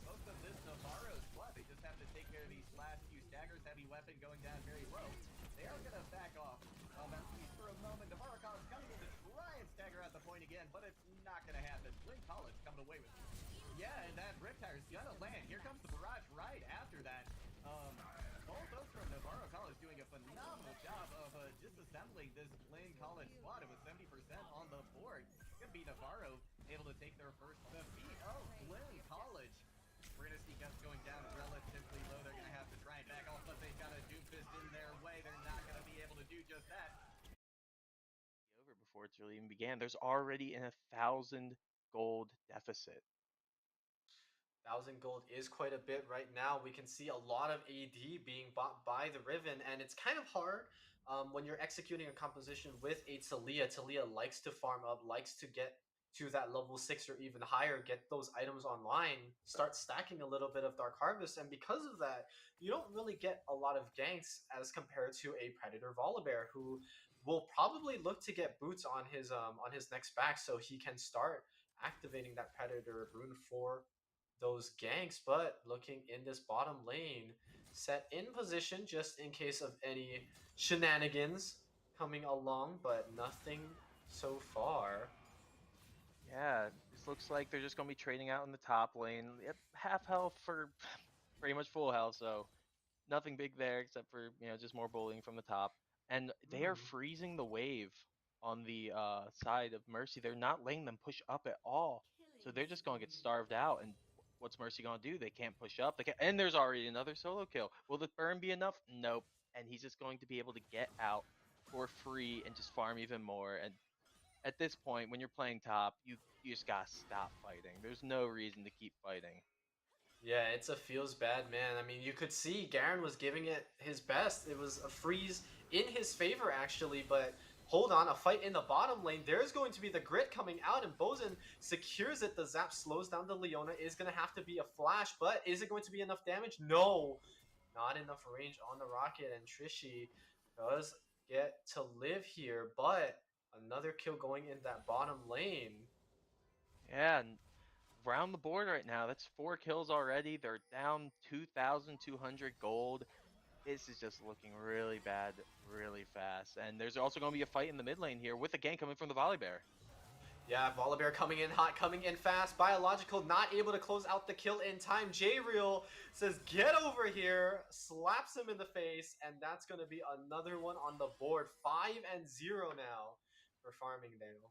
A: Most of this Navarro squad, they just have to take care of these last few staggers. Heavy weapon going down very low. They are going to back off. At least for a moment. Navarro but it's not gonna happen. Blinn College coming away with it. Yeah, and that Riptire's gonna land. Here comes the barrage right after that. Both those from Navarro College doing a phenomenal job of disassembling this Blinn College squad. It was 70% on the board. Gonna be Navarro able to take their first defeat. Oh, Blinn College. We're gonna see guns going down relatively low. They're gonna have to try and back off, but they've got a Doomfist in their way. They're not gonna be able to do just that.
G: Over before it's really even began. There's already an 1,000 gold deficit.
H: 1,000 gold is quite a bit right now. We can see a lot of AD being bought by the Riven, and it's kind of hard when you're executing a composition with a Taliyah. Taliyah likes to farm up, likes to get to that level 6 or even higher, get those items online, start stacking a little bit of Dark Harvest, and because of that, you don't really get a lot of ganks as compared to a Predator Volibear, who will probably look to get boots on his next back so he can start activating that Predator rune for those ganks. But looking in this bottom lane, set in position just in case of any shenanigans coming along, but nothing so far.
G: Yeah, this looks like they're just going to be trading out in the top lane. Yep, half health for pretty much full health, so nothing big there except for, just more bullying from the top. And they are freezing the wave on the side of Mercy. They're not letting them push up at all. So they're just going to get starved out. And what's Mercy going to do? They can't push up. And there's already another solo kill. Will the burn be enough? Nope. And he's just going to be able to get out for free and just farm even more. And at this point, when you're playing top, you just got to stop fighting. There's no reason to keep fighting.
H: Yeah, it's a feels bad, man. I mean, you could see Garen was giving it his best. It was a freeze in his favor, actually, but hold on, a fight in the bottom lane. There's going to be the grit coming out, and Bozen secures it. The zap slows down the Leona. Is going to have to be a flash, but is it going to be enough damage? No, not enough range on the rocket, and Trishy does get to live here, but another kill going in that bottom lane.
G: Yeah, and around the board right now, that's 4 kills already. They're down 2,200 gold. This is just looking really bad really fast. And there's also going to be a fight in the mid lane here with a gank coming from the Volibear.
H: Yeah, Volibear coming in hot, coming in fast. Biological not able to close out the kill in time. J-Real says, get over here, slaps him in the face, and that's going to be another one on the board. 5-0 now for Farmingdale.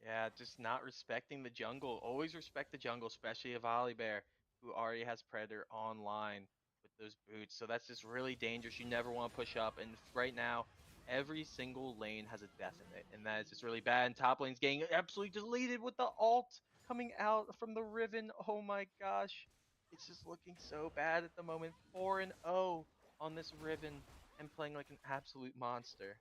G: Yeah, just not respecting the jungle. Always respect the jungle, especially a Volibear who already has Predator online with those boots. So that's just really dangerous. You never want to push up. And right now, every single lane has a death in it. And that is just really bad. And top lane's getting absolutely deleted with the ult coming out from the Riven. Oh my gosh. It's just looking so bad at the moment. 4-0 on this Riven and playing like an absolute monster.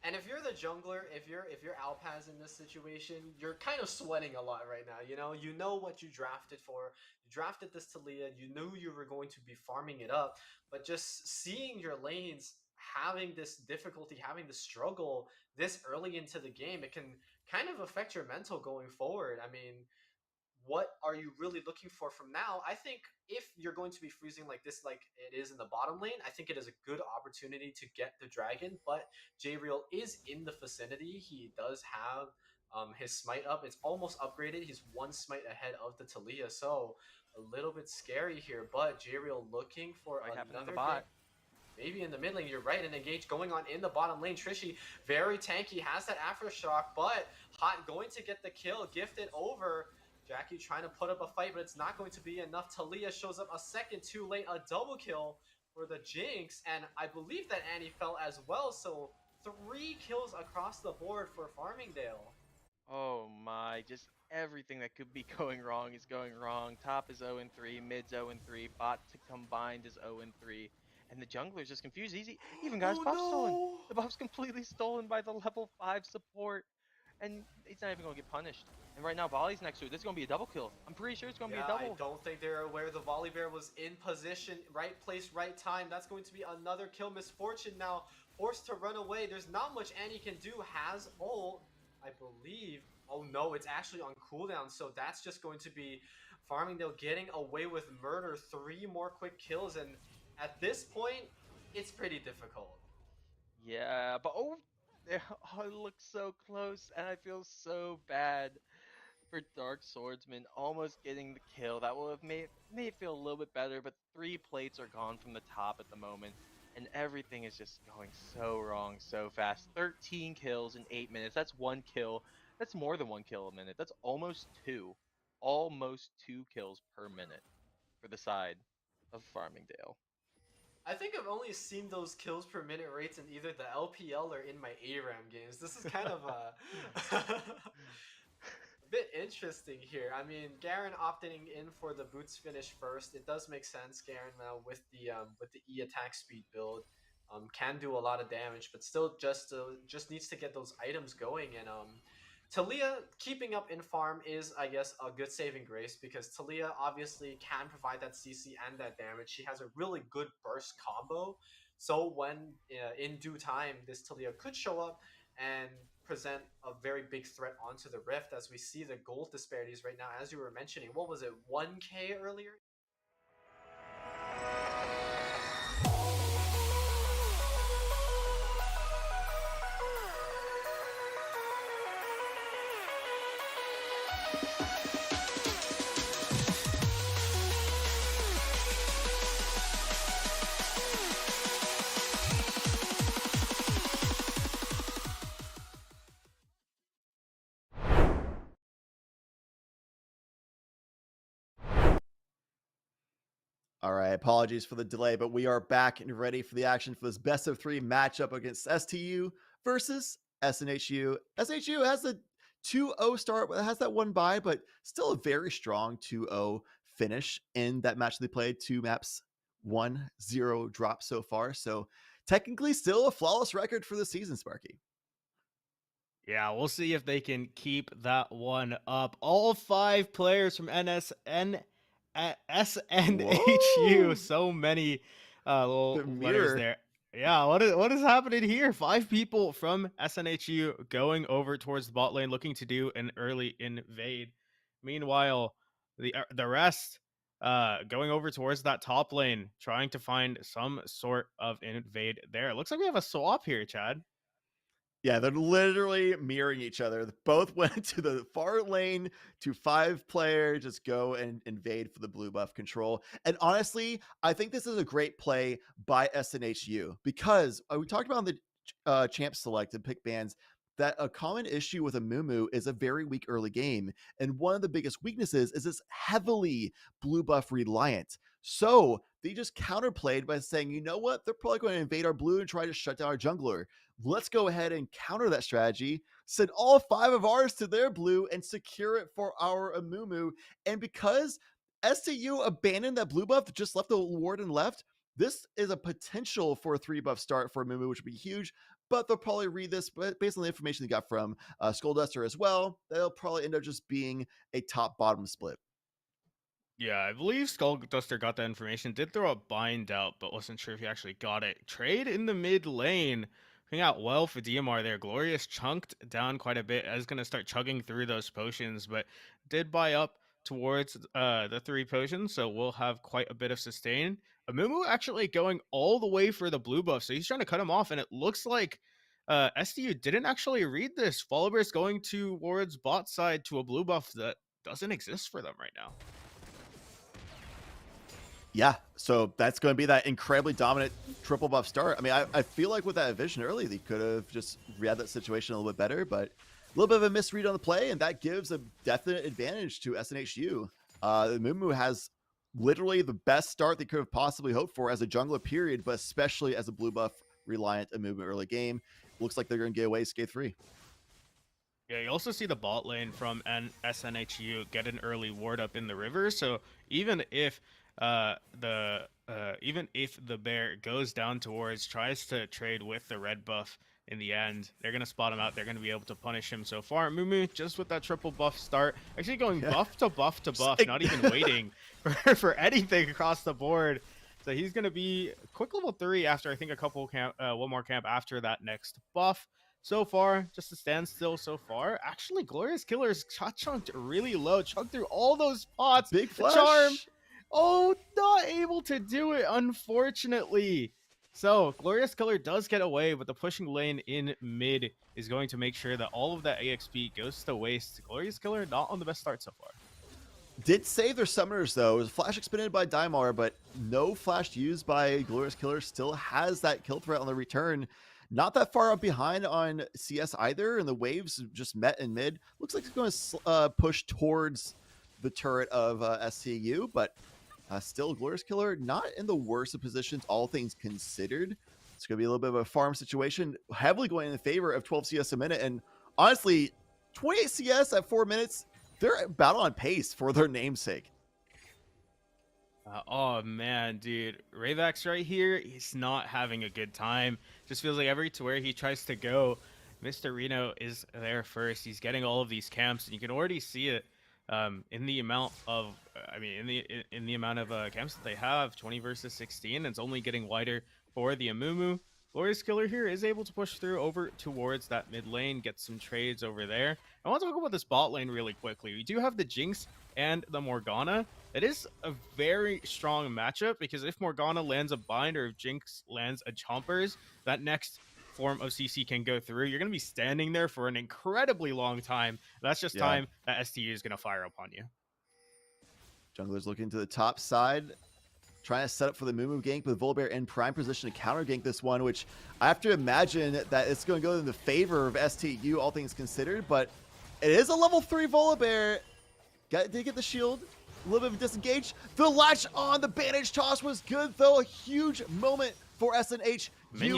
H: And if you're the jungler, if you're Alpaz in this situation, you're kind of sweating a lot right now. You know what you drafted for. You drafted this Taliyah. You knew you were going to be farming it up, but just seeing your lanes having this difficulty, having the struggle this early into the game, it can kind of affect your mental going forward. I mean, what are you really looking for from now? I think if you're going to be freezing like this, like it is in the bottom lane, I think it is a good opportunity to get the dragon, but J-Real is in the vicinity. He does have his smite up. It's almost upgraded. He's 1 smite ahead of the Taliyah, so a little bit scary here, but J-Real looking for another
G: bot.
H: Maybe in the mid lane, you're right, an engage going on in the bottom lane. Trishy, very tanky, has that aftershock, but Hot going to get the kill, gifted over. Jackie trying to put up a fight, but it's not going to be enough. Taliyah shows up a second too late, a double kill for the Jinx, and I believe that Annie fell as well, so 3 kills across the board for Farmingdale.
G: Oh my, just everything that could be going wrong is going wrong. Top is 0-3, mid's 0-3, bot combined is 0-3. And the jungler's just confused. He even got his buff stolen. The buff's completely stolen by the level 5 support. And he's not even going to get punished. And right now, Volley's next to it. This is going to be a double kill. I'm pretty sure it's going to be a double.
H: I don't think they're aware the Volibear was in position, right place, right time. That's going to be another kill. Misfortune now forced to run away. There's not much Annie can do. Has ult, I believe. Oh no, it's actually on cooldown. So that's just going to be Farmingdale getting away with murder. 3 more quick kills. And at this point, it's pretty difficult.
G: Yeah, but Oh, it looks so close, and I feel so bad for Dark Swordsman almost getting the kill. That will have made it feel a little bit better, but 3 plates are gone from the top at the moment, and everything is just going so wrong so fast. 13 kills in 8 minutes. That's 1 kill. That's more than 1 kill a minute. That's almost 2. Almost 2 kills per minute for the side of Farmingdale.
H: I think I've only seen those kills per minute rates in either the LPL or in my ARAM games. This is kind of a bit interesting here. I mean, Garen opting in for the boots finish first. It does make sense. Garen now with the E attack speed build can do a lot of damage, but still just needs to get those items going. And Talia keeping up in farm is, I guess, a good saving grace because Talia obviously can provide that CC and that damage. She has a really good burst combo. So when in due time, this Talia could show up and present a very big threat onto the Rift as we see the gold disparities right now. As you were mentioning, what was it, 1K earlier?
E: All right, apologies for the delay, but we are back and ready for the action for this best of 3 matchup against STU versus SNHU. SNHU has a 2-0 start, but it has that one bye, but still a very strong 2-0 finish in that match they played. 2 maps, 1-0 drop so far. So technically still a flawless record for the season, Sparky.
F: Yeah, we'll see if they can keep that one up. All 5 players from SNHU.
E: Whoa.
F: So many little
E: The
F: letters
E: mirror.
F: there. Yeah, what is happening here? 5 people from SNHU going over towards the bot lane, looking to do an early invade. Meanwhile, the rest going over towards that top lane, trying to find some sort of invade there. It looks like we have a swap here, Chad.
E: Yeah, they're literally mirroring each other. They both went to the far lane to 5-player, just go and invade for the blue buff control. And honestly, I think this is a great play by SNHU because we talked about in the champ select and pick bans that a common issue with a Mumu is a very weak early game. And one of the biggest weaknesses is it's heavily blue buff reliant. So they just counterplayed by saying, you know what? They're probably going to invade our blue and try to shut down our jungler. Let's go ahead and counter that strategy, send all 5 of ours to their blue and secure it for our Amumu. And because STU abandoned that blue buff, just left the warden left, this is a potential for a 3-buff start for Amumu, which would be huge. But they'll probably read this based on the information they got from Skullduster as well. They'll probably end up just being a top-bottom split.
F: Yeah, I believe Skullduster got that information. Did throw a bind out, but wasn't sure if he actually got it. Trade in the mid lane. Coming out well for DMR there. Glorious chunked down quite a bit. I was going to start chugging through those potions, but did buy up towards the 3 potions, so we'll have quite a bit of sustain. Amumu actually going all the way for the blue buff, so he's trying to cut him off, and it looks like STU didn't actually read this. Followers going towards bot side to a blue buff that doesn't exist for them right now.
E: Yeah, so that's going to be that incredibly dominant triple buff start. I mean, I feel like with that vision early, they could have just read that situation a little bit better, but a little bit of a misread on the play, and that gives a definite advantage to SNHU. Mumu has literally the best start they could have possibly hoped for as a jungler period, but especially as a blue buff reliant Mumu early game. Looks like they're going to get away scathe free.
F: Yeah, you also see the bot lane from SNHU get an early ward up in the river, so even if the bear goes down towards, tries to trade with the red buff in the end, they're going to spot him out. They're going to be able to punish him so far. Mumu, just with that triple buff start, actually going buff to buff to buff, not even waiting for anything across the board. So he's going to be quick level 3 after, I think, a couple camp, one more camp after that next buff. So far, just a standstill so far. Actually, Glorious Killers chunked really low, chunked through all those pots.
E: Big flash.
F: Charm. Oh, not able to do it, unfortunately. So Glorious Killer does get away, but the pushing lane in mid is going to make sure that all of that AXP goes to waste. Glorious Killer not on the best start so far.
E: Did save their summoners though. It was flash expended by Daimar, but no flash used by Glorious Killer. Still has that kill threat on the return. Not that far up behind on CS either, and the waves just met in mid. Looks like it's going to push towards the turret of SCU, but still Glorious Killer not in the worst of positions, all things considered. It's going to be a little bit of a farm situation, heavily going in favor of 12 CS a minute, and honestly, 28 CS at 4 minutes, they're about on pace for their namesake.
F: Oh man, dude, Ravax right here, he's not having a good time. Just feels like every to where he tries to go, Mr. Reno is there first. He's getting all of these camps, and you can already see it in the amount of, in the amount of camps that they have, 20 versus 16. And it's only getting wider for the Amumu. Glorious Killer here is able to push through over towards that mid lane, get some trades over there. I want to talk about this bot lane really quickly. We do have the Jinx and the Morgana. It is a very strong matchup because if Morgana lands a bind or if Jinx lands a chompers, that next form of CC can go through. You're going to be standing there for an incredibly long time. That's just time that STU is going to fire upon you.
E: Jungler's looking to the top side, trying to set up for the Mumu gank, with Volibear in prime position to counter gank this one, which I have to imagine that it's going to go in the favor of STU, all things considered, but it is a level 3 Volibear. Did get the shield, a little bit of disengage. The latch on the bandage toss was good, though. A huge moment for SNH.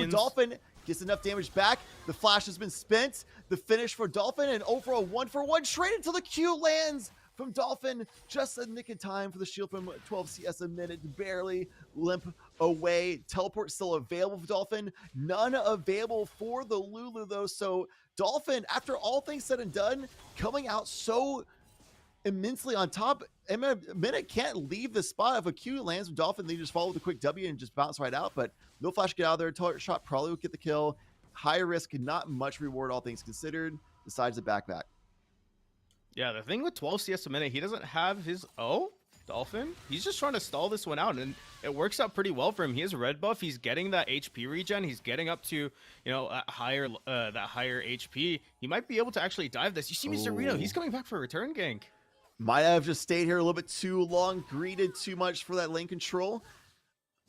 E: Dolphin gets enough damage back. The flash has been spent. The finish for Dolphin, and overall 1-for-1 trade until the Q lands from Dolphin. Just a nick in time for the shield from 12 CS a minute to barely limp away. Teleport still available for Dolphin. None available for the Lulu, though. So Dolphin, after all things said and done, coming out so immensely on top. Minute can't leave the spot. If a Q lands from Dolphin, they just follow with a quick W and just bounce right out. But no flash, get out of there. Target shot probably will get the kill. High risk, not much reward, all things considered. Decides to backpack.
F: Yeah, the thing with 12 CS a minute, he doesn't have his Dolphin. He's just trying to stall this one out, and it works out pretty well for him. He has red buff. He's getting that HP regen. He's getting up to, that higher HP. He might be able to actually dive this. You see Mr. Reno, he's coming back for a return gank.
E: Might have just stayed here a little bit too long, greeted too much for that lane control.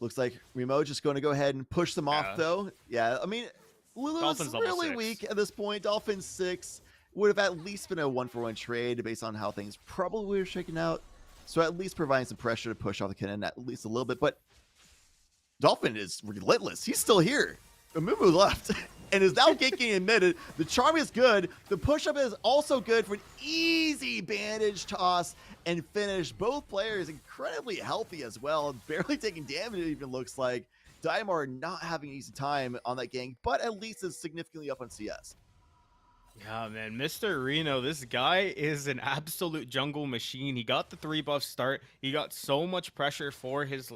E: Looks like Remo just going to go ahead and push them off, though. Yeah, I mean, Lulu's really weak at this point. Dolphin 6 would have at least been a 1-for-1 trade based on how things probably were shaking out. So at least providing some pressure to push off the cannon at least a little bit. But Dolphin is relentless. He's still here. Amumu left and is now ganking in mid. The charm is good. The push-up is also good for an easy bandage toss and finish. Both players incredibly healthy as well. Barely taking damage, it even looks like. Daimar not having an easy time on that gank, but at least is significantly up on CS.
F: Yeah, man, Mr. Reno, this guy is an absolute jungle machine. He got the 3-buff start. He got so much pressure for his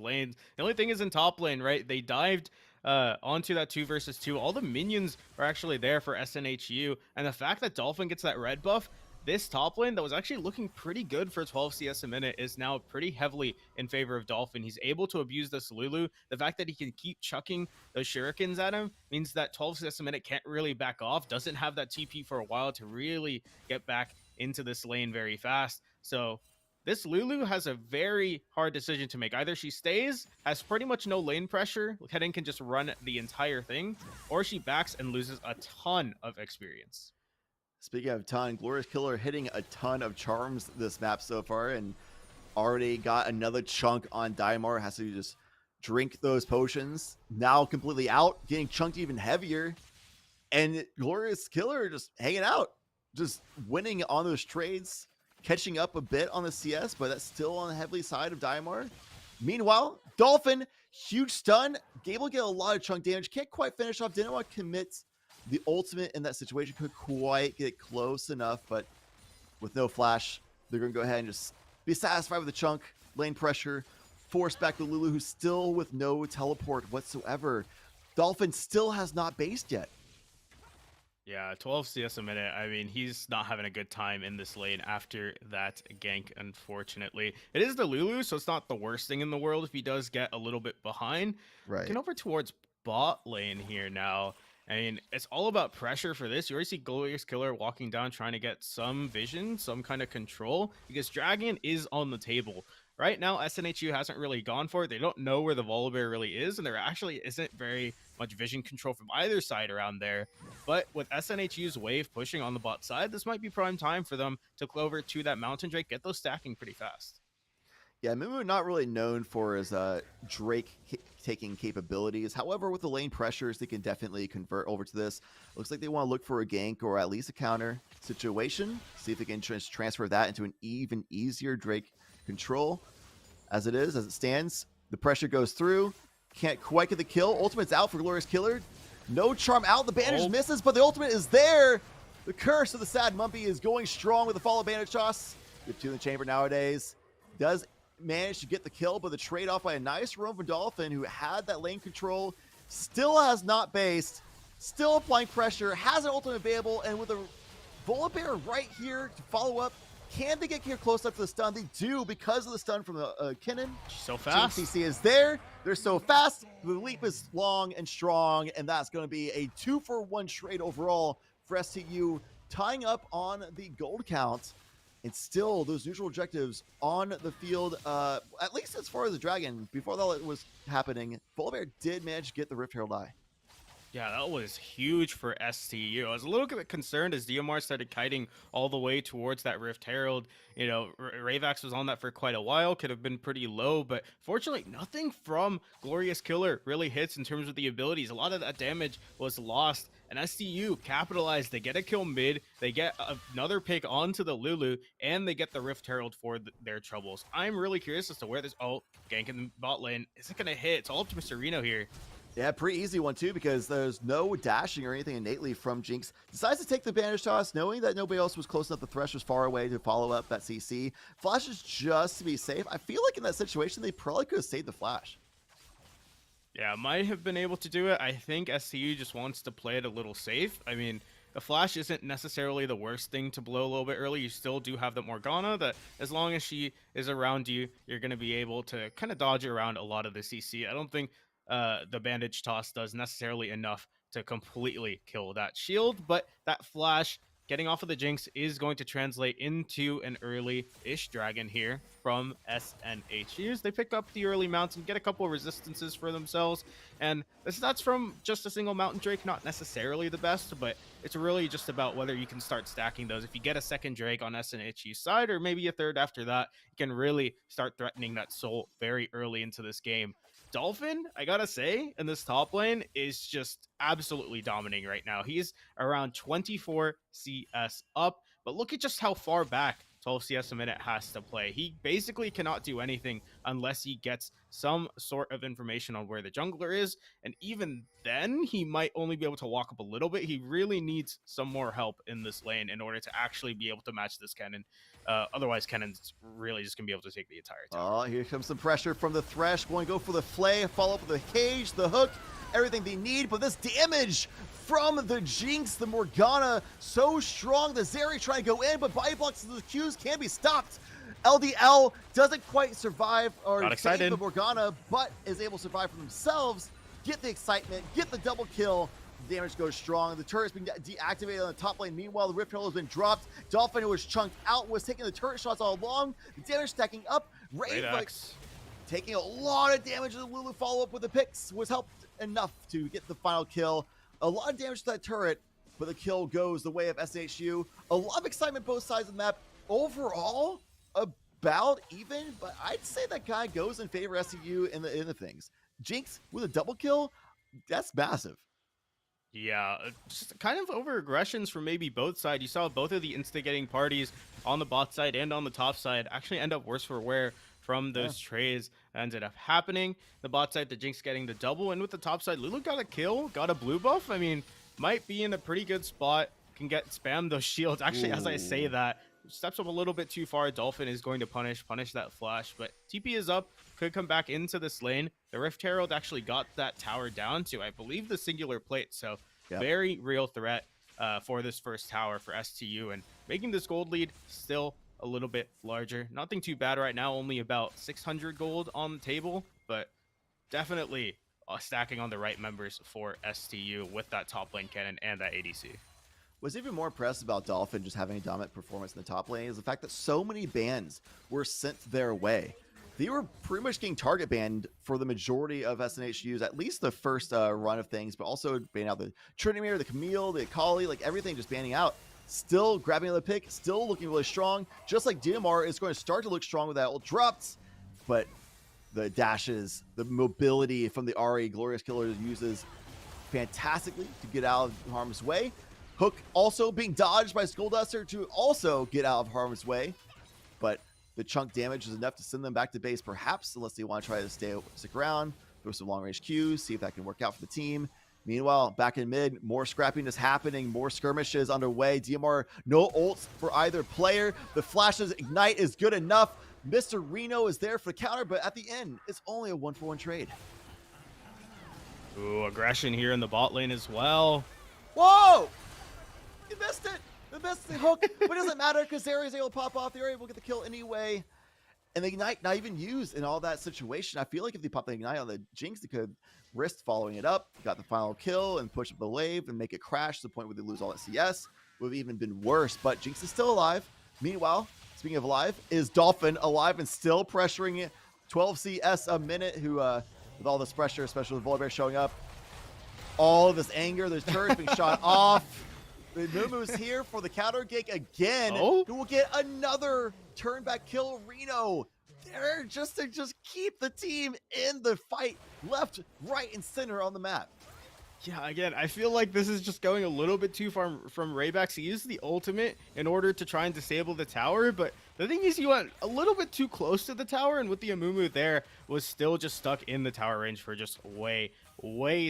F: lanes. The only thing is in top lane, right? They dived onto that 2 versus 2. All the minions are actually there for SNHU, and the fact that Dolphin gets that red buff, this top lane that was actually looking pretty good for 12 CS a minute is now pretty heavily in favor of Dolphin. He's able to abuse this Lulu. The fact that he can keep chucking those shurikens at him means that 12 CS a minute can't really back off, doesn't have that TP for a while to really get back into this lane very fast. So this Lulu has a very hard decision to make. Either she stays, has pretty much no lane pressure, Kedin can just run the entire thing, or she backs and loses a ton of experience.
E: Speaking of ton, Glorious Killer hitting a ton of charms this map so far, and already got another chunk on Daimar. Has to just drink those potions. Now completely out, getting chunked even heavier. And Glorious Killer just hanging out, just winning on those trades, catching up a bit on the CS, but that's still on the heavy side of Daimar. Meanwhile, Dolphin, huge stun. Gable get a lot of chunk damage. Can't quite finish off. Didn't want to commit the ultimate in that situation. Could quite get close enough, but with no flash, they're going to go ahead and just be satisfied with the chunk. Lane pressure. Force back to Lulu, who's still with no teleport whatsoever. Dolphin still has not based yet.
F: Yeah, 12 CS a minute. I mean, he's not having a good time in this lane after that gank, unfortunately. It is the Lulu, so it's not the worst thing in the world if he does get a little bit behind.
E: Right.
F: Looking over towards bot lane here now. I mean, it's all about pressure for this. You already see Glorious Killer walking down, trying to get some vision, some kind of control, because Dragon is on the table. Right now, SNHU hasn't really gone for it. They don't know where the Volibear really is, and there actually isn't very much vision control from either side around there. But with SNHU's wave pushing on the bot side, this might be prime time for them to go over to that Mountain Drake, get those stacking pretty fast.
E: Yeah, Mumu not really known for his Drake taking capabilities. However, with the lane pressures, they can definitely convert over to this. Looks like they want to look for a gank or at least a counter situation. See if they can transfer that into an even easier Drake control. As it stands, the pressure goes through. Can't quite get the kill. Ultimate's out for Glorious Killer. No charm out. The bandage misses, but the ultimate is there. The curse of the sad Mumpy is going strong with the follow bandage toss. Good two in the chamber nowadays. Does manage to get the kill, but the trade-off by a nice roam from Dolphin, who had that lane control, still has not based, still applying pressure, has an ultimate available, and with a Volibear right here to follow up, can they get here close up to the stun? They do, because of the stun from the Kinnan.
F: So fast.
E: GCC is there. They're so fast. The leap is long and strong, and that's going to be a 2-for-1 trade overall for STU, tying up on the gold count. And still, those neutral objectives on the field, at least as far as the Dragon, before all that was happening, Volibear did manage to get the Rift Herald Eye.
F: Yeah, that was huge for STU. I was a little bit concerned as DMR started kiting all the way towards that Rift Herald. You know, Ravax was on that for quite a while, could have been pretty low, but fortunately, nothing from Glorious Killer really hits in terms of the abilities. A lot of that damage was lost, and STU capitalized. They get a kill mid, they get another pick onto the Lulu, and they get the Rift Herald for their troubles. I'm really curious as to where this gank in the bot lane, is it going to hit? It's all up to Mr. Reno here.
E: Yeah, pretty easy one too, because there's no dashing or anything innately from Jinx. Decides to take the bandage toss, knowing that nobody else was close enough. The Thresh was far away to follow up that CC. Flashes just to be safe. I feel like in that situation, they probably could have saved the Flash.
F: Yeah, might have been able to do it. I think SCU just wants to play it a little safe. I mean, the Flash isn't necessarily the worst thing to blow a little bit early. You still do have the Morgana that as long as she is around you, you're going to be able to kind of dodge around a lot of the CC. I don't think the bandage toss does necessarily enough to completely kill that shield, but that Flash getting off of the Jinx is going to translate into an early-ish Dragon here from SNHUs. They pick up the early mounts and get a couple of resistances for themselves, and the stats from just a single Mountain Drake, not necessarily the best, but it's really just about whether you can start stacking those. If you get a second Drake on SNHU's side, or maybe a third after that, you can really start threatening that soul very early into this game. Dolphin, I gotta say, in this top lane is just absolutely dominating right now. He's around 24 CS up, but look at just how far back 12 CS a minute has to play. He basically cannot do anything unless he gets some sort of information on where the jungler is, and even then, he might only be able to walk up a little bit. He really needs some more help in this lane in order to actually be able to match this Kennen. Otherwise, Kennen's really just going to be able to take the entire tower.
E: Oh, here comes some pressure from the Thresh. Going to go for the Flay, follow up with the Cage, the Hook, everything they need. But this damage from the Jinx, the Morgana, so strong. The Zeri trying to go in, but body blocks the Qs can be stopped. LDL doesn't quite survive or save the Morgana, but is able to survive for themselves. Get the excitement, get the double kill. The damage goes strong. The turret's been deactivated on the top lane. Meanwhile, the Rift Herald has been dropped. Dolphin, who was chunked out, was taking the turret shots all along. The damage stacking up. Rave, like, taking a lot of damage. The Lulu follow-up with the picks was helped enough to get the final kill. A lot of damage to that turret, but the kill goes the way of SHU. A lot of excitement both sides of the map. Overall, about even, but I'd say that guy goes in favor of SCU in the things. Jinx with a double kill, that's massive.
F: Yeah, just kind of over aggressions from maybe both sides. You saw both of the instigating parties on the bot side and on the top side actually end up worse for wear from those trades that ended up happening. The bot side, the Jinx getting the double, and with the top side, Lulu got a kill, got a blue buff. I mean, might be in a pretty good spot, can get spam those shields. Actually, as I say that, steps up a little bit too far. Dolphin is going to punish that Flash, but TP is up, could come back into this lane. The Rift Herald actually got that tower down to, I believe, the singular plate, so very real threat for this first tower for STU, and making this gold lead still a little bit larger. Nothing too bad right now, only about 600 gold on the table, but definitely stacking on the right members for STU with that top lane cannon and that ADC.
E: What's even more impressed about Dolphin just having a dominant performance in the top lane is the fact that so many bans were sent their way. They were pretty much getting target banned for the majority of SNHUs, at least the first run of things, but also banning out the Trinimir, the Camille, the Akali, like everything just banning out. Still grabbing the pick, still looking really strong, just like DMR is going to start to look strong with that ult dropped, but the dashes, the mobility from the Ahri, Glorious Killer uses fantastically to get out of harm's way. Hook also being dodged by Skullduster to also get out of harm's way, but the chunk damage is enough to send them back to base, perhaps, unless they want to try to stick around, throw some long-range Qs, see if that can work out for the team. Meanwhile, back in mid, more scrappiness happening, more skirmishes underway. DMR, no ults for either player. The flashes ignite is good enough. Mr. Reno is there for the counter, but at the end, it's only a 1-for-1 trade.
F: Ooh, aggression here in the bot lane as well.
E: Whoa! You missed it! You missed the hook, but it doesn't matter because Zeri is able to pop off. They're able to get the kill anyway. And the Ignite not even used in all that situation. I feel like if they pop the Ignite on the Jinx, they could risk following it up, got the final kill, and push up the wave and make it crash to the point where they lose all that CS. Would have even been worse, but Jinx is still alive. Meanwhile, speaking of alive, is Dolphin alive and still pressuring 12 CS a minute, who, with all this pressure, especially with Volibear showing up, all of this anger, there's turrets being shot off. The Mumu's here for the counter gig again.
F: Oh?
E: Who will get another turn back kill. Reno there just to keep the team in the fight, left, right, and center on the map.
F: Yeah, again, I feel like this is just going a little bit too far from Raybacks. He used the ultimate in order to try and disable the tower, but the thing is, he went a little bit too close to the tower, and with the Amumu there, was still just stuck in the tower range for just way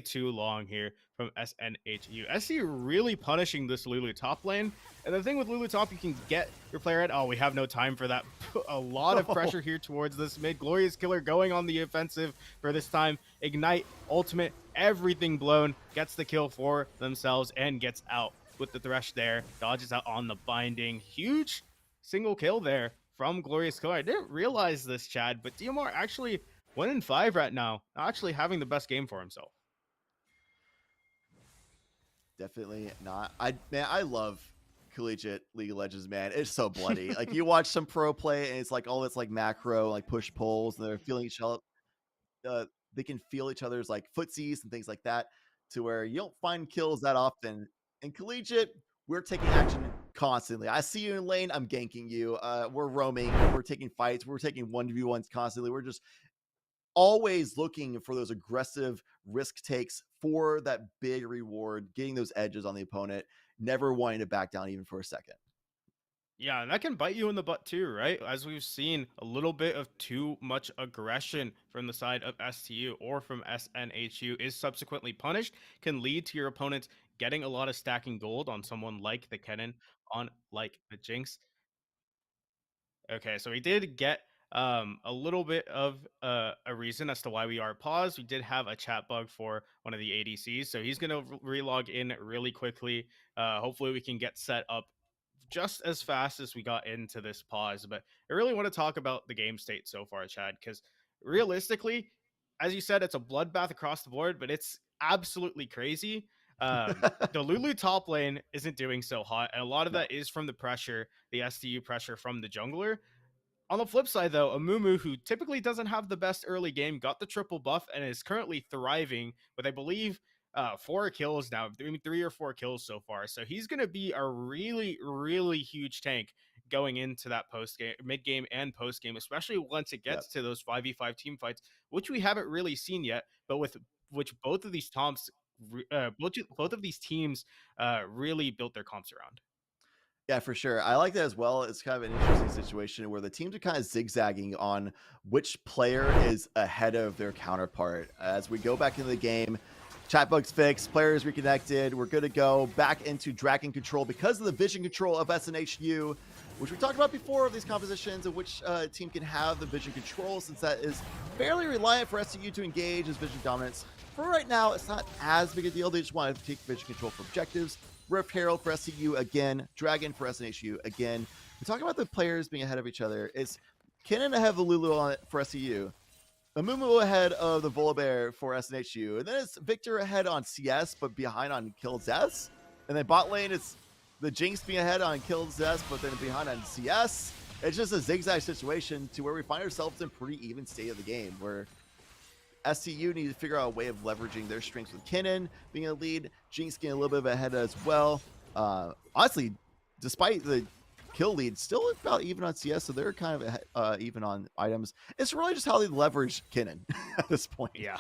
F: too long here from SNHU. SC really punishing this Lulu top lane, and the thing with Lulu top, you can get your player at, oh, we have no time for that. A lot of pressure here towards this mid. Glorious Killer going on the offensive for this time. Ignite, ultimate, everything blown, gets the kill for themselves and gets out with the Thresh there. Dodges out on the binding. Huge single kill there from Glorious Killer. I didn't realize this, Chad, but DMR actually 1-5 right now, actually having the best game for himself.
E: Definitely not. I love collegiate League of Legends, man. It's so bloody. Like, you watch some pro play and it's like all this like macro, like push pulls, and they're feeling each other. They can feel each other's like footsies and things like that, to where you don't find kills that often. In collegiate, we're taking action constantly. I see you in lane, I'm ganking you. We're roaming, we're taking fights, we're taking 1v1s constantly. We're just always looking for those aggressive risk takes for that big reward, getting those edges on the opponent, never wanting to back down even for a second.
F: Yeah, and that can bite you in the butt too, right? As we've seen, a little bit of too much aggression from the side of STU or from SNHU is subsequently punished, can lead to your opponent getting a lot of stacking gold on someone like the Kennen, on like the Jinx. Okay, so we did get a little bit of a reason as to why we are paused. We did have a chat bug for one of the ADCs, so he's going to relog in really quickly. Hopefully we can get set up just as fast as we got into this pause. But I really want to talk about the game state so far, Chad, because realistically, as you said, it's a bloodbath across the board, but it's absolutely crazy. The Lulu top lane isn't doing so hot, and a lot of that is from the pressure, the STU pressure from the jungler. On the flip side, though, Amumu, who typically doesn't have the best early game, got the triple buff and is currently thriving with, I believe, 4 kills now. I mean, 3 or 4 kills so far. So he's going to be a really huge tank going into that post-game, mid-game and post-game, especially once it gets to those 5v5 team fights, which we haven't really seen yet, but with which both of these both of these teams really built their comps around.
E: Yeah, for sure. I like that as well. It's kind of an interesting situation where the teams are kind of zigzagging on which player is ahead of their counterpart. As we go back into the game, chat bugs fixed, players reconnected, we're good to go back into dragon control because of the vision control of SNHU, which we talked about before of these compositions of which team can have the vision control, since that is fairly reliant for SCU to engage as vision dominance. For right now, it's not as big a deal. They just want to take vision control for objectives. Rift Herald for SCU again, Dragon for SNHU again. We talk about the players being ahead of each other. It's Kennen ahead of the Lulu on it for SCU. Amumu ahead of the Volibear for SNHU. And then it's Victor ahead on CS, but behind on Kills S. And then bot lane, it's the Jinx being ahead on Kills S, but then behind on CS. It's just a zigzag situation to where we find ourselves in pretty even state of the game, where SCU need to figure out a way of leveraging their strengths with Kennen being a lead, Jinx getting a little bit of ahead as well. Honestly, despite the kill lead, still about even on CS, so they're kind of even on items. It's really just how they leverage Kennen at this point.
F: Yeah.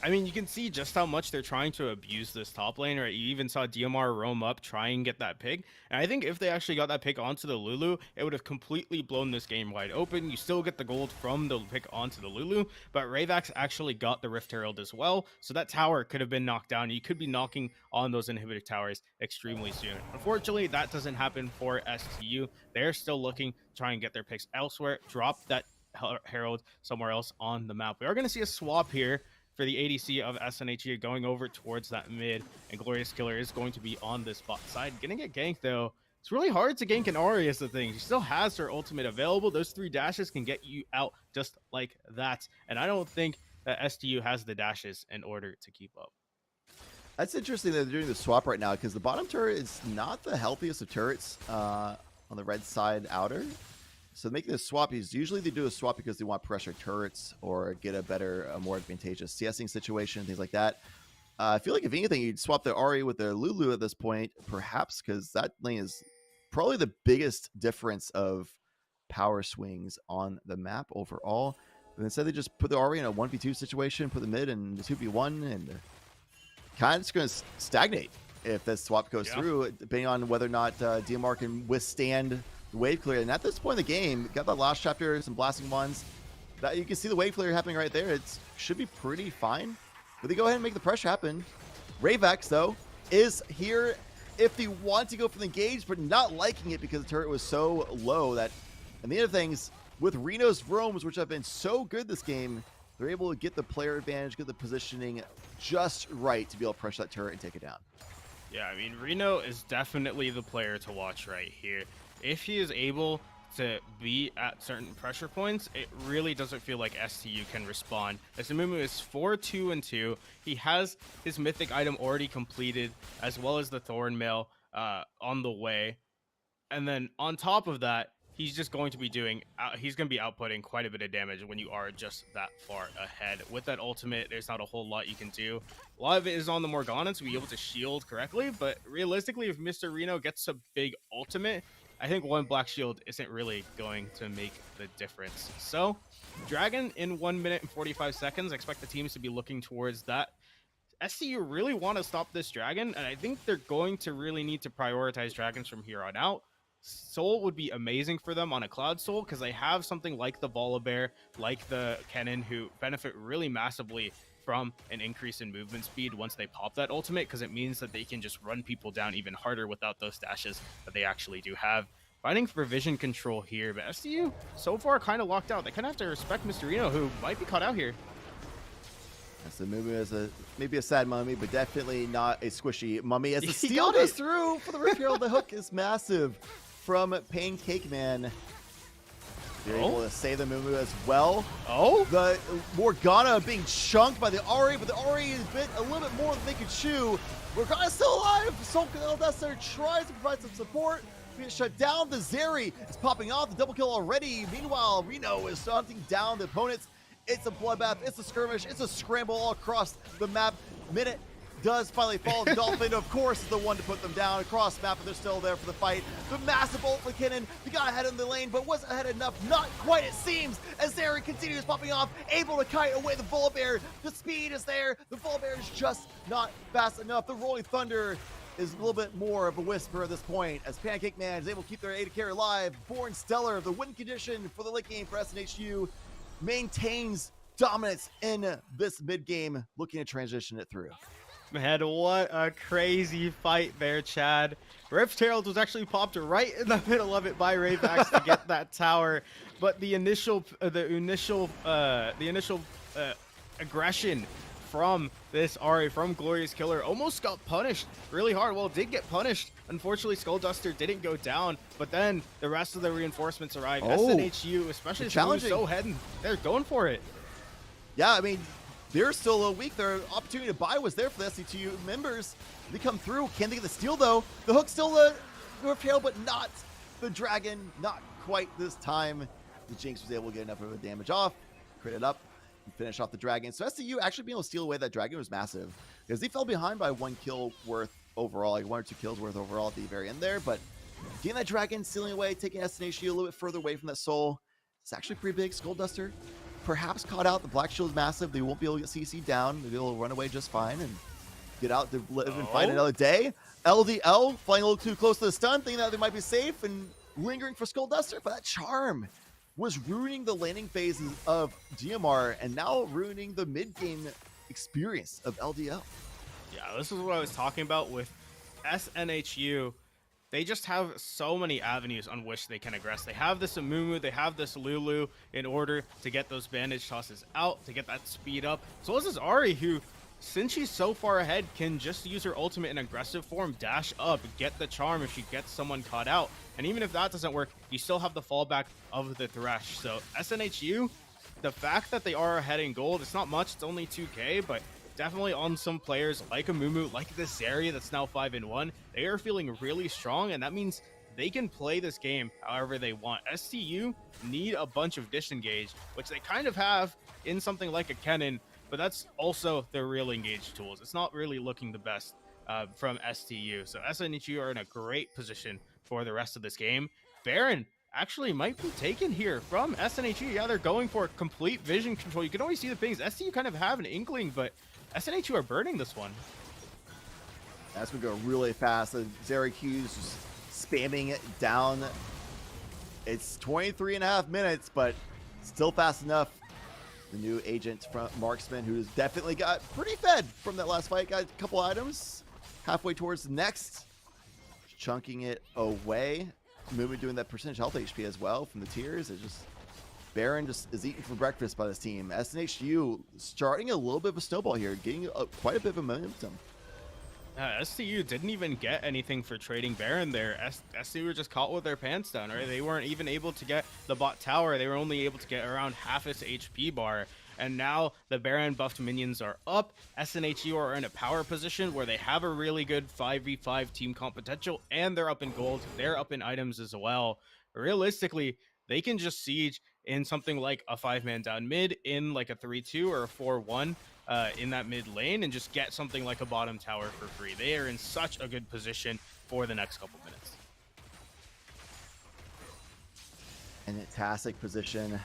F: I mean, you can see just how much they're trying to abuse this top lane, right? You even saw DMR roam up, try and get that pick. And I think if they actually got that pick onto the Lulu, it would have completely blown this game wide open. You still get the gold from the pick onto the Lulu, but Ravax actually got the Rift Herald as well. So that tower could have been knocked down. You could be knocking on those inhibitor towers extremely soon. Unfortunately, that doesn't happen for STU. They're still looking to try and get their picks elsewhere, drop that Herald somewhere else on the map. We are going to see a swap here for the ADC of SNHU going over towards that mid, and Glorious Killer is going to be on this bot side. Getting a gank though, it's really hard to gank an Ahri is the thing. She still has her ultimate available. Those 3 dashes can get you out just like that, and I don't think that STU has the dashes in order to keep up.
E: That's interesting that they're doing the swap right now, because the bottom turret is not the healthiest of turrets on the red side outer. So making this swap is usually they do a swap because they want pressure turrets or get a better, more advantageous CSing situation, things like that. I feel like if anything, you'd swap the Ahri with the Lulu at this point, perhaps, because that lane is probably the biggest difference of power swings on the map overall. But instead, they just put the Ahri in a 1v2 situation, put the mid in the 2v1, and kind of just going to stagnate if this swap goes through, depending on whether or not DMR can withstand wave clear. And at this point in the game, got that last chapter, some blasting ones. That you can see the wave clear happening right there. It should be pretty fine. But they go ahead and make the pressure happen. Ravax, though, is here if they want to go for the engage, but not liking it because the turret was so low that. And the other things, with Reno's roams, which have been so good this game, they're able to get the player advantage, get the positioning just right to be able to pressure that turret and take it down.
F: Yeah, I mean, Reno is definitely the player to watch right here. If he is able to be at certain pressure points, it really doesn't feel like STU can respond. As Amumu is 4-2-2, he has his mythic item already completed, as well as the Thorn Mail on the way. And then on top of that, he's just going to be doing, he's going to be outputting quite a bit of damage when you are just that far ahead. With that ultimate, there's not a whole lot you can do. A lot of it is on the Morgana to be able to shield correctly, but realistically, if Mr. Reno gets a big ultimate, I think one black shield isn't really going to make the difference. So, Dragon in 1 minute and 45 seconds. I expect the teams to be looking towards that. SCU really want to stop this Dragon, and I think they're going to really need to prioritize Dragons from here on out. Soul would be amazing for them on a Cloud Soul, because they have something like the Volibear, like the Kennen, who benefit really massively from an increase in movement speed once they pop that ultimate, because it means that they can just run people down even harder without those dashes that they actually do have. Fighting for vision control here, but STU so far kind of locked out. They kind of have to respect Mr. Reno, who might be caught out here.
E: So maybe a sad mummy, but definitely not a squishy mummy. As the steal goes through for the Rift Herald, the hook is massive from Pancake Man. They're able to save the Mumu as well. The Morgana being chunked by the Ahri, but the Ahri is bit a little bit more than they could chew. Morgana's still alive. Soul Desert tries to provide some support. Being shut down. The Zeri is popping off. The double kill already. Meanwhile, Reno is hunting down the opponents. It's a bloodbath. It's a skirmish. It's a scramble all across the map. Minute does finally fall. Dolphin, of course, is the one to put them down across map, but they're still there for the fight. The massive ult for Kennen. They got ahead in the lane, but wasn't ahead enough. Not quite, it seems, as Zeri continues popping off, able to kite away the Volibear. The speed is there. The Volibear is just not fast enough. The Rolling Thunder is a little bit more of a whisper at this point, as Pancake Man is able to keep their AD carry alive. Born Stellar, the win condition for the late game for SNHU, maintains dominance in this mid game, looking to transition it through.
F: Man, what a crazy fight there, Chad. Rift Herald was actually popped right in the middle of it by Ravax to get that tower, but the initial aggression from this Ari, from Glorious Killer. Almost got punished really hard. Well, did get punished. Unfortunately, Skullduster didn't go down, but then the rest of the reinforcements arrived. SNHU, especially
E: challenging.
F: so heading, they're going for it.
E: Yeah, I mean, they're still a little weak. Their opportunity to buy was there for the SC2 members. They come through. Can't think of the steal, though. The hook still the North Tail, but not the Dragon. Not quite this time. The Jinx was able to get enough of the damage off, crit it up, and finish off the Dragon. So SCU actually being able to steal away that Dragon was massive, because they fell behind by 1 kill worth overall, like 1 or 2 kills worth overall at the very end there. But getting that Dragon, stealing away, taking SNHU a little bit further away from that soul, it's actually pretty big. Skullduster perhaps caught out. The Black Shield is massive. They won't be able to get CC down. They'll be able to run away just fine and get out to live and fight another day. LDL flying a little too close to the stun, thinking that they might be safe and lingering for Skullduster, but that charm was ruining the landing phases of DMR and now ruining the mid-game experience of LDL.
F: Yeah, this is what I was talking about with SNHU. They just have so many avenues on which they can aggress. They have this Amumu, they have this Lulu in order to get those bandage tosses out, to get that speed up. So this is Ari, who, since she's so far ahead, can just use her ultimate in aggressive form, dash up, get the charm if she gets someone caught out. And even if that doesn't work, you still have the fallback of the Thresh. So SNHU, the fact that they are ahead in gold, it's not much, it's only 2k, but definitely on some players like Amumu, like this Zarya that's now 5-1, they are feeling really strong, and that means they can play this game however they want. STU need a bunch of disengage, which they kind of have in something like a Kennen, but that's also their real engage tools. It's not really looking the best from STU. So SNHU are in a great position for the rest of this game. Baron actually might be taken here from SNHU. Yeah, they're going for complete vision control. You can always see the pings. STU kind of have an inkling, but SNHU are burning this one.
E: That's going to go really fast. Zaracu's just spamming it down. It's 23.5 minutes, but still fast enough. The new agent from Marksman, who's definitely got pretty fed from that last fight, got a couple items halfway towards the next, chunking it away. Movement doing that percentage health HP as well from the tiers. It's just Baron just is eating for breakfast by this team. SNHU starting a little bit of a snowball here, getting quite a bit of momentum.
F: STU didn't even get anything for trading Baron there. STU were just caught with their pants down, right? They weren't even able to get the bot tower. They were only able to get around half its HP bar. And now the Baron buffed minions are up. SNHU are in a power position where they have a really good 5v5 team comp potential, and they're up in gold. They're up in items as well. Realistically, they can just siege in something like a 5-man down mid, in like a 3-2 or a 4-1 in that mid lane, and just get something like a bottom tower for free. They are in such a good position for the next couple minutes.
E: Fantastic position.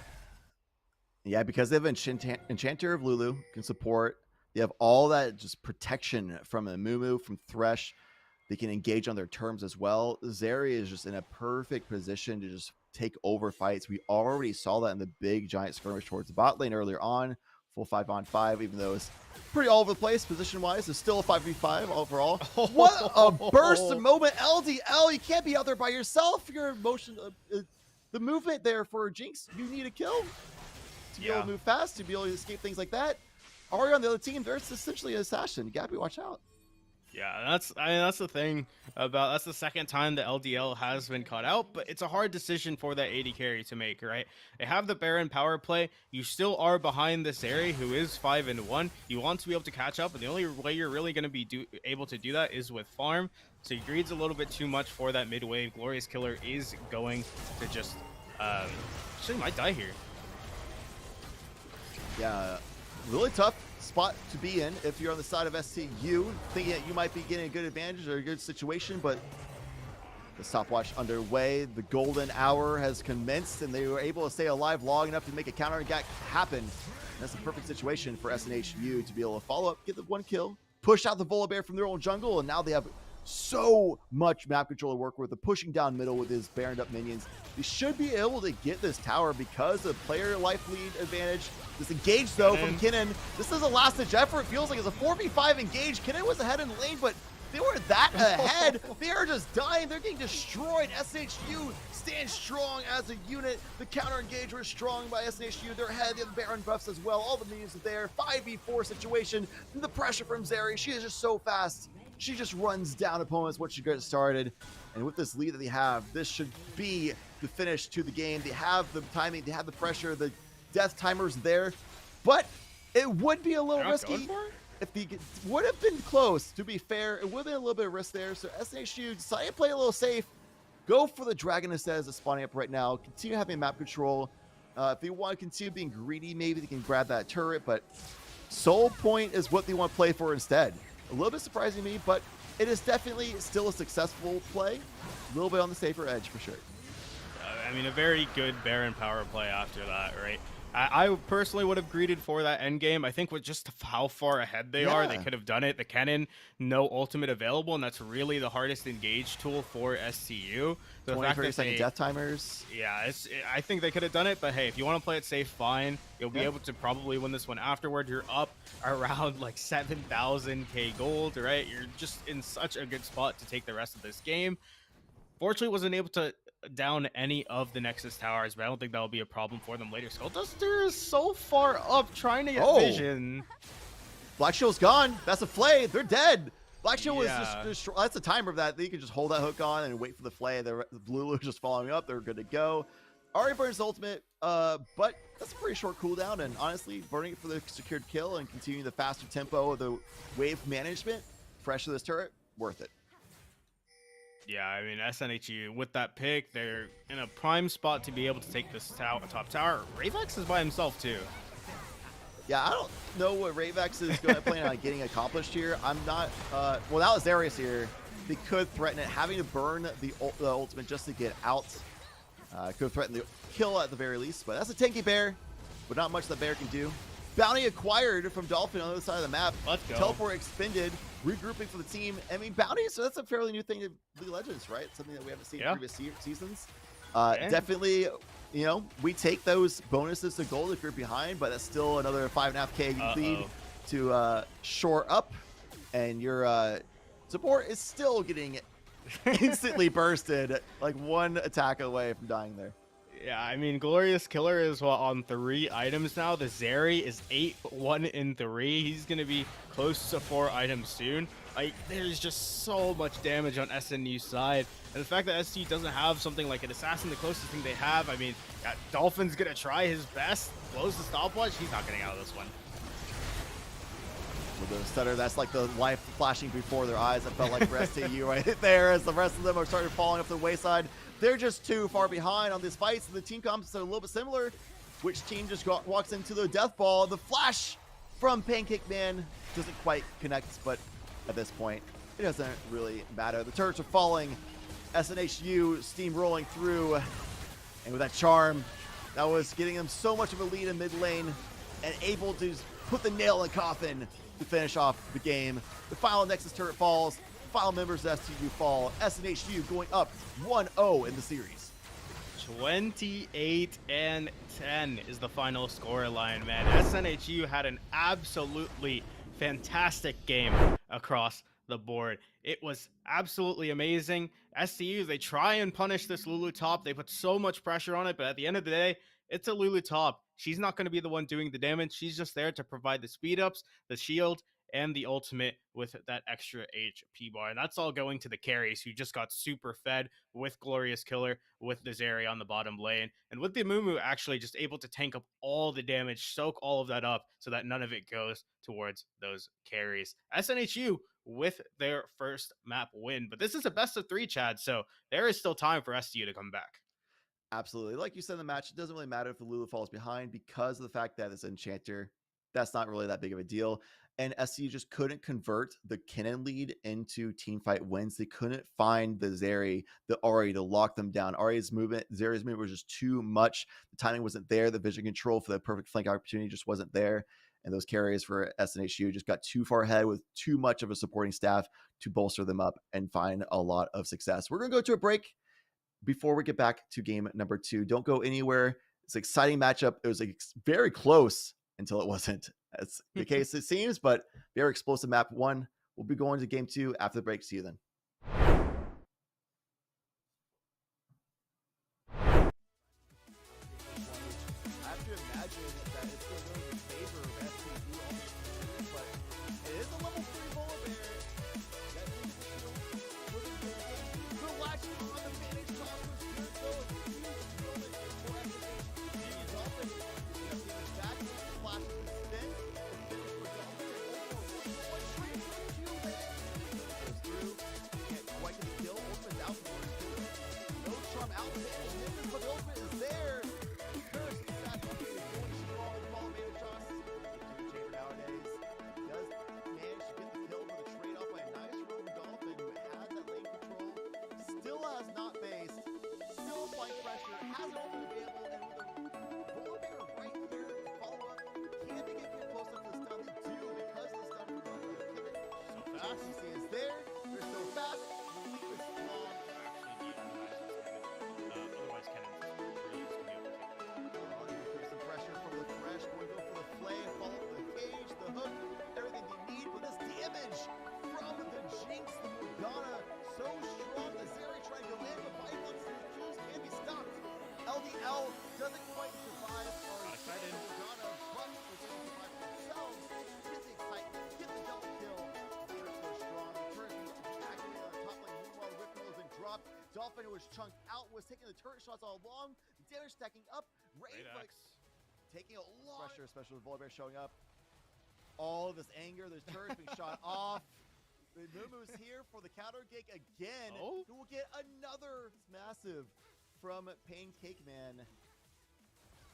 E: Yeah, because they have Enchanter of Lulu, can support. They have all that just protection from Amumu, from Thresh. They can engage on their terms as well. Zarya is just in a perfect position to just take over fights. We already saw that in the big giant skirmish towards the bot lane earlier on. Full 5-on-5, even though it's pretty all over the place position-wise. It's still a 5v5 overall. What a burst of moment. LDL, you can't be out there by yourself. Your motion, the movement there for Jinx, you need a kill to be able to move fast, to be able to escape things like that. Ari on the other team, they're essentially an assassin. Gabby, watch out.
F: Yeah, that's the thing about, that's the second time the LDL has been caught out, but it's a hard decision for that AD carry to make, right? They have the Baron power play. You still are behind this area, who is 5-1. You want to be able to catch up, and the only way you're really going to be able to do that is with farm. So he greeds a little bit too much for that mid wave. Glorious Killer is going to just actually might die here.
E: Yeah, really tough spot to be in if you're on the side of STU, thinking that you might be getting a good advantage or a good situation, but the stopwatch underway. The golden hour has commenced, and they were able to stay alive long enough to make a counter attack happen. And that's a perfect situation for SNHU to be able to follow up, get the 1 kill, push out the Volibear from their own jungle, and now they have so much map control to work with. The pushing down middle with his Baroned up minions. They should be able to get this tower because of player life lead advantage. This engage though from Kennen. This is a last ditch effort. It feels like it's a 4v5 engage. Kennen was ahead in the lane, but They were that ahead. They are just dying. They're getting destroyed. SNHU stands strong as a unit. The counter engage was strong by SNHU. They're ahead. They have the Baron buffs as well. All the minions are there. 5v4 situation. And the pressure from Zeri. She is just so fast. She just runs down opponents once she gets started. And with this lead that they have, this should be the finish to the game. They have the timing. They have the pressure. The death timer's there. But it would be a little risky. If the would have been close, to be fair, it would have been a little bit of risk there. So SNHU decided to play a little safe. Go for the dragon instead as it's spawning up right now. Continue having map control. If they want to continue being greedy, maybe they can grab that turret. But Soul Point is what they want to play for instead. A little bit surprising to me, but it is definitely still a successful play. A little bit on the safer edge for sure.
F: I mean, a very good Baron power play after that, right? I personally would have greeted for that end game. I think with just how far ahead they are, they could have done it. The Kennen, no ultimate available, and that's really the hardest engage tool for STU. So
E: 20-30-second death timers.
F: Yeah, I think they could have done it, but hey, if you want to play it safe, fine. You'll be able to probably win this one afterward. You're up around like 7,000k gold, right? You're just in such a good spot to take the rest of this game. Fortunately, wasn't able to down any of the Nexus towers, but I don't think that'll be a problem for them later. Skullduster is so far up trying to get vision.
E: Black Shield's gone. That's a flay. They're dead. Black Shield was just that's a timer of that. They can just hold that hook on and wait for the flay. The Lulu's just following up. They're good to go. Already burns ultimate, but that's a pretty short cooldown, and honestly, burning it for the secured kill and continuing the faster tempo of the wave management, fresh to this turret, worth it.
F: Yeah, I mean, SNHU, with that pick, they're in a prime spot to be able to take this top tower. Ravex is by himself, too.
E: Yeah, I don't know what Ravex is going to plan on getting accomplished here. I'm not, well, that was Darius here. They could threaten it, having to burn the ultimate just to get out. Could threaten the kill at the very least, but that's a tanky bear, but not much the bear can do. Bounty acquired from Dolphin on the other side of the map.
F: Let's go.
E: Teleport expended, regrouping for the team. I mean, bounty, so that's a fairly new thing to League of Legends, right? Something that we haven't seen in previous seasons. Definitely, you know, we take those bonuses to gold if you're behind, but that's still another 5.5k lead to shore up, and your support is still getting instantly bursted, like one attack away from dying there.
F: Yeah, I mean, Glorious Killer is on 3 items now. The Zeri is 8-1-3. He's going to be close to 4 items soon. Like, there's just so much damage on SNU's side. And the fact that SU doesn't have something like an assassin, the closest thing they have, I mean, Dolphin's going to try his best. Blows the stopwatch. He's not getting out of this one.
E: With the stutter, that's like the life flashing before their eyes. It felt like for STU right there as the rest of them are starting falling off the wayside. They're just too far behind on this fight, so the team comps are a little bit similar. Which team just walks into the death ball? The flash from Pancake Man doesn't quite connect, but at this point, it doesn't really matter. The turrets are falling. SNHU steamrolling through, and with that charm, that was getting them so much of a lead in mid lane, and able to put the nail in the coffin to finish off the game. The final Nexus turret falls. Final members of STU fall. SNHU going up 1-0 in the series.
F: 28-10 is the final score line, man. SNHU had an absolutely fantastic game across the board. It was absolutely amazing. STU, they try and punish this Lulu top. They put so much pressure on it, but at the end of the day, it's a Lulu top. She's not going to be the one doing the damage. She's just there to provide the speed ups, the shield, and the ultimate with that extra HP bar. And that's all going to the carries who just got super fed with Glorious Killer, with the Zeri on the bottom lane, and with the Mumu actually just able to tank up all the damage, soak all of that up so that none of it goes towards those carries. SNHU with their first map win, but this is a best of 3, Chad, so there is still time for STU to come back.
E: Absolutely. Like you said in the match, it doesn't really matter if the Lulu falls behind because of the fact that it's Enchanter. That's not really that big of a deal. And SCU just couldn't convert the Kennen lead into teamfight wins. They couldn't find the Zeri, the Ahri to lock them down. Zeri's movement was just too much. The timing wasn't there. The vision control for the perfect flank opportunity just wasn't there. And those carries for SNHU just got too far ahead with too much of a supporting staff to bolster them up and find a lot of success. We're going to go to a break before we get back to game number 2. Don't go anywhere. It's an exciting matchup. It was very close until it wasn't. That's the case, it seems, but very explosive map 1. We'll be going to game 2 after the break. See you then. I have to imagine that it's going to go in favor of STU almost, but it is a level 3 Bola Bear. That is still looking good. The latch on the managed toss was good, though. It's a huge moment for STU. He's often back to the flash of the spin. The finish for Dolphin. One straight to goes through. Can't quite get the kill. Ultimate's out for his kill. No charm out of it. But the ultimate is there. Curse is back on the going strong with the ball managed toss. Chamber nowadays does manage to get the kill for the trade off by a nice rogue Dolphin who had that lane control. Still has not faced. Still applying pressure. Has it open available. And with the Bola Bear right here to follow up. Can they get close up to the stun? They do because of the stun from Kevin. So fast. CC is there. They're so fast. The leap is long.
F: Otherwise, Kenneth really is going to be able to take it.
E: Some pressure from the Thresh. Going to go for the flame. Follow up the cage, the hook. Everything they need. But this damage from the Jinx, the Morgana. So strong. The Zeri trying to go in. But by once the kills can be stopped. LDL doesn't quite survive.
F: Excited.
E: Morgana, but they're going to survive themselves. Get the excitement. Get the double kill. They're so strong. The turret needs to be activated on the top lane. Meanwhile, the Rip Curl has been dropped. Dolphin, who was chunked out, was taking the turret shots all along. The damage stacking up. Raid like taking a lot of pressure, especially with Bola Bear showing up. All of this anger, there's turrets being shot off. The Mumu's here for the counter gig again.
F: Oh.
E: Who will get another massive from Pancake Man.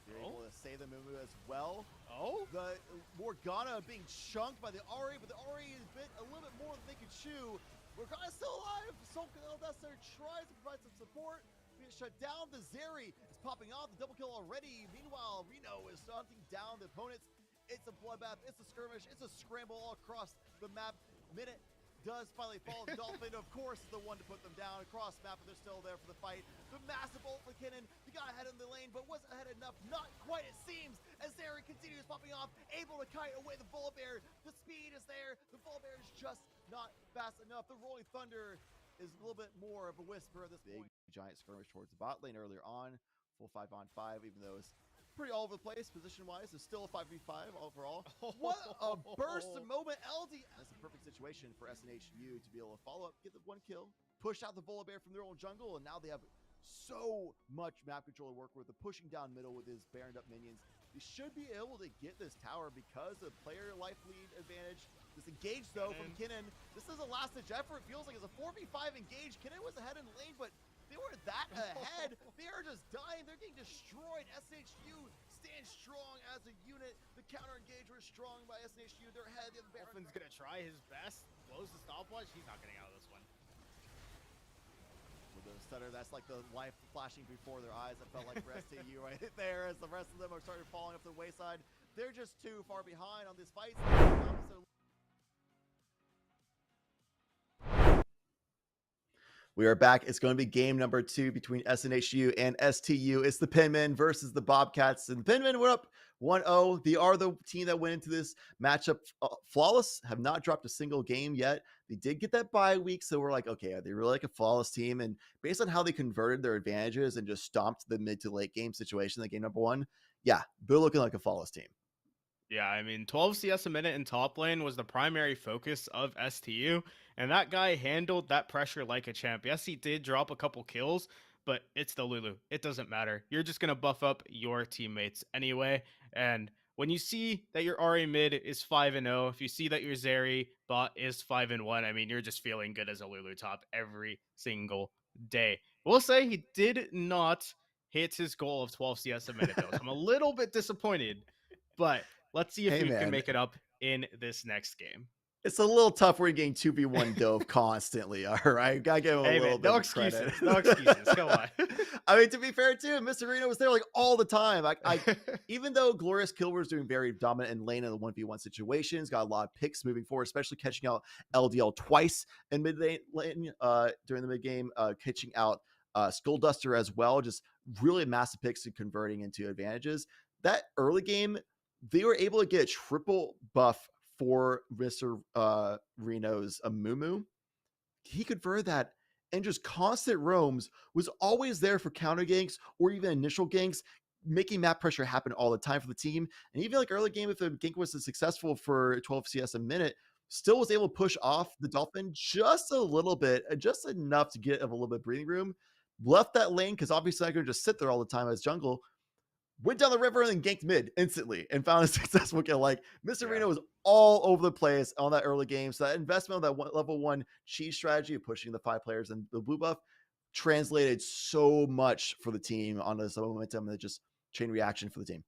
E: They're able to save the Mumu as well.
F: Oh?
E: The Morgana being chunked by the Ahri, but the Ahri is bit a little bit more than they could chew. Morgana's still alive. Soulcaster tries to provide some support. Being shut down. The Zeri is popping off. The double kill already. Meanwhile, Reno is hunting down the opponents. It's a bloodbath. It's a skirmish. It's a scramble all across the map. Minute does finally fall. Dolphin, of course, is the one to put them down across map, but they're still there for the fight. The massive ult for Kinnan. He got ahead in the lane, but wasn't ahead enough. Not quite, it seems, as Zeri continues popping off, able to kite away the Bola Bear. The speed is there. The Bola Bear is just not fast enough. The Rolling Thunder is a little bit more of a whisper at this point. Giant skirmish towards the bot lane earlier on. Full 5-on-5, even though it's pretty all over the place position-wise. It's still a 5v5 overall. What a burst of moment. LD. That's a perfect situation for SNHU to be able to follow up, get the one kill, push out the Bola Bear from their own jungle, and now they have so much map control to work with. The pushing down middle with his baroned up minions. They should be able to get this tower because of player life lead advantage. This engage though from Kinnan. This is a last ditch effort. It feels like it's a 4v5 engage. Kinnan was ahead in the lane, but they weren't that ahead. They are just dying. They're getting destroyed. SNHU stands strong as a unit. The counter engage was strong by SNHU. They're ahead. The other
F: Dolphin's gonna try his best. Blows the stopwatch. He's not getting out of this one.
E: With the stutter, that's like the life flashing before their eyes. It felt like for STU right there as the rest of them are starting falling off the wayside. They're just too far behind on this fight. We are back. It's going to be game number 2 between SNHU and STU. It's the Pinmen versus the Bobcats. And the Pinmen were up 1-0. They are the team that went into this matchup flawless, have not dropped a single game yet. They did get that bye week, so we're like, okay, are they really like a flawless team? And based on how they converted their advantages and just stomped the mid to late game situation in game number 1, yeah, they're looking like a flawless team.
F: Yeah, I mean, 12 CS a minute in top lane was the primary focus of STU, and that guy handled that pressure like a champ. Yes, he did drop a couple kills, but it's the Lulu. It doesn't matter. You're just going to buff up your teammates anyway, and when you see that your RA mid is 5-0, if you see that your Zeri bot is 5-1, I mean, you're just feeling good as a Lulu top every single day. We'll say he did not hit his goal of 12 CS a minute, though, so I'm a little bit disappointed, but let's see if we can make it up in this next game.
E: It's a little tough when you're getting 2v1 dove constantly, all right? Gotta give him a little bit of credit.
F: No excuses. Come on.
E: I mean, to be fair, too, Mr. Reno was there like all the time. Even though Glorious Killer was doing very dominant in lane in the 1v1 situations, got a lot of picks moving forward, especially catching out LDL twice in mid lane during the mid game, catching out Skull Duster as well. Just really massive picks and converting into advantages. That early game, they were able to get a triple buff for Mr. Reno's Amumu. He converted that, and just constant roams was always there for counter ganks or even initial ganks, making map pressure happen all the time for the team. And even like early game, if the gank was successful for 12 CS a minute, still was able to push off the Dolphin just a little bit, just enough to get a little bit of breathing room. Left that lane because obviously I could just sit there all the time as jungle. Went down the river and then ganked mid instantly and found a successful kill. Like Mr. Reno was all over the place on that early game. So that investment of that level 1 cheese strategy of pushing the 5 players and the blue buff translated so much for the team on this momentum and just chain reaction for the team.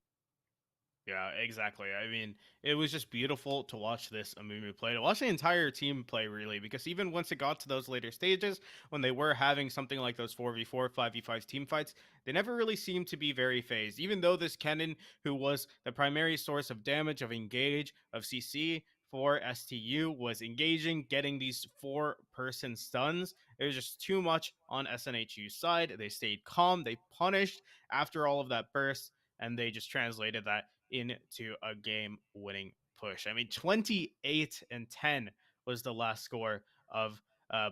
F: Yeah, exactly. I mean, it was just beautiful to watch this Amumu play, to watch the entire team play, really, because even once it got to those later stages, when they were having something like those 4v4, 5v5 team fights, they never really seemed to be very phased. Even though this Kennen, who was the primary source of damage, of engage, of CC for STU, was engaging, getting these 4-person stuns, it was just too much on SNHU's side. They stayed calm, they punished after all of that burst, and they just translated that into a game-winning push. I mean, 28-10 was the last score of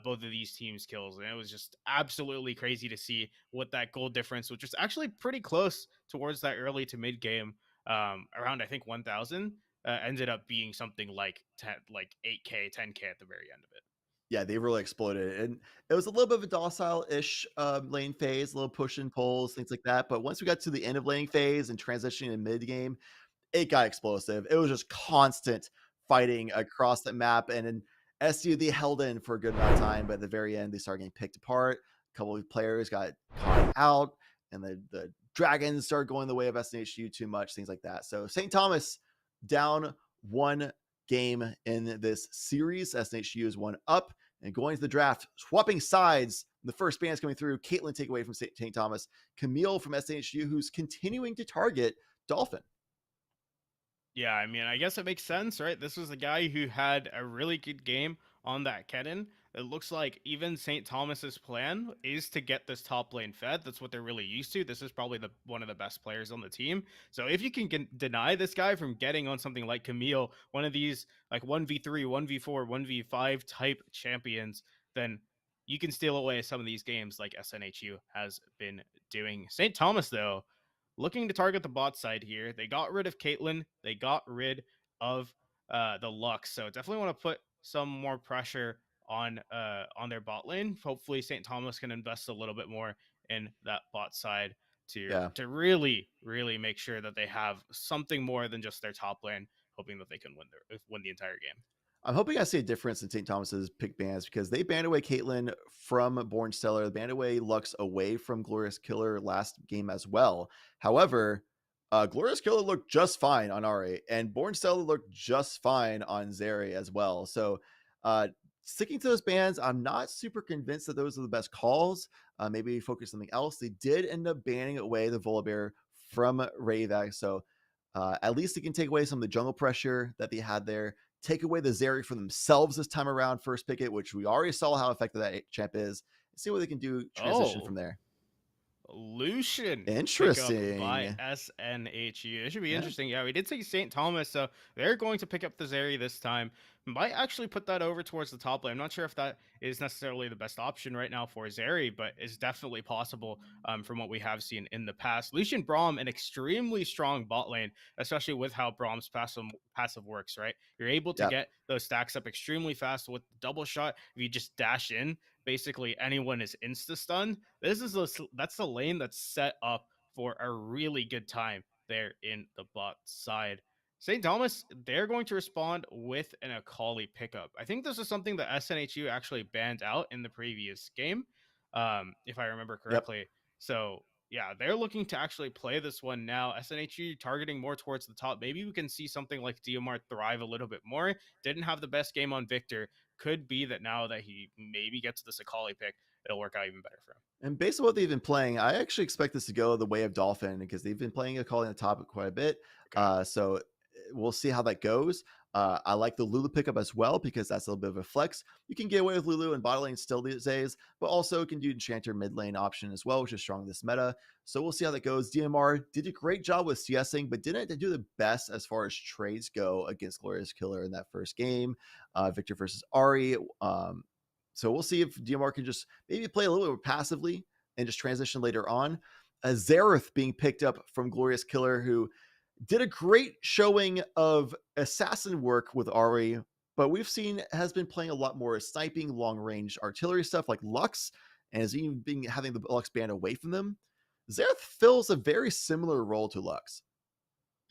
F: both of these teams' kills, and it was just absolutely crazy to see what that goal difference, which was actually pretty close towards that early to mid game, around I think 1,000, ended up being something like 8K, 10K at the very end of it.
E: Yeah, they really exploded. And it was a little bit of a docile-ish lane phase, a little push and pulls, things like that. But once we got to the end of lane phase and transitioning in mid game, it got explosive. It was just constant fighting across the map. And in SU, they held in for a good amount of time, but at the very end, they started getting picked apart. A couple of players got caught out, and the Dragons started going the way of SNHU too much, things like that. So St. Thomas down 1 game in this series. SNHU is 1 up. And going to the draft, swapping sides. The first bands coming through, Caitlyn take away from St. Thomas, Camille from SNHU, who's continuing to target Dolphin.
F: Yeah, I mean, I guess it makes sense, right? This was a guy who had a really good game on that Kennen. It looks like even St. Thomas's plan is to get this top lane fed. That's what they're really used to. This is probably one of the best players on the team. So if you can deny this guy from getting on something like Camille, one of these like 1v3, 1v4, 1v5 type champions, then you can steal away some of these games like SNHU has been doing. St. Thomas, though, looking to target the bot side here. They got rid of Caitlyn. They got rid of the Lux. So definitely want to put some more pressure on their bot lane. Hopefully St. Thomas can invest a little bit more in that bot side to really make sure that they have something more than just their top lane, hoping that they can win the entire game.
E: I'm hoping I see a difference in St. Thomas's pick bans because they banned away Caitlyn from Born Stellar, banned away Lux away from Glorious Killer last game as well. However, Glorious Killer looked just fine on Ari, and Born Stellar looked just fine on Zeri as well. So sticking to those bans, I'm not super convinced that those are the best calls. Maybe focus something else. They did end up banning away the Volibear from Ravak, so at least they can take away some of the jungle pressure that they had there. Take away the Zeri for themselves this time around, first pick it, which we already saw how effective that champ is. See what they can do, transition from there.
F: Lucian.
E: Interesting.
F: By SNHU. It should be interesting. Yeah, we did see St. Thomas, so they're going to pick up the Zeri this time. Might actually put that over towards the top lane. I'm not sure if that is necessarily the best option right now for Zeri, but it's definitely possible from what we have seen in the past. Lucian Braum, an extremely strong bot lane, especially with how Braum's passive works, right? You're able to get those stacks up extremely fast with double shot. If you just dash in, basically anyone is insta-stunned. That's the lane that's set up for a really good time there in the bot side. St. Thomas, they're going to respond with an Akali pickup. I think this is something that SNHU actually banned out in the previous game, if I remember correctly. So yeah, they're looking to actually play this one now. SNHU targeting more towards the top. Maybe we can see something like Diomar thrive a little bit more. Didn't have the best game on Victor. Could be that now that he maybe gets this Akali pick, it'll work out even better for him.
E: And based on what they've been playing, I actually expect this to go the way of Dolphin because they've been playing Akali on the top quite a bit. So we'll see how that goes. I like the Lulu pickup as well because that's a little bit of a flex. You can get away with Lulu and bot lane still these days, but also can do Enchanter mid lane option as well, which is strong in this meta. So we'll see how that goes. DMR did a great job with CSing, but didn't do the best as far as trades go against Glorious Killer in that first game. Victor versus Ari. So we'll see if DMR can just maybe play a little bit more passively and just transition later on. Xerath being picked up from Glorious Killer, who did a great showing of assassin work with Ari, but we've seen has been playing a lot more sniping, long range artillery stuff like Lux, and has even been having the Lux banned away from them. Xerath fills a very similar role to Lux.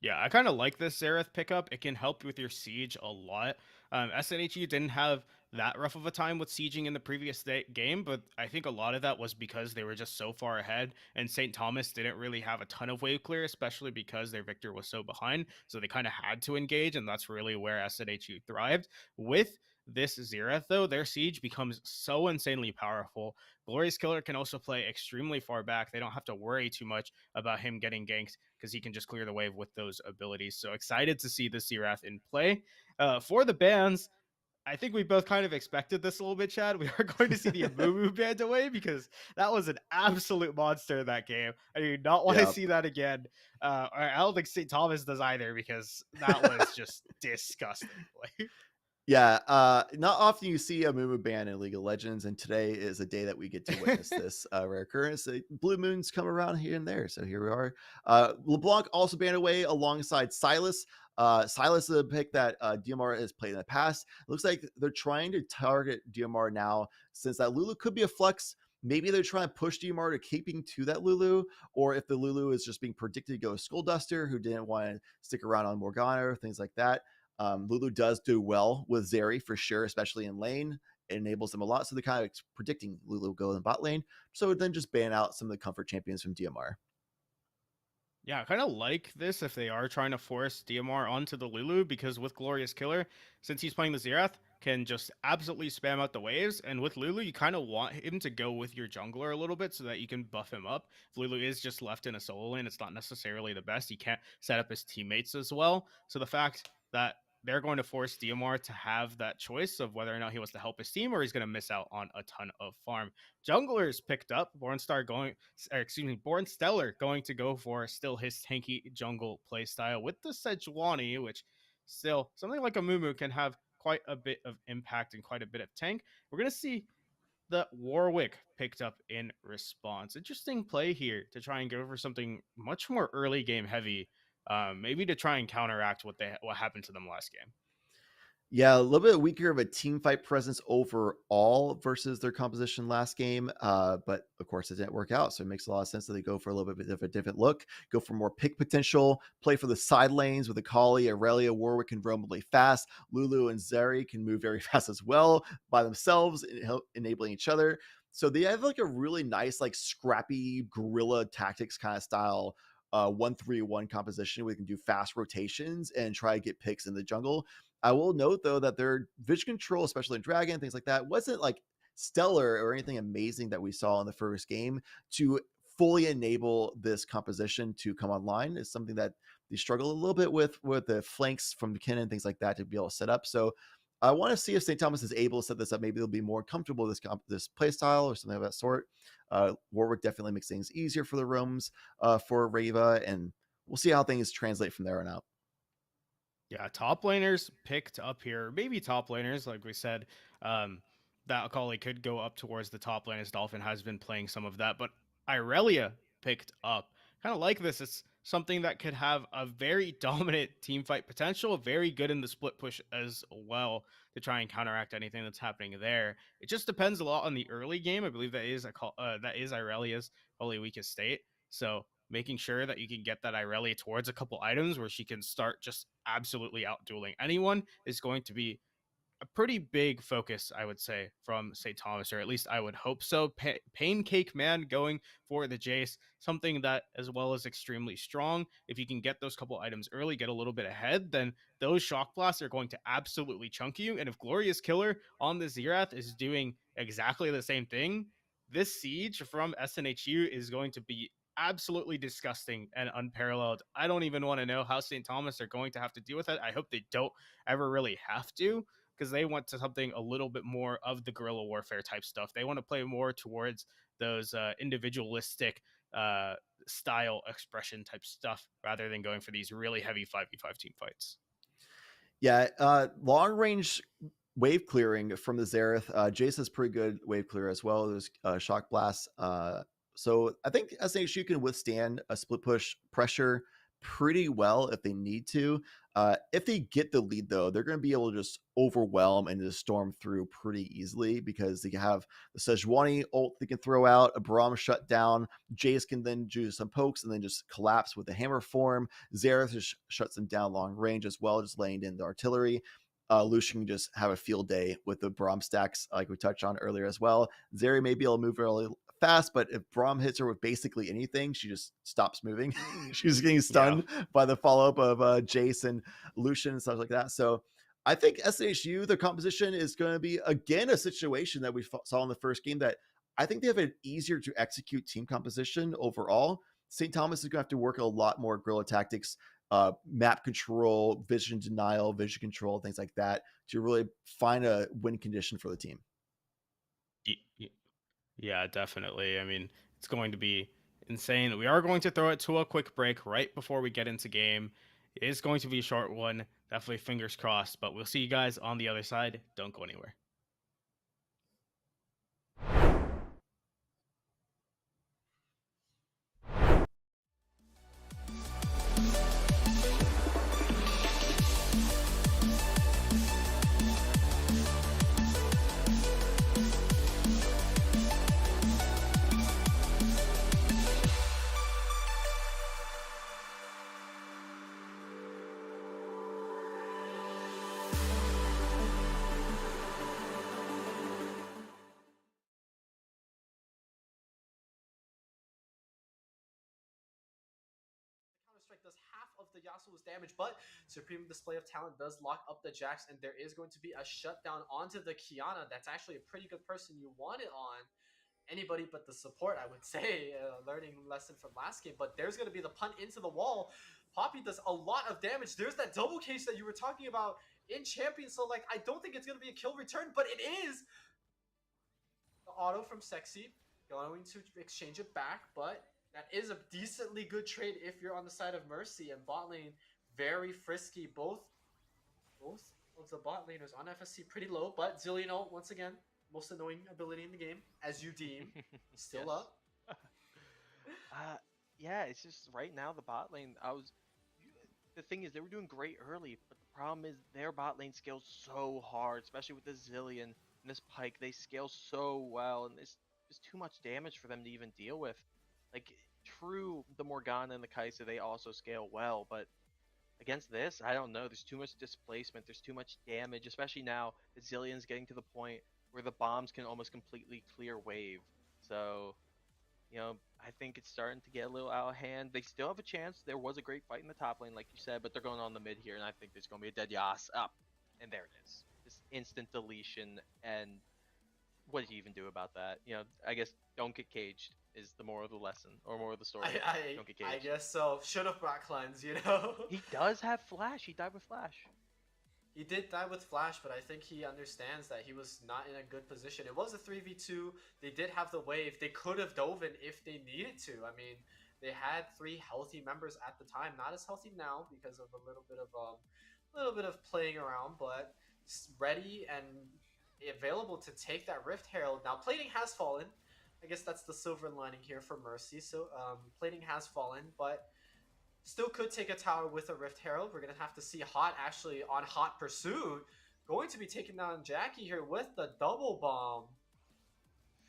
F: Yeah, I kind of like this Xerath pickup. It can help with your siege a lot. SNHU didn't have that rough of a time with sieging in the previous game, but I think a lot of that was because they were just so far ahead, and St. Thomas didn't really have a ton of wave clear, especially because their Victor was so behind, so they kind of had to engage, and that's really where SNHU thrived. With this Xerath, though, their siege becomes so insanely powerful. Glorious Killer can also play extremely far back. They don't have to worry too much about him getting ganked because he can just clear the wave with those abilities. So excited to see this Xerath in play. For the bans, I think we both kind of expected this a little bit, Chad. We are going to see the Amumu banned away because that was an absolute monster in that game. I do not want to see that again. I don't think St. Thomas does either because that was just disgusting.
E: Yeah, not often you see a Mumu ban in League of Legends, and today is a day that we get to witness this rare occurrence. Blue moons come around here and there, so here we are. LeBlanc also banned away alongside Silas. Silas is a pick that DMR has played in the past. It looks like they're trying to target DMR now, since that Lulu could be a flex. Maybe they're trying to push DMR to keeping to that Lulu, or if the Lulu is just being predicted to go Skull Duster, who didn't want to stick around on Morgana or things like that. Lulu does do well with Zeri for sure, especially in lane. It enables them a lot. So they're kind of predicting Lulu go in bot lane. So then just ban out some of the comfort champions from DMR.
F: Yeah, I kind of like this if they are trying to force DMR onto the Lulu, because with Glorious Killer, since he's playing the Xerath, can just absolutely spam out the waves. And with Lulu, you kind of want him to go with your jungler a little bit so that you can buff him up. If Lulu is just left in a solo lane, it's not necessarily the best. He can't set up his teammates as well. So the fact that they're going to force DMR to have that choice of whether or not he wants to help his team or he's going to miss out on a ton of farm. Junglers picked up. Born Stellar going to go for still his tanky jungle playstyle with the Sejuani, which still something like a Mumu can have quite a bit of impact and quite a bit of tank. We're going to see the Warwick picked up in response. Interesting play here to try and go for something much more early game heavy, maybe to try and counteract what happened to them last game.
E: Yeah, a little bit weaker of a team fight presence overall versus their composition last game. But of course, it didn't work out. So it makes a lot of sense that they go for a little bit of a different look, go for more pick potential, play for the side lanes with Akali, Aurelia, Warwick can roam really fast. Lulu and Zeri can move very fast as well by themselves, enabling each other. So they have like a really nice, like scrappy guerrilla tactics kind of style 1-3-1 composition where we can do fast rotations and try to get picks in the jungle. I will note though that their vision control, especially in Dragon, things like that, wasn't like stellar or anything amazing that we saw in the first game to fully enable this composition to come online. Is something that they struggle a little bit with the flanks from McKinnon, things like that, to be able to set up. So I want to see if St. Thomas is able to set this up. Maybe they'll be more comfortable with this play style or something of that sort. Warwick definitely makes things easier for the roams for Reva, and we'll see how things translate from there on out.
F: Yeah, top laners picked up here. Maybe top laners, like we said, that Akali could go up towards the top lane as Dolphin has been playing some of that. But Irelia picked up. Kind of like this. It's something that could have a very dominant team fight potential, very good in the split push as well to try and counteract anything that's happening there. It just depends a lot on the early game. I believe that is Irelia's probably weakest state. So making sure that you can get that Irelia towards a couple items where she can start just absolutely out-dueling anyone is going to be a pretty big focus, I would say, from St. Thomas, or at least I would hope so. Pancake Man going for the Jace, something that as well is extremely strong. If you can get those couple items early, get a little bit ahead, then those shock blasts are going to absolutely chunk you. And if Glorious Killer on the Xerath is doing exactly the same thing, this siege from SNHU is going to be absolutely disgusting and unparalleled. I don't even want to know how St. Thomas are going to have to deal with it. I hope they don't ever really have to, because they want to something a little bit more of the guerrilla warfare type stuff. They want to play more towards those individualistic style expression type stuff rather than going for these really heavy 5v5 team fights.
E: Yeah, long range wave clearing from the Xerath. Jace has pretty good wave clear as well. There's shock blast. So I think SHU can withstand a split push pressure pretty well if they need to. If they get the lead, though, they're going to be able to just overwhelm and just storm through pretty easily because they have the Sejuani ult they can throw out, a Braum shut down. Jace can then do some pokes and then just collapse with the hammer form. Xerath just shuts them down long range as well, just laying in the artillery. Lucian can just have a field day with the Braum stacks, like we touched on earlier as well. Zeri may be able to move really fast, but if Braum hits her with basically anything, she just stops moving. She's getting stunned by the follow-up of Jace, Lucian, and stuff like that. So I think SHU, their composition is going to be, again, a situation that we saw in the first game that I think they have an easier to execute team composition overall. St. Thomas is going to have to work a lot more guerrilla tactics, map control, vision denial, vision control, things like that to really find a win condition for the team.
F: Yeah, definitely. I mean, it's going to be insane. We are going to throw it to a quick break right before we get into game. It is going to be a short one. Definitely fingers crossed, but we'll see you guys on the other side. Don't go anywhere.
H: Does half of the Yasuo's damage, but Supreme Display of Talent does lock up the Jax, and there is going to be a shutdown onto the Kiana. That's actually a pretty good person you want it on. Anybody but the support, I would say, learning lesson from last game. But there's going to be the punt into the wall. Poppy does a lot of damage. There's that double case that you were talking about in Champion, so like I don't think it's going to be a kill return, but it is. The auto from Sexy going to exchange it back, but that is a decently good trade if you're on the side of Mercy, and bot lane very frisky. Both of the bot laners on FSC pretty low, but Zillion ult, once again, most annoying ability in the game, as you deem. Still up.
G: Yeah, it's just right now the bot lane. The thing is, they were doing great early, but the problem is their bot lane scales so hard, especially with the Zillion and this Pyke. They scale so well, and it's just too much damage for them to even deal with. Like, true, the Morgana and the Kai'Sa, they also scale well, but against this, I don't know. There's too much displacement. There's too much damage, especially now that Zillion's getting to the point where the bombs can almost completely clear wave. So, I think it's starting to get a little out of hand. They still have a chance. There was a great fight in the top lane, like you said, but they're going on the mid here, and I think there's going to be a dead Yas up. And there it is. This instant deletion, and what do you even do about that? I guess don't get caged is the moral of the lesson, or moral of the story. Don't get caged.
H: I guess so. Should have brought cleanse,
G: He does have flash. He died with flash.
H: He did die with flash, but I think he understands that he was not in a good position. It was a 3v2. They did have the wave. They could have dove in if they needed to. I mean, they had 3 healthy members at the time. Not as healthy now because of a little bit of playing around, but ready and available to take that Rift Herald. Now, plating has fallen. I guess that's the silver lining here for Mercy. So, plating has fallen, but still could take a tower with a Rift Herald. We're going to have to see Hot actually on Hot Pursuit. Going to be taking down Jackie here with the double bomb.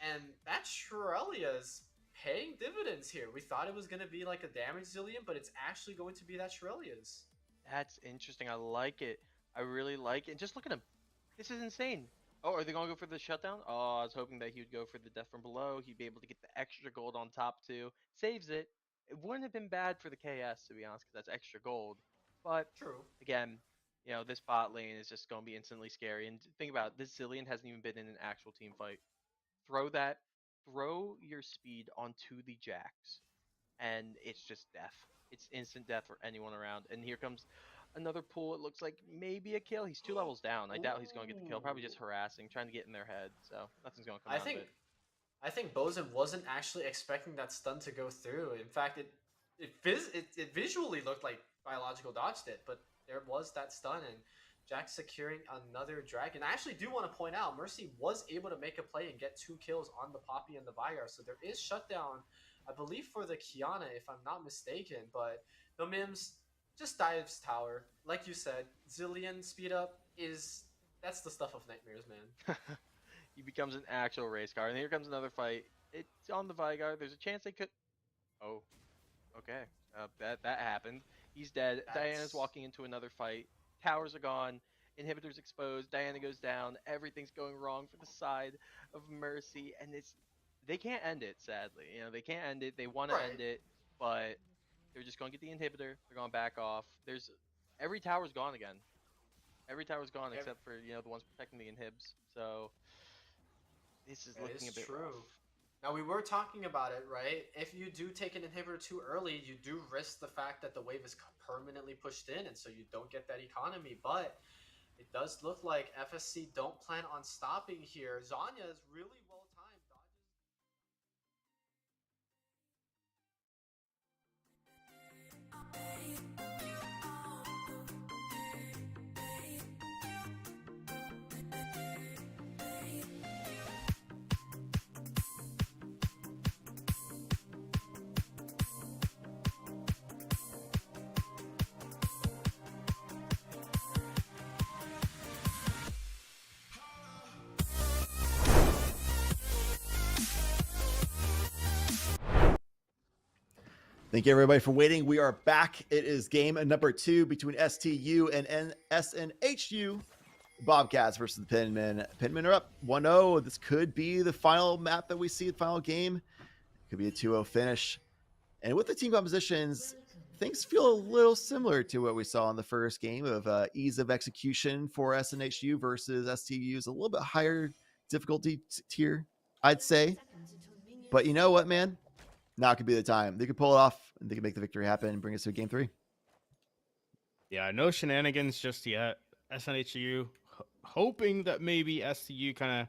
H: And that Shurelia's paying dividends here. We thought it was going to be like a damage Zillion, but it's actually going to be that Shurelia's.
G: That's interesting. I like it. I really like it. Just look at him. This is insane. Oh, are they going to go for the shutdown? Oh, I was hoping that he would go for the death from below. He'd be able to get the extra gold on top too. Saves it. It wouldn't have been bad for the KS, to be honest, because that's extra gold. But,
H: True.
G: Again, this bot lane is just going to be instantly scary. And think about it, this Zillion hasn't even been in an actual team fight. Throw your speed onto the Jax, and it's just death. It's instant death for anyone around. And here comes another pull. It looks like maybe a kill. He's 2 levels down. I doubt he's going to get the kill. Probably just harassing, trying to get in their head. So nothing's going to come out of it.
H: I think Bozen wasn't actually expecting that stun to go through. In fact, it visually looked like Biological dodged it, but there was that stun, and Jack securing another dragon. I actually do want to point out, Mercy was able to make a play and get 2 kills on the Poppy and the Vygar, so there is shutdown, I believe, for the Kiana, if I'm not mistaken, but the Mims just dives tower. Like you said, Zillion speed up that's the stuff of nightmares, man.
G: He becomes an actual race car, and here comes another fight. It's on the Vygar. There's a chance they could. Oh, okay. That happened. He's dead. Diana's walking into another fight. Towers are gone. Inhibitors exposed. Diana goes down. Everything's going wrong for the side of Mercy, and they can't end it. Sadly, they can't end it. They want to end it, but they're just going to get the inhibitor. They're going to back off. Every tower's gone again. Every tower's gone except for the ones protecting the inhibs. So this is looking a bit rough.
H: Now, we were talking about it, right? If you do take an inhibitor too early, you do risk the fact that the wave is permanently pushed in, and so you don't get that economy. But it does look like FSC don't plan on stopping here. Zanya is really well timed.
E: Thank you, everybody, for waiting. We are back. It is game number 2 between STU and SNHU. Bobcats versus the Pinmen. Pinmen are up 1-0. This could be the final map that we see, the final game. It could be a 2-0 finish. And with the team compositions, things feel a little similar to what we saw in the first game of ease of execution for SNHU versus STU's a little bit higher difficulty tier, I'd say. But you know what, man? Now could be the time. They could pull it off, and they could make the victory happen and bring us to game 3.
F: Yeah, no shenanigans just yet. SNHU hoping that maybe STU kind of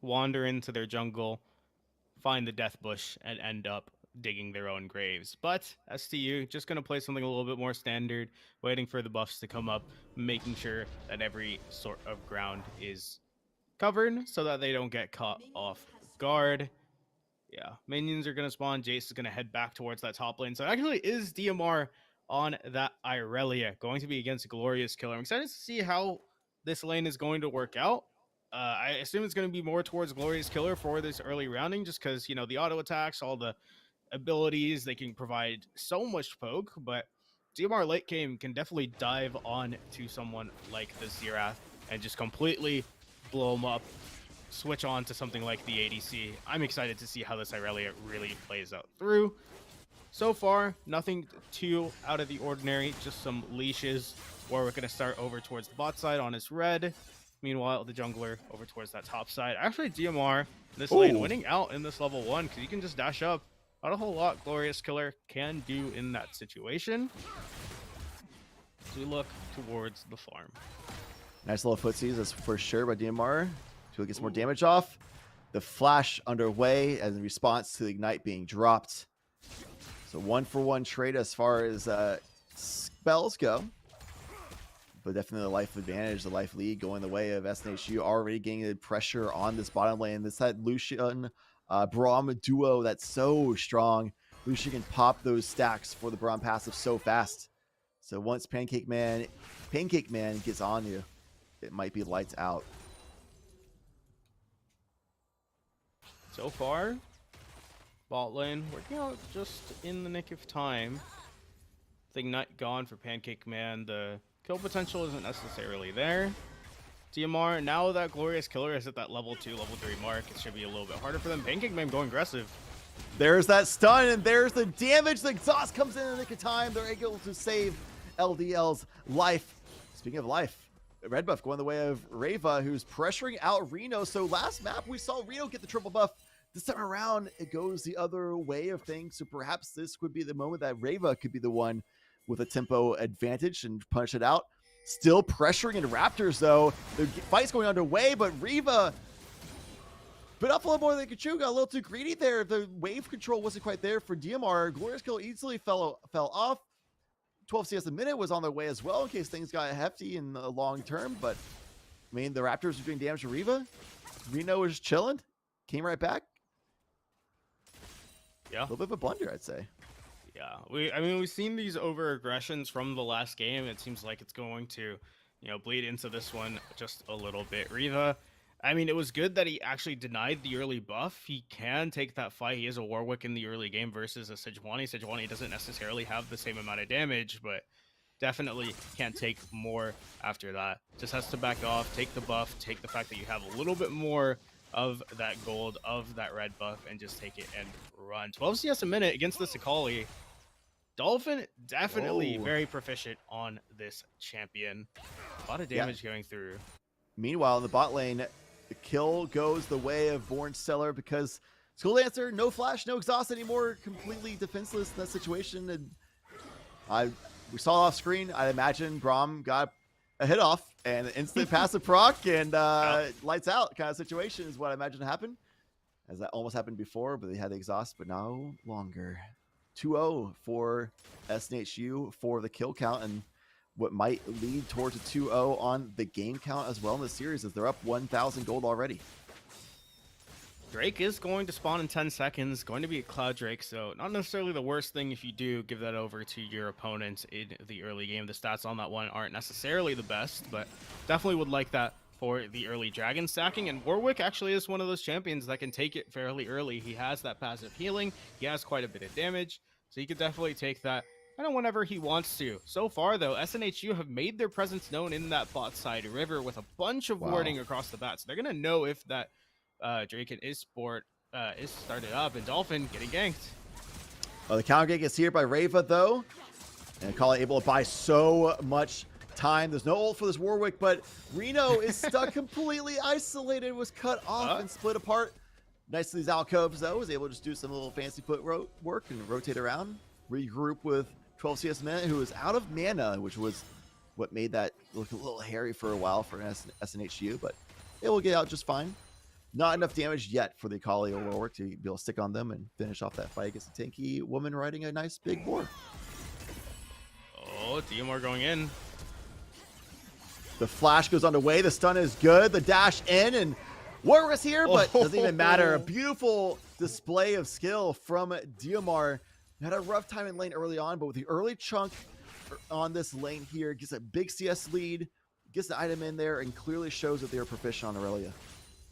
F: wander into their jungle, find the death bush, and end up digging their own graves. But STU just going to play something a little bit more standard, waiting for the buffs to come up, making sure that every sort of ground is covered so that they don't get caught off guard. Yeah, minions are going to spawn. Jace is going to head back towards that top lane. So it actually is DMR on that Irelia, going to be against Glorious Killer. I'm excited to see how this lane is going to work out. I assume it's going to be more towards Glorious Killer for this early rounding, just because, the auto attacks, all the abilities, they can provide so much poke. But DMR late game can definitely dive on to someone like the Xerath and just completely blow them up. Switch on to something like the ADC. I'm excited to see how this Irelia really plays out through. So far, nothing too out of the ordinary, just some leashes. Warwick going to start over towards the bot side on his red. Meanwhile, the jungler over towards that top side. Actually, DMR, this lane, winning out in this level 1, because you can just dash up. Not a whole lot Glorious Killer can do in that situation. As we look towards the farm.
E: Nice little footsies, that's for sure, by DMR. To get some more damage off. The flash underway as in response to the ignite being dropped. So 1-for-1 trade as far as spells go. But definitely the life advantage, the life lead going the way of SNHU, already getting the pressure on this bottom lane. This that Lucian Braum duo that's so strong. Lucian can pop those stacks for the Braum passive so fast. So once Pancake Man gets on you, it might be lights out.
F: So far, bot lane working out just in the nick of time. The ignite gone for Pancake Man. The kill potential isn't necessarily there. DMR, now that Glorious Killer is at that level 2, level 3 mark, it should be a little bit harder for them. Pancake Man going aggressive.
E: There's that stun, and there's the damage. The exhaust comes in the nick of time. They're able to save LDL's life. Speaking of life, red buff going the way of Reva, who's pressuring out Reno. So last map, we saw Reno get the triple buff This time around, it goes the other way of things. So perhaps this would be the moment that Reva could be the one with a tempo advantage and punch it out. Still pressuring into Raptors, though. The fight's going underway, but Reva bit up a little more than Kachu. Got a little too greedy there. The wave control wasn't quite there for DMR. Glorious Kill easily fell off. 12 CS a minute was on their way as well in case things got hefty in the long term. But, I mean, the Raptors were doing damage to Reva. Reno was chilling. Came right back.
F: Yeah.
E: A little bit of a blunder, I'd say.
F: Yeah, I mean, we've seen these over aggressions from the last game. It seems like it's going to, bleed into this one just a little bit. Riva, I mean, it was good that he actually denied the early buff. He can take that fight. He is a Warwick in the early game versus a Sejuani. Sejuani doesn't necessarily have the same amount of damage, but definitely can't take more after that. Just has to back off, take the buff, take the fact that you have a little bit more of that gold, of that red buff, and just take it and run. 12 CS a minute against the Sakali. Dolphin definitely very proficient on this champion. A lot of damage going through.
E: Meanwhile, in the bot lane, the kill goes the way of Born Stellar because School Dancer, no flash, no exhaust anymore, completely defenseless in that situation. And we saw off screen, I imagine Braum got a hit off and an instant passive proc and lights out kind of situation is what I imagine happened. As that almost happened before, but they had the exhaust, but no longer. 2-0 for SNHU for the kill count and what might lead towards a 2-0 on the game count as well in the series as they're up 1,000 gold already.
F: Drake is going to spawn in 10 seconds, going to be a Cloud Drake, so not necessarily the worst thing if you do give that over to your opponent in the early game. The stats on that one aren't necessarily the best, but definitely would like that for the early dragon stacking. And Warwick actually is one of those champions that can take it fairly early. He has that passive healing, he has quite a bit of damage, so he could definitely take that kind of whenever he wants to. So far, though, SNHU have made their presence known in that bot side river with a bunch of warding across the bat. So they're going to know if that Drake and Isport is started up, and Dolphin getting ganked.
E: The counter gank is here by Reva, though. And Kali able to buy so much time. There's no ult for this Warwick, but Reno is stuck completely isolated, was cut off and split apart. Nice to these alcoves, though, was able to just do some little fancy foot work and rotate around. Regroup with 12 CS a minute, who was out of mana, which was what made that look a little hairy for a while for SNHU, but it will get out just fine. Not enough damage yet for the Akali or Warwick to be able to stick on them and finish off that fight against the tanky woman riding a nice big boar.
F: Oh, DMR going in.
E: The flash goes underway. The stun is good. The dash in, and Warwick's here, but doesn't even matter. A beautiful display of skill from DMR. Had a rough time in lane early on, but with the early chunk on this lane here, gets a big CS lead, gets the item in there, and clearly shows that they are proficient on Aurelia.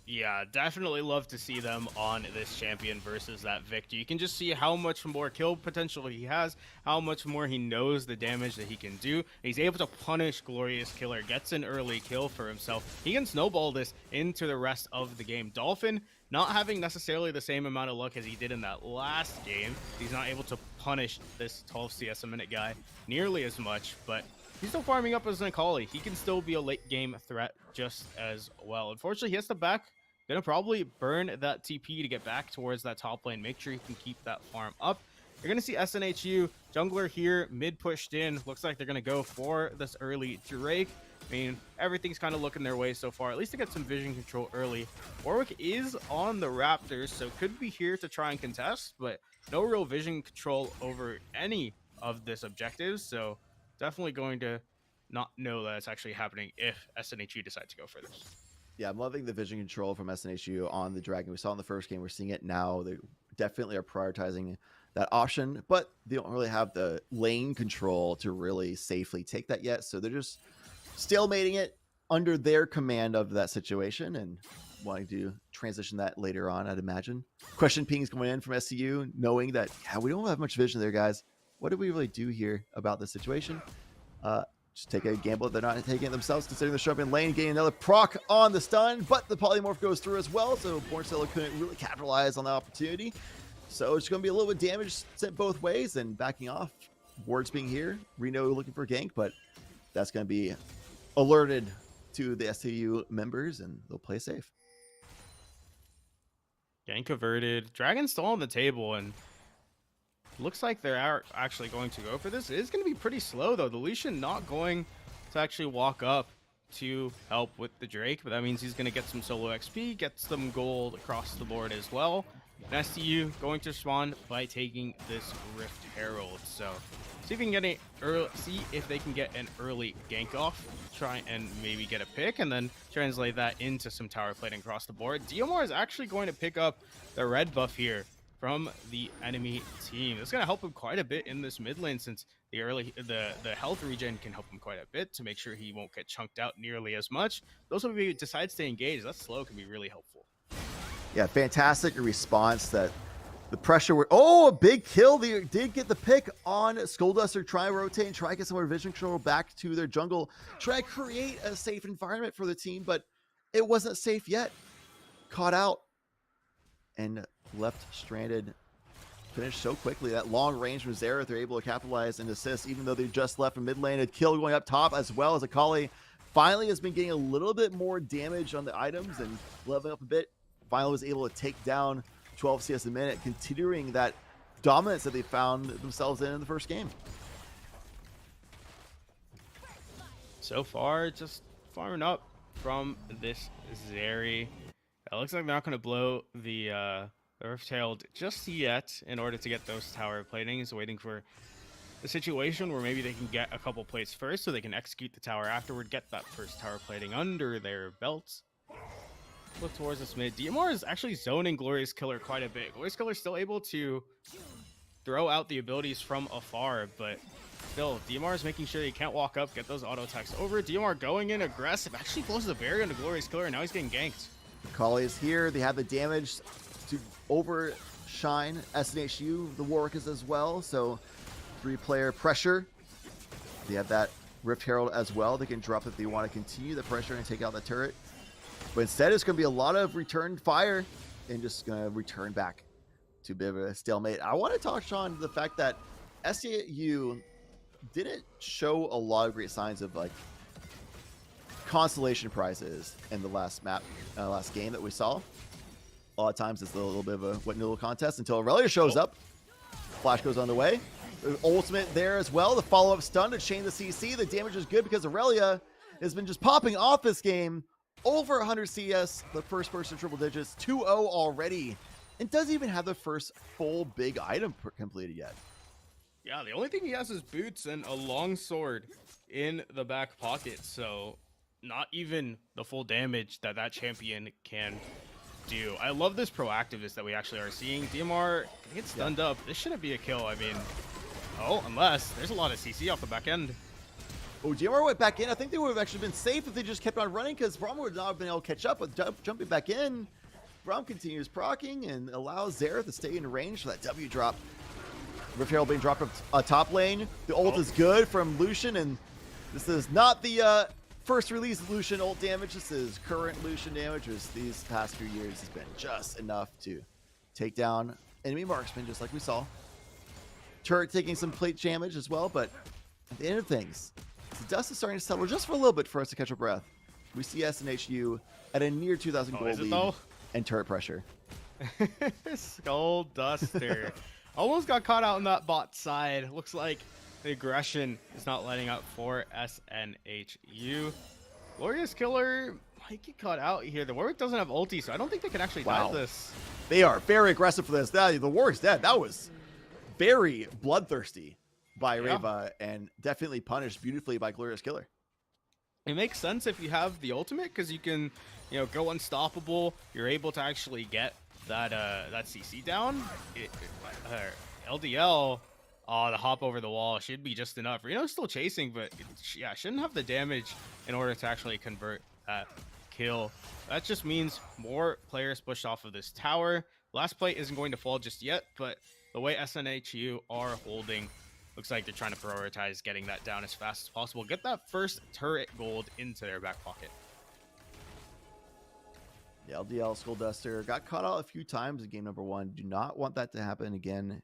F: Yeah, definitely love to see them on this champion versus that Victor. You can just see how much more kill potential he has, how much more he knows the damage that he can do. He's able to punish Glorious Killer, gets an early kill for himself. He can snowball this into the rest of the game. Dolphin not having necessarily the same amount of luck as he did in that last game. He's not able to punish this 12 CS a minute guy nearly as much, but he's still farming up as an Akali. He can still be a late game threat just as well. Unfortunately, he has to back. Gonna probably burn that TP to get back towards that top lane. Make sure he can keep that farm up. You're gonna see SNHU jungler here, mid pushed in. Looks like they're gonna go for this early Drake. I mean, everything's kind of looking their way so far. At least to get some vision control early. Warwick is on the Raptors, so could be here to try and contest, but no real vision control over any of this objectives. So definitely going to not know that it's actually happening if SNHU decide to go for this.
E: Yeah, I'm loving the vision control from SNHU on the Dragon. We saw in the first game. We're seeing it now. They definitely are prioritizing that option, but they don't really have the lane control to really safely take that yet. So they're just stalemating it under their command of that situation and wanting to transition that later on, I'd imagine. Question pings coming in from SCU, knowing that we don't have much vision there, guys. What do we really do here about this situation? Just take a gamble. They're not taking it themselves, considering the show up in lane, getting another proc on the stun, but the polymorph goes through as well, so Bornstellar couldn't really capitalize on the opportunity. So it's going to be a little bit damage sent both ways and backing off. Wards being here, Reno looking for gank, but that's going to be alerted to the SCU members and they'll play safe.
F: Gank averted. Dragon's still on the table, and looks like they're actually going to go for this. It is going to be pretty slow, though. The Lucian not going to actually walk up to help with the Drake, but that means he's going to get some solo XP, get some gold across the board as well. And STU going to respond by taking this Rift Herald. So see if we can get an early, see if they can get an early gank off, try and maybe get a pick, and then translate that into some tower plating across the board. DMR is actually going to pick up the red buff here from the enemy team. It's going to help him quite a bit in this mid lane, since the health regen can help him quite a bit to make sure he won't get chunked out nearly as much. Those if he decides to engage, that slow can be really helpful.
E: Yeah, fantastic response. That the pressure were, oh, a big kill. They did get the pick on Skullduster. Try rotate and try to get some more vision control back to their jungle. Try to create a safe environment for the team, but it wasn't safe yet. Caught out and left stranded. Finished so quickly. That long range from Xerath, they're able to capitalize and assist, even though they just left from mid lane. A kill going up top, as well as Akali finally has been getting a little bit more damage on the items and leveling up a bit. Finally was able to take down 12 CS a minute, continuing that dominance that they found themselves in the first game.
F: So far, just farming up from this Zeri. It looks like they're not going to blow the Rift Herald just yet in order to get those tower platings, waiting for the situation where maybe they can get a couple plates first so they can execute the tower afterward, get that first tower plating under their belts. Look towards this mid. DMR is actually zoning Glorious Killer quite a bit. Glorious Killer is still able to throw out the abilities from afar, but still, DMR is making sure he can't walk up, get those auto attacks over. DMR going in aggressive, actually closes the barrier into Glorious Killer, and now he's getting ganked.
E: Akali is here. They have the damage to overshine SNHU, the Warwickers as well. So 3-player pressure. They have that Rift Herald as well. They can drop if they want to continue the pressure and take out the turret. But instead, it's going to be a lot of return fire and just going to return back to a bit of a stalemate. I want to touch on the fact that SCU didn't show a lot of great signs of like consolation prizes in the last last game that we saw. A lot of times it's a little bit of a wet noodle contest until Aurelia shows up. Flash goes on the way. The ultimate there as well. The follow-up stun to chain the CC. The damage is good because Aurelia has been just popping off this game. Over 100 CS, the first person triple digits, 2-0 already, and doesn't even have the first full big item completed yet.
F: Yeah, the only thing he has is boots and a long sword in the back pocket, so not even the full damage that that champion can do. I love this proactiveness that we actually are seeing. DMR gets stunned up. This shouldn't be a kill. I mean, oh, unless there's a lot of CC off the back end.
E: Oh, DMR went back in. I think they would have actually been safe if they just kept on running, because Braum would not have been able to catch up. But jumping back in, Braum continues proccing and allows Xerath to stay in range for that W drop. Rift Herald being dropped up top lane. The ult is good from Lucian, and this is not the first release of Lucian ult damage. This is current Lucian damage, which these past few years has been just enough to take down enemy marksmen, just like we saw. Turret taking some plate damage as well, but at the end of things, the dust is starting to settle just for a little bit for us to catch our breath. We see SNHU at a near 2,000 gold lead and turret pressure.
F: Skullduster almost got caught out on that bot side. Looks like the aggression is not letting up for SNHU. Glorious Killer might get caught out here. The Warwick doesn't have ulti, so I don't think they can actually dive this.
E: They are very aggressive for this. The Warwick's dead. That was very bloodthirsty by Reva, and definitely punished beautifully by Glorious Killer.
F: It makes sense if you have the ultimate, because you can, you know, go unstoppable. You're able to actually get that that CC down. LDL, the hop over the wall should be just enough. Reno's still chasing, but yeah, shouldn't have the damage in order to actually convert that kill. That just means more players push off of this tower. Last plate isn't going to fall just yet, but the way SNHU are holding, looks like they're trying to prioritize getting that down as fast as possible. Get that first turret gold into their back pocket.
E: The LDL Skullduster got caught out a few times in game number 1. Do not want that to happen again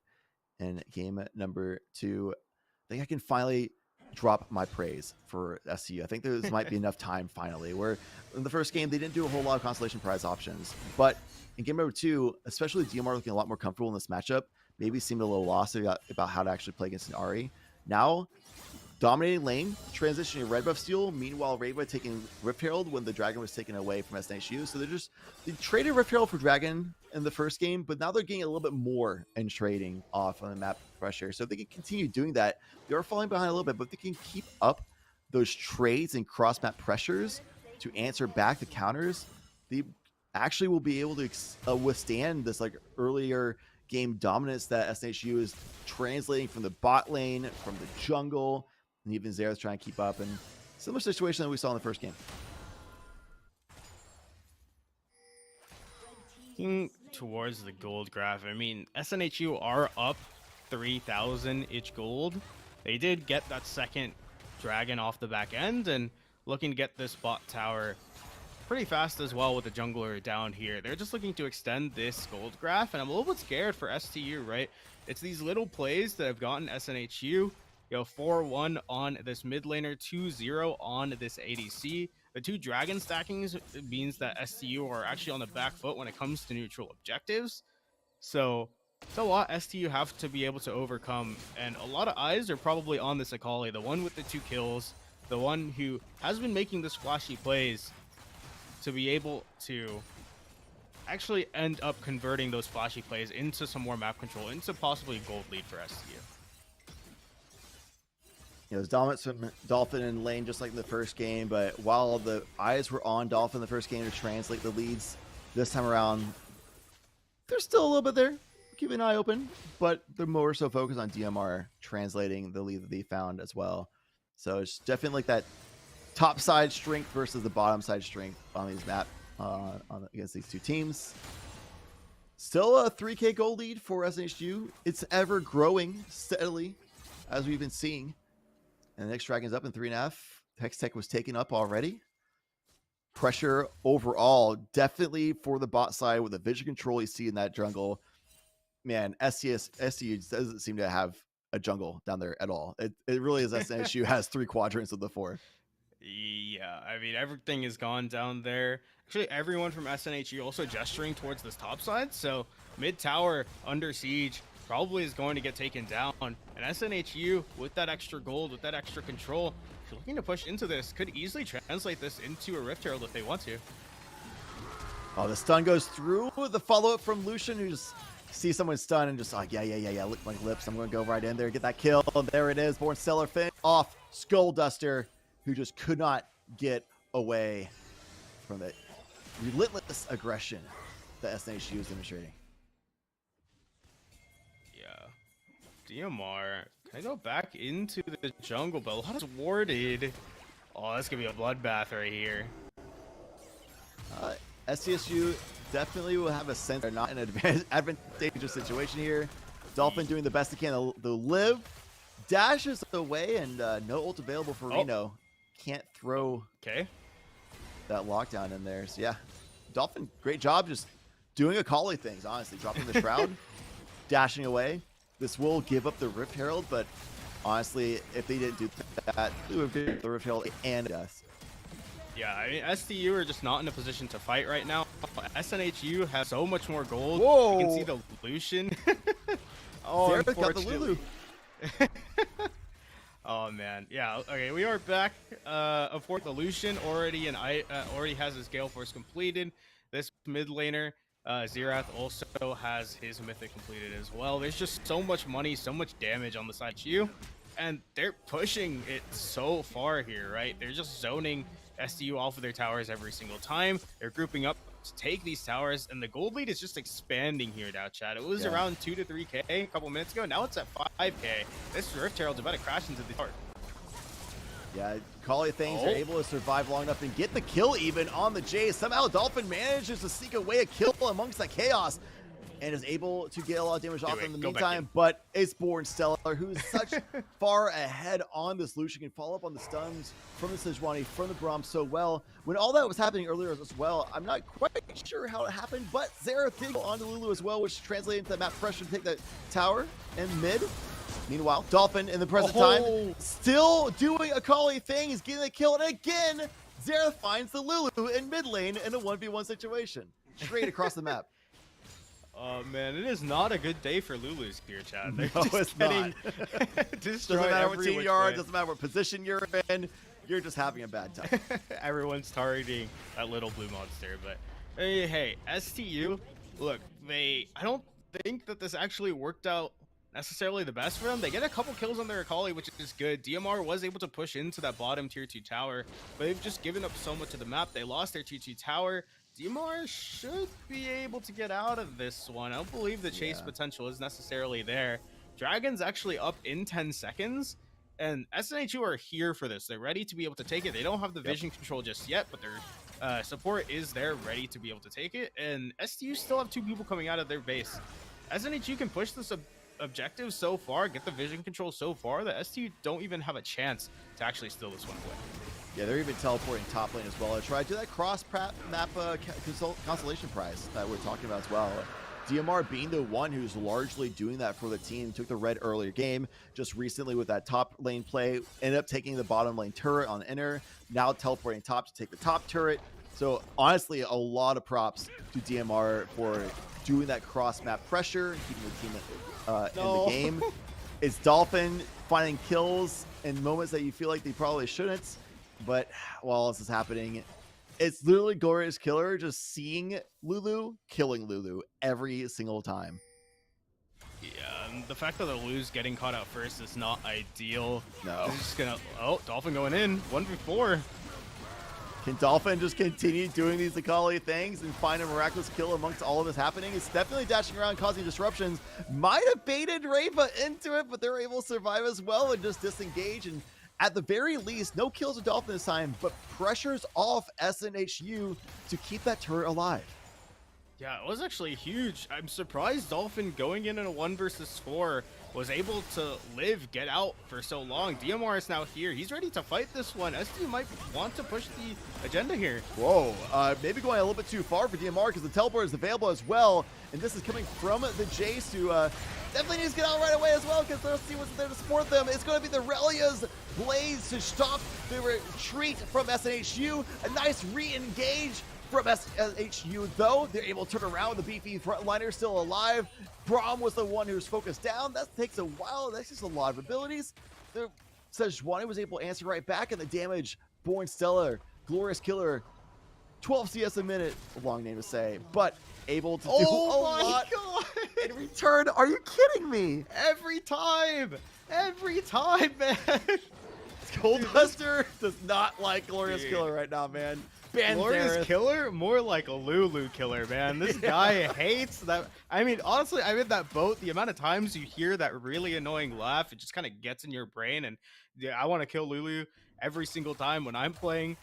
E: in game number 2. I think I can finally drop my praise for STU. I think there might be enough time finally, where in the first game they didn't do a whole lot of Constellation Prize options, but in game number 2, especially DMR looking a lot more comfortable in this matchup, maybe seemed a little lost about how to actually play against an Ahri. Now, dominating lane, transitioning red buff steal, meanwhile Rainbow taking Rift Herald when the Dragon was taken away from SNHU. So they traded Rift Herald for Dragon in the first game, but now they're getting a little bit more and trading off on the map pressure. So if they can continue doing that, they are falling behind a little bit, but if they can keep up those trades and cross map pressures to answer back the counters, they actually will be able to withstand this like earlier game dominance that SNHU is translating from the bot lane, from the jungle, and even Xerath's trying to keep up. And similar situation that we saw in the first game.
F: Looking towards the gold graph, I mean, SNHU are up 3,000 each gold. They did get that second dragon off the back end and looking to get this bot tower pretty fast as well with the jungler down here. They're just looking to extend this gold graph, and I'm a little bit scared for STU, right? It's these little plays that have gotten SNHU, 4-1 on this mid laner, 2-0 on this ADC. The 2 dragon stackings means that STU are actually on the back foot when it comes to neutral objectives. So it's a lot STU have to be able to overcome, and a lot of eyes are probably on this Akali, the one with the 2 kills, the one who has been making this flashy plays to be able to actually end up converting those flashy plays into some more map control, into possibly a gold lead for STU.
E: It was dominant from Dolphin in lane just like in the first game, but while the eyes were on Dolphin in the first game to translate the leads, this time around, they're still a little bit there. Keep an eye open, but they're more so focused on DMR translating the lead that they found as well. So it's definitely like that top side strength versus the bottom side strength on these map against these 2 teams. Still a 3K gold lead for SNHU. It's ever growing steadily, as we've been seeing. And the next Dragon's up in 3.5. Hextech was taken up already. Pressure overall, definitely for the bot side with the vision control you see in that jungle. Man, SCU doesn't seem to have a jungle down there at all. It really is SNHU has 3 quadrants of the 4.
F: Yeah, I mean, everything is gone down there. Actually, everyone from SNHU also gesturing towards this top side. So mid tower under siege probably is going to get taken down. And SNHU, with that extra gold, with that extra control, if you're looking to push into this, could easily translate this into a Rift Herald if they want to.
E: Oh, the stun goes through. The follow-up from Lucian, who just sees someone stun and just like, yeah, lick my lips. I'm going to go right in there, get that kill. And there it is. Born Stellar Fin off Skull Duster, who just could not get away from the relentless aggression that SNHU is demonstrating.
F: DMR, can I go back into the jungle? But a lot is warded. Oh, that's gonna be a bloodbath right here.
E: SCSU definitely will have a sense they're not in an advantageous situation here. Dolphin doing the best they can to live. Dashes away and no ult available for Reno. Can't throw that lockdown in there. So yeah, Dolphin, great job just doing Akali things, honestly. Dropping the shroud, dashing away. This will give up the Rift Herald, but honestly, if they didn't do that, they would give the Rift Herald and death.
F: Yeah, I mean, STU are just not in a position to fight right now. SNHU has so much more gold.
E: Whoa!
F: You can see the Lucian.
E: Oh, Xerath got the Lulu.
F: Oh man, yeah. Okay, we are back. Of course, the Lucian already has his Gale Force completed. This mid laner, Xerath, also has his mythic completed as well. There's just so much money, so much damage on the side of you, and they're pushing it so far here, right? They're just zoning STU off of their towers every single time. They're grouping up to take these towers, and the gold lead is just expanding here now, Chad. It was around 2 to 3K a couple minutes ago. Now it's at 5K. This Rift Herald's about to crash into the tower.
E: Yeah, Kali things are able to survive long enough and get the kill even on the Jace. Somehow Dolphin manages to sneak away a kill amongst that chaos and is able to get a lot of damage off in the meantime, but it's Born Stellar, who's such far ahead on this Lucian, can follow up on the stuns from the Sejuani, from the Braum so well. When all that was happening earlier as well, I'm not quite sure how it happened, but Xerath did go onto Lulu as well, which translated into that map pressure to take that tower and mid. Meanwhile, Dolphin in the present time still doing Akali thing. He's getting the kill, and again, Xerath finds the Lulu in mid lane in a 1v1 situation. Straight across the map.
F: Oh man, it is not a good day for Lulu's here, Chad. They're
E: No,
F: just
E: it's
F: getting
E: not.
F: destroyed
E: Doesn't matter what
F: every
E: team
F: which
E: you are,
F: way.
E: doesn't matter what position you're in, you're just having a bad time.
F: Everyone's targeting that little blue monster, but hey, STU, look, I don't think that this actually worked out necessarily the best for them. They get a couple kills on their Akali, which is good. DMR was able to push into that bottom tier 2 tower, but they've just given up so much of the map. They lost their tier 2 tower. DMR should be able to get out of this one. I don't believe the chase potential is necessarily there. Dragon's actually up in 10 seconds, and SNHU are here for this. They're ready to be able to take it. They don't have the vision control just yet, but their support is there, ready to be able to take it. And STU still have 2 people coming out of their base. SNHU can push this objective so far, get the vision control so far, that STU don't even have a chance to actually steal this one away.
E: Yeah, they're even teleporting top lane as well. I tried to do that cross-map consolation prize that we're talking about as well. DMR being the one who's largely doing that for the team. Took the red earlier game, just recently with that top lane play, ended up taking the bottom lane turret on inner, now teleporting top to take the top turret. So honestly, a lot of props to DMR for doing that cross-map pressure, keeping the team in the game. It's Dolphin finding kills in moments that you feel like they probably shouldn't. But while this is happening, it's literally Glorious Killer just seeing Lulu, killing Lulu every single time.
F: Yeah, and the fact that the Lulu's getting caught out first is not ideal.
E: No.
F: He's just gonna, Dolphin going in, 1v4.
E: Can Dolphin just continue doing these Akali things and find a miraculous kill amongst all of this happening? It's definitely dashing around, causing disruptions. Might have baited Reva into it, but they're able to survive as well and just disengage. And at the very least, no kills with Dolphin this time, but pressures off SNHU to keep that turret alive.
F: Yeah, it was actually huge. I'm surprised Dolphin going in a 1 versus 4 was able to get out for so long. DMR is now here. He's ready to fight this one. STU might want to push the agenda here.
E: Whoa, maybe going a little bit too far for DMR because the teleport is available as well. And this is coming from the Jace, who definitely needs to get out right away as well because their team wasn't there to support them. It's going to be the Relia's Blaze to stop the retreat from SNHU. A nice re-engage from SNHU, though. They're able to turn around with the beefy frontliner still alive. Braum was the one who's focused down. That takes a while. That's just a lot of abilities. Sejuani was able to answer right back, and the damage, Born Stellar, Glorious Killer, 12 CS a minute, a long name to say, but able to do a lot in return. Are you kidding me?
F: Every time, man.
E: Coldbuster does not like Glorious Killer right now, man.
F: Glorious Killer? More like a Lulu killer, man. This guy hates that. I mean, honestly, I'm in that boat. The amount of times you hear that really annoying laugh, it just kind of gets in your brain. And yeah, I want to kill Lulu every single time when I'm playing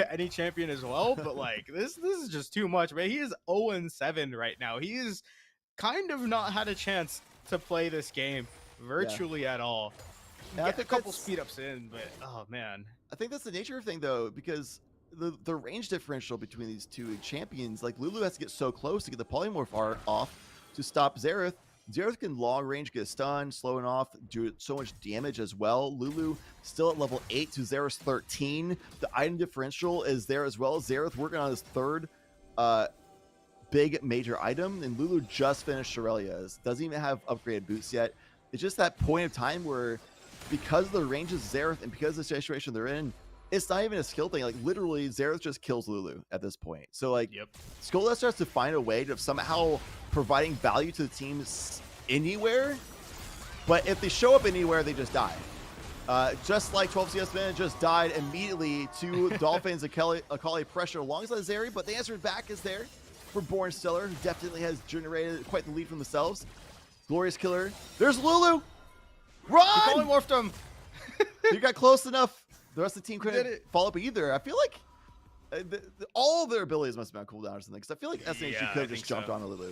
F: any champion as well. But like, this is just too much, man. He is 0-7 right now. He is kind of not had a chance to play this game virtually at all.
E: Yeah, I
F: Get a
E: think
F: couple
E: that's-
F: speed ups in, but oh man.
E: I think that's the nature of thing, though, because the range differential between these two champions, like Lulu has to get so close to get the polymorph off to stop Xerath. Xerath can long range get stunned, slowing off, do so much damage as well. Lulu still at level 8 to Xerath's 13. The item differential is there as well. Xerath working on his third big major item, and Lulu just finished Shurelya's. Doesn't even have upgraded boots yet. It's just that point of time where, because of the range of Xerath and because of the situation they're in, it's not even a skill thing. Like, literally, Xerath just kills Lulu at this point. So, like, Skola starts to find a way of somehow providing value to the teams anywhere. But if they show up anywhere, they just die. Just like 12 CS Man just died immediately to Dolphins Akali pressure alongside Zeri, but the answer back is there for Born Stellar, who definitely has generated quite the lead for themselves. Glorious Killer. There's Lulu! Run!
F: He polymorphed him!
E: You got close enough. The rest of the team couldn't follow up either. I feel like all of their abilities must have been on cooldown or something, because I feel like SNHU could have just jumped on Lulu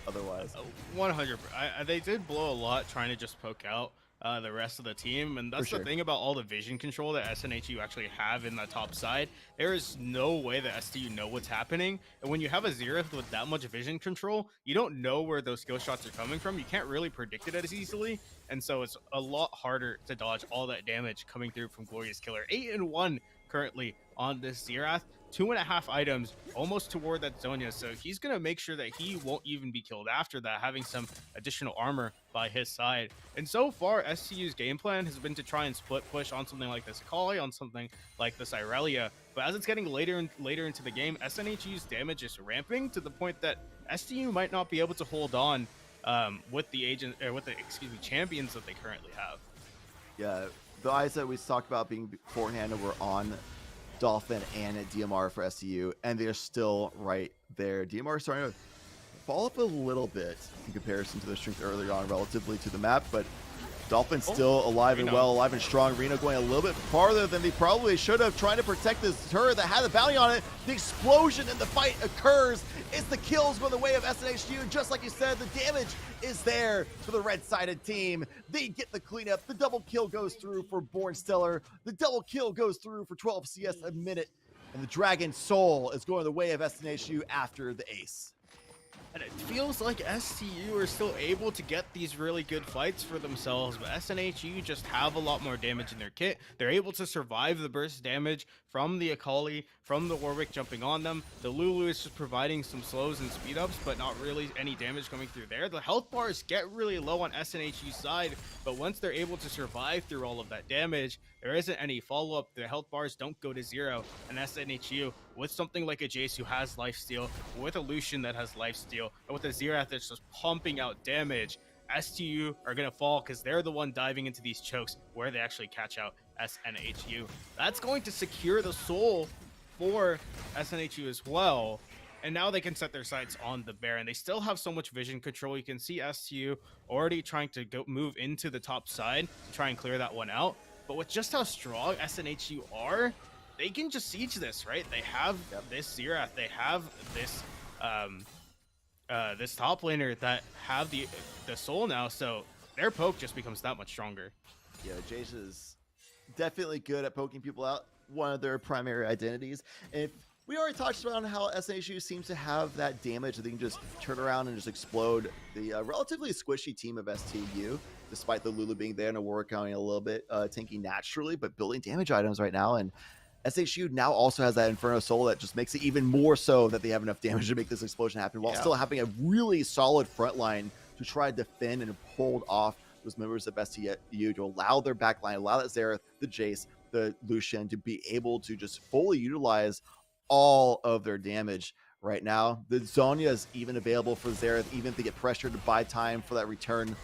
E: otherwise.
F: 100. They did blow a lot trying to just poke out. the rest of the team. And that's
E: sure.
F: the thing about all the vision control that SNHU actually have in the top side. There is no way that STU know what's happening. And when you have a Xerath with that much vision control, you don't know where those skill shots are coming from. You can't really predict it as easily. And so it's a lot harder to dodge all that damage coming through from Glorious Killer. 8-1 currently on this Xerath. 2.5 items almost toward that Zonia, so he's gonna make sure that he won't even be killed after that, having some additional armor by his side. And so far, STU's game plan has been to try and split push on something like this Akali, on something like this Irelia. But as it's getting later into the game, SNHU's damage is ramping to the point that STU might not be able to hold on with the champions that they currently have.
E: Yeah, the eyes that we talked about being beforehand were on Dolphin and DMR for STU, and they're still right there. DMR is starting to fall up a little bit in comparison to their strength earlier on relatively to the map, but Dolphin's still alive and well, alive and strong. Reno going a little bit farther than they probably should have, trying to protect this turret that had the bounty on it. The explosion in the fight occurs. It's the kills go the way of SNHU. Just like you said, the damage is there for the red-sided team. They get the cleanup. The double kill goes through for Born Stellar. The double kill goes through for 12 CS a minute. And the Dragon Soul is going the way of SNHU after the ace.
F: And it feels like STU are still able to get these really good fights for themselves, but SNHU just have a lot more damage in their kit. They're able to survive the burst damage from the Akali, from the Warwick jumping on them. The Lulu is just providing some slows and speed ups, but not really any damage coming through there. The health bars get really low on SNHU's side, but once they're able to survive through all of that damage, there isn't any follow-up. The health bars don't go to zero, and SNHU, with something like a Jace who has lifesteal, with a Lucian that has lifesteal, and with a Xerath that's just pumping out damage, STU are going to fall because they're the one diving into these chokes where they actually catch out SNHU. That's going to secure the soul for SNHU as well. And now they can set their sights on the Baron. They still have so much vision control. You can see STU already trying to move into the top side to try and clear that one out. But with just how strong SNHU are, they can just siege this, right? They have this Xerath. They have this this top laner that have the soul now. So their poke just becomes that much stronger.
E: Yeah, Jace is definitely good at poking people out. One of their primary identities. And we already touched on how SNHU seems to have that damage that they can just turn around and just explode the relatively squishy team of STU, despite the Lulu being there and a Warwick going a little bit tanky naturally, but building damage items right now. And SHU now also has that Inferno Soul that just makes it even more so that they have enough damage to make this explosion happen, while still having a really solid front line to try to defend and hold off those members of STU, to allow their back line, allow that Xerath, the Jace, the Lucian to be able to just fully utilize all of their damage right now. The Zonia is even available for Xerath, even if they get pressured to buy time for that return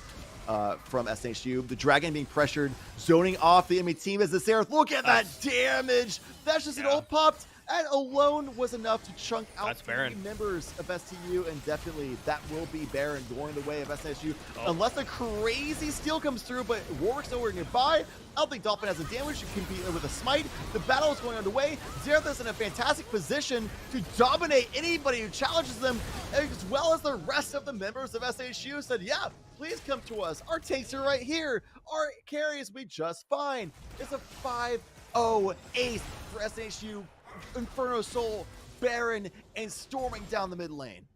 E: from SNHU. The Dragon being pressured, zoning off the enemy team as the Xerath. Look at that damage! That's just an ult popped. That alone was enough to chunk out three members of STU, and definitely that will be Baron going the way of SNHU. Unless a crazy steal comes through, but Warwick's nowhere nearby. I don't think Dolphin has the damage to compete with a smite. The battle is going underway. Xerath is in a fantastic position to dominate anybody who challenges them, as well as the rest of the members of SHU said, yeah, please come to us. Our tanks are right here. Our carries will be just fine. It's a 5-0 ace for SHU. Inferno Soul, Baron, and storming down the mid lane.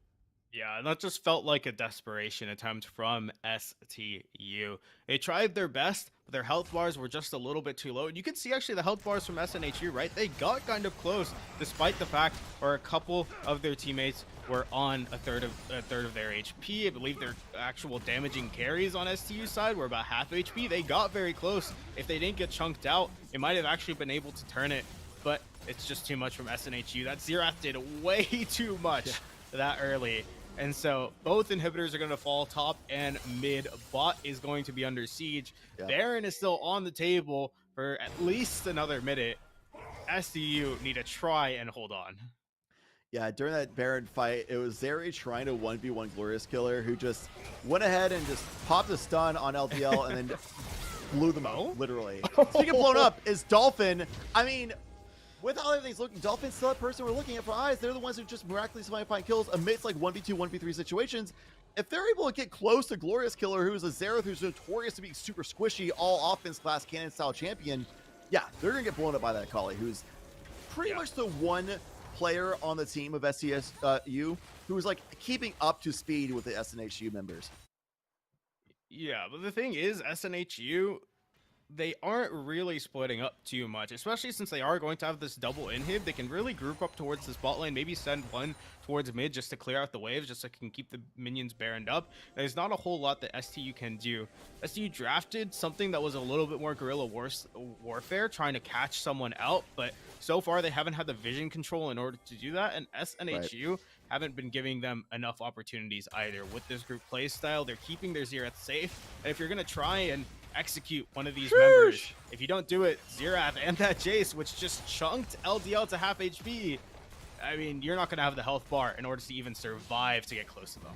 F: Yeah, and that just felt like a desperation attempt from STU. They tried their best, but their health bars were just a little bit too low. And you can see actually the health bars from SNHU, right? They got kind of close, despite the fact where a couple of their teammates were on a third of their HP. I believe their actual damaging carries on STU side were about half HP. They got very close. If they didn't get chunked out, it might have actually been able to turn it, but it's just too much from SNHU. That Xerath did way too much that early. And so both inhibitors are going to fall top and mid. Bot is going to be under siege. Baron is still on the table for at least another minute. STU need to try and hold on.
E: Yeah, during that Baron fight, it was Zeri trying to 1v1 Glorious Killer, who just went ahead and just popped a stun on LDL and then blew them out, literally. Speaking of blown up, is Dolphin. I mean, with how everything's looking, Dolphins still that person we're looking at for eyes. They're the ones who just miraculously find kills amidst like 1v2, 1v3 situations. If they're able to get close to Glorious Killer, who's a Xerath who's notorious to be super squishy, all offense class cannon style champion, yeah, they're gonna get blown up by that Kali, who's pretty much the one player on the team of SCSU who's like keeping up to speed with the SNHU members.
F: Yeah, but the thing is, SNHU, they aren't really splitting up too much, especially since they are going to have this double inhib. They can really group up towards the spot lane, maybe send one towards mid just to clear out the waves, just so it can keep the minions baroned up. There's not a whole lot that STU can do. STU drafted something that was a little bit more guerrilla warfare, trying to catch someone out, but so far they haven't had the vision control in order to do that, and SNHU haven't been giving them enough opportunities either. With this group play style, they're keeping their Xerath safe, and if you're going to try and execute one of these members, if you don't do it, Xerath and that Jace, which just chunked LDL to half HP, I mean, you're not going to have the health bar in order to even survive to get close to them.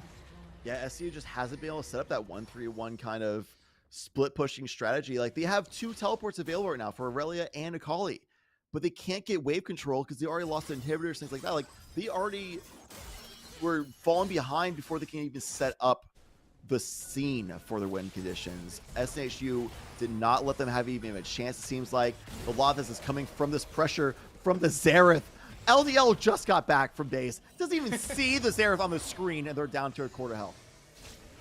E: Yeah, SCU just hasn't been able to set up that 1-3-1 kind of split pushing strategy. Like, they have 2 teleports available right now for Aurelia and Akali, but they can't get wave control because they already lost the inhibitors, things like that. Like, they already were falling behind before they can even set up the scene for their win conditions. SNHU did not let them have even a chance, it seems like. A lot of this is coming from this pressure from the Xerath. LDL just got back from days. Doesn't even see the Xerath on the screen, and they're down to a quarter health.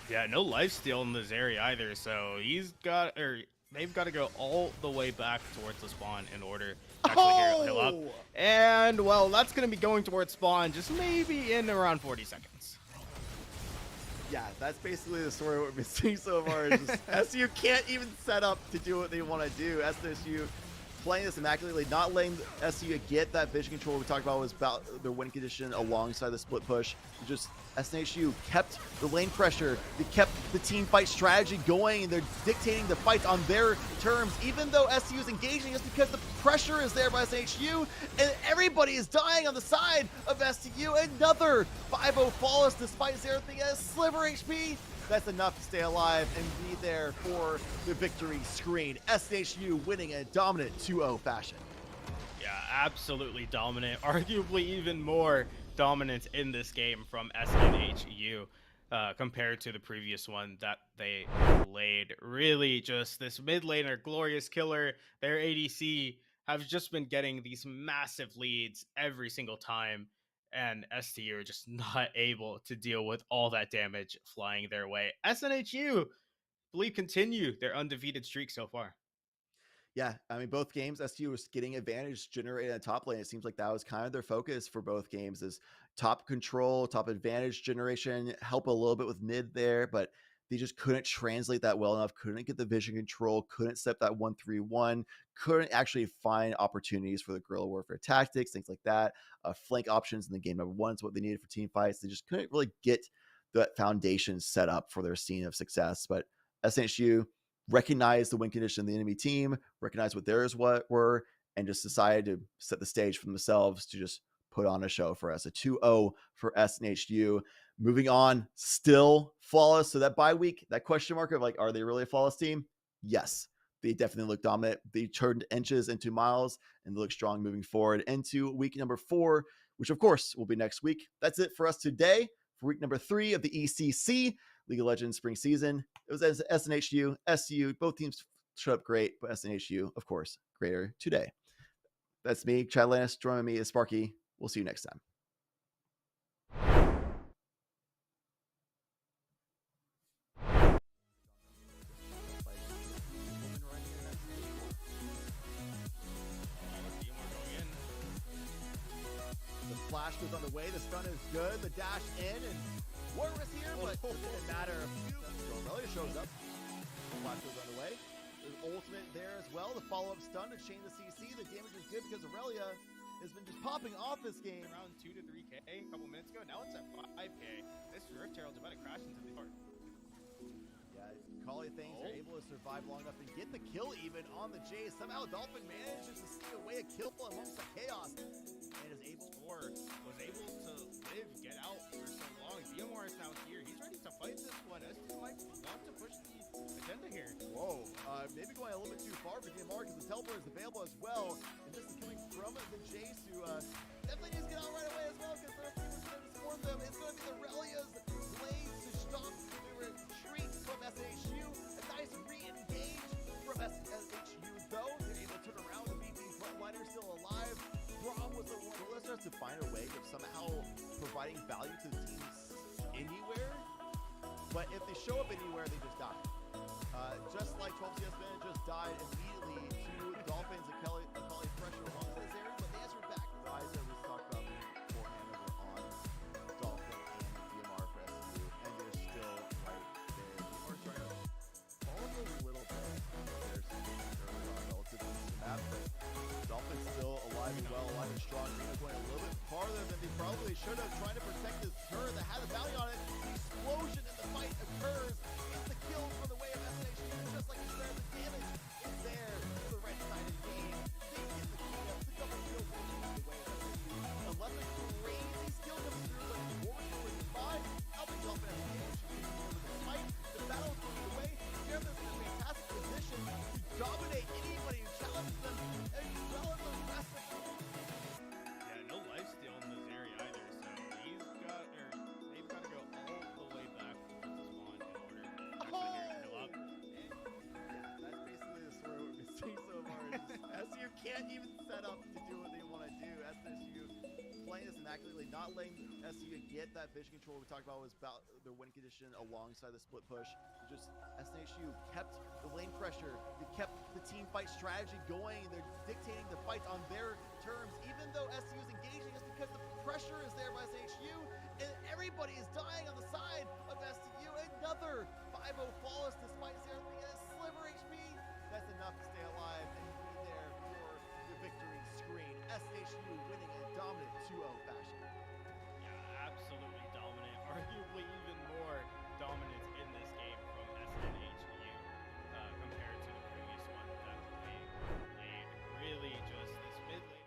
F: Yeah, no lifesteal in this area either, so they've got to go all the way back towards the spawn in order to actually heal up. And, well, that's going to be going towards spawn just maybe in around 40 seconds.
E: Yeah, that's basically the story we're missing so far. Is just SU can't even set up to do what they want to do. SSU playing this immaculately, not letting SU get that vision control we talked about was about their win condition alongside the split push. Just SNHU kept the lane pressure. They kept the team fight strategy going, and they're dictating the fights on their terms, even though SU is engaging just because the pressure is there by SNHU, and everybody is dying on the side of STU. Another 5-0 flawless despite Xerath being a sliver HP. That's enough to stay alive and be there for the victory screen. SNHU winning in a dominant 2-0 fashion.
F: Yeah, absolutely dominant. Arguably even more dominant in this game from SNHU compared to the previous one that they played. Really just this mid laner, Glorious Killer, their ADC have just been getting these massive leads every single time, and STU are just not able to deal with all that damage flying their way. SNHU, believe, continue their undefeated streak so far.
E: Yeah, I mean, both games, STU was getting advantage generated on top lane. It seems like that was kind of their focus for both games, is top control, top advantage generation, help a little bit with mid there, but they just couldn't translate that well enough, couldn't get the vision control, couldn't step that 1-3-1, couldn't actually find opportunities for the guerrilla warfare tactics, things like that. Flank options in the game number 1 is what they needed for team fights. They just couldn't really get that foundation set up for their scene of success. But SNHU recognized the win condition of the enemy team, recognized what theirs were, and just decided to set the stage for themselves to just put on a show for us. A 2-0 for SNHU. Moving on, still flawless. So that bye week, that question mark of like, are they really a flawless team? Yes, they definitely look dominant. They turned inches into miles, and they look strong moving forward into week number 4, which of course will be next week. That's it for us today for week number 3 of the ECC League of Legends spring season. It was SNHU, SU, both teams showed up great, but SNHU, of course, greater today. That's me, Chad Lannis. Joining me is Sparky. We'll see you next time. The flash goes on the way. The stun is good. The dash in, and Warrior is here, but it didn't matter. Aurelia shows up. The flash goes on the way. There's ultimate there as well. The follow-up stun to chain the CC. The damage is good because Aurelia has been just popping off this game.
F: Around 2 to 3K a couple minutes ago. Now it's at 5K. This Rift Herald's about to crash into the heart.
E: Yeah, Kali things are able to survive long enough and get the kill even on the Jace. Somehow Dolphin manages to steal away a kill amongst the chaos and is able to was able to live, get out for so long. DMR is now here. He's ready to fight this one. ST might want to push the agenda here. Whoa, maybe going a little bit too far for DMR because the teleport is available as well. And this is coming from the Jace, who definitely needs to get out right away as well, because their team is going to support them. It's going to be the Relia's Blades to stop the retreat from SHU. A nice re-engage from SHU, though. They're able to turn around and beat the frontliners still alive. Braum was the one who has to find a way of somehow providing value to the teams anywhere. But if they show up anywhere, they just die. Just like 12 CS Man just died immediately to Dolphins and Kelly pressure along this area, but they answered back. Guys that we talked about beforehand over on Dolphin and DMR for SU, and they're still right there. DMR trying to follow a little bit. There's early on relative to the map, but Dolphins still alive and well, alive and strong. Reno going a little bit farther than they probably should have, trying to protect this turret that had a bounty on it. The explosion in the fight occurs. It's the kill from the way of SHU, just like you said, the damage is there to the right side of the game. They get the cleanup, the double kill from the way of SHU. Unless a crazy skill comes through, like Warrior 45, Alvin Dolphin has managed to continue with the fight. The battle is moving away. They're in a fantastic position to dominate anybody who challenges them, as well as the rest of the team.
F: Yeah, no lifesteal in this area either, so they've got to go all the way back towards the spawn in order to actually heal up.
E: Yeah, that's basically the story we're missing so far. SU can't even set up to do what they want to do. SSU playing this immaculately, not letting SU get that vision control we talked about was about their win condition alongside the split push. Just SNHU kept the lane pressure. They kept the team fight strategy going. They're dictating the fights on their terms, even though SU is engaging. It's because the pressure is there by SNHU, and everybody is dying on the side of SU. Another 5-0 flawless despite Sarah being a sliver HP. That's enough to stay alive and be there for the victory screen. SNHU winning in a dominant 2-0 fashion.
F: Yeah, absolutely dominant. Arguably even more dominant in this game from SNHU compared to the previous one that they played. Really just this mid lane.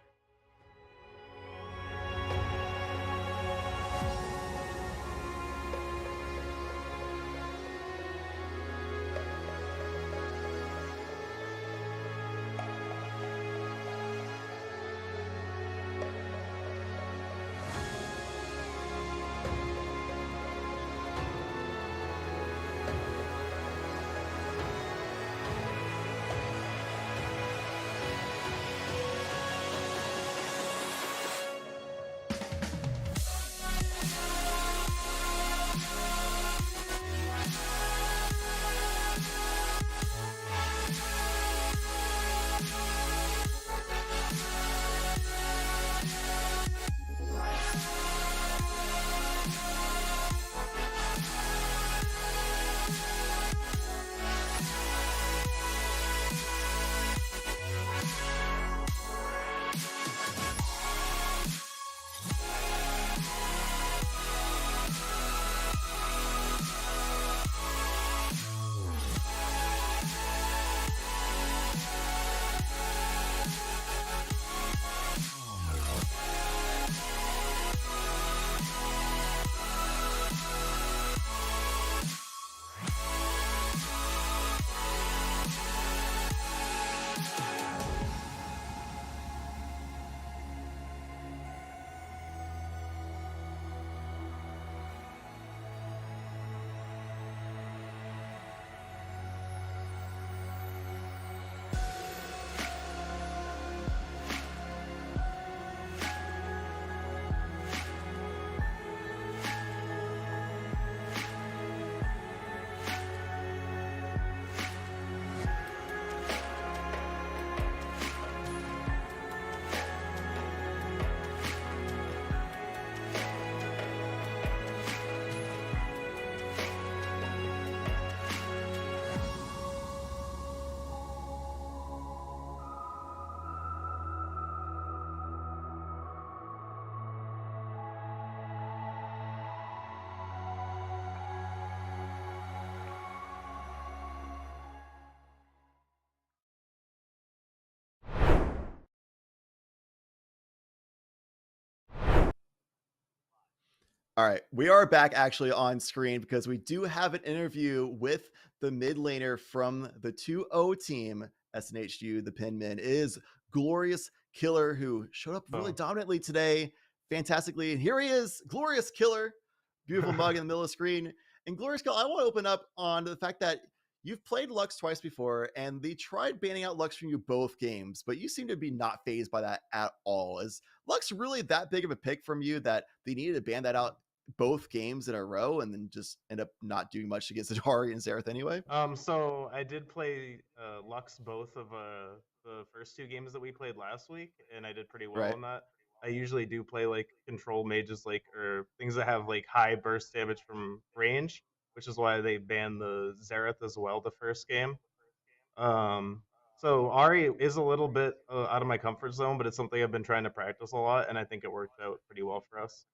E: All right, we are back actually on screen because we do have an interview with the mid laner from the 2-0 team, SNHU, the Pinmen, is Glorious Killer, who showed up really dominantly today, fantastically. And here he is, Glorious Killer, beautiful mug in the middle of the screen. And Glorious Killer, I want to open up on the fact that you've played Lux twice before, and they tried banning out Lux from you both games, but you seem to be not phased by that at all. Is Lux really that big of a pick from you that they needed to ban that out both games in a row and then just end up not doing much against Atari and Xerath anyway?
I: So I did play Lux both of the first 2 games that we played last week, and I did pretty well on that. I usually do play like control mages, like, or things that have like high burst damage from range, which is why they banned the Xerath as well the first game. So Ari is a little bit out of my comfort zone, but it's something I've been trying to practice a lot, and I think it worked out pretty well for us.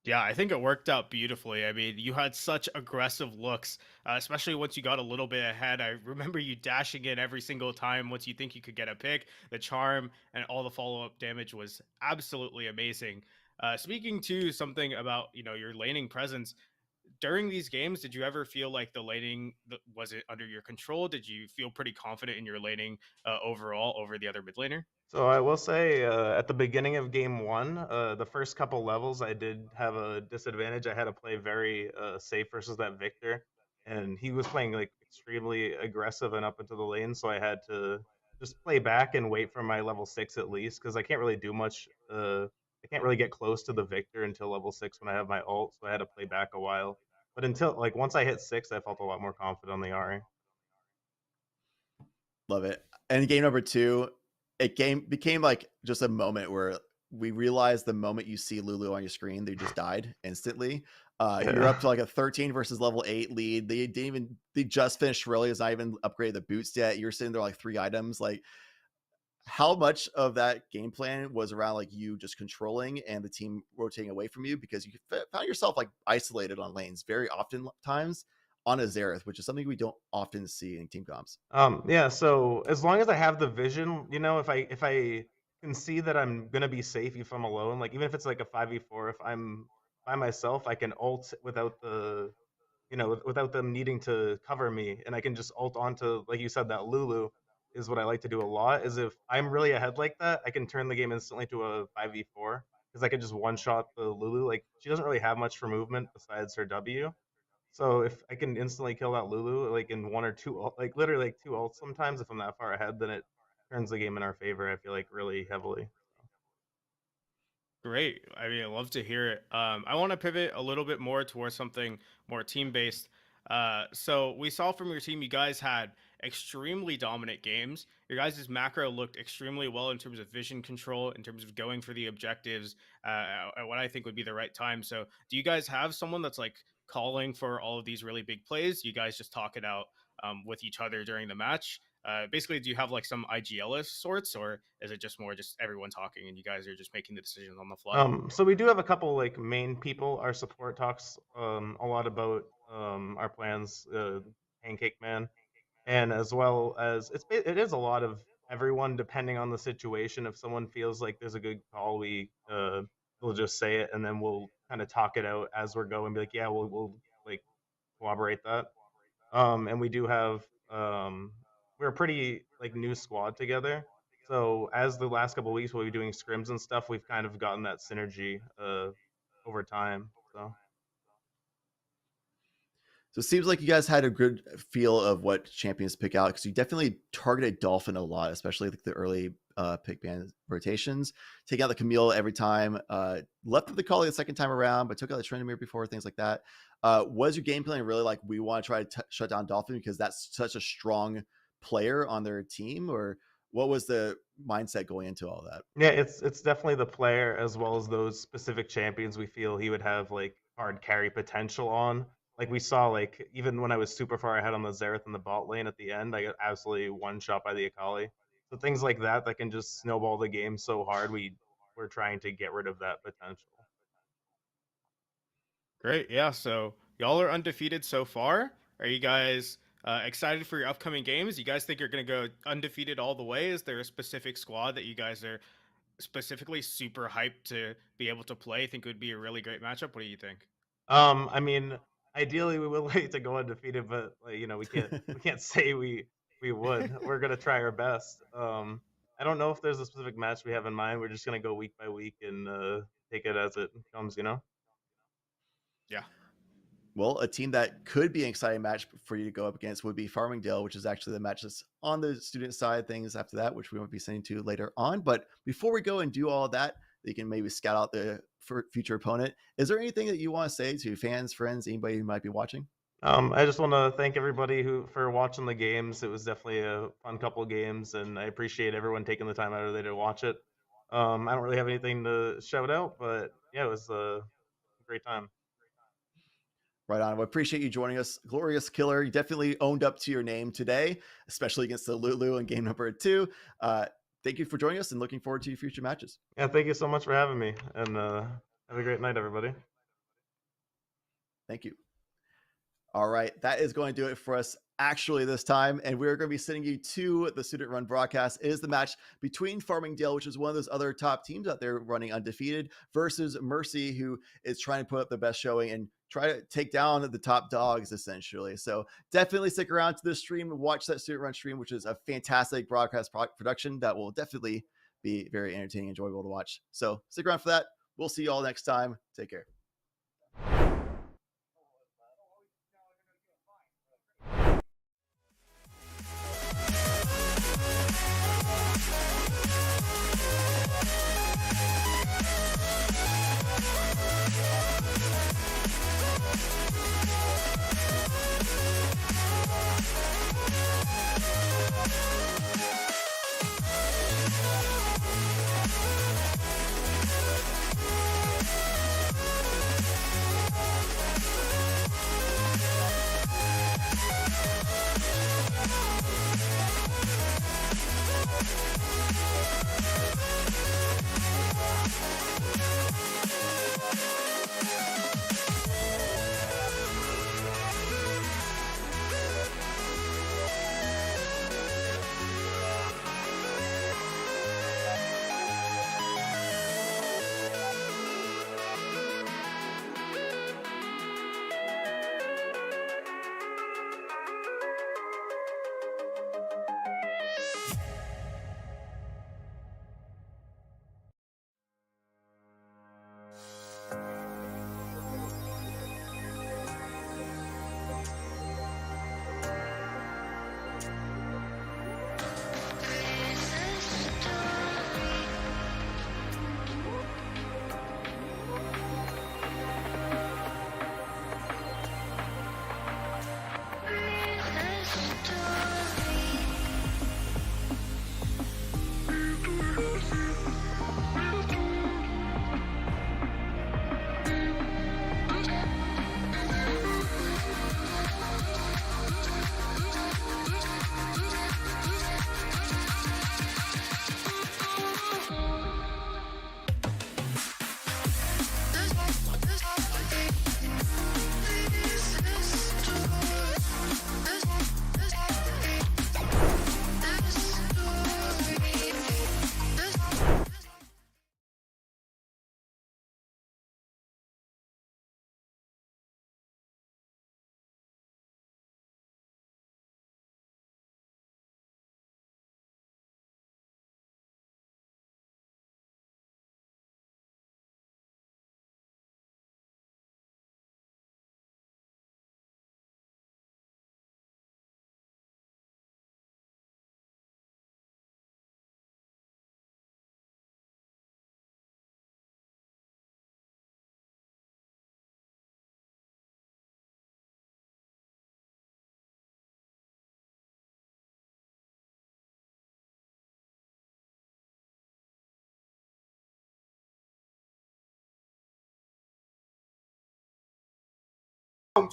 F: Yeah, I think it worked out beautifully. I mean, you had such aggressive looks, especially once you got a little bit ahead. I remember you dashing in every single time once you think you could get a pick. The charm and all the follow-up damage was absolutely amazing. Speaking to something about, your laning presence, during these games, did you ever feel like the laning, was it under your control? Did you feel pretty confident in your laning overall over the other mid laner?
I: So I will say, at the beginning of game 1, the first couple levels, I did have a disadvantage. I had to play very safe versus that Victor, and he was playing like extremely aggressive and up into the lane. So I had to just play back and wait for my level 6 at least, because I can't really do much. I can't really get close to the Victor until level 6 when I have my ult. So I had to play back a while. But until like once I hit 6, I felt a lot more confident on the Ari.
E: Love it. And game number 2, it became like just a moment where we realized the moment you see Lulu on your screen, they just died instantly. You're up to like a 13 versus level 8 lead. They just finished Shirley, has not even upgraded the boots yet. You're sitting there like 3 items. Like, how much of that game plan was around like you just controlling and the team rotating away from you, because you found yourself like isolated on lanes very often times on a Xerath, which is something we don't often see in team comps?
I: Yeah, so as long as I have the vision, if I can see that I'm gonna be safe if I'm alone, like even if it's like a 5v4, if I'm by myself, I can ult without without them needing to cover me, and I can just ult onto, like you said, that Lulu is what I like to do a lot. Is if I'm really ahead like that, I can turn the game instantly to a 5v4 because I can just one shot the Lulu. Like, she doesn't really have much for movement besides her W. So if I can instantly kill that Lulu, like in 1 or 2, like literally like 2 ults sometimes, if I'm that far ahead, then it turns the game in our favor, I feel like, really heavily.
F: Great. I mean, I love to hear it. I want to pivot a little bit more towards something more team-based. So we saw from your team, you guys had extremely dominant games. Your guys' macro looked extremely well in terms of vision control, in terms of going for the objectives at what I think would be the right time. So do you guys have someone that's like calling for all of these really big plays? You guys just talk it out with each other during the match? Basically, do you have like some IGL of sorts, or is it just more just everyone talking and you guys are just making the decisions on the fly?
I: So we do have a couple like main people. Our support talks a lot about our plans, Pancake Man, and as well as it is a lot of everyone depending on the situation. If someone feels like there's a good call, we'll just say it, and then we'll kind of talk it out as we're going. Be like, yeah, we'll like corroborate that. And we do have we're a pretty like new squad together. So as the last couple of weeks we'll be doing scrims and stuff, we've kind of gotten that synergy over time.
E: So it seems like you guys had a good feel of what champions to pick out, because you definitely targeted Dolphin a lot, especially like the early pick ban rotations. Take out the Camille every time. Left with the Kali the second time around, but took out the Trendemir before, things like that. Was your game plan really like, we want to try to shut down Dolphin because that's such a strong player on their team? Or what was the mindset going into all that?
I: Yeah, it's definitely the player as well as those specific champions we feel he would have like hard carry potential on. Like we saw, like even when I was super far ahead on the Xerath in the bot lane at the end, I got absolutely one shot by the Akali. So things like that can just snowball the game so hard. We're trying to get rid of that potential.
F: Great. Yeah. So y'all are undefeated so far. Are you guys excited for your upcoming games? You guys think you're going to go undefeated all the way? Is there a specific squad that you guys are specifically super hyped to be able to play? Think it would be a really great matchup? What do you think?
I: I mean, ideally we would like to go undefeated, but like, we can't say we would. We're gonna try our best. I don't know if there's a specific match we have in mind. We're just gonna go week by week and take it as it comes, you know.
F: Yeah.
E: Well, a team that could be an exciting match for you to go up against would be Farmingdale, which is actually the match that's on the student side of things after that, which we won't be sending to later on. But before we go and do all of that, you can maybe scout out the future opponent. Is there anything that you want to say to fans, friends, anybody who might be watching?
I: I just want to thank everybody for watching the games. It was definitely a fun couple of games, and I appreciate everyone taking the time out of their day to watch it. I don't really have anything to shout out, but yeah, it was a great time.
E: Right on. We appreciate you joining us. Glorious Killer, you definitely owned up to your name today, especially against the Lulu in game number 2. Thank you for joining us and looking forward to your future matches.
I: Yeah, thank you so much for having me, and have a great night, everybody.
E: Thank you. All right, that is going to do it for us actually this time, and we're going to be sending you to the student run broadcast. It is the match between Farmingdale, which is one of those other top teams out there running undefeated, versus Mercy, who is trying to put up the best showing and try to take down the top dogs essentially. So definitely stick around to this stream and watch that student run stream, which is a fantastic broadcast production that will definitely be very entertaining, enjoyable to watch. So stick around for that. We'll see you all next time. Take care.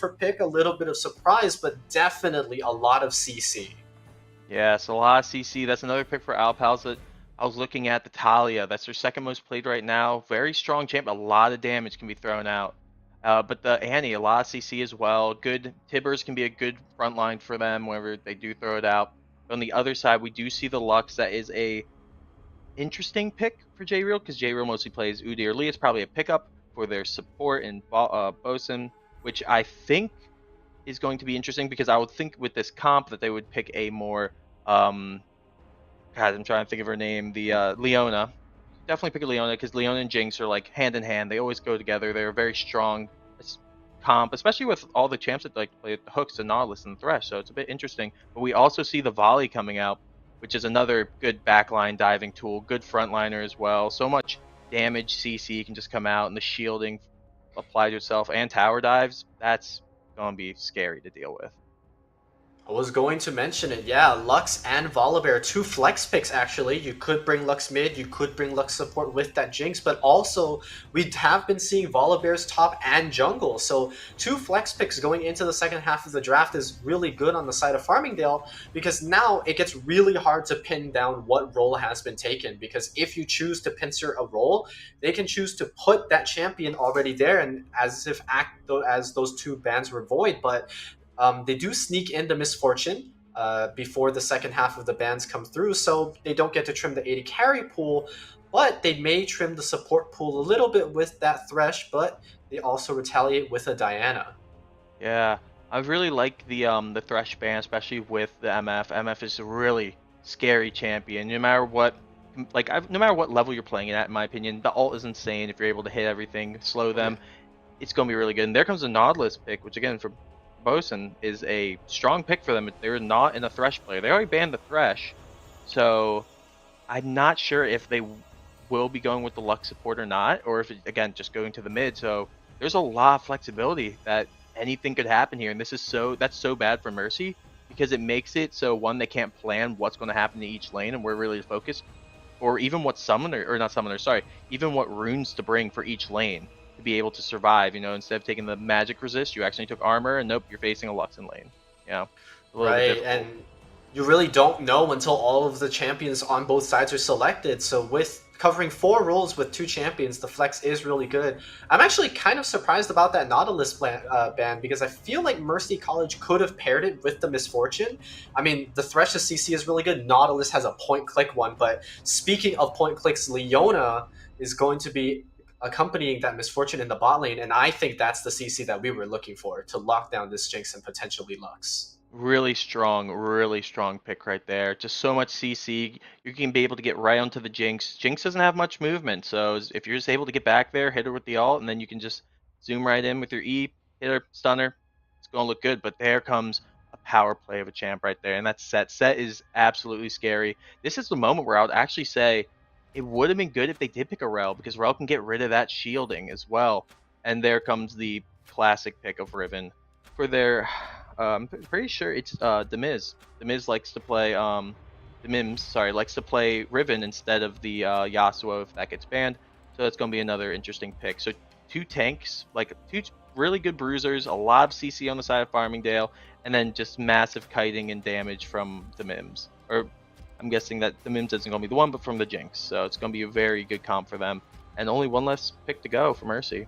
H: For pick, a little bit of surprise, but definitely a lot of CC.
G: Yeah, so a lot of CC. That's another pick for Alpals that I was looking at. The Talia, that's their second most played right now. Very strong champ. A lot of damage can be thrown out. But the Annie, a lot of CC as well. Good Tibbers can be a good front line for them whenever they do throw it out. But on the other side, we do see the Lux. That is a interesting pick for J-Real because J-Real mostly plays Udi or Lee. It's probably a pickup for their support in Bosun, which I think is going to be interesting because I would think with this comp that they would pick a more God, I'm trying to think of her name. The Leona. Definitely pick a Leona because Leona and Jinx are like hand in hand. They always go together. They're a very strong comp, especially with all the champs that like to play with the hooks, the Nautilus, and the Thresh. So it's a bit interesting. But we also see the Volley coming out, which is another good backline diving tool, good frontliner as well. So much damage CC can just come out, and the shielding applied to itself and tower dives. That's going to be scary to deal with.
H: I was going to mention it, yeah. Lux and Volibear, 2 flex picks actually. You could bring Lux mid, you could bring Lux support with that Jinx, but also we have been seeing Volibear's top and jungle. So 2 flex picks going into the second half of the draft is really good on the side of Farmingdale, because now it gets really hard to pin down what role has been taken. Because if you choose to pincer a role, they can choose to put that champion already there and as if act as those 2 bans were void, but they do sneak in the Misfortune before the second half of the bans come through, so they don't get to trim the 80 carry pool, but they may trim the support pool a little bit with that Thresh, but they also retaliate with a Diana.
G: Yeah, I really like the Thresh ban, especially with the MF. MF is a really scary champion. No matter what, no matter what level you're playing it at, in my opinion, the ult is insane. If you're able to hit everything, slow them, it's gonna be really good. And there comes a Nautilus pick, which again for Bosun is a strong pick for them. They're not in a Thresh player. They already banned the Thresh, so I'm not sure if they will be going with the Lux support or not, or if it, again just going to the mid. So there's a lot of flexibility that anything could happen here, and that's so bad for Mercy because it makes it so one they can't plan what's going to happen to each lane and where really to focus, or even what even what runes to bring for each lane to be able to survive. Instead of taking the magic resist, you actually took armor, and nope, you're facing a Lux in lane.
H: Right, and you really don't know until all of the champions on both sides are selected. So with covering 4 roles with 2 champions, the flex is really good. I'm actually kind of surprised about that Nautilus ban because I feel like Mercy College could have paired it with the Misfortune. I mean, the Thresh's CC is really good. Nautilus has a point-click one, but speaking of point-clicks, Leona is going to be accompanying that Misfortune in the bot lane, and I think that's the CC that we were looking for to lock down this Jinx and potentially Lux.
G: Really strong pick right there. Just so much CC. You can be able to get right onto the Jinx. Jinx doesn't have much movement, so if you're just able to get back there, hit her with the ult, and then you can just zoom right in with your E, hit her, stun her, it's going to look good. But there comes a power play of a champ right there, and that's Set. Set is absolutely scary. This is the moment where I would actually say it would have been good if they did pick a Rel, because Rel can get rid of that shielding as well. And there comes the classic pick of Riven for their... I'm pretty sure it's Demiz. Demiz likes to play likes to play Riven instead of the Yasuo if that gets banned. So that's gonna be another interesting pick. So 2 tanks, like 2 really good bruisers, a lot of CC on the side of Farmingdale, and then just massive kiting and damage from the Mims. Or I'm guessing that the Mims isn't gonna be the one, but from the Jinx. So it's gonna be a very good comp for them. And only one less pick to go for Mercy.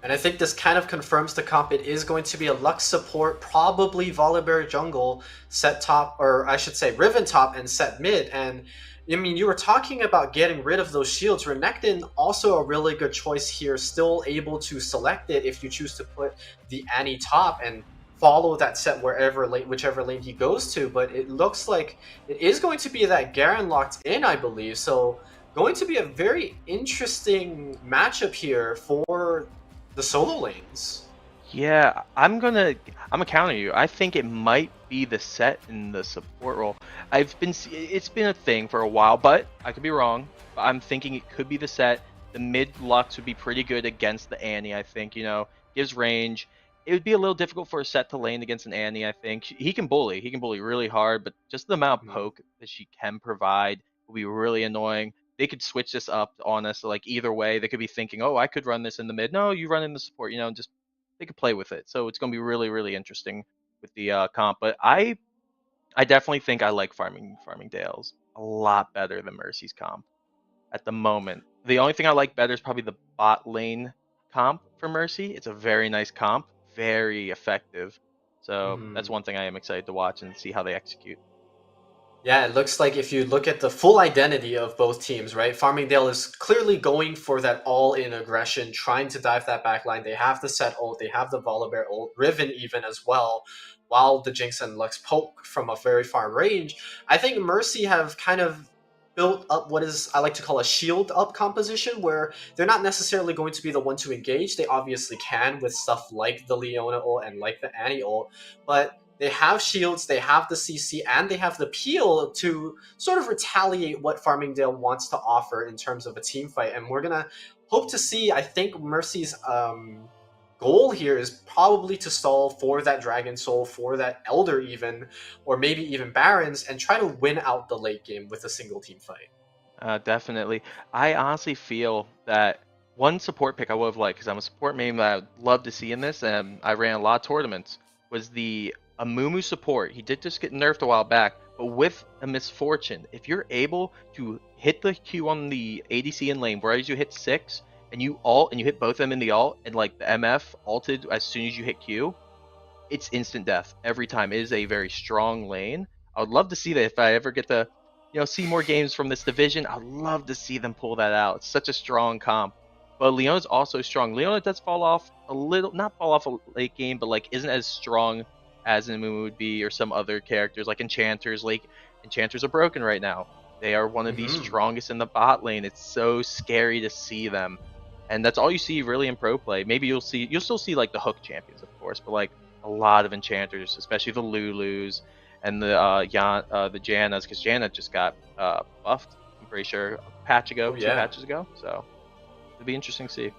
H: And I think this kind of confirms the comp. It is going to be a Lux support, probably Volibear jungle, Set top, or I should say Riven top and Set mid. And I mean, you were talking about getting rid of those shields. Renekton also a really good choice here, still able to select it if you choose to put the Annie top and follow that Set whichever lane he goes to. But it looks like it is going to be that Garen locked in, I believe. So going to be a very interesting matchup here for the solo lanes.
G: Yeah, I'm gonna counter you. I think it might be the Set in the support role. It's been a thing for a while, but I could be wrong. But I'm thinking it could be the Set. The mid Lux would be pretty good against the Annie, I think. Gives range. It would be a little difficult for a Set to lane against an Annie, I think. He can bully really hard, but just the amount of poke that she can provide will be really annoying. They could switch this up on us, like either way. They could be thinking, oh, I could run this in the mid. No, you run in the support, just they could play with it. So it's going to be really, really interesting with the comp. But I definitely think I like Farmingdale's a lot better than Mercy's comp at the moment. The only thing I like better is probably the bot lane comp for Mercy. It's a very nice comp, very effective. So that's one thing I am excited to watch and see how they execute.
H: Yeah, it looks like if you look at the full identity of both teams, right? Farmingdale is clearly going for that all-in aggression, trying to dive that back line. They have the set ult, they have the Volibear ult, Riven even as well, while the Jinx and Lux poke from a very far range. I think Mercy have kind of built up what is I like to call a shield up composition, where they're not necessarily going to be the one to engage. They obviously can with stuff like the Leona ult and like the Annie ult, but they have shields, they have the CC, and they have the peel to sort of retaliate what Farmingdale wants to offer in terms of a team fight. And we're going to hope to see, I think Mercy's goal here is probably to stall for that Dragon Soul, for that Elder even, or maybe even Barons, and try to win out the late game with a single team fight.
G: Definitely. I honestly feel that one support pick I would have liked, because I'm a support main that I would love to see in this, and I ran a lot of tournaments, was the Amumu support. He did just get nerfed a while back, but with a misfortune, if you're able to hit the Q on the ADC in lane, whereas you hit 6, and you ult, and you hit both of them in the ult, and like the MF ulted as soon as you hit Q, it's instant death every time. It is a very strong lane. I would love to see that if I ever get to, see more games from this division. I'd love to see them pull that out. It's such a strong comp. But Leona's also strong. Leona does fall off a little, not fall off a late game, but like isn't as strong as Amumu would be, or some other characters like Enchanters. Like Enchanters are broken right now. They are one of the strongest in the bot lane. It's so scary to see them, and that's all you see really in pro play. Maybe you'll still see like the hook champions, of course, but like a lot of Enchanters, especially the Lulus and the Jannas, because Janna just got buffed, I'm pretty sure, a patch ago, 2 patches ago. So it'll be interesting to see.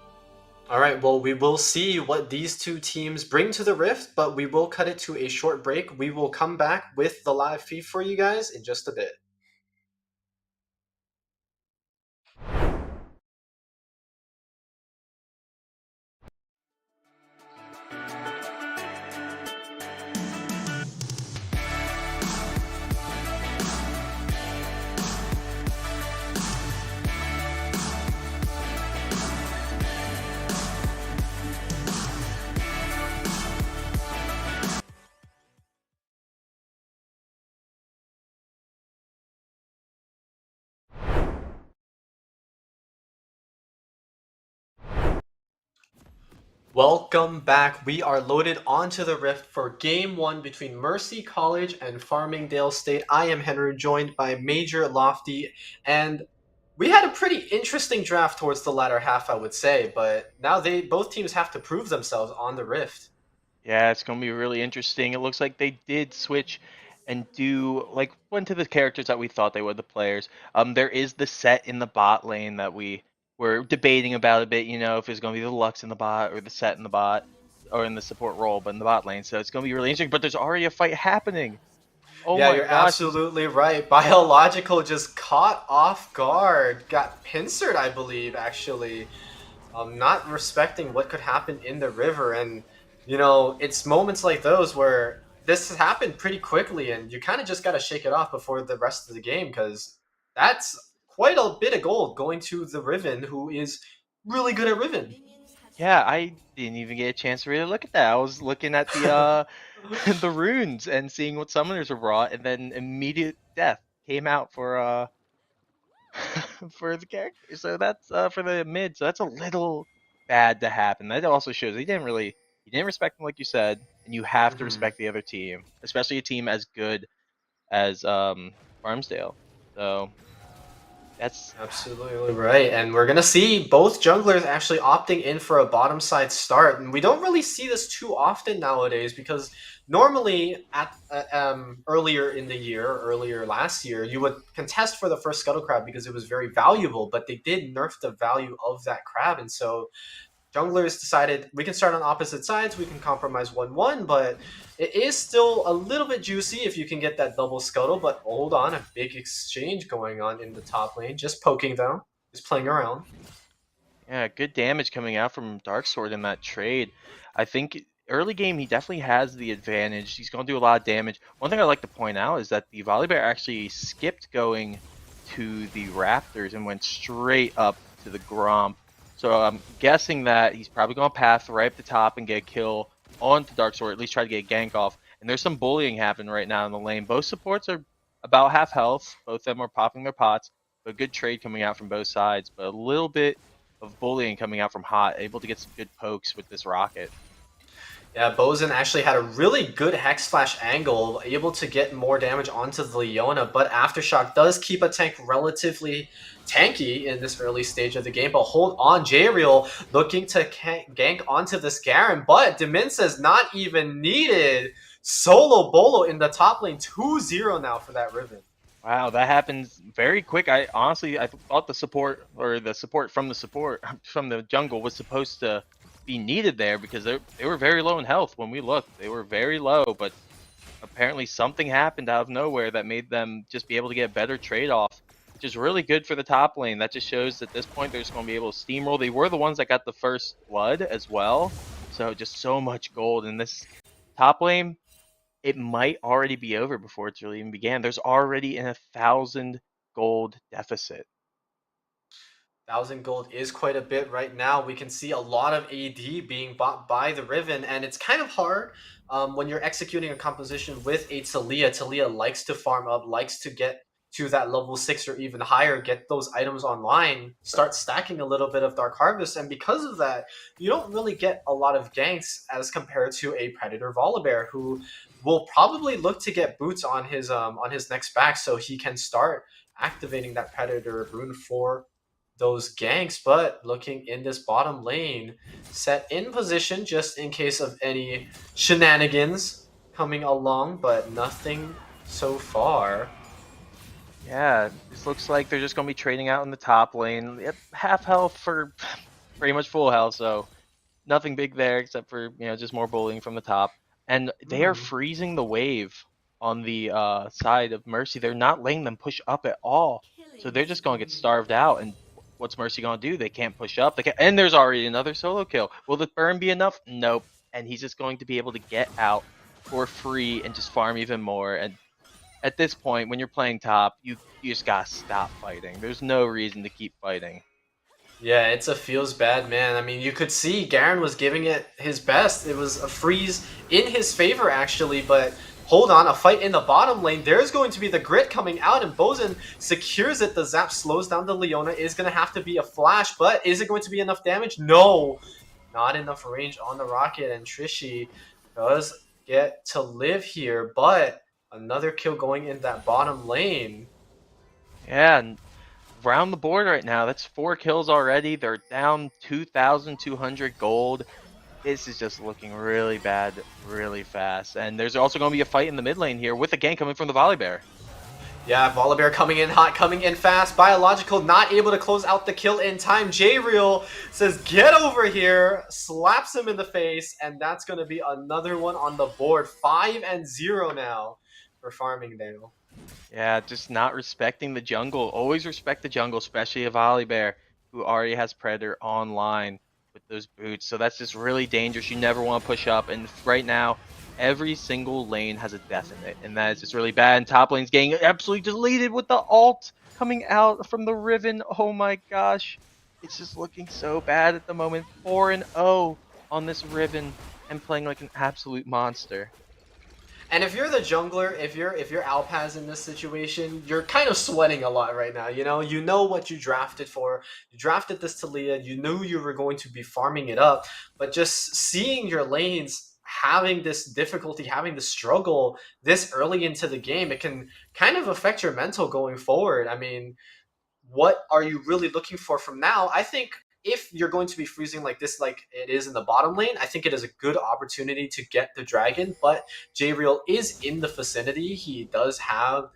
H: All right, well, we will see what these two teams bring to the Rift, but we will cut it to a short break. We will come back with the live feed for you guys in just a bit. Welcome back. We are loaded onto the Rift for Game 1 between Mercy College and Farmingdale State. I am Henry, joined by Major Lofty, and we had a pretty interesting draft towards the latter half, I would say, but now both teams have to prove themselves on the Rift.
G: Yeah, it's going to be really interesting. It looks like they did switch and went to the characters that we thought they were, the players. There is the set in the bot lane that we were debating about a bit, if it's going to be the Lux in the bot or the set in the bot or in the support role, but in the bot lane. So it's going to be really interesting, but there's already a fight happening. Oh
H: yeah,
G: my
H: you're
G: gosh.
H: absolutely right. Biological just caught off guard, got pincered, I believe, actually. Not respecting what could happen in the river, and it's moments like those where this has happened pretty quickly, and you kind of just got to shake it off before the rest of the game, because that's quite a bit of gold going to the Riven, who is really good at Riven.
G: Yeah, I didn't even get a chance to really look at that. I was looking at the the runes and seeing what summoners were brought, and then immediate death came out for for the character. So that's for the mid. So that's a little bad to happen. That also shows he didn't respect him, like you said, and you have to respect the other team, especially a team as good as Farmsdale. So that's
H: absolutely right. And we're gonna see both junglers actually opting in for a bottom side start, and we don't really see this too often nowadays, because normally at earlier last year, you would contest for the first scuttle crab because it was very valuable, but they did nerf the value of that crab, and so junglers decided we can start on opposite sides, we can compromise 1-1, but it is still a little bit juicy if you can get that double scuttle. But hold on, a big exchange going on in the top lane. Just poking though, just playing around.
G: Yeah, good damage coming out from Darksword in that trade. I think early game he definitely has the advantage. He's going to do a lot of damage. One thing I'd like to point out is that the Volibear actually skipped going to the Raptors and went straight up to the Gromp. So I'm guessing that he's probably going to path right up the top and get a kill onto Darksword, at least try to get a gank off. And there's some bullying happening right now in the lane. Both supports are about half health. Both of them are popping their pots. A good trade coming out from both sides, but a little bit of bullying coming out from Hot, able to get some good pokes with this rocket.
H: Yeah, Bozen actually had a really good Hex Flash angle, able to get more damage onto the Leona, but Aftershock does keep a tank relatively tanky in this early stage of the game. But hold on, J-Real looking to gank onto this Garen, but Demin says not even needed. Solo Bolo in the top lane, 2-0 now for that Riven.
G: Wow, that happens very quick. I thought the support from the jungle was supposed to be needed there because they were very low in health when we looked. They were very low, but apparently something happened out of nowhere that made them just be able to get a better trade-off, which is really good for the top lane. That just shows at this point they're just going to be able to steamroll. They were the ones that got the first blood as well, so just so much gold in this top lane. It might already be over before it's really even began. There's already an 1,000 gold deficit.
H: 1,000 gold is quite a bit right now. We can see a lot of AD being bought by the Riven, and it's kind of hard when you're executing a composition with a Taliyah. Taliyah likes to farm up, likes to get to that level 6 or even higher, get those items online, start stacking a little bit of Dark Harvest, and because of that, you don't really get a lot of ganks as compared to a Predator Volibear, who will probably look to get boots on his next back so he can start activating that Predator rune for those ganks. But looking in this bottom lane, set in position just in case of any shenanigans coming along, but nothing so far.
G: Yeah, this looks like they're just going to be trading out in the top lane. Half health for pretty much full health, so nothing big there except for, just more bullying from the top. And they are freezing the wave on the side of Mercy. They're not letting them push up at all, so they're just going to get starved out. And what's Mercy going to do? They can't push up. And there's already another solo kill. Will the burn be enough? Nope. And he's just going to be able to get out for free and just farm even more. And at this point, when you're playing top, you just gotta stop fighting. There's no reason to keep fighting.
H: Yeah, it's a feels bad, man. I mean, you could see Garen was giving it his best. It was a freeze in his favor, actually, but hold on, a fight in the bottom lane. There's going to be the grit coming out, and Bozen secures it. The zap slows down the Leona. Is going to have to be a flash, but is it going to be enough damage? No, not enough range on the rocket, and Trishy does get to live here, but another kill going in that bottom lane.
G: Yeah, and around the board right now, that's 4 kills already. They're down 2,200 gold. This is just looking really bad, really fast. And there's also going to be a fight in the mid lane here with a gank coming from the Volibear.
H: Yeah, Volibear coming in hot, coming in fast. Biological not able to close out the kill in time. J-Real says, get over here, slaps him in the face, and that's going to be another one on the board. 5-0 now for Farmingdale.
G: Yeah, just not respecting the jungle. Always respect the jungle, especially a Volibear who already has Predator online with those boots. So that's just really dangerous. You never want to push up. And right now, every single lane has a death in it. And that is just really bad. And top lane's getting absolutely deleted with the ult coming out from the Riven. Oh my gosh. It's just looking so bad at the moment. 4-0 on this Riven and playing like an absolute monster.
H: And if you're the jungler, if you're Alpaz in this situation, you're kind of sweating a lot right now. You know what you drafted for. You drafted this Taliyah. You knew you were going to be farming it up, but just seeing your lanes having this difficulty, having the struggle this early into the game, it can kind of affect your mental going forward. I mean, what are you really looking for from now? I think if you're going to be freezing like this, like it is in the bottom lane, I think it is a good opportunity to get the dragon, but J-Real is in the vicinity. He does have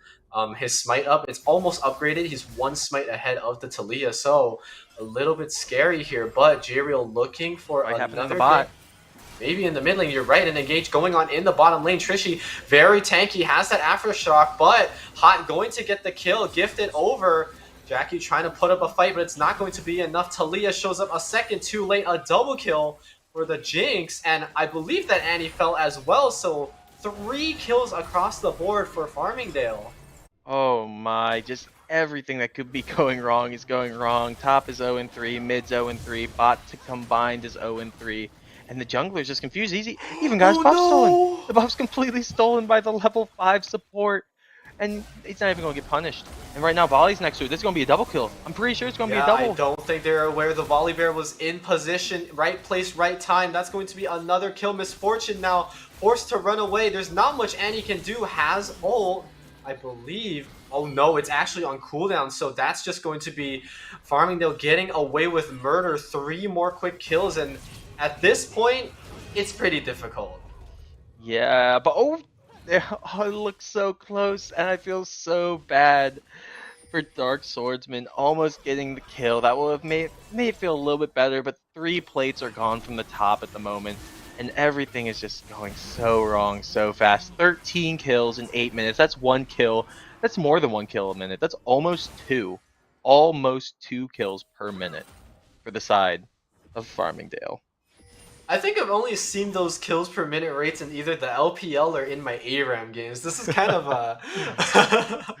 H: his smite up. It's almost upgraded. He's 1 smite ahead of the Taliyah, so a little bit scary here, but J-Real looking for another bot. Maybe in the mid lane, you're right, and engage going on in the bottom lane. Trishy, very tanky, has that Aftershock, but Hot going to get the kill, gifted over. Jackie trying to put up a fight, but it's not going to be enough. Taliyah shows up a second too late, a double kill for the Jinx, and I believe that Annie fell as well, so 3 kills across the board for Farmingdale.
G: Oh my, just everything that could be going wrong is going wrong. Top is 0-3, mid's 0-3, bot to combined is 0-3, and the jungler's just confused. Even got his buff stolen. The buff's completely stolen by the level 5 support. and he's not even going to get punished. And right now, Volley's next to it. This is going to be a double kill. I'm pretty sure it's going to be a double.
H: I don't think they're aware the Volley Bear was in position, right place, right time. That's going to be another kill. Misfortune now forced to run away. There's not much Annie can do. Has ult, I believe. Oh no, it's actually on cooldown, so that's just going to be Farmingdale getting away with murder. 3 more quick kills, and at this point, it's pretty difficult.
G: Yeah, but oh, it looks so close, and I feel so bad for Dark Swordsman almost getting the kill. That will have made it feel a little bit better, but 3 plates are gone from the top at the moment, and everything is just going so wrong so fast. 13 kills in 8 minutes. That's 1 kill. That's more than 1 kill a minute. That's almost 2. Almost 2 kills per minute for the side of Farmingdale.
H: I think I've only seen those kills per minute rates in either the LPL or in my ARAM games. This is kind of a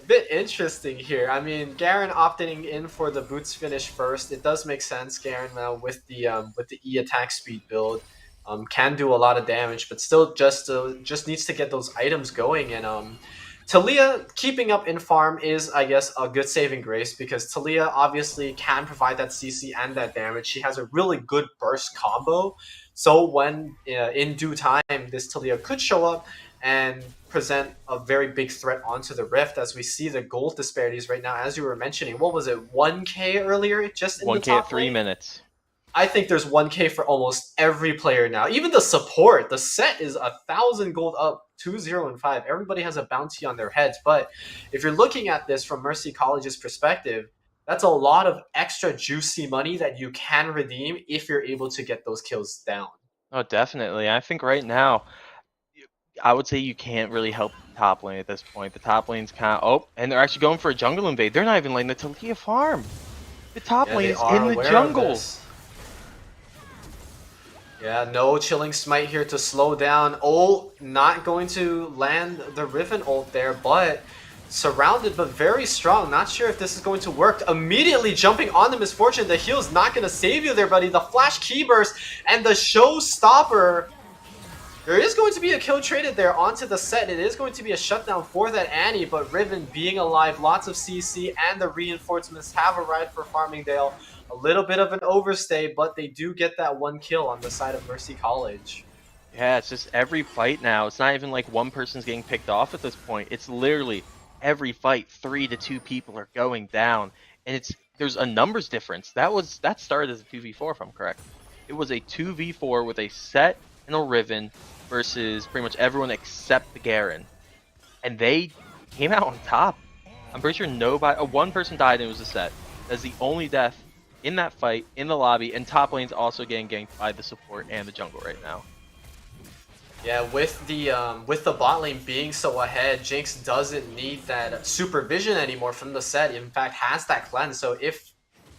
H: bit interesting here. I mean, Garen opting in for the boots finish first. It does make sense. Garen now with the E attack speed build can do a lot of damage, but still just needs to get those items going. And Talia keeping up in farm is, I guess, a good saving grace, because Talia obviously can provide that CC and that damage. She has a really good burst combo. So when in due time, this Talia could show up and present a very big threat onto the Rift, as we see the gold disparities right now. As you were mentioning, what was it, 1K earlier? Just in
G: 1K
H: the top
G: at 3
H: lane?
G: minutes.
H: I think there's 1K for almost every player now. Even the support, the set is 1,000 gold up, 2-0 and 5. Everybody has a bounty on their heads. But if you're looking at this from Mercy College's perspective, that's a lot of extra juicy money that you can redeem if you're able to get those kills down.
G: Oh, definitely. I think right now, I would say you can't really help the top lane at this point. The top lane's kind of... Oh, and they're actually going for a jungle invade. They're not even letting the Talia farm. The top lane is in the jungle.
H: Yeah, no Chilling Smite here to slow down. Ult not going to land the Riven ult there, but surrounded but very strong. Not sure if this is going to work. Immediately jumping on the Misfortune. The heal's not going to save you there, buddy. The flash key burst and the showstopper. There is going to be a kill traded there onto the set. It is going to be a shutdown for that Annie, but Riven being alive, lots of CC, and the reinforcements have arrived for Farmingdale. A little bit of an overstay, but they do get that 1 kill on the side of Mercy College.
G: Yeah, it's just every fight now. It's not even like one person's getting picked off at this point. It's literally every fight, 3 to 2 people are going down. And there's a numbers difference. That started as a 2v4 if I'm correct. It was a 2v4 with a set and a Riven versus pretty much everyone except the Garen. And they came out on top. I'm pretty sure one person died and it was a set. That's the only death in that fight, in the lobby, and top lane's also getting ganked by the support and the jungle right now.
H: Yeah, with the bot lane being so ahead, Jinx doesn't need that supervision anymore from the set. In fact, has that cleanse. So if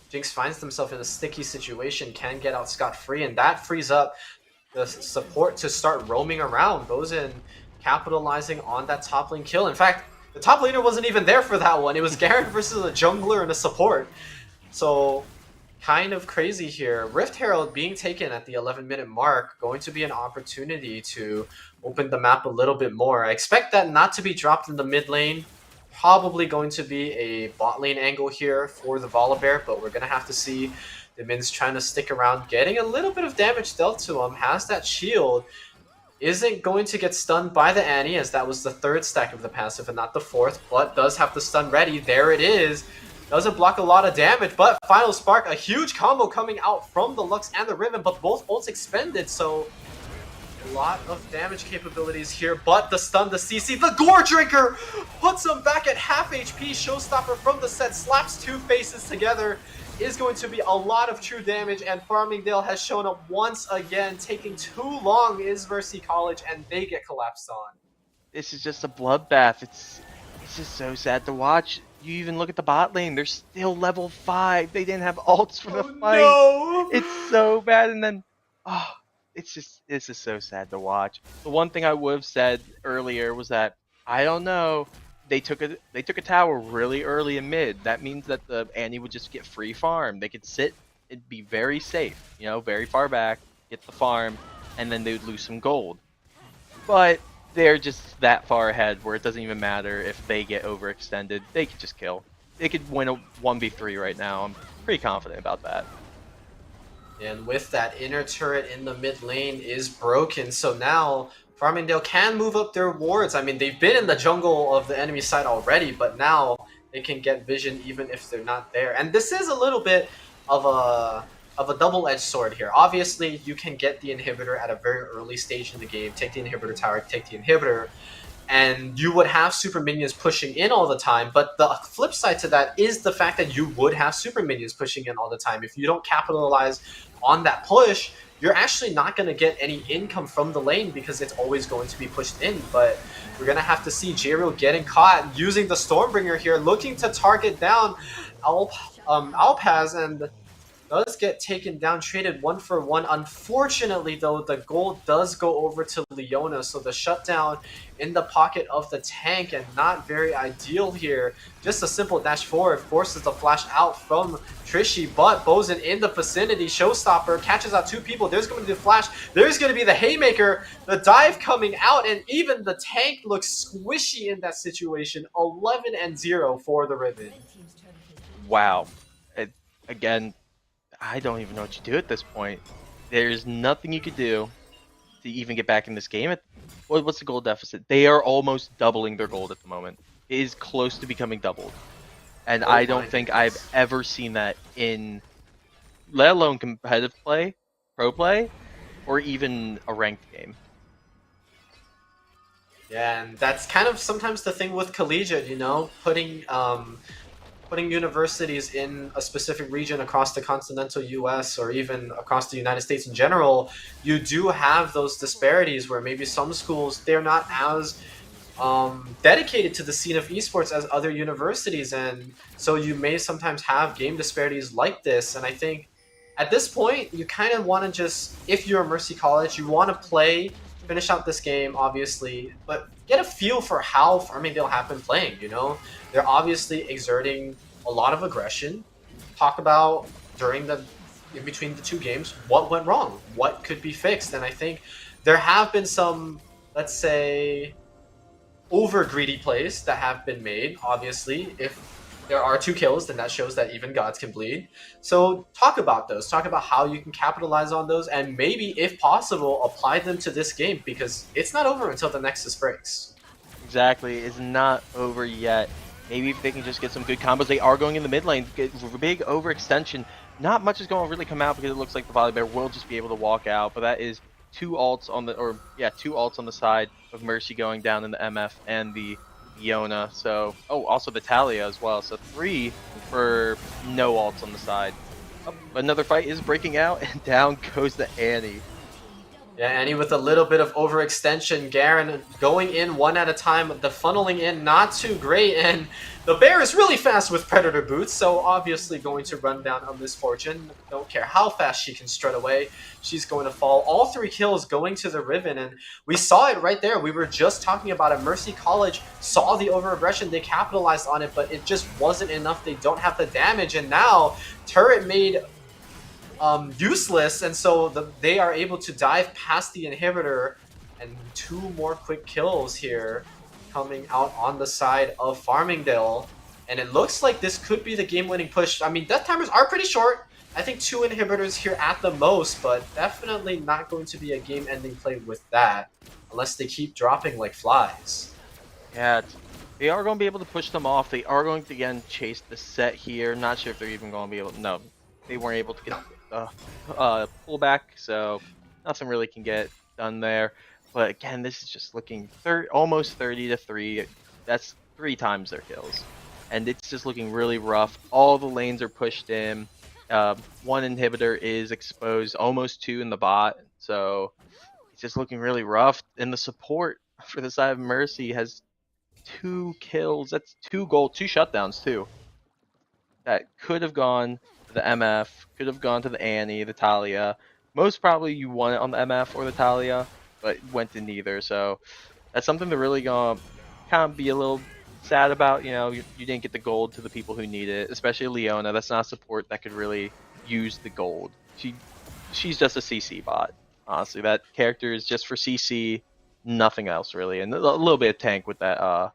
H: Jinx finds themselves in a sticky situation, can get out scot-free, and that frees up the support to start roaming around. Goes in, capitalizing on that top lane kill. In fact, the top laner wasn't even there for that one. It was Garen versus a jungler and a support. So kind of crazy here. Rift Herald being taken at the 11-minute mark, going to be an opportunity to open the map a little bit more. I expect that not to be dropped in the mid lane. Probably going to be a bot lane angle here for the Volibear, but we're going to have to see. The Min's trying to stick around, getting a little bit of damage dealt to him, has that shield. Isn't going to get stunned by the Annie, as that was the 3rd stack of the passive and not the 4th, but does have the stun ready. There it is. Doesn't block a lot of damage, but Final Spark, a huge combo coming out from the Lux and the Riven, but both ults expended, so a lot of damage capabilities here, but the stun, the CC, the Gore Drinker puts him back at half HP. Showstopper from the set slaps 2 faces together. Is going to be a lot of true damage, and Farmingdale has shown up once again. Taking too long is Mercy College, and they get collapsed on.
G: This is just a bloodbath. It's just so sad to watch. You even look at the bot lane, they're still level 5. They didn't have ults for the fight.
H: No!
G: It's so bad, and then this is so sad to watch. The one thing I would have said earlier was that I don't know. They took a tower really early in mid. That means that the Annie would just get free farm. They could sit and be very safe, very far back, get the farm, and then they would lose some gold. But they're just that far ahead where it doesn't even matter if they get overextended. They could just kill. They could win a 1v3 right now. I'm pretty confident about that.
H: And with that, inner turret in the mid lane is broken. So now Farmingdale can move up their wards. I mean, they've been in the jungle of the enemy side already, but now they can get vision even if they're not there. And this is a little bit of a double-edged sword here. Obviously, you can get the inhibitor at a very early stage in the game, take the inhibitor tower, take the inhibitor, and you would have super minions pushing in all the time. But the flip side to that is the fact that you would have super minions pushing in all the time. If you don't capitalize on that push, you're actually not going to get any income from the lane because it's always going to be pushed in. But we're going to have to see J-Real getting caught using the Stormbringer here, looking to target down Alpaz, and does get taken down, traded 1-for-1. Unfortunately, though, the gold does go over to Leona, so the shutdown in the pocket of the tank, and not very ideal here. Just a simple dash forward forces the flash out from Trishy, but Bozen in the vicinity. Showstopper catches out two people. There's going to be the flash. There's going to be the haymaker. The dive coming out, and even the tank looks squishy in that situation. 11-0 for the Riven.
G: Wow. Again, I don't even know what you do at this point. There's nothing you could do to even get back in this game. What's the gold deficit? They are almost doubling their gold at the moment. It is close to becoming doubled. And I don't think I've ever seen that in, let alone competitive play, pro play, or even a ranked game.
H: Yeah, and that's kind of sometimes the thing with collegiate, you know, putting universities in a specific region across the continental US or even across the United States in general. You do have those disparities where maybe some schools, they're not as dedicated to the scene of esports as other universities, and so you may sometimes have game disparities like this. And I think at this point you kind of want to just, if you're a Mercy College, you want to play, finish out this game obviously, but get a feel for how Farmingdale have been playing. You know, they're obviously exerting a lot of aggression. Talk about in between the two games, what went wrong, what could be fixed. And I think there have been some, let's say, over greedy plays that have been made. Obviously, if there are 2 kills, then that shows that even gods can bleed. So talk about those. Talk about how you can capitalize on those, and maybe, if possible, apply them to this game, because it's not over until the Nexus breaks.
G: Exactly, it's not over yet. Maybe if they can just get some good combos. They are going in the mid lane, get big overextension. Not much is going to really come out because it looks like the Volley Bear will just be able to walk out. But that is 2 ults on the side of Mercy going down in the MF and the Iona. So, also the Talia as well. So 3 for no ults on the side. Another fight is breaking out, and down goes the Annie.
H: Yeah, Annie with a little bit of overextension. Garen going in one at a time. The funneling in not too great, and the bear is really fast with Predator boots, so obviously going to run down a Misfortune. Don't care how fast she can strut away, she's going to fall. All 3 kills going to the Riven, and we saw it right there. We were just talking about it. Mercy College saw the over-aggression, they capitalized on it, but it just wasn't enough. They don't have the damage, and now turret made useless, and so they are able to dive past the inhibitor, and 2 more quick kills here coming out on the side of Farmingdale. And it looks like this could be the game-winning push. I mean, death timers are pretty short. I think 2 inhibitors here at the most, but definitely not going to be a game-ending play with that, unless they keep dropping like flies.
G: Yeah, they are going to be able to push them off. They are going to, again, chase the set here. Not sure if they're even going to be able to... No, they weren't able to get pullback, so nothing really can get done there. But again, this is just looking almost 30-3. That's 3 times their kills, and it's just looking really rough. All the lanes are pushed in. 1 inhibitor is exposed, almost 2 in the bot, so it's just looking really rough. And the support for the side of Mercy has 2 kills. That's 2 gold, 2 shutdowns too. That could have gone to the MF, could have gone to the Annie, the Talia. Most probably you won it on the MF or the Talia, but went to neither. So that's something to really gonna kind of be a little sad about. You know, you didn't get the gold to the people who need it, especially Leona. That's not a support that could really use the gold. She's just a CC bot. Honestly, that character is just for CC. nothing else really, and a little bit of tank with that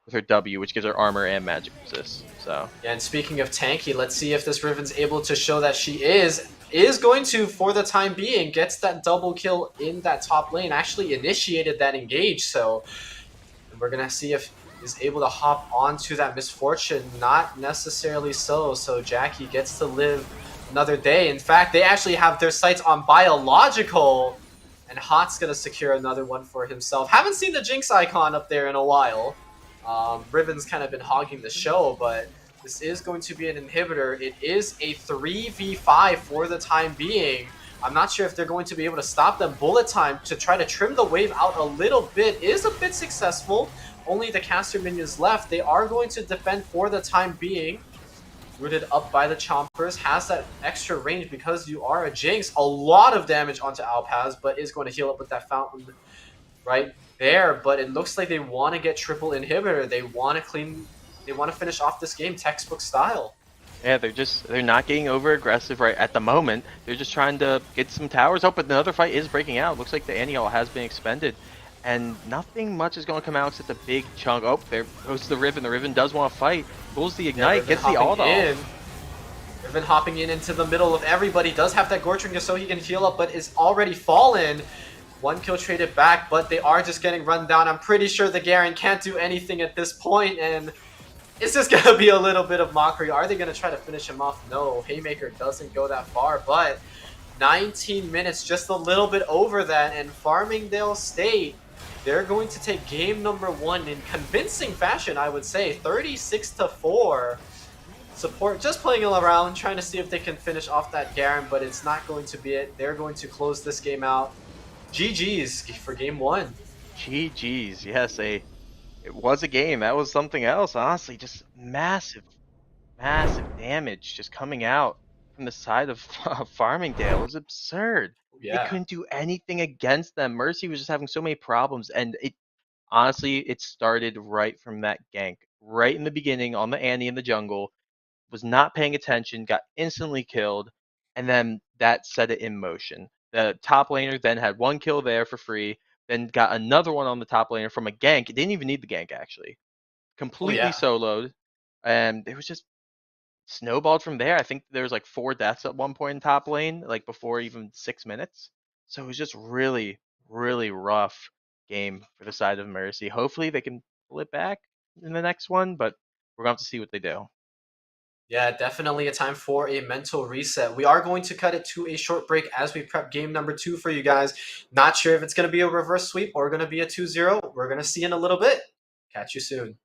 G: with her W, which gives her armor and magic resist. So
H: Yeah, and speaking of tanky, let's see if this Riven's able to show that she is going to, for the time being, gets that double kill in that top lane. Actually initiated that engage, so we're gonna see if is able to hop onto that misfortune. Not necessarily so. So Jackie gets to live another day. In fact, they actually have their sights on biological, and Hot's gonna secure another one for himself. Haven't seen the Jinx icon up there in a while. Riven's kind of been hogging the show, but this is going to be an inhibitor. It is a 3v5 for the time being. I'm not sure if they're going to be able to stop them. Bullet time to try to trim the wave out a little bit is a bit successful. Only the caster minions left. They are going to defend for the time being. Rooted up by the Chompers, has that extra range because you are a Jinx. A lot of damage onto Alpaz, but is going to heal up with that fountain right there. But it looks like they want to get triple inhibitor. They want to clean. They want to finish off this game textbook style.
G: yeah, they're not getting over aggressive right at the moment. They're just trying to get some towers up, but another fight is breaking out. Looks like the Annual has been expended, and nothing much is going to come out except a big chunk. Oh, there goes the Riven. The Riven does want to fight. Pulls the Ignite, gets the ult off.
H: Riven hopping in into the middle of everybody. Does have that Gortring so he can heal up, but is already fallen. One kill traded back, but they are just getting run down. I'm pretty sure the Garen can't do anything at this point, and it's just going to be a little bit of mockery. Are they going to try to finish him off? No, Haymaker doesn't go that far, but 19 minutes, just a little bit over that, and Farmingdale State, they're going to take game number 1 in convincing fashion, I would say. 36-4. Support just playing around, trying to see if they can finish off that Garen, but it's not going to be it. They're going to close this game out. GG's for game 1.
G: GG's, yes, it was a game. That was something else, honestly. Just massive damage just coming out from the side of Farmingdale. It was absurd.
H: Yeah.
G: They couldn't do anything against them. Mercy was just having so many problems, and honestly, it started right from that gank. Right in the beginning on the Annie in the jungle, was not paying attention, got instantly killed, and then that set it in motion. The top laner then had 1 kill there for free, then got another one on the top laner from a gank. It didn't even need the gank, actually. Completely soloed, and it was just snowballed from there. I think there was like 4 deaths at one point in top lane, like before even 6 minutes. So it was just really, really rough game for the side of Mercy. Hopefully they can pull it back in the next one, but we're going to have to see what they do.
H: Yeah, definitely a time for a mental reset. We are going to cut it to a short break as we prep game number 2 for you guys. Not sure if it's going to be a reverse sweep or going to be a 2-0. We're going to see in a little bit. Catch you soon.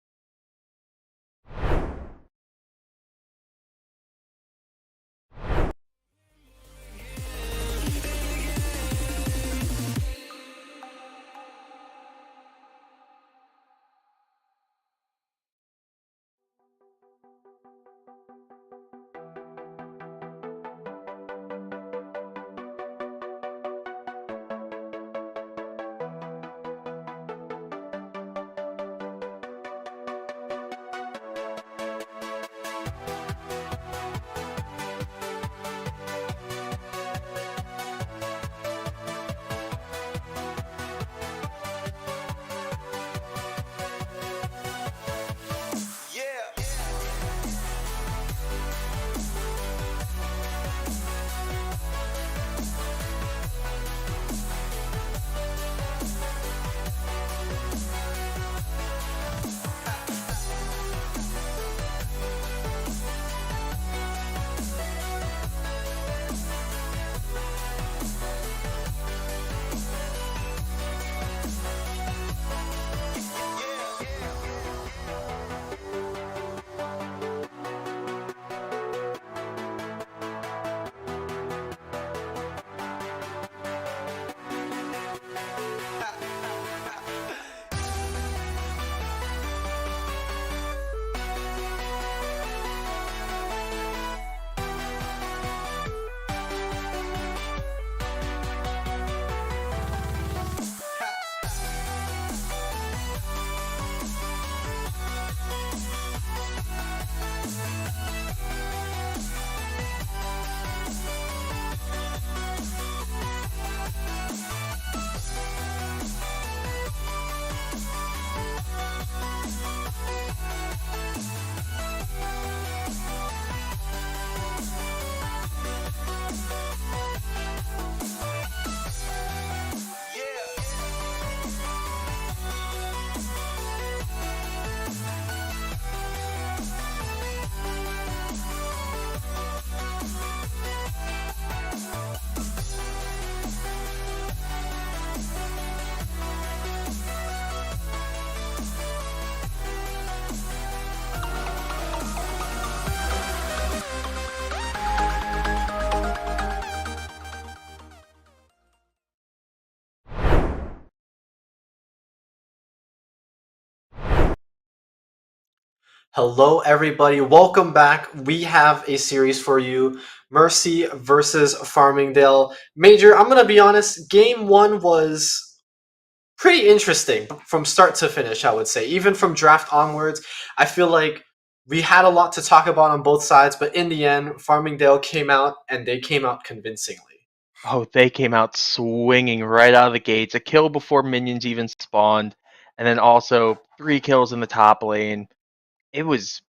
H: Hello, everybody. Welcome back. We have a series for you. Mercy versus Farmingdale. Major, I'm going to be honest, game one was pretty interesting from start to finish, I would say. Even from draft onwards, I feel like we had a lot to talk about on both sides, but in the end, Farmingdale came out, and they came out convincingly.
G: Oh, they came out swinging right out of the gates. A kill before minions even spawned, and then also 3 kills in the top lane. It was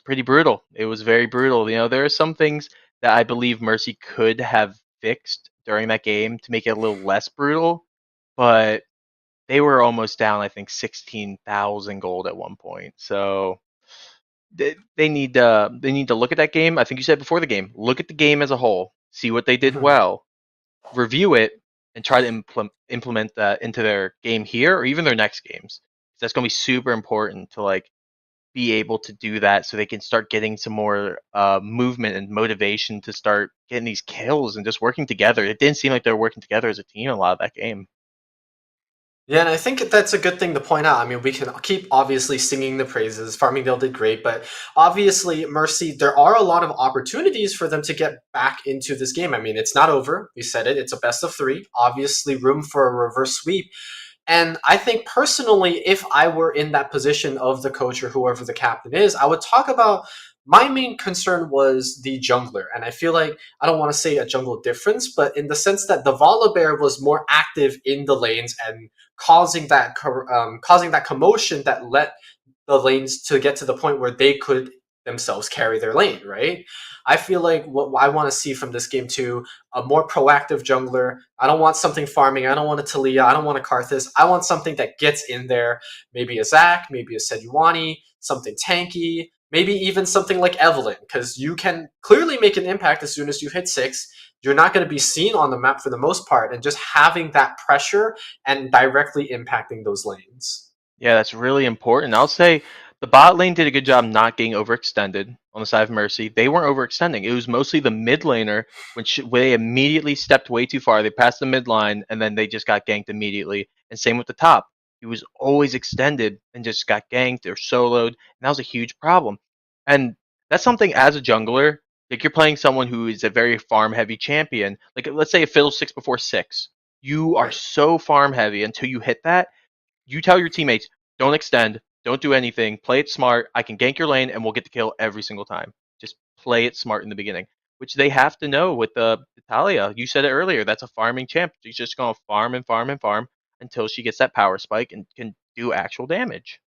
G: pretty brutal. It was very brutal. You know, there are some things that I believe Mercy could have fixed during that game to make it a little less brutal, but they were almost down, I think, 16,000 gold at one point. So they need to look at that game. I think you said before the game, look at the game as a whole, see what they did well, review it, and try to implement that into their game here or even their next games. That's going to be super important to like be able to do that, so they can start getting some more movement and motivation to start getting these kills and just working together. It didn't seem like they were working together as a team a lot of that game.
H: Yeah, and I think that's a good thing to point out. I mean, we can keep obviously singing the praises. Farmingdale did great, but obviously, Mercy, there are a lot of opportunities for them to get back into this game. I mean, it's not over. We said it. It's a best of 3. Obviously, room for a reverse sweep. And I think personally, if I were in that position of the coach or whoever the captain is, I would talk about my main concern was the jungler. And I feel like, I don't want to say a jungle difference, but in the sense that the Volibear was more active in the lanes and causing that commotion that let the lanes to get to the point where they could themselves carry their lane, right? I feel like what I want to see from this game too, a more proactive jungler. I don't want something farming. I don't want a Talia. I don't want a Karthus. I want something that gets in there. Maybe a Zac, maybe a Sejuani, something tanky, maybe even something like Evelyn, because you can clearly make an impact as soon as you hit 6. You're not going to be seen on the map for the most part, and just having that pressure and directly impacting those lanes.
G: Yeah, that's really important. I'll say the bot lane did a good job not getting overextended on the side of Mercy. They weren't overextending. It was mostly the mid laner when they immediately stepped way too far. They passed the mid line, and then they just got ganked immediately. And same with the top. He was always extended and just got ganked or soloed, and that was a huge problem. And that's something as a jungler, like you're playing someone who is a very farm heavy champion. Like let's say it fiddles 6 before 6. You are so farm heavy until you hit that. You tell your teammates, don't extend, don't do anything, play it smart. I can gank your lane and we'll get the kill every single time. Just play it smart in the beginning, which they have to know with Talia. You said it earlier. That's a farming champ. She's just going to farm and farm and farm until she gets that power spike and can do actual damage.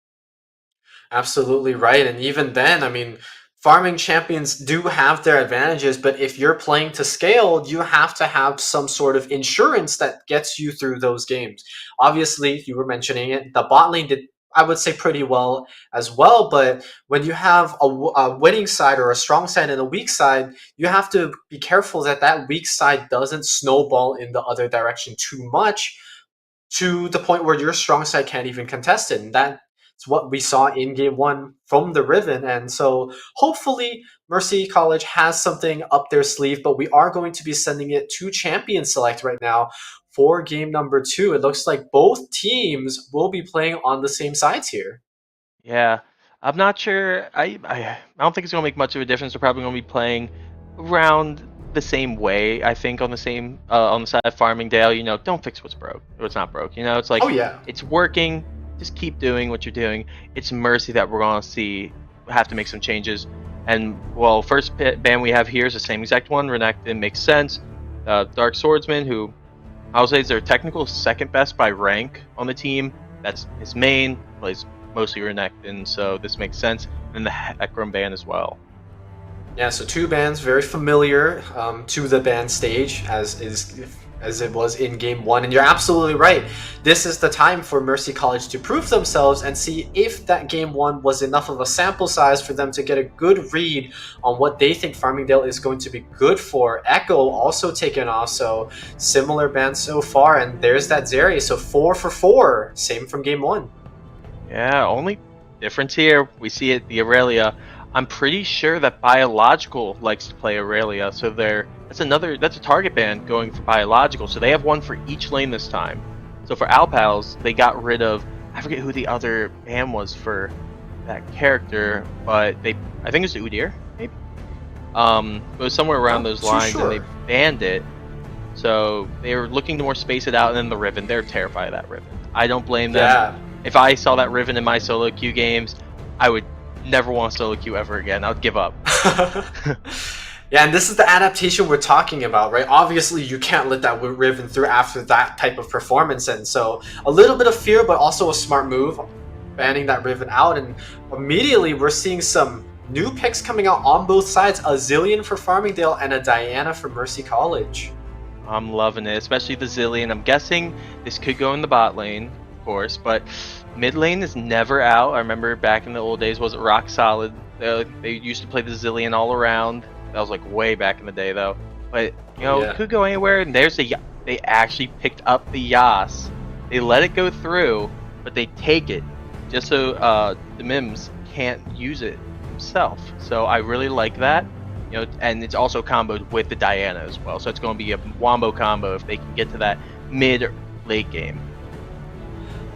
H: Absolutely right. And even then, I mean, farming champions do have their advantages, but if you're playing to scale, you have to have some sort of insurance that gets you through those games. Obviously, you were mentioning it, the bot lane did, I would say, pretty well as well, but when you have a winning side or a strong side and a weak side, you have to be careful that that weak side doesn't snowball in the other direction too much, to the point where your strong side can't even contest it. And that's what we saw in game 1 from the Riven. And so hopefully Mercy College has something up their sleeve, but we are going to be sending it to Champion Select right now for game number 2. It looks like both teams will be playing on the same sides here.
G: Yeah, I'm not sure. I don't think it's going to make much of a difference. They're probably going to be playing around the same way. I think on the side of Farmingdale. You know, don't fix what's broke. What's not broke. You know, it's like,
H: oh yeah,
G: it's working. Just keep doing what you're doing. It's Mercy that we're going to have to make some changes. And well, first ban we have here is the same exact one. Renekton makes sense. Dark Swordsman, who I would say is their technical second best by rank on the team. That's his main. Plays mostly Renekton, so this makes sense. And the Hecarim ban as well.
H: Yeah, so 2 bans, very familiar to the ban stage as it was in game 1. And you're absolutely right. This is the time for Mercy College to prove themselves and see if that game 1 was enough of a sample size for them to get a good read on what they think Farmingdale is going to be good for. Echo also taken off, so similar bans so far. And there's that Zeri, so 4 for 4, same from game 1.
G: Yeah, only difference here, we see it, the Aurelia. I'm pretty sure that Biological likes to play Aurelia, so that's a target ban going for Biological, so they have one for each lane this time. So for Alpals, they got rid of, I forget who the other ban was for that character, but I think it's Udyr, maybe. It was somewhere around those lines, and they banned it. So they were looking to more space it out, and then the Riven. They're terrified of that Riven. I don't blame them.
J: Yeah.
G: If I saw that Riven in my solo queue games, I would never want to solo queue ever again. I would give up.
J: Yeah, and this is the adaptation we're talking about, right? Obviously, you can't let that Riven through after that type of performance, and so a little bit of fear, but also a smart move, banning that Riven out, and immediately we're seeing some new picks coming out on both sides, a Zillion for Farmingdale and a Diana for Mercy College.
G: I'm loving it, especially the Zillion. I'm guessing this could go in the bot lane, of course, but mid lane is never out. I remember back in the old days, was it rock solid? They used to play the Zillion all around. That was like way back in the day though. But you know, it could go anywhere. And there's they actually picked up the Yas. They let it go through, but they take it just so the Mims can't use it himself. So I really like that. You know, and it's also comboed with the Diana as well. So it's going to be a wombo combo if they can get to that mid or late game.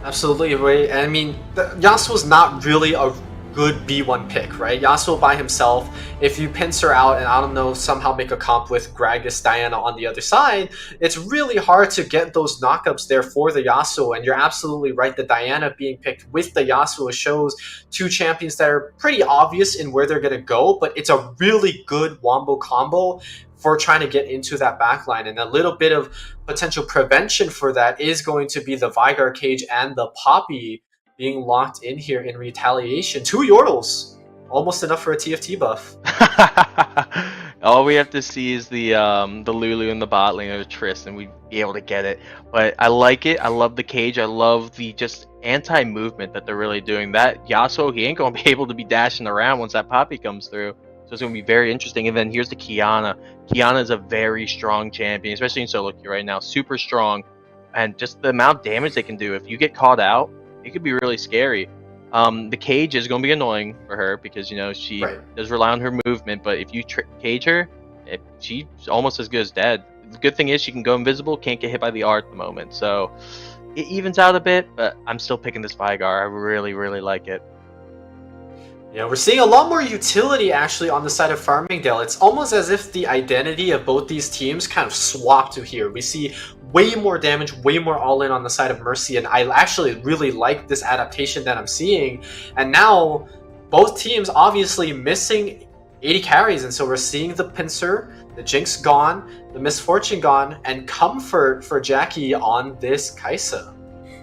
J: Absolutely, right? I mean, Yasuo's not really a good B1 pick, right? Yasuo by himself, if you pincer out and I don't know, somehow make a comp with Gragas, Diana on the other side, it's really hard to get those knockups there for the Yasuo, and you're absolutely right, the Diana being picked with the Yasuo shows two champions that are pretty obvious in where they're going to go, but it's a really good wombo combo for trying to get into that backline, and a little bit of potential prevention for that is going to be the Veigar cage and the Poppy being locked in here in retaliation. 2 Yordles, almost enough for a TFT buff.
G: All we have to see is the Lulu in the bot lane or the Triss, and we'd be able to get it. But I like it. I love the cage. I love the just anti-movement that they're really doing. That Yasuo, he ain't gonna be able to be dashing around once that Poppy comes through. So it's gonna be very interesting. And then here's the Kiana. Kiana is a very strong champion, especially in solo queue right now. Super strong, and just the amount of damage they can do. If you get caught out, it could be really scary. The cage is going to be annoying for her because, you know, she does rely on her movement, but if you cage her, she's almost as good as dead. The good thing is she can go invisible, can't get hit by the art at the moment, so it evens out a bit, but I'm still picking this Veigar. I really, really like it.
J: Yeah, we're seeing a lot more utility actually on the side of Farmingdale. It's almost as if the identity of both these teams kind of swapped to here. We see way more damage, way more all-in on the side of Mercy, and I actually really like this adaptation that I'm seeing. And now, both teams obviously missing 80 carries, and so we're seeing the Pincer, the Jinx gone, the Misfortune gone, and Comfort for Jackie on this Kai'Sa.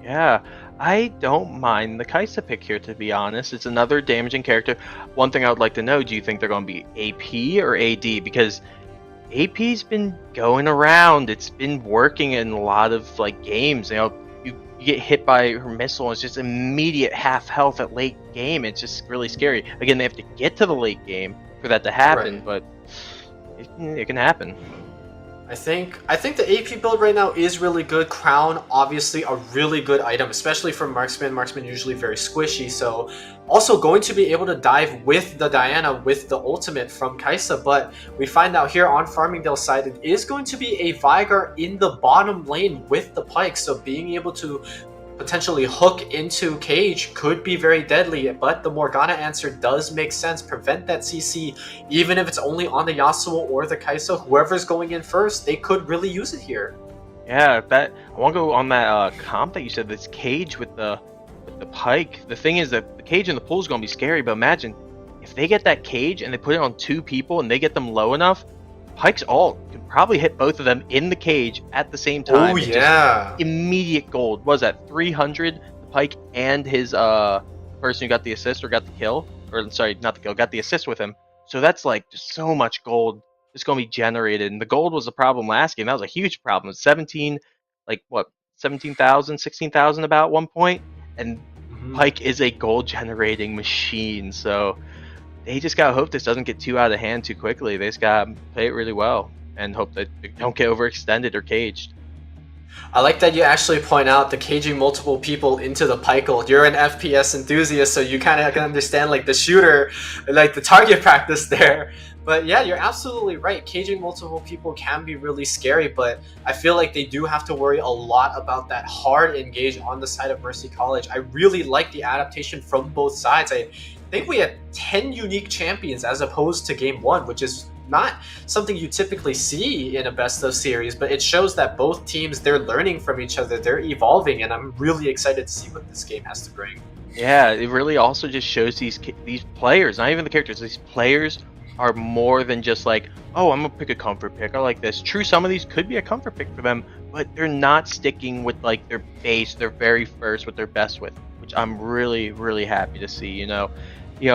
G: Yeah. I don't mind the Kai'Sa pick here, to be honest. It's another damaging character. One thing I would like to know, do you think they're going to be AP or AD? Because AP's been going around. It's been working in a lot of like games. You know, you get hit by her missile, and it's just immediate half health at late game. It's just really scary. Again, they have to get to the late game for that to happen, but it can happen.
J: I think the AP build right now is really good. Crown, obviously a really good item, especially for Marksman. Marksman usually very squishy, so also going to be able to dive with the Diana with the ultimate from Kai'Sa, but we find out here on Farmingdale side, it is going to be a Veigar in the bottom lane with the Pyke, so being able to potentially hook into cage could be very deadly, but the Morgana answer does make sense. Prevent that CC, even if it's only on the Yasuo or the Kai'Sa, whoever's going in first, they could really use it here.
G: Yeah, I want to go on that comp that you said, this cage with the Pyke. The thing is that the cage in the pool is going to be scary, but imagine if they get that cage and they put it on 2 people and they get them low enough, Pyke's ult could probably hit both of them in the cage at the same time.
J: Oh yeah!
G: Immediate gold. What was that 300? The Pyke and his person who got the assist or got the kill, or sorry, not the kill, got the assist with him. So that's like just so much gold that's going to be generated. And the gold was the problem last game. That was a huge problem. 17,000, 16,000 about one point, and Pyke is a gold generating machine. So they just gotta hope this doesn't get too out of hand too quickly. They just gotta play it really well and hope that they don't get overextended or caged.
J: I like that you actually point out the caging multiple people into the Pyke ult. You're an FPS enthusiast, so you kind of can understand like the shooter, like the target practice there. But yeah, you're absolutely right. Caging multiple people can be really scary, but I feel like they do have to worry a lot about that hard engage on the side of Mercy College. I really like the adaptation from both sides. I think we had 10 unique champions as opposed to game 1, which is not something you typically see in a best of series, but it shows that both teams, they're learning from each other, they're evolving, and I'm really excited to see what this game has to bring.
K: Yeah, it really also just shows these players, not even the characters, these players are more than just like, oh, I'm gonna pick a comfort pick. I like this. True, some of these could be a comfort pick for them, but they're not sticking with like their base, their very first, what they're best with, which I'm really, really happy to see. You know,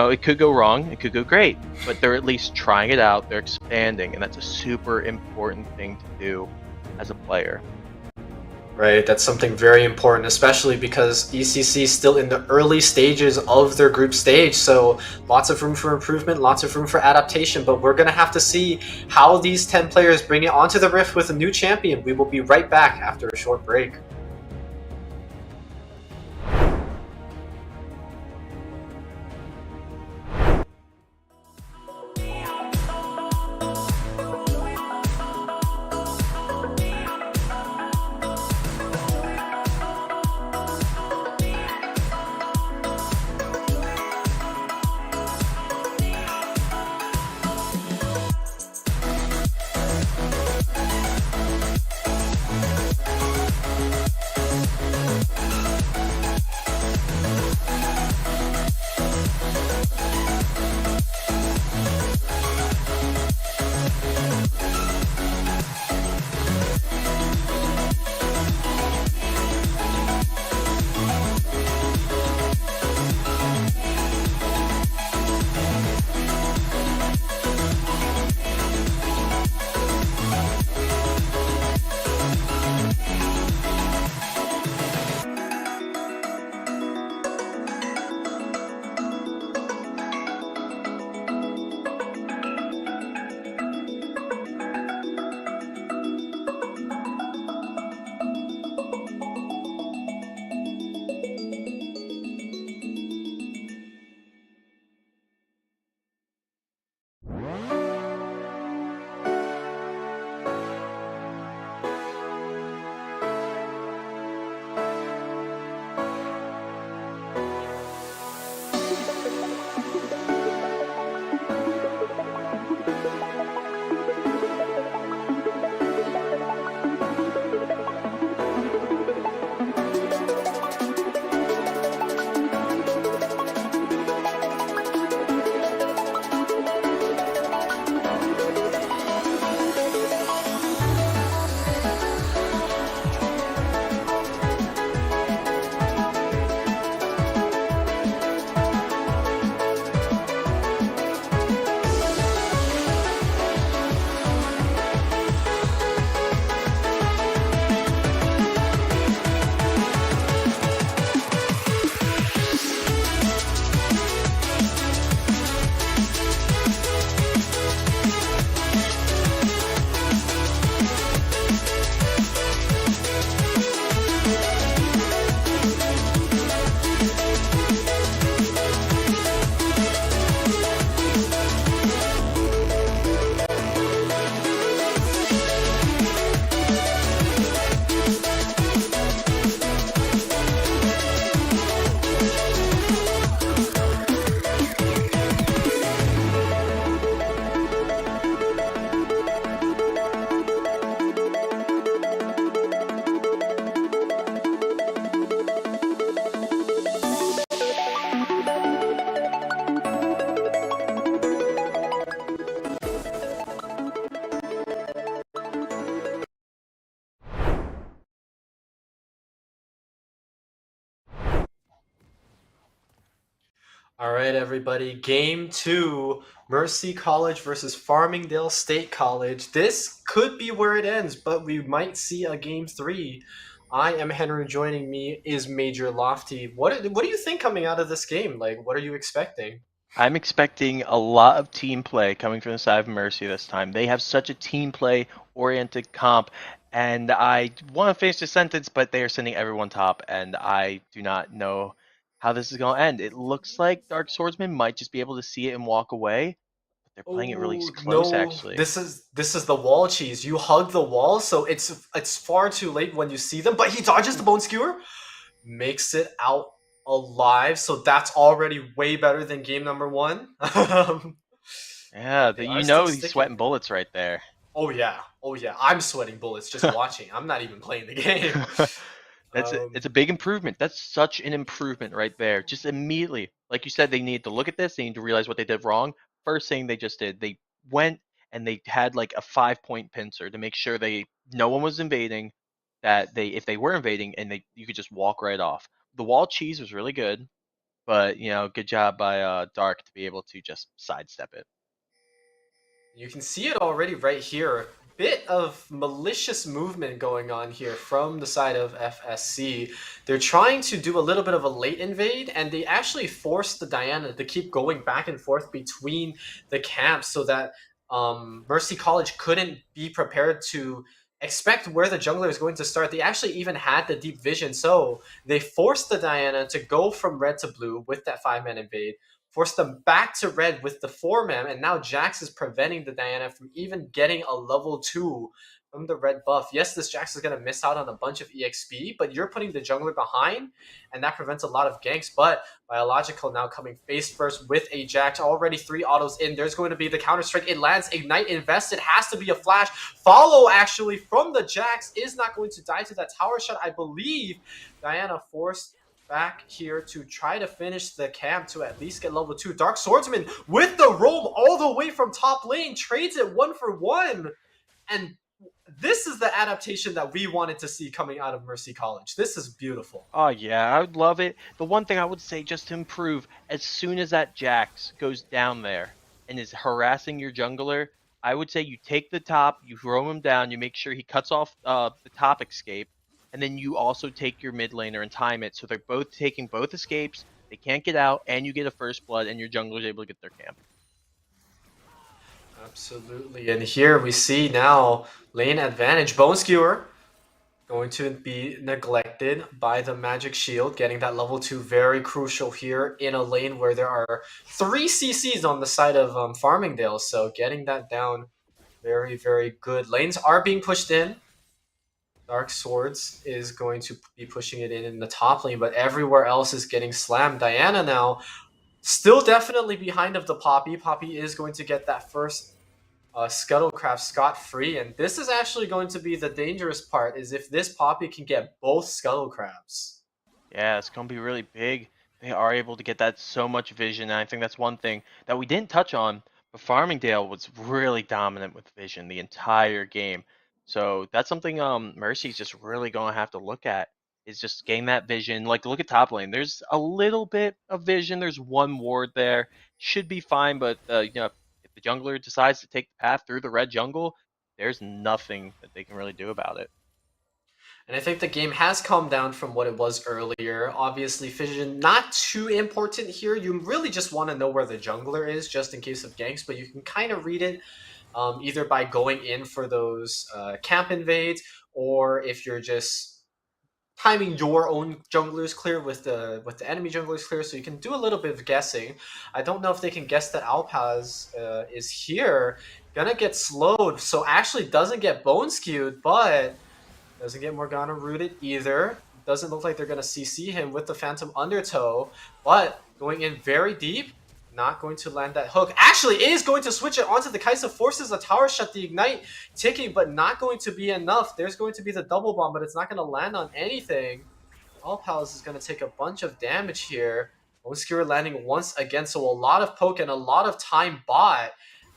K: it could go wrong, it could go great, but they're at least trying it out. They're expanding, and that's a super important thing to do as a player.
J: Right, that's something very important, especially because ECC is still in the early stages of their group stage, so lots of room for improvement, lots of room for adaptation, but we're going to have to see how these 10 players bring it onto the Rift with a new champion. We will be right back after a short break. All right, everybody. Game 2, Mercy College versus Farmingdale State College. This could be where it ends, but we might see a Game 3. I am Henry. Joining me is Major Lofty. What do you think coming out of this game? Like, what are you expecting?
K: I'm expecting a lot of team play coming from the side of Mercy this time. They have such a team play oriented comp, and I want to finish the sentence, but they are sending everyone top, and I do not know how this is going to end. It looks like Dark Swordsman might just be able to see it and walk away. They're playing it really
J: Oh,
K: close,
J: no,
K: actually.
J: this is the wall cheese. You hug the wall, so it's far too late when you see them. But he dodges the bone skewer, makes it out alive. So that's already way better than game number 1.
K: Yeah,
J: They
K: you
J: are
K: know
J: still
K: he's
J: sticking.
K: sweating bullets right there.
J: Oh yeah, I'm sweating bullets just watching. I'm not even playing the game.
K: It's a big improvement. That's such an improvement right there. Just immediately, like you said, they need to look at this. They need to realize what they did wrong. First thing they just did, they went and they had like a 5-point pincer to make sure no one was invading. That if they were invading, and you could just walk right off. The wall cheese was really good, but good job by Dark to be able to just sidestep it.
J: You can see it already right here. Bit of malicious movement going on here from the side of FSC. They're trying to do a little bit of a late invade, and they actually forced the Diana to keep going back and forth between the camps so that Mercy College couldn't be prepared to expect where the jungler is going to start. They actually even had the deep vision, so they forced the Diana to go from red to blue with that 5-man invade, forced them back to red with the 4-man, and now Jax is preventing the Diana from even getting a level 2 from the red buff. Yes, this Jax is going to miss out on a bunch of EXP, but you're putting the jungler behind, and that prevents a lot of ganks. But Biological now coming face first with a Jax. Already 3 autos in. There's going to be the counter-strike. It lands. Ignite invested. Has to be a flash. Follow, actually, from the Jax. Is not going to die to that tower shot, I believe. Diana forced back here to try to finish the camp to at least get level 2. Dark Swordsman with the roam all the way from top lane. Trades it 1 for 1. And this is the adaptation that we wanted to see coming out of Mercy College. This is beautiful.
K: Oh yeah, I would love it. The one thing I would say just to improve, as soon as that Jax goes down there and is harassing your jungler, I would say you take the top, you roam him down, you make sure he cuts off the top escape, and then you also take your mid laner and time it so they're both taking both escapes, they can't get out, and you get a first blood, and your jungler is able to get their camp.
J: Absolutely. And here we see now lane advantage. Bone Skewer going to be neglected by the Magic Shield. Getting that level 2 very crucial here in a lane where there are 3 CCs on the side of Farmingdale. So getting that down, very, very good. Lanes are being pushed in. Dark Swords is going to be pushing it in the top lane, but everywhere else is getting slammed. Diana now still definitely behind of the Poppy. Poppy is going to get that first Scuttlecraft scot-free, and this is actually going to be the dangerous part, is if this Poppy can get both Scuttlecrafts.
K: Yeah, it's going to be really big. They are able to get that so much vision, and I think that's one thing that we didn't touch on, but Farmingdale was really dominant with vision the entire game. So that's something Mercy's just really going to have to look at, is just getting that vision. Like, look at top lane. There's a little bit of vision. There's one ward there. Should be fine, but if the jungler decides to take the path through the red jungle, there's nothing that they can really do about it.
J: And I think the game has calmed down from what it was earlier. Obviously, vision not too important here. You really just want to know where the jungler is, just in case of ganks, but you can kind of read it either by going in for those camp invades, or if you're just timing your own junglers clear with the enemy junglers clear, so you can do a little bit of guessing. I don't know if they can guess that Alpaz is here. Gonna get slowed, so actually doesn't get bone skewed, but doesn't get Morgana rooted either. Doesn't look like they're gonna CC him with the Phantom Undertow, but going in very deep. Not going to land that hook. Actually, is going to switch it onto the Kaisa, forces a tower shot, the ignite ticking, but not going to be enough. There's going to be the double bomb, but it's not going to land on anything. Alpaz is going to take a bunch of damage here. Bone Skewer landing once again, so a lot of poke and a lot of time bought.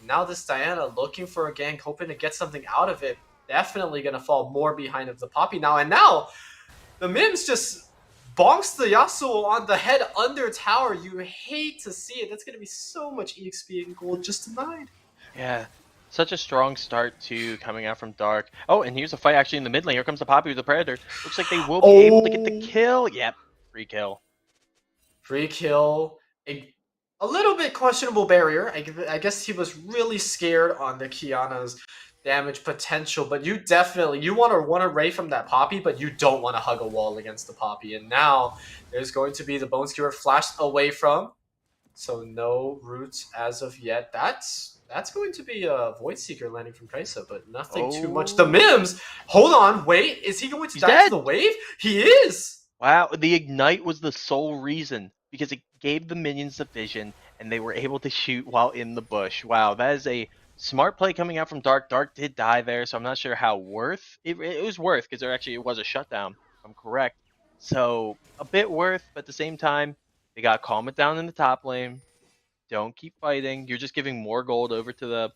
J: Now this Diana looking for a gank, hoping to get something out of it. Definitely going to fall more behind of the Poppy now. And now the Mims just bonks the Yasuo on the head under tower. You hate to see it. That's going to be so much EXP and gold just denied.
K: Yeah, such a strong start to coming out from Dark. Oh, and here's a fight actually in the mid lane. Here comes the Poppy with the Predator. Looks like they will be able to get the kill. Yep, free kill.
J: Free kill. A little bit questionable barrier. I guess he was really scared on the Kiana's damage potential, but you want to run away from that Poppy, but you don't want to hug a wall against the Poppy. And now there's going to be the Bone Skewer flashed away from, so no roots as of yet. That's That's going to be a Void Seeker landing from Kaisa, but nothing too much. The Mims, hold on, wait, is he going to
K: He's
J: die
K: dead.
J: to the wave? He is!
K: Wow, the Ignite was the sole reason because it gave the minions the vision and they were able to shoot while in the bush. Wow, that is a smart play coming out from Dark. Dark did die there, so I'm not sure how worth it was worth because there actually was a shutdown, if I'm correct. So a bit worth, but at the same time, they got calm it down in the top lane. Don't keep fighting. You're just giving more gold over to the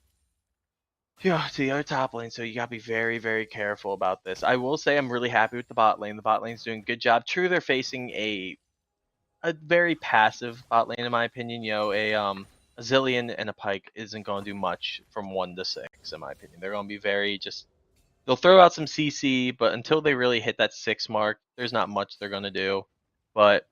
K: other top lane, so you gotta be very, very careful about this. I will say I'm really happy with the bot lane. The bot lane's doing a good job. True, they're facing a very passive bot lane in my opinion. A Zillion and a Pike isn't gonna do much from 1 to 6 in my opinion. They're gonna be very just. They'll throw out some CC, but until they really hit that 6 mark, there's not much they're gonna do. But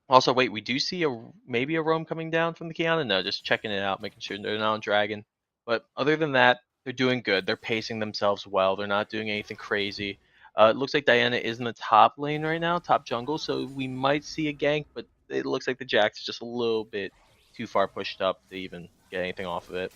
K: also, wait, we do see maybe a roam coming down from the Kiana? No, just checking it out, making sure they're not on Dragon. But other than that, they're doing good. They're pacing themselves well. They're not doing anything crazy. It looks like Diana is in the top lane right now, top jungle, so we might see a gank, but it looks like the Jax is just a little bit too far pushed up to even get anything off of it.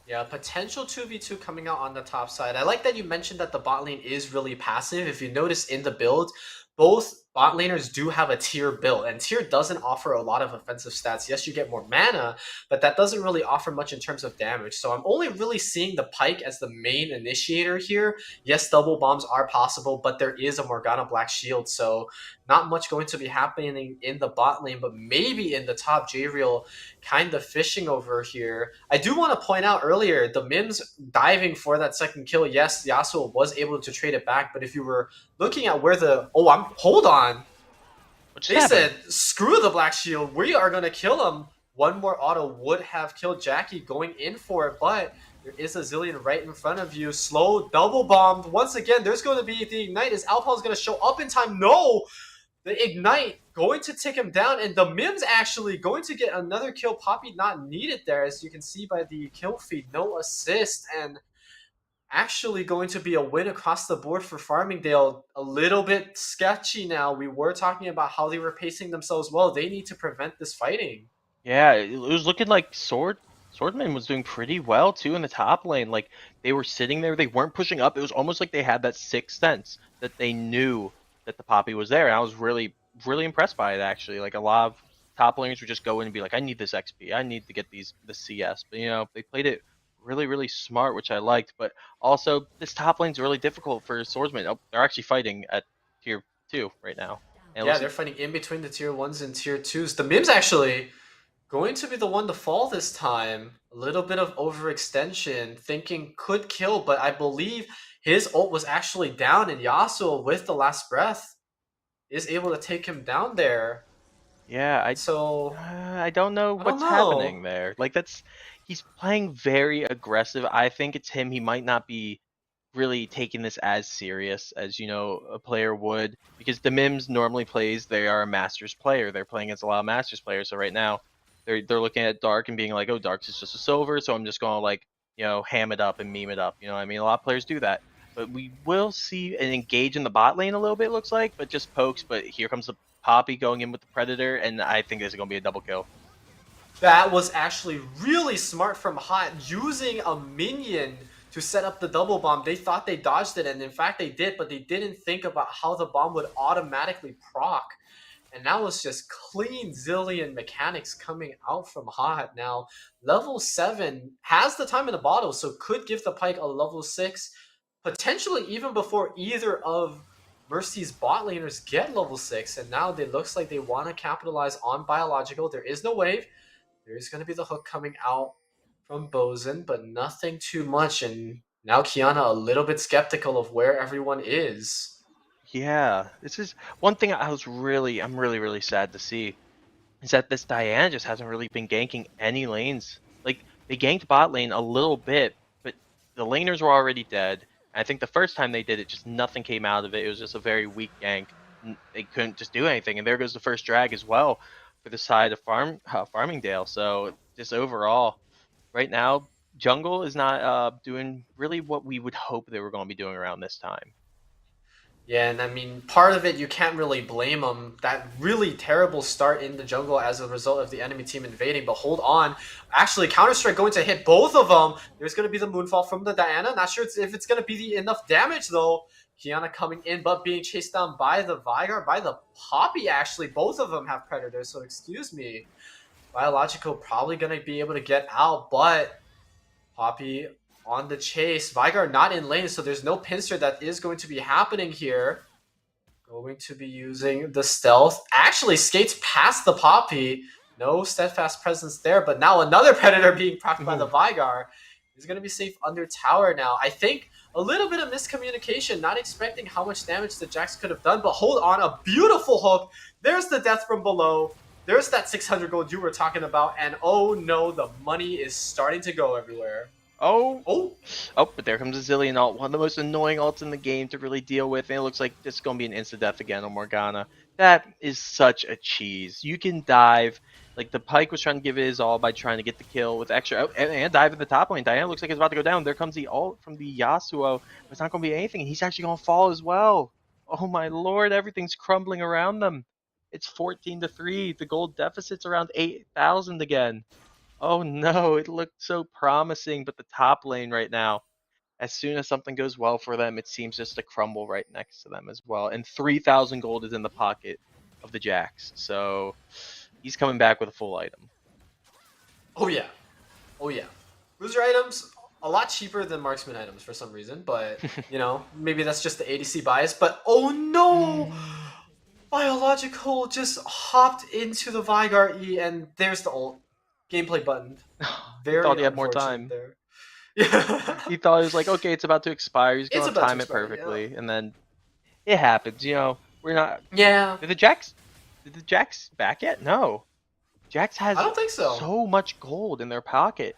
J: Yeah, potential 2v2 coming out on the top side. I like that you mentioned that the bot lane is really passive. If you notice in the build, both bot laners do have a tier build, and tier doesn't offer a lot of offensive stats. Yes, you get more mana, but that doesn't really offer much in terms of damage. So I'm only really seeing the Pike as the main initiator here. Yes, double bombs are possible, but there is a Morgana Black Shield, so not much going to be happening in the bot lane, but maybe in the top. J-Real kind of fishing over here. I do want to point out earlier, the Mims diving for that second kill. Yes, Yasuo was able to trade it back, but if you were looking at where the... hold on. They said, screw the Black Shield. We are going to kill him. One more auto would have killed Jackie going in for it, but there is a Zillion right in front of you. Slow, double bombed. Once again, there's going to be the Ignite. Is Alphal's going to show up in time? No! The Ignite going to take him down, and the Mims actually going to get another kill. Poppy not needed there, as you can see by the kill feed. No assist, and actually going to be a win across the board for Farmingdale. A little bit sketchy now. We were talking about how they were pacing themselves well. They need to prevent this fighting.
K: Yeah, it was looking like Swordman was doing pretty well too in the top lane. Like they were sitting there, they weren't pushing up. It was almost like they had that sixth sense that they knew that the Poppy was there. And I was really, really impressed by it actually. Like a lot of top laners would just go in and be like, I need this XP, I need to get the CS. But you know, they played it really, really smart, which I liked. But also, this top lane's really difficult for Swordsman. Oh, they're actually fighting at tier 2 right now. And
J: yeah, they're fighting in between the tier 1s and tier 2s. The Mims actually going to be the one to fall this time. A little bit of overextension, thinking could kill, but I believe his ult was actually down, and Yasuo, with the last breath, is able to take him down there.
K: Yeah, I don't know what's happening there. Like he's playing very aggressive. I think it's him. He might not be really taking this as serious as, you know, a player would, because the Mims normally plays, they are a Masters player. They're playing against a lot of Masters players. So right now they're looking at Dark and being like, oh, Dark's is just a silver, so I'm just gonna, like, you know, ham it up and meme it up. You know what I mean? A lot of players do that. But we will see an engage in the bot lane a little bit, looks like, but just pokes. But here comes the Poppy going in with the Predator, and I think this is going to be a double kill.
J: That was actually really smart from Hot, using a minion to set up the double bomb. They thought they dodged it, and in fact they did, but they didn't think about how the bomb would automatically proc. And that was just clean Zillion mechanics coming out from Hot. Now, level 7 has the time in the bottle, so could give the Pike a level 6, potentially even before either of Mercy's bot laners get level 6. And now it looks like they want to capitalize on biological. There is no wave. There is going to be the hook coming out from Bozen, but nothing too much. And now Kiana a little bit skeptical of where everyone is.
K: Yeah, this is one thing I'm really, really sad to see, is that this Diana just hasn't really been ganking any lanes. Like, they ganked bot lane a little bit, but the laners were already dead. And I think the first time they did it, just nothing came out of it. It was just a very weak gank. They couldn't just do anything. And there goes the first drag as well for the side of Farmingdale. So just overall, right now, jungle is not doing really what we would hope they were going to be doing around this time.
J: Yeah, and I mean, part of it you can't really blame them. That really terrible start in the jungle as a result of the enemy team invading. But hold on, actually, Counter-Strike going to hit both of them. There's going to be the Moonfall from the Diana. Not sure if it's going to be enough damage though. Kiana coming in, but being chased down by the Vigar, by the Poppy. Actually, both of them have Predators. So excuse me, Biological probably going to be able to get out, but Poppy on the chase. Vigar not in lane, so there's no pincer that is going to be happening here. Going to be using the stealth. Actually skates past the Poppy. No steadfast presence there, but now another Predator being procced by the Vigar. He's going to be safe under tower now. I think a little bit of miscommunication, not expecting how much damage the Jax could have done, but hold on, a beautiful hook. There's the death from below. There's that 600 gold you were talking about, and oh no, the money is starting to go everywhere.
K: Oh, but there comes a Zillion ult, one of the most annoying ults in the game to really deal with, and it looks like this is going to be an insta-death again on Morgana. That is such a cheese. You can dive, like the Pyke was trying to give it his all by trying to get the kill with extra, and dive at the top lane. Diana looks like it's about to go down. There comes the ult from the Yasuo, but it's not going to be anything, and he's actually going to fall as well. Oh my lord, everything's crumbling around them. It's 14-3. The gold deficit's around 8,000 again. Oh no, it looked so promising, but the top lane right now, as soon as something goes well for them, it seems just to crumble right next to them as well. And 3,000 gold is in the pocket of the Jax, so he's coming back with a full item.
J: Oh yeah. Oh yeah. Bruiser items, a lot cheaper than marksman items for some reason, but you know, maybe that's just the ADC bias, but oh no! Biological just hopped into the Vigar E, and there's the ult. Gameplay button. Very
K: thought he had more time.
J: There.
K: He thought he was like, okay, it's about to expire. He's going to time it perfectly, and then it happens. You know, we're not.
J: Yeah.
K: Did the Jax back yet? No. Jax has
J: I don't think so
K: much gold in their pocket,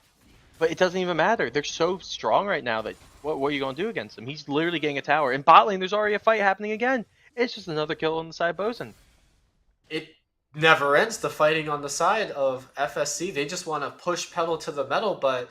K: but it doesn't even matter. They're so strong right now that what are you going to do against him? He's literally getting a tower. In bot lane, there's already a fight happening again. It's just another kill on the side Bosun.
J: It never ends, the fighting on the side of FSC. They just want to push pedal to the metal, but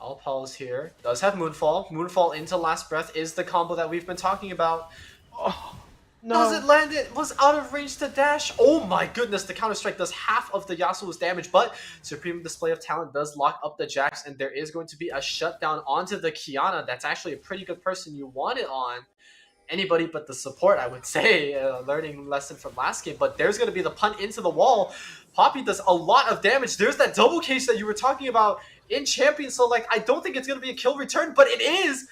J: Alpal's here. Does have Moonfall. Moonfall into Last Breath is the combo that we've been talking about.
K: Oh, no.
J: Does it land? It was out of range to dash. Oh my goodness, the Counter-Strike does half of the Yasuo's damage, but Supreme Display of Talent does lock up the Jax, and there is going to be a shutdown onto the Kiana. That's actually a pretty good person you want it on. Anybody but the support, I would say, learning lesson from last game. But there's going to be the punt into the wall. Poppy does a lot of damage. There's that double case that you were talking about in Champion. So, like, I don't think it's going to be a kill return, but it is.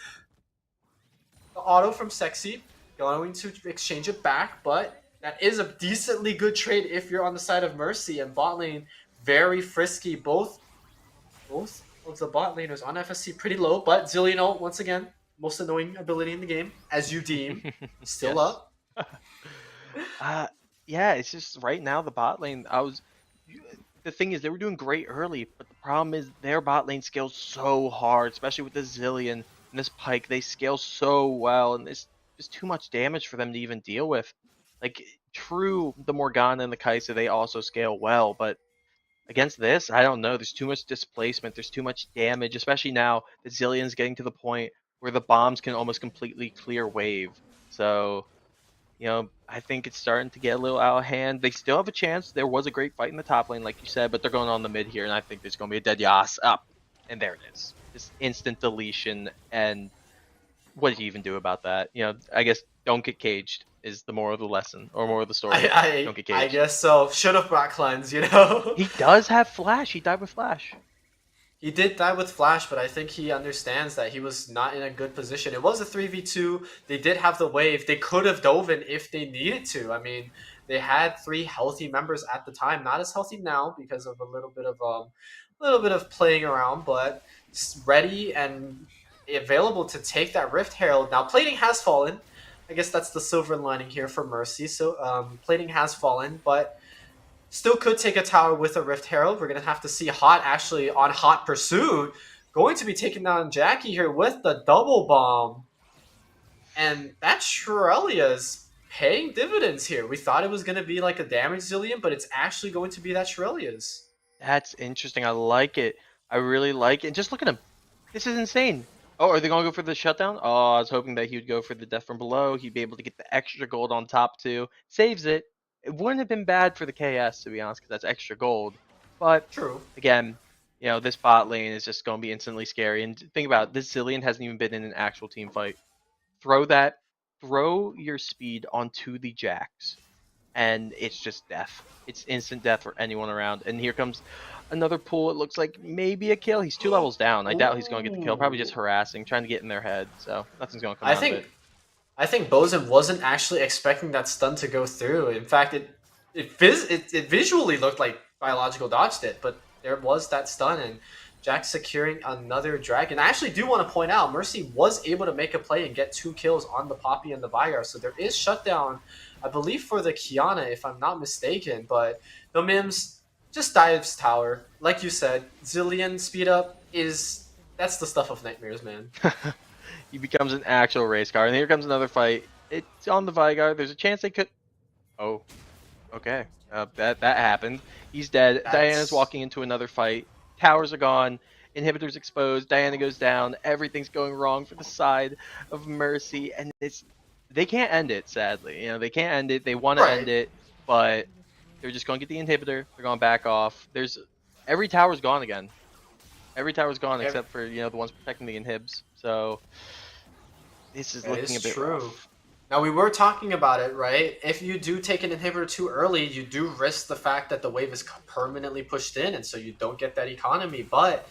J: The auto from Sexy going to exchange it back, but that is a decently good trade if you're on the side of Mercy. And bot lane, very frisky. Both of the bot laners on FSC pretty low, but Zillion ult, once again, most annoying ability in the game, as you deem. Still up.
K: Yeah, it's just right now the bot lane. The thing is, they were doing great early, but the problem is their bot lane scales so hard, especially with the Zillion and this Pyke. They scale so well, and there's just too much damage for them to even deal with. Like, true, the Morgana and the Kai'Sa, they also scale well, but against this, I don't know. There's too much displacement. There's too much damage, especially now the Zillion's getting to the point where the bombs can almost completely clear wave. So, you know, I think it's starting to get a little out of hand. They still have a chance. There was a great fight in the top lane, like you said, but they're going on the mid here, and I think there's going to be a dead Yas up. And there it is. Just instant deletion, and what do you even do about that? You know, I guess don't get caged is the moral of the lesson, or more of the story. Don't get caged.
J: I guess so. Should have brought cleanse, you know?
K: He does have flash. He died with flash.
J: He did die with flash, but I think he understands that he was not in a good position. It was a 3v2. They did have the wave. They could have dove in if they needed to. I mean, they had 3 healthy members at the time. Not as healthy now because of a little bit of playing around, but ready and available to take that Rift Herald. Now, plating has fallen. I guess that's the silver lining here for Mercy. So plating has fallen, but still could take a tower with a Rift Herald. We're going to have to see Hot actually on Hot Pursuit. Going to be taking down Jackie here with the double bomb. And that Shurelia's paying dividends here. We thought it was going to be like a damage Zillion, but it's actually going to be that Shurelia's.
K: That's interesting. I like it. I really like it. Just look at him. This is insane. Oh, are they gonna go for the shutdown? Oh, I was hoping that he would go for the death from below. He'd be able to get the extra gold on top too. Saves it. It wouldn't have been bad for the KS, to be honest, because that's extra gold. But
J: True.
K: again, this bot lane is just gonna be instantly scary. And think about it, this Zillion hasn't even been in an actual team fight. Throw your speed onto the Jax, and it's just death. It's instant death for anyone around. And here comes another pull. It looks like maybe a kill. He's 2 levels down. I doubt he's going to get the kill. Probably just harassing, trying to get in their head. So nothing's going to come out of it.
J: I think Bozen wasn't actually expecting that stun to go through. In fact, it visually looked like Biological dodged it, but there was that stun, and Jack securing another dragon. I actually do want to point out, Mercy was able to make a play and get 2 kills on the Poppy and the Vigar, so there is shutdown, I believe, for the Kiana, if I'm not mistaken, but the Mims just dives tower. Like you said, Zillion speed up that's the stuff of nightmares, man.
K: He becomes an actual race car, and here comes another fight. It's on the Vigar. There's a chance they could... Oh, okay. That happened. He's dead. Diana's walking into another fight. Towers are gone. Inhibitors exposed. Diana goes down. Everything's going wrong for the side of Mercy, and they can't end it, sadly. They can't end it. They want to end it, but they're just going to get the inhibitor. They're going to back off. Every tower's gone again. Every tower's gone except for the ones protecting the inhibs. So this is looking a bit rough.
J: Now, we were talking about it, right? If you do take an inhibitor too early, you do risk the fact that the wave is permanently pushed in, and so you don't get that economy. But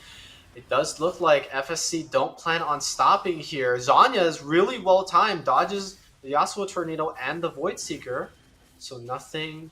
J: it does look like FSC don't plan on stopping here. Zanya is really well timed, dodges the Yasuo Tornado and the Void Seeker, so nothing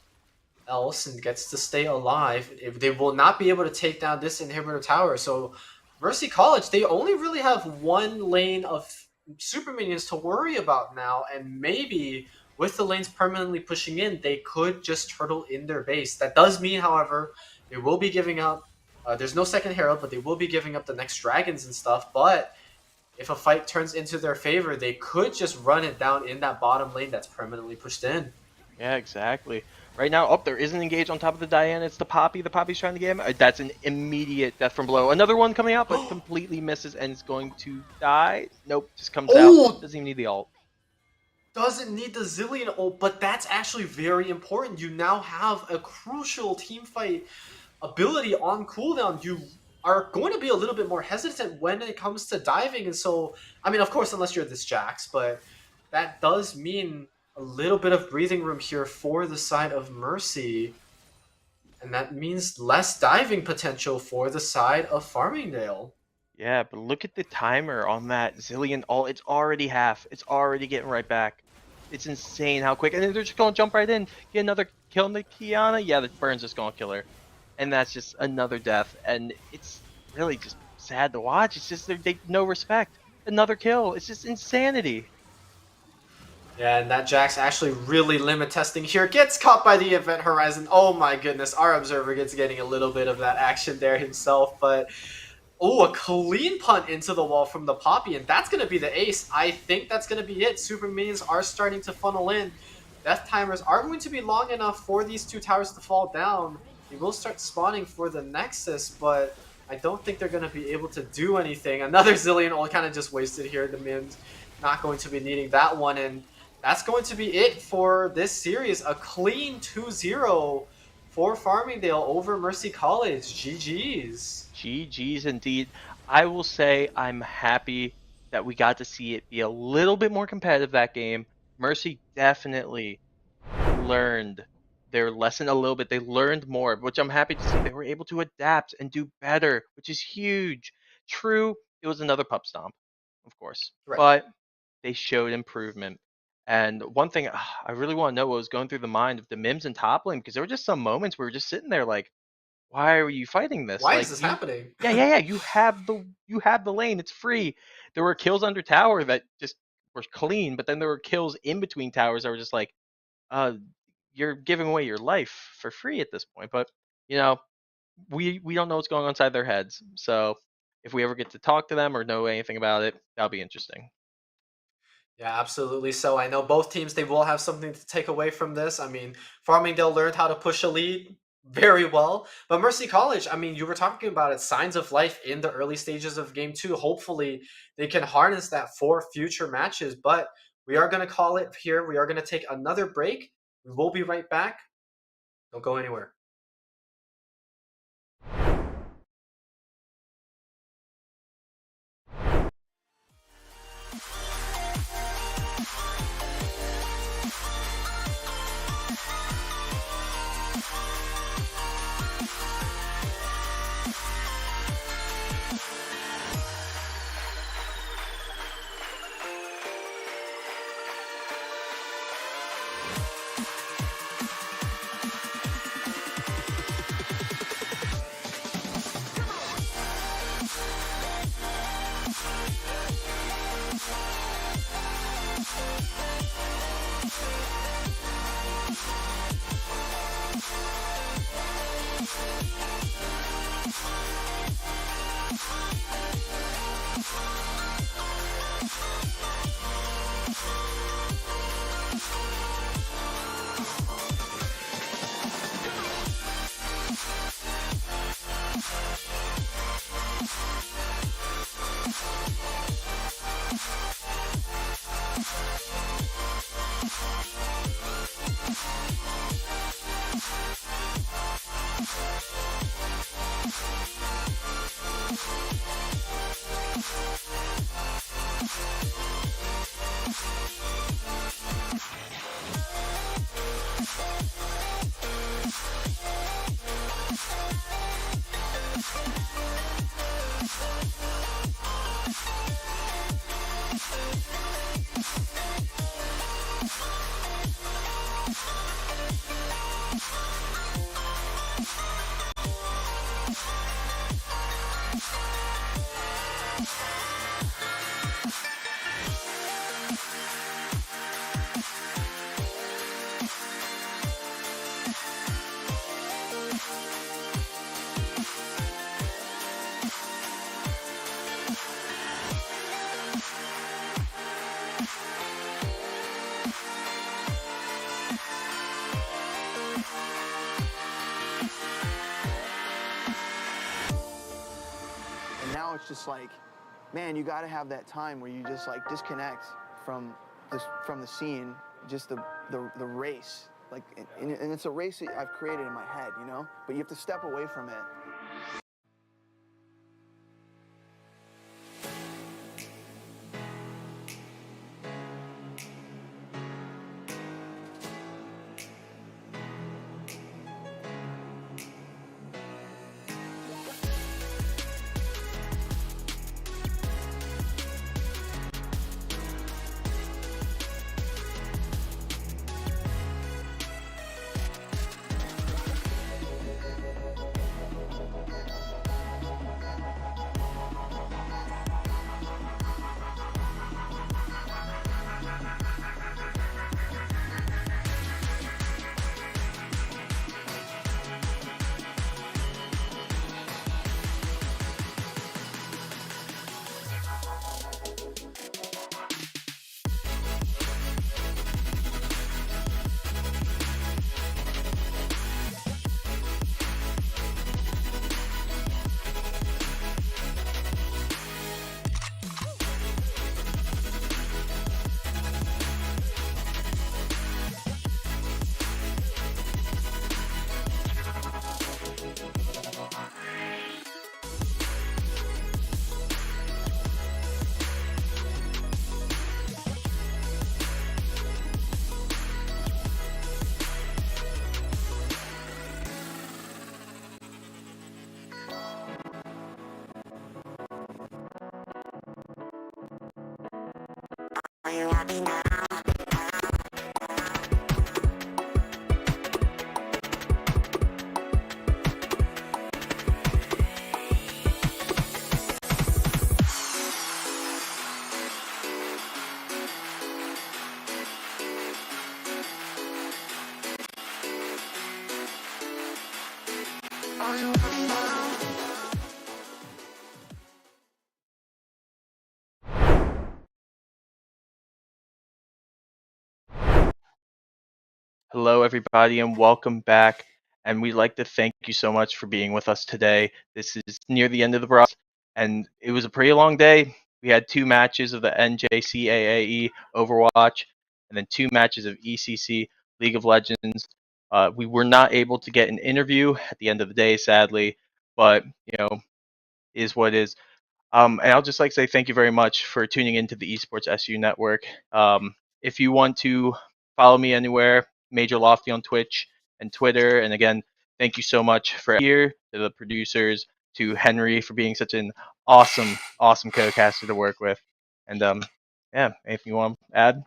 J: else, and gets to stay alive. They will not be able to take down this inhibitor tower. So Mercy College, they only really have one lane of super minions to worry about now, and maybe with the lanes permanently pushing in, they could just turtle in their base. That does mean, however, they will be giving up. There's no second herald, but they will be giving up the next dragons and stuff. But if a fight turns into their favor, they could just run it down in that bottom lane that's permanently pushed in.
K: Yeah, exactly. Right now, there is an engage on top of the Diana. It's the Poppy. The Poppy's trying to get him. That's an immediate death from below. Another one coming out, but completely misses and is going to die. Nope, just comes out. Doesn't even need the ult.
J: Doesn't need the Zillion ult, but that's actually very important. You now have a crucial teamfight ability on cooldown. You are going to be a little bit more hesitant when it comes to diving, and so, I mean, of course, unless you're this Jax, but that does mean a little bit of breathing room here for the side of Mercy. And that means less diving potential for the side of Farmingdale.
K: Yeah, but look at the timer on that Zillion ult. It's already half. It's already getting right back. It's insane how quick. And they're just going to jump right in. Get another kill on the Kiana. Yeah, the Burn's just going to kill her. And that's just another death. And it's really just sad to watch. It's just they no respect. Another kill. It's just insanity.
J: Yeah, and that Jax actually really limit testing here. Gets caught by the Event Horizon. Oh my goodness, our Observer gets getting a little bit of that action there himself. But, a clean punt into the wall from the Poppy, and that's going to be the ace. I think that's going to be it. Super minions are starting to funnel in. Death timers are going to be long enough for these 2 towers to fall down. They will start spawning for the Nexus, but I don't think they're going to be able to do anything. Another Zillion ult kind of just wasted here. The Mims not going to be needing that one, and that's going to be it for this series. A clean 2-0 for Farmingdale over Mercy College. GG's.
K: GG's indeed. I will say I'm happy that we got to see it be a little bit more competitive that game. Mercy definitely learned their lesson a little bit. They learned more, which I'm happy to see. They were able to adapt and do better, which is huge. True, it was another pup stomp, of course, but they showed improvement. And one thing I really want to know what was going through the mind of the Mims and top lane, because there were just some moments where we were just sitting there like, why are you fighting this?
J: Why is this happening?
K: Yeah. You have the lane. It's free. There were kills under tower that just were clean, but then there were kills in between towers that were just like, you're giving away your life for free at this point. But we don't know what's going on inside their heads. So if we ever get to talk to them or know anything about it, that'll be interesting.
J: Yeah, absolutely. So I know both teams, they will have something to take away from this. I mean, Farmingdale learned how to push a lead. very well. But Mercy College, I mean, you were talking about it, signs of life in the early stages of game 2. Hopefully, they can harness that for future matches. But we are going to call it here. We are going to take another break. We will be right back. Don't go anywhere.
L: It's just like, man, you got to have that time where you just like disconnect from the scene, just the race, like, and it's a race that I've created in my head, you know, but you have to step away from it.
K: Hello, everybody, and welcome back. And we'd like to thank you so much for being with us today. This is near the end of the process, and it was a pretty long day. We had 2 matches of the NJCAAE Overwatch, and then 2 matches of ECC League of Legends. We were not able to get an interview at the end of the day, sadly, but is what is. And I'll just like to say thank you very much for tuning into the Esports SU Network. If you want to follow me anywhere, Major Lofty on Twitch and Twitter. And again, thank you so much for here to the producers, to Henry for being such an awesome co-caster to work with. And yeah, anything you want to add?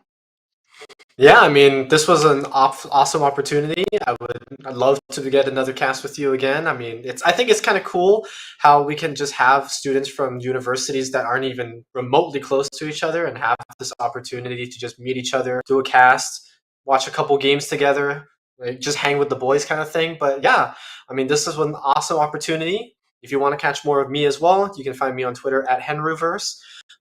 J: Yeah, I mean, this was an awesome opportunity. I'd love to get another cast with you again. I mean, I think it's kind of cool how we can just have students from universities that aren't even remotely close to each other and have this opportunity to just meet each other, do a cast, watch a couple games together, like just hang with the boys kind of thing. But yeah, I mean, this is an awesome opportunity. If you want to catch more of me as well, you can find me on Twitter at Henryverse.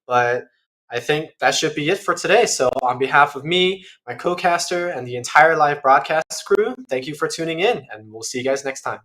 J: But I think that should be it for today. So on behalf of me, my co-caster, and the entire live broadcast crew, thank you for tuning in, and we'll see you guys next time.